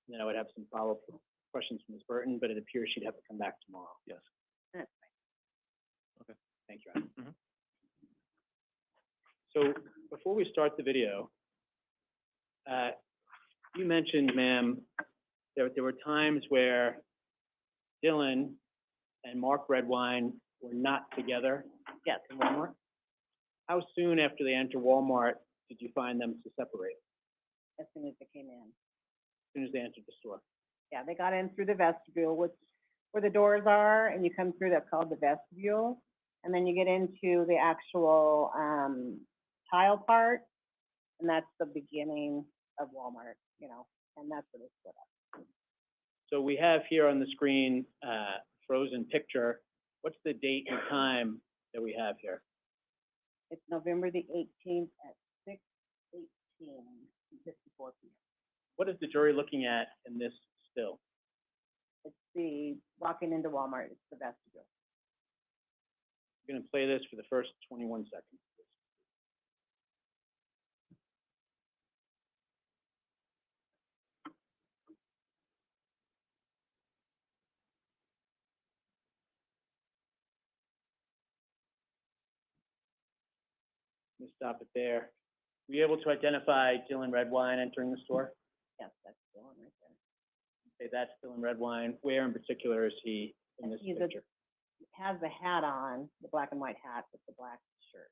And then I would have some follow-up questions from Ms. Burton, but it appears she'd have to come back tomorrow. Yes. That's Okay. Thank you, Your Honor. Mhm. So before we start the video, you mentioned, ma'am, there were times where Dylan and Mark Redwine were not together Yes. in Walmart. How soon after they enter Walmart did you find them to separate? As soon as they came in. As soon as they entered the store? Yeah, they got in through the vestibule, which, where the doors are, and you come through, that's called the vestibule. And then you get into the actual, tile part, and that's the beginning of Walmart, you know, and that's where they split up. So we have here on the screen, frozen picture. What's the date and time that we have here? It's November the 18th at 6:18, 54 p.m. What is the jury looking at in this still? It's the, walking into Walmart, it's the vestibule. I'm gonna play this for the first 21 seconds. Let me stop it there. Were you able to identify Dylan Redwine entering the store? Yes, that's the one right there. Okay, that's Dylan Redwine. Where in particular is he in this He's picture? has the hat on, the black and white hat with the black shirt.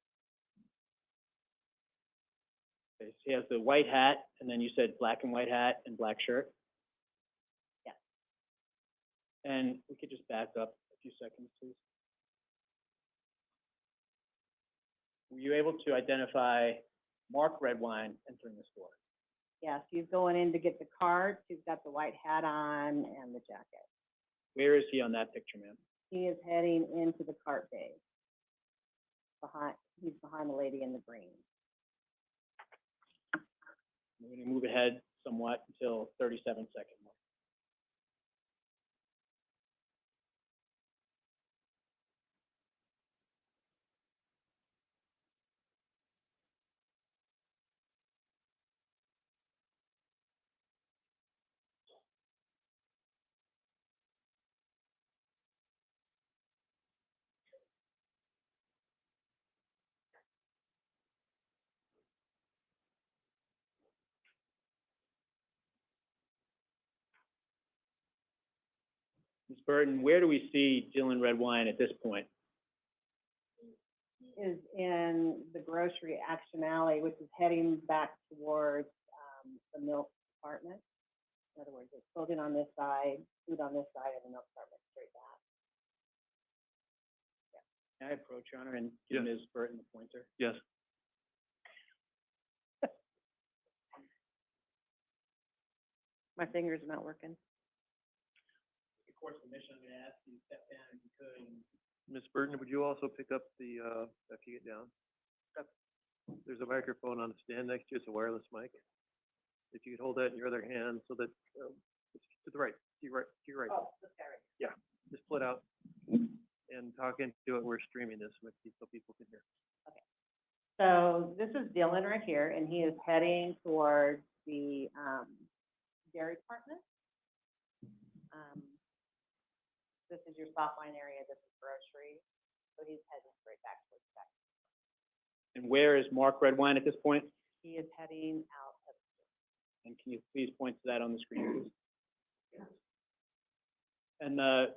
Okay, so he has the white hat, and then you said black and white hat and black shirt? Yes. And we could just back up a few seconds, please. Were you able to identify Mark Redwine entering the store? Yes, he's going in to get the carts. He's got the white hat on and the jacket. Where is he on that picture, ma'am? He is heading into the cart bay. He's behind the lady in the green. We're gonna move ahead somewhat until 37 seconds. Ms. Burton, where do we see Dylan Redwine at this point? Is in the grocery action alley, which is heading back towards the milk department. In other words, it's clothing on this side, food on this side, and the milk department straight back. Can I approach, Your Honor, and give Ms. Burton the pointer? Yes. My fingers are not working. The court's permission, I'm gonna ask you to step down if you could. Ms. Burton, would you also pick up the, if you get down? There's a microphone on the stand next to you, it's a wireless mic. If you could hold that in your other hand so that, it's to the right, to your right, to your right. Oh, this guy right Yeah, just split out and talk into it. We're streaming this so people can hear. So this is Dylan right here, and he is heading towards the dairy department. This is your soft line area, this is grocery, so he's heading straight back towards that. And where is Mark Redwine at this point? He is heading out of the store. And can you please point to that on the screen, please? And the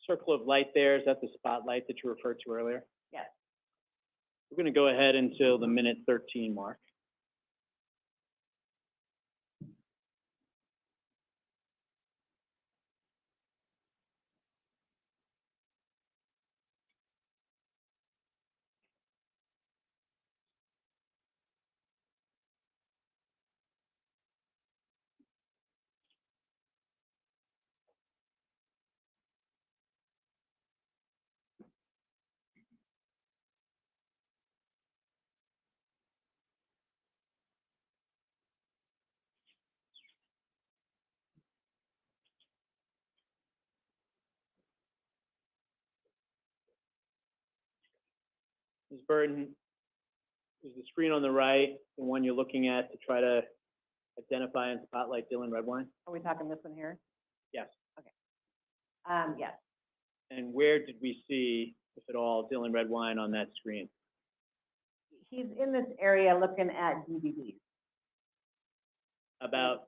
circle of light there, is that the spotlight that you referred to earlier? Yes. We're gonna go ahead until the minute 13 mark. Ms. Burton, is the screen on the right the one you're looking at to try to identify and spotlight Dylan Redwine? Are we talking this one here? Yes. Yes. And where did we see, if at all, Dylan Redwine on that screen? He's in this area looking at DVDs. About,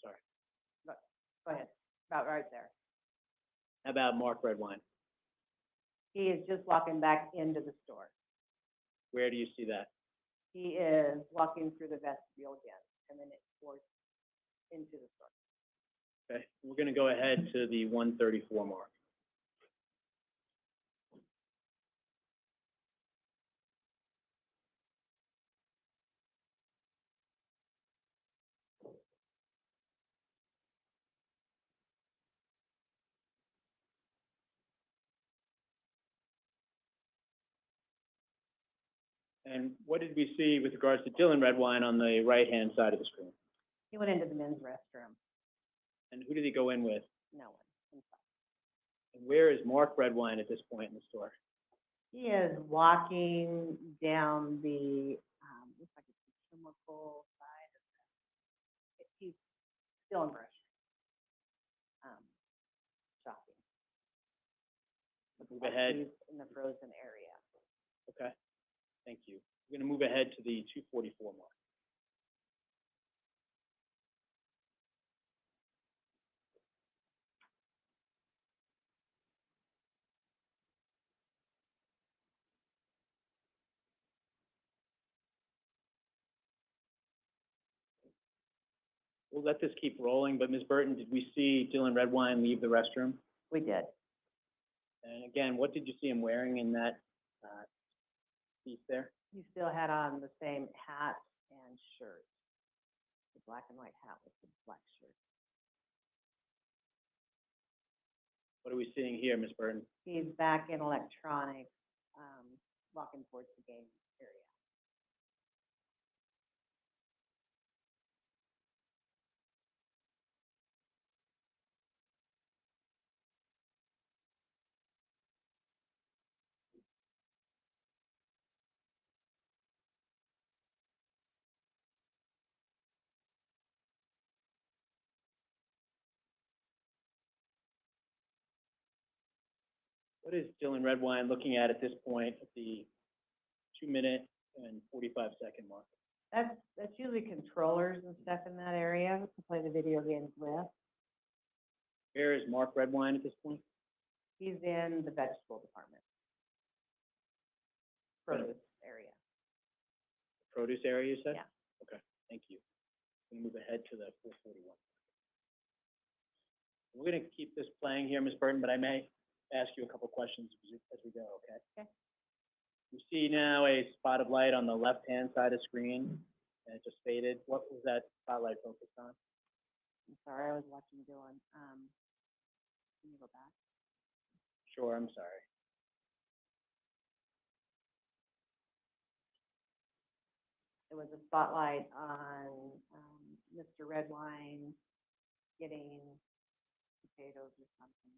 sorry, Go ahead, about right there. about Mark Redwine? He is just walking back into the store. Where do you see that? He is walking through the vestibule again, and then it towards into the store. Okay, we're gonna go ahead to the 134 mark. And what did we see with regards to Dylan Redwine on the right-hand side of the screen? He went into the men's restroom. And who did he go in with? No one inside. And where is Mark Redwine at this point in the store? He is walking down the, looks like it's the chemical side of the, he's still in grocery. Shopping. Move ahead. He's in the frozen area. Okay, thank you. We're gonna move ahead to the 244 mark. We'll let this keep rolling, but Ms. Burton, did we see Dylan Redwine leave the restroom? We did. And again, what did you see him wearing in that, piece there? He still had on the same hat and shirt. The black and white hat with the black shirt. What are we seeing here, Ms. Burton? He's back in electronics, walking towards the game area. What is Dylan Redwine looking at this point at the 2-minute and 45-second mark? That's usually controllers and stuff in that area to play the video games with. Where is Mark Redwine at this point? He's in the vegetable department. Produce area. Produce area, you said? Yeah. Okay, thank you. We're gonna move ahead to the 441. We're gonna keep this playing here, Ms. Burton, but I may ask you a couple questions as we go, okay? Okay. You see now a spot of light on the left-hand side of screen, and it just faded. What was that spotlight focused on? I'm sorry, I was watching Dylan. Can you go back? Sure, I'm sorry. It was a spotlight on, Mr. Redwine getting potatoes or something.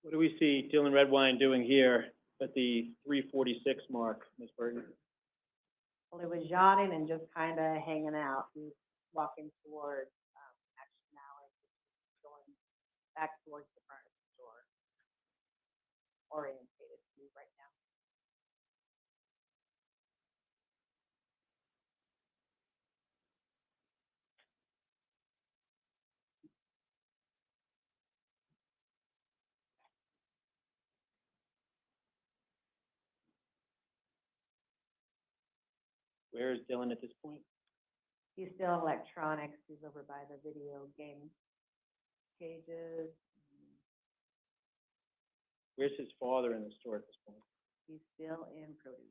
What do we see Dylan Redwine doing here at the 346 mark, Ms. Burton? Well, it was yachting and just kind of hanging out. He's walking towards, Action Alley, going back towards the furniture store. Orientated to right now. Where is Dylan at this point? He's still electronics. He's over by the video game cages. Where's his father in the store at this point? He's still in produce.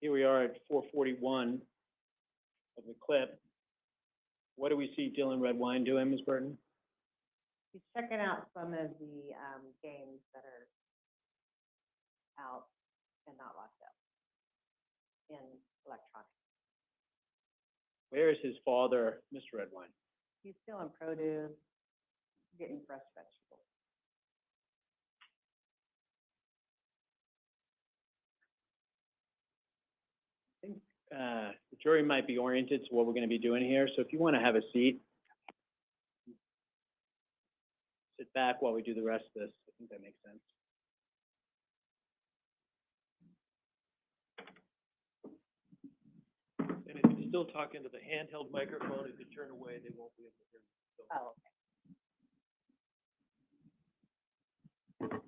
Here we are at 441 of the clip. What do we see Dylan Redwine doing, Ms. Burton? He's checking out some of the, games that are out and not locked up in electronic. Where is his father, Mr. Redwine? He's still in produce, getting fresh vegetables. I think, the jury might be oriented to what we're gonna be doing here, so if you wanna have a seat, sit back while we do the rest of this, I think that makes sense. And if you still talk into the handheld microphone, if you turn away, they won't be able to hear you. So- Oh, okay.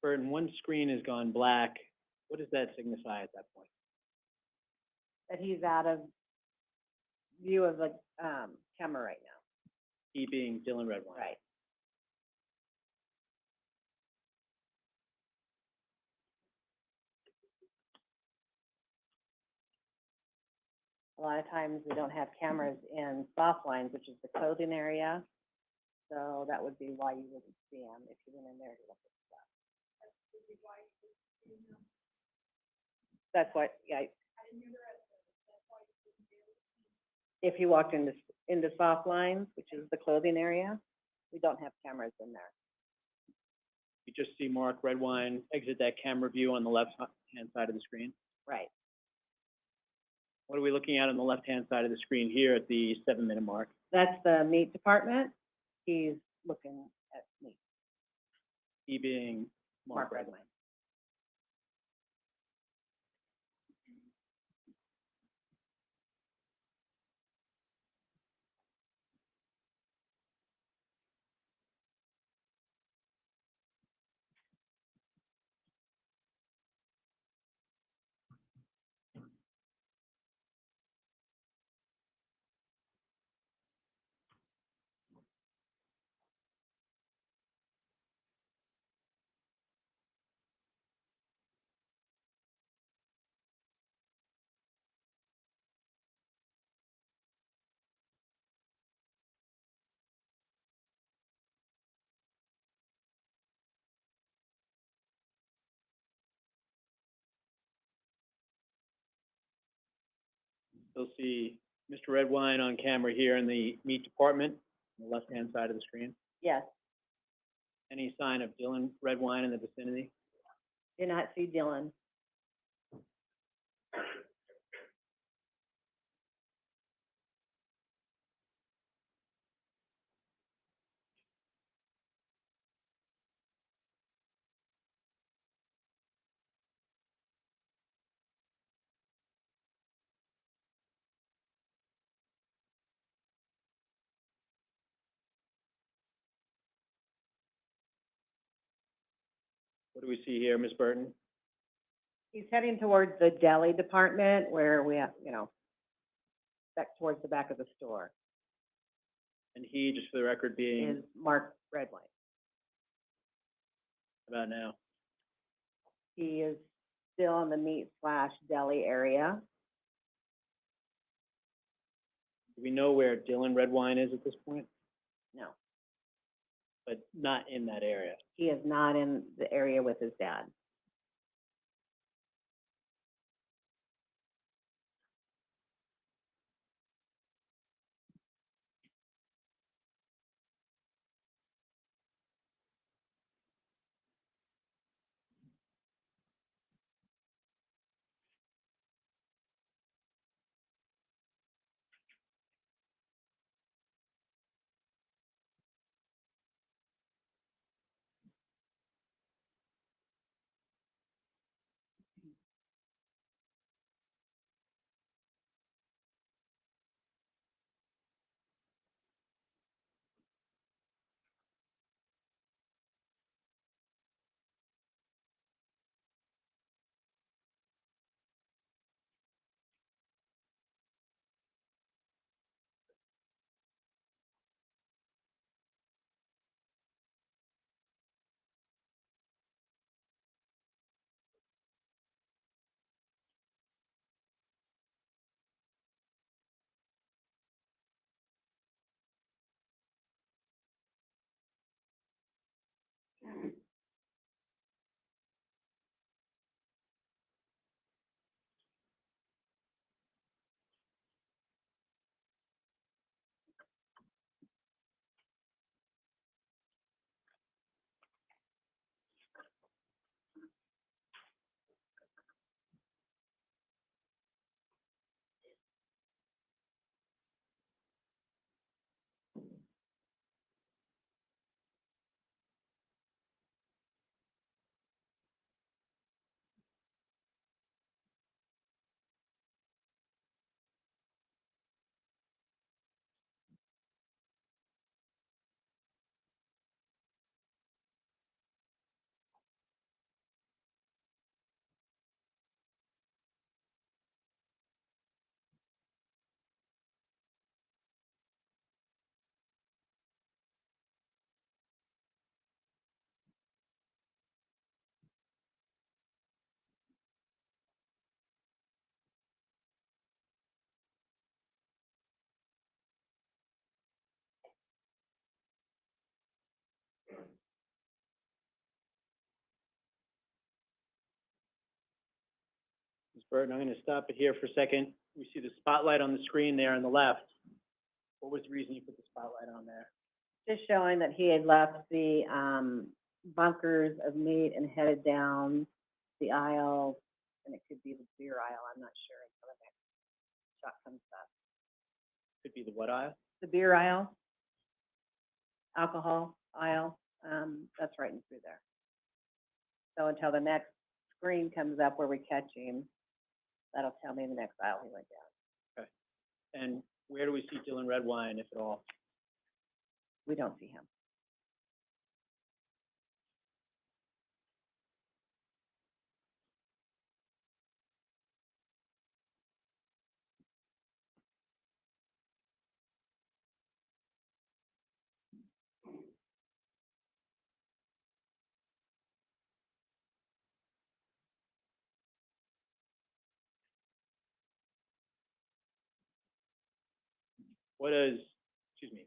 Burton, one screen has gone black, what does that signify at that point? That he's out of view of the, camera right now. He being Dylan Redwine. Right. A lot of times we don't have cameras in soft lines, which is the clothing area. So that would be why you wouldn't see him if you went in there to look at stuff. That's what, yeah. If you walked into soft lines, which is the clothing area, we don't have cameras in there. You just see Mark Redwine exit that camera view on the left-hand side of the screen. Right. What are we looking at on the left-hand side of the screen here at the 7-minute mark? That's the meat department. He's looking at meat. He being Mark Redwine. You'll see Mr. Redwine on camera here in the meat department, on the left-hand side of the screen. Yes. Any sign of Dylan Redwine in the vicinity? Do not see Dylan. What do we see here, Ms. Burton? He's heading towards the deli department where we have, back towards the back of the store, And he, just for the record, being is Mark Redwine. about now. He is still in the meat/deli area. Do we know where Dylan Redwine is at this point? No, But not in that area. he is not in the area with his dad. Burton, I'm gonna stop it here for a second. We see the spotlight on the screen there on the left. What was the reason you put the spotlight on there? Just showing that he had left the, bunkers of meat and headed down the aisle, and it could be the beer aisle, I'm not sure until the next shot comes up. Could be the what aisle? The beer aisle, alcohol aisle, that's right in through there. So until the next screen comes up where we catch him, that'll tell me the next aisle he went down. And where do we see Dylan Redwine, if at all? We don't see him.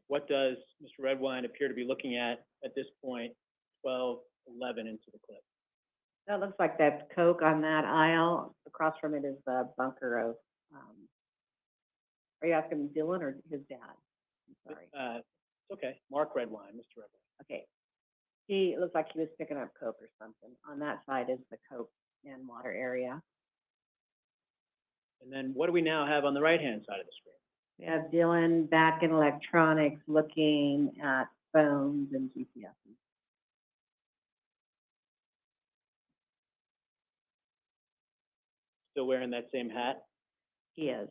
What does Mr. Redwine appear to be looking at this point, 12:11 into the clip? That looks like that Coke on that aisle. Across from it is the bunker of, are you asking Dylan or his dad? I'm sorry. It's okay, Mark Redwine, Mr. Redwine. Okay. It looks like he was picking up Coke or something. On that side is the Coke and water area. And then what do we now have on the right-hand side of the screen? We have Dylan back in electronics looking at phones and GPS. Still wearing that same hat? He is.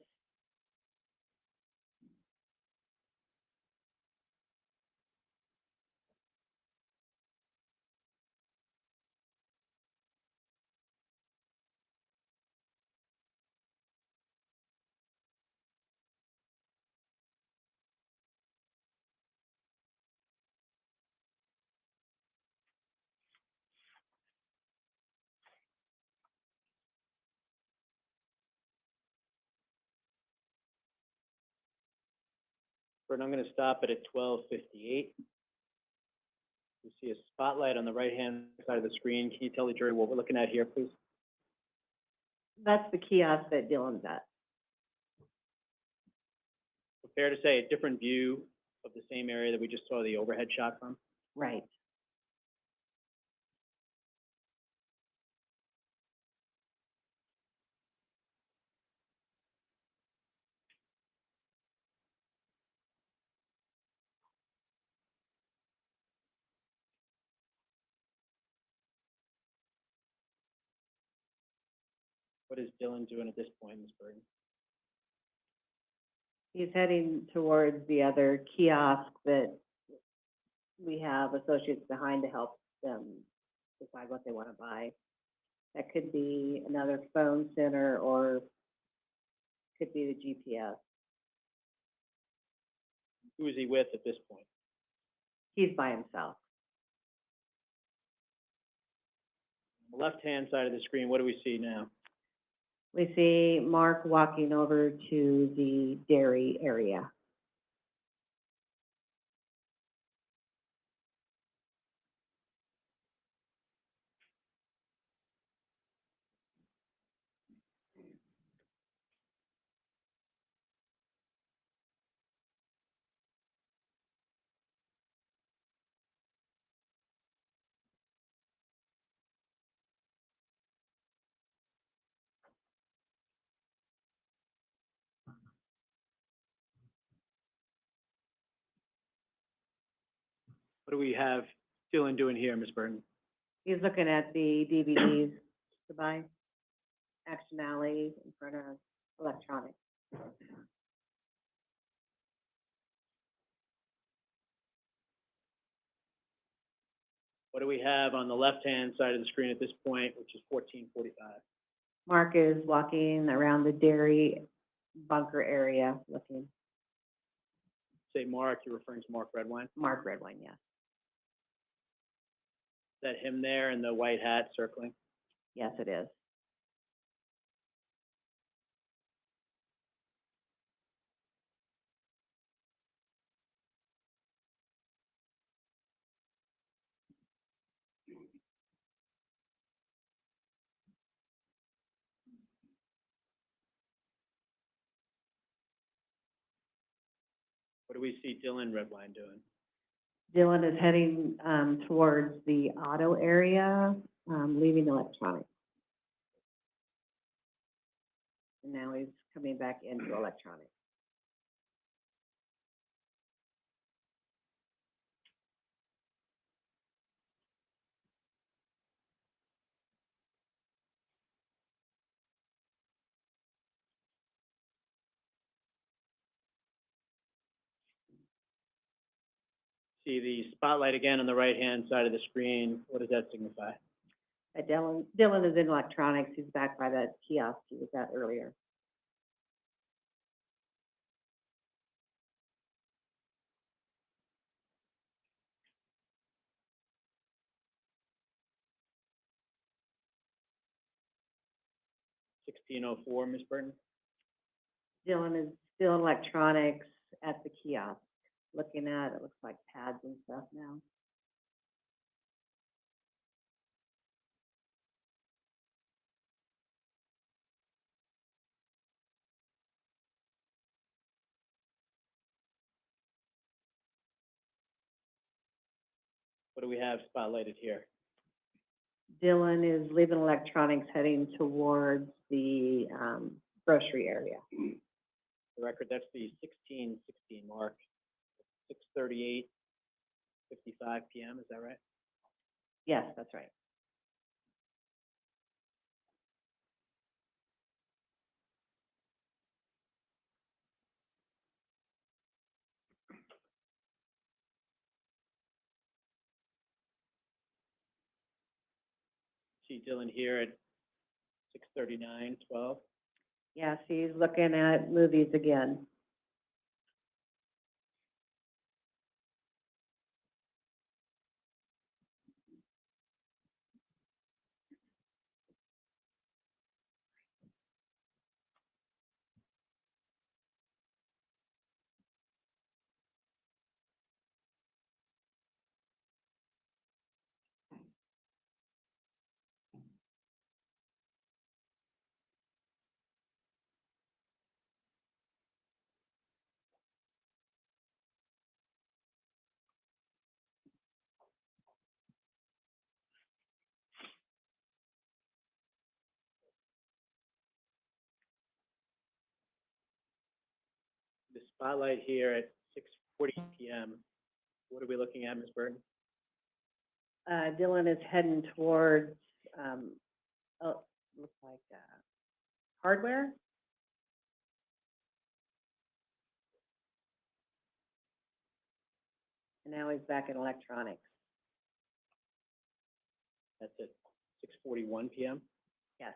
Bert, I'm gonna stop it at 12:58. You see a spotlight on the right-hand side of the screen. Can you tell the jury what we're looking at here, please? That's the kiosk that Dylan's at. Fair to say a different view of the same area that we just saw the overhead shot from? Right. What is Dylan doing at this point, Ms. Burton? He's heading towards the other kiosk that we have associates behind to help them decide what they want to buy. That could be another phone center or could be the GPS. Who is he with at this point? He's by himself. On the left-hand side of the screen, what do we see now? We see Mark walking over to the dairy area. What do we have Dylan doing here, Ms. Burton? He's looking at the DVDs to buy. Action Alley in front of electronics. What do we have on the left-hand side of the screen at this point, which is 14:45? Mark is walking around the dairy bunker area looking. Say Mark, you're referring to Mark Redwine? Is Mark Redwine, yes. that him there in the white hat circling? Yes, it is. What do we see Dylan Redwine doing? Dylan is heading, towards the auto area, leaving electronics. And now he's coming back into electronics. See the spotlight again on the right-hand side of the screen. What does that signify? Dylan is in electronics. He's back by that kiosk he was at earlier. Sixteen oh four, Ms. Burton? Dylan is still in electronics at the kiosk, looking at, it looks like pads and stuff now. What do we have spotlighted here? Dylan is leaving electronics, heading towards the, grocery area. The record, that's the 1616 mark, 6:38:55 PM, is that right? Yes, that's right. See Dylan here at 6:39:12. Yes, he's looking at movies again. The spotlight here at 6:40 PM. What are we looking at, Ms. Burton? Dylan is heading towards, looks like, hardware. And now he's back in electronics. That's at 6:41 PM. Yes.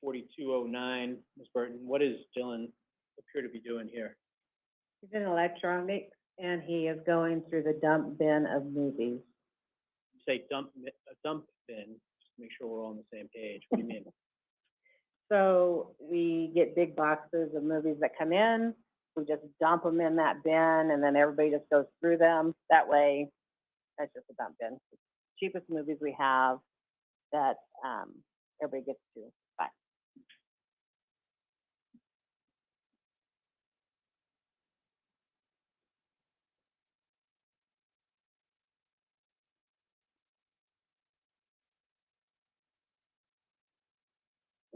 6:42:09, Ms. Burton. What does Dylan appear to be doing here? He's in electronics, and he is going through the dump bin of movies. You say dump bin, just to make sure we're all on the same page. What do you mean? So we get big boxes of movies that come in, we just dump them in that bin, and then everybody just goes through them. That way, that's just a dump bin. Cheapest movies we have that, everybody gets to buy.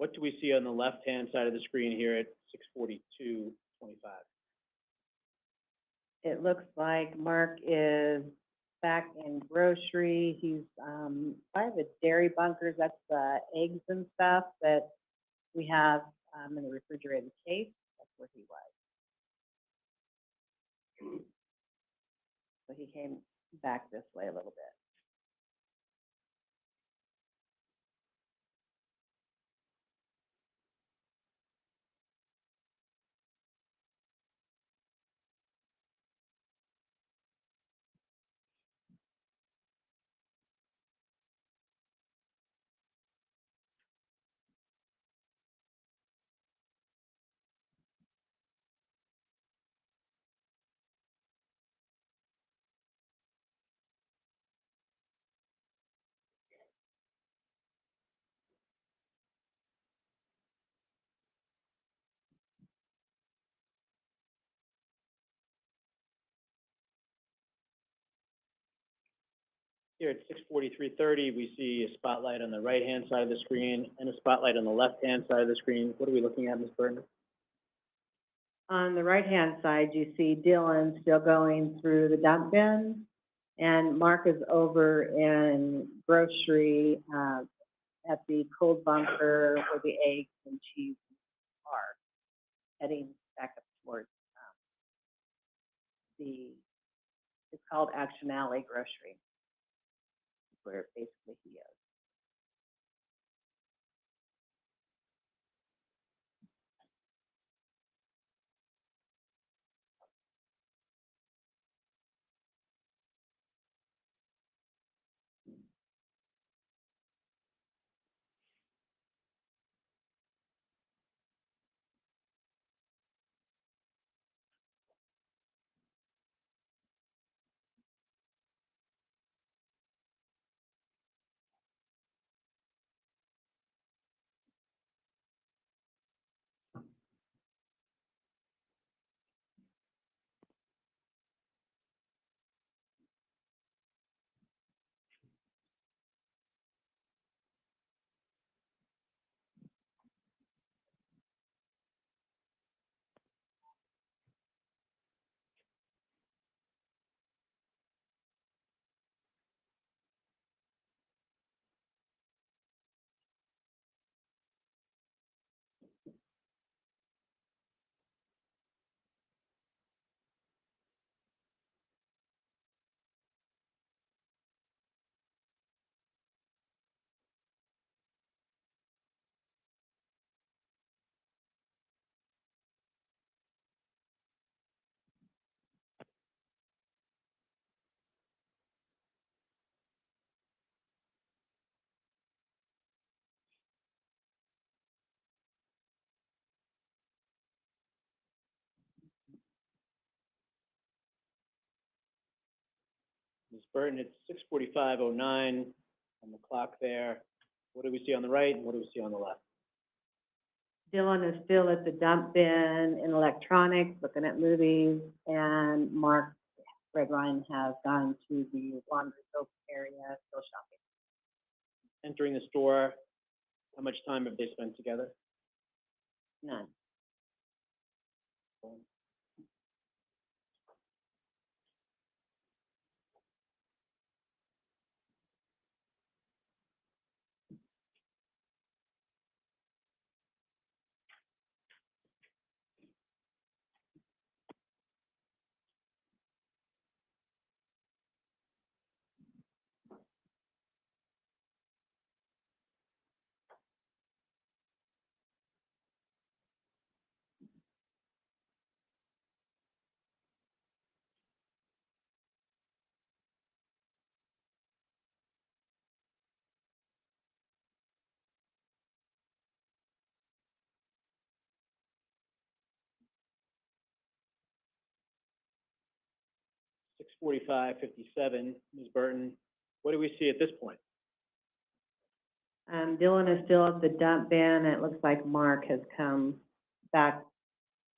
What do we see on the left-hand side of the screen here at 6:42:25? It looks like Mark is back in grocery. He's, by the dairy bunkers, that's the eggs and stuff that we have, in the refrigerated case. That's where he was. So he came back this way a little bit. Here at 6:43:30, we see a spotlight on the right-hand side of the screen and a spotlight on the left-hand side of the screen. What are we looking at, Ms. Burton? On the right-hand side, you see Dylan still going through the dump bin, and Mark is over in grocery, at the cold bunker where the eggs and cheese are, heading back up towards, it's called Action Alley Grocery, where basically he is. Ms. Burton, it's 6:45:09 on the clock there. What do we see on the right and what do we see on the left? Dylan is still at the dump bin in electronics, looking at movies, and Mark Redwine has gone to the laundry soap area, still shopping. Entering the store, how much time have they spent together? None. 6:45:57, Ms. Burton, what do we see at this point? Dylan is still at the dump bin, and it looks like Mark has come back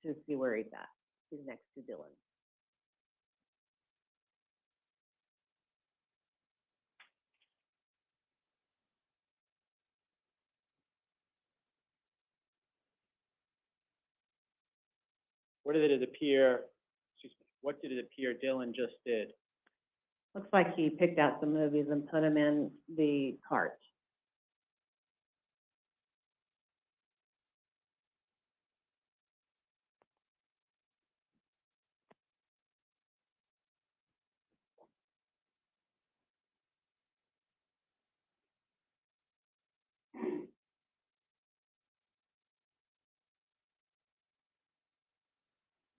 to see where he's at. He's next to Dylan. what did it appear Dylan just did? Looks like he picked out some movies and put them in the cart.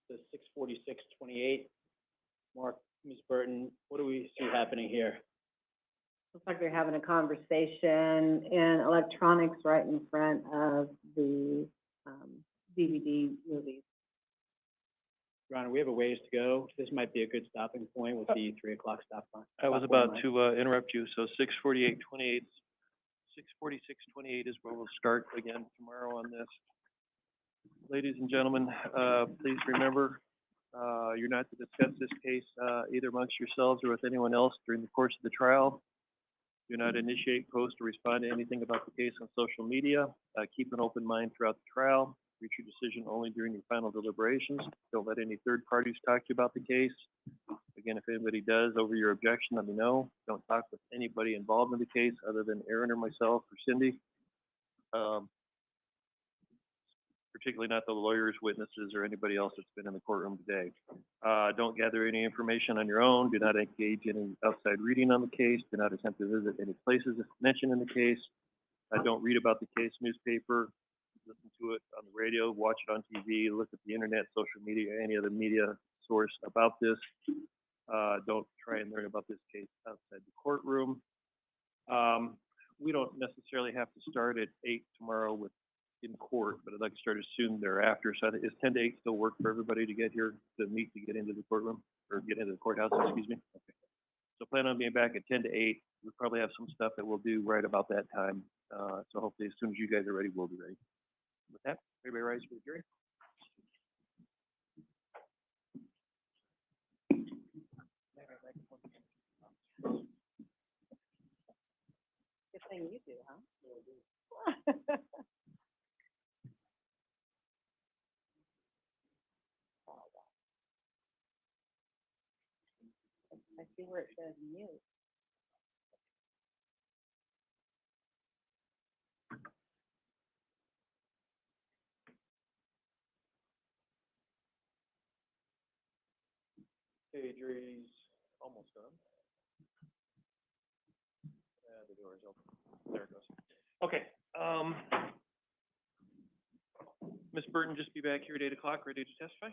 The 6:46:28. Mark, Ms. Burton, what do we see happening here? Looks like they're having a conversation in electronics right in front of the, DVD movies. Your Honor, we have a ways to go. This might be a good stopping point with the 3 o'clock stop sign. I was about to interrupt you, so 6:48:28 is where we'll start again tomorrow on this. Ladies and gentlemen, please remember, you're not to discuss this case, either amongst yourselves or with anyone else during the course of the trial. Do not initiate, post, or respond to anything about the case on social media. Keep an open mind throughout the trial. Reach your decision only during your final deliberations. Don't let any third parties talk to you about the case. Again, if anybody does over your objection, let me know. Don't talk with anybody involved in the case other than Aaron or myself or Cindy. Particularly not the lawyers, witnesses, or anybody else that's been in the courtroom today. Don't gather any information on your own. Do not engage in any outside reading on the case. Do not attempt to visit any places mentioned in the case. Don't read about the case newspaper. Listen to it on the radio, watch it on TV, look at the internet, social media, any other media source about this. Don't try and learn about this case outside the courtroom. We don't necessarily have to start at 8 tomorrow in court, but I'd like to start as soon thereafter. So is 10 to 8 still work for everybody to get here, to meet, to get into the courtroom, or get into the courthouse, excuse me? Okay. So plan on being back at 10 to 8. We'll probably have some stuff that we'll do right about that time. So hopefully as soon as you guys are ready, we'll be ready. With that, everybody rise for the jury. Good thing you do, huh? I see where it says mute. Okay, jury's almost done. The door is open. There it goes. Okay, Ms. Burton, just be back here at 8 o'clock, ready to testify?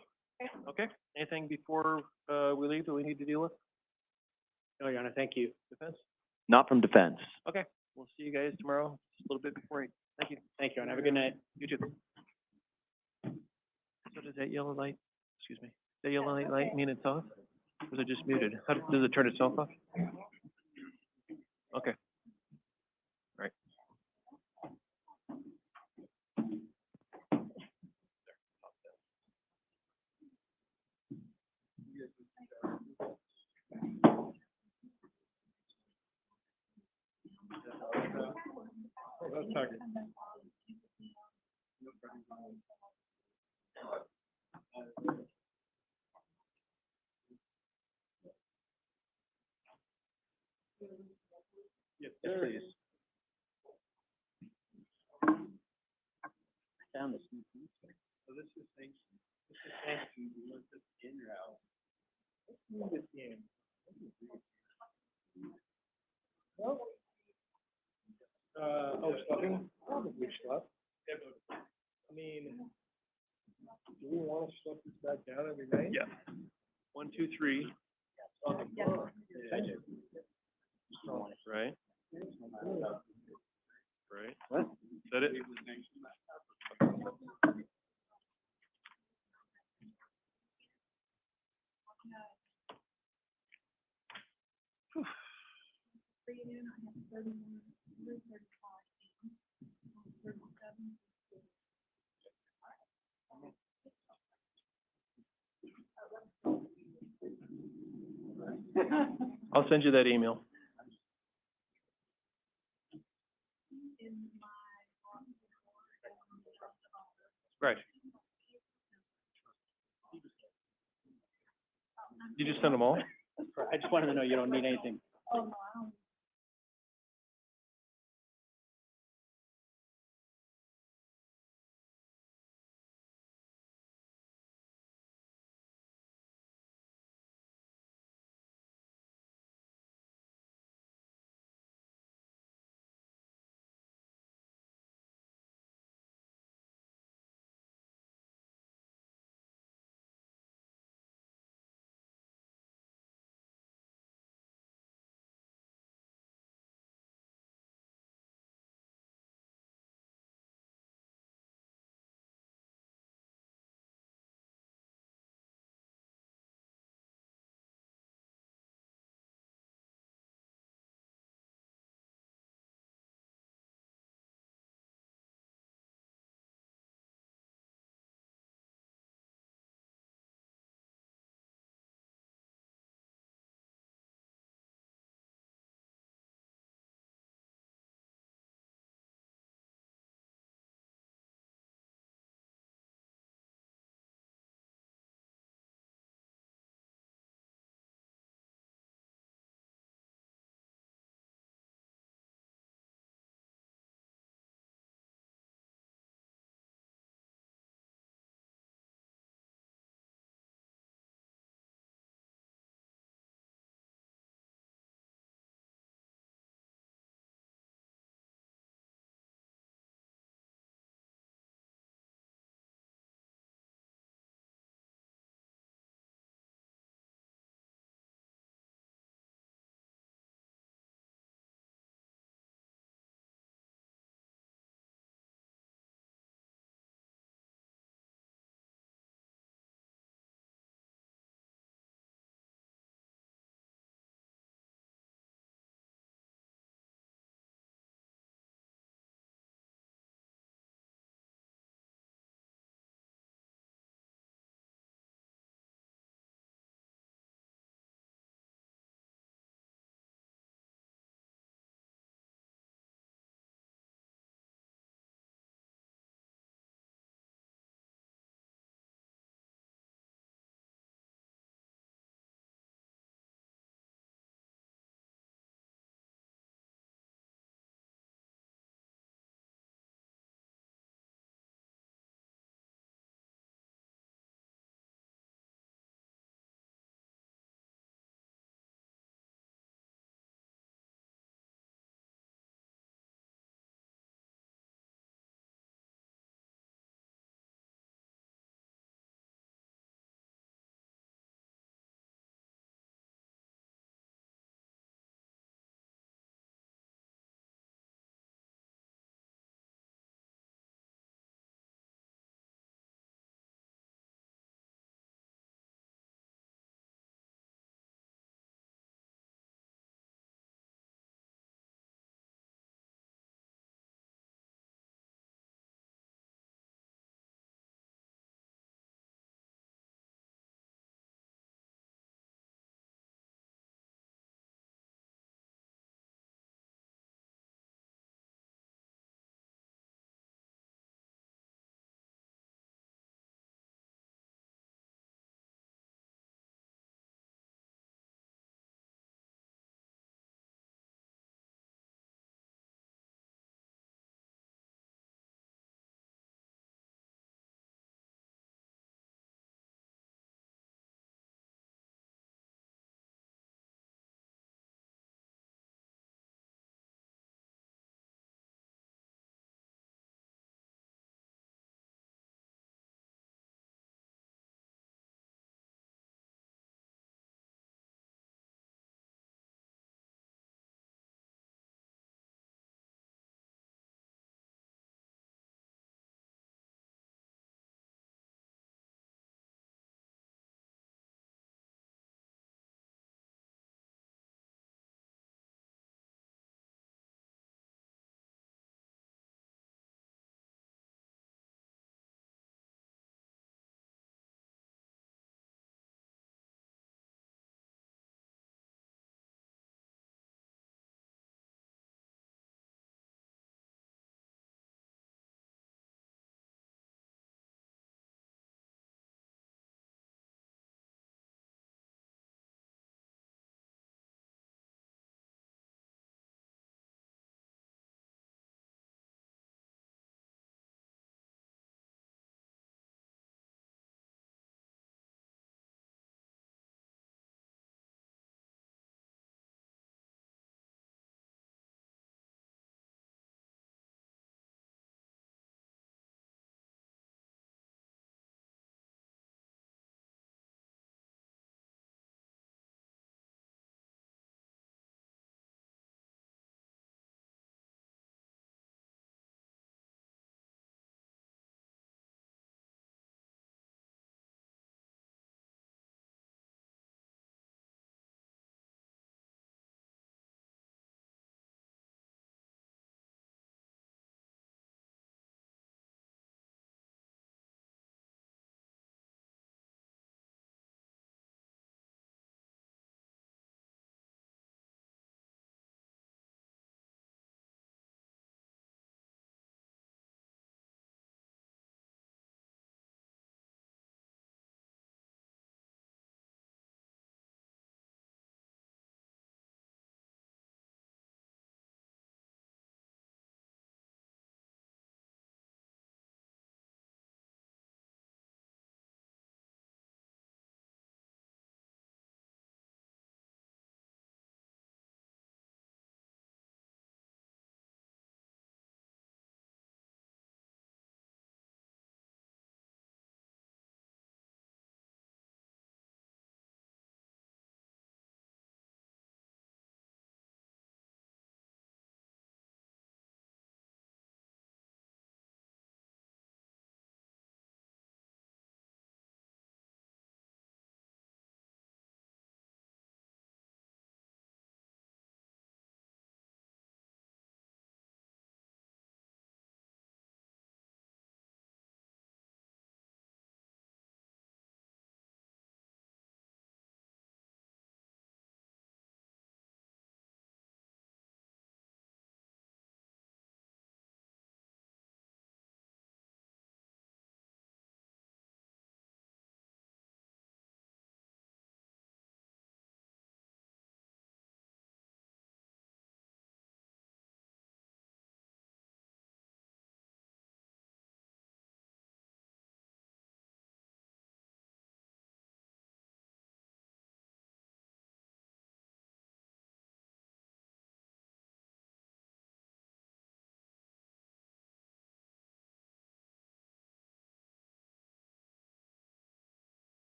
Okay, anything before, we leave that we need to deal with? No, Your Honor, thank you. Defense? Not from defense. Okay, we'll see you guys tomorrow, just a little bit before 8. Thank you. Thank you, Your Honor. Have a good night. You too. So does that yellow light, excuse me, that yellow light mean it's off? Or is it just muted? How, does it turn itself off? Okay. All right. Yes, please. I found this. So this is thanks to you want this in your house. Let's move this game. Stuffing? Probably stuff. I mean, do we want to stuff this back down every night? Yeah. 1, 2, 3. On the floor. Right? Right? What? Is that it? I'll send you that email. Right. You just send them all? I just wanted to know you don't need anything.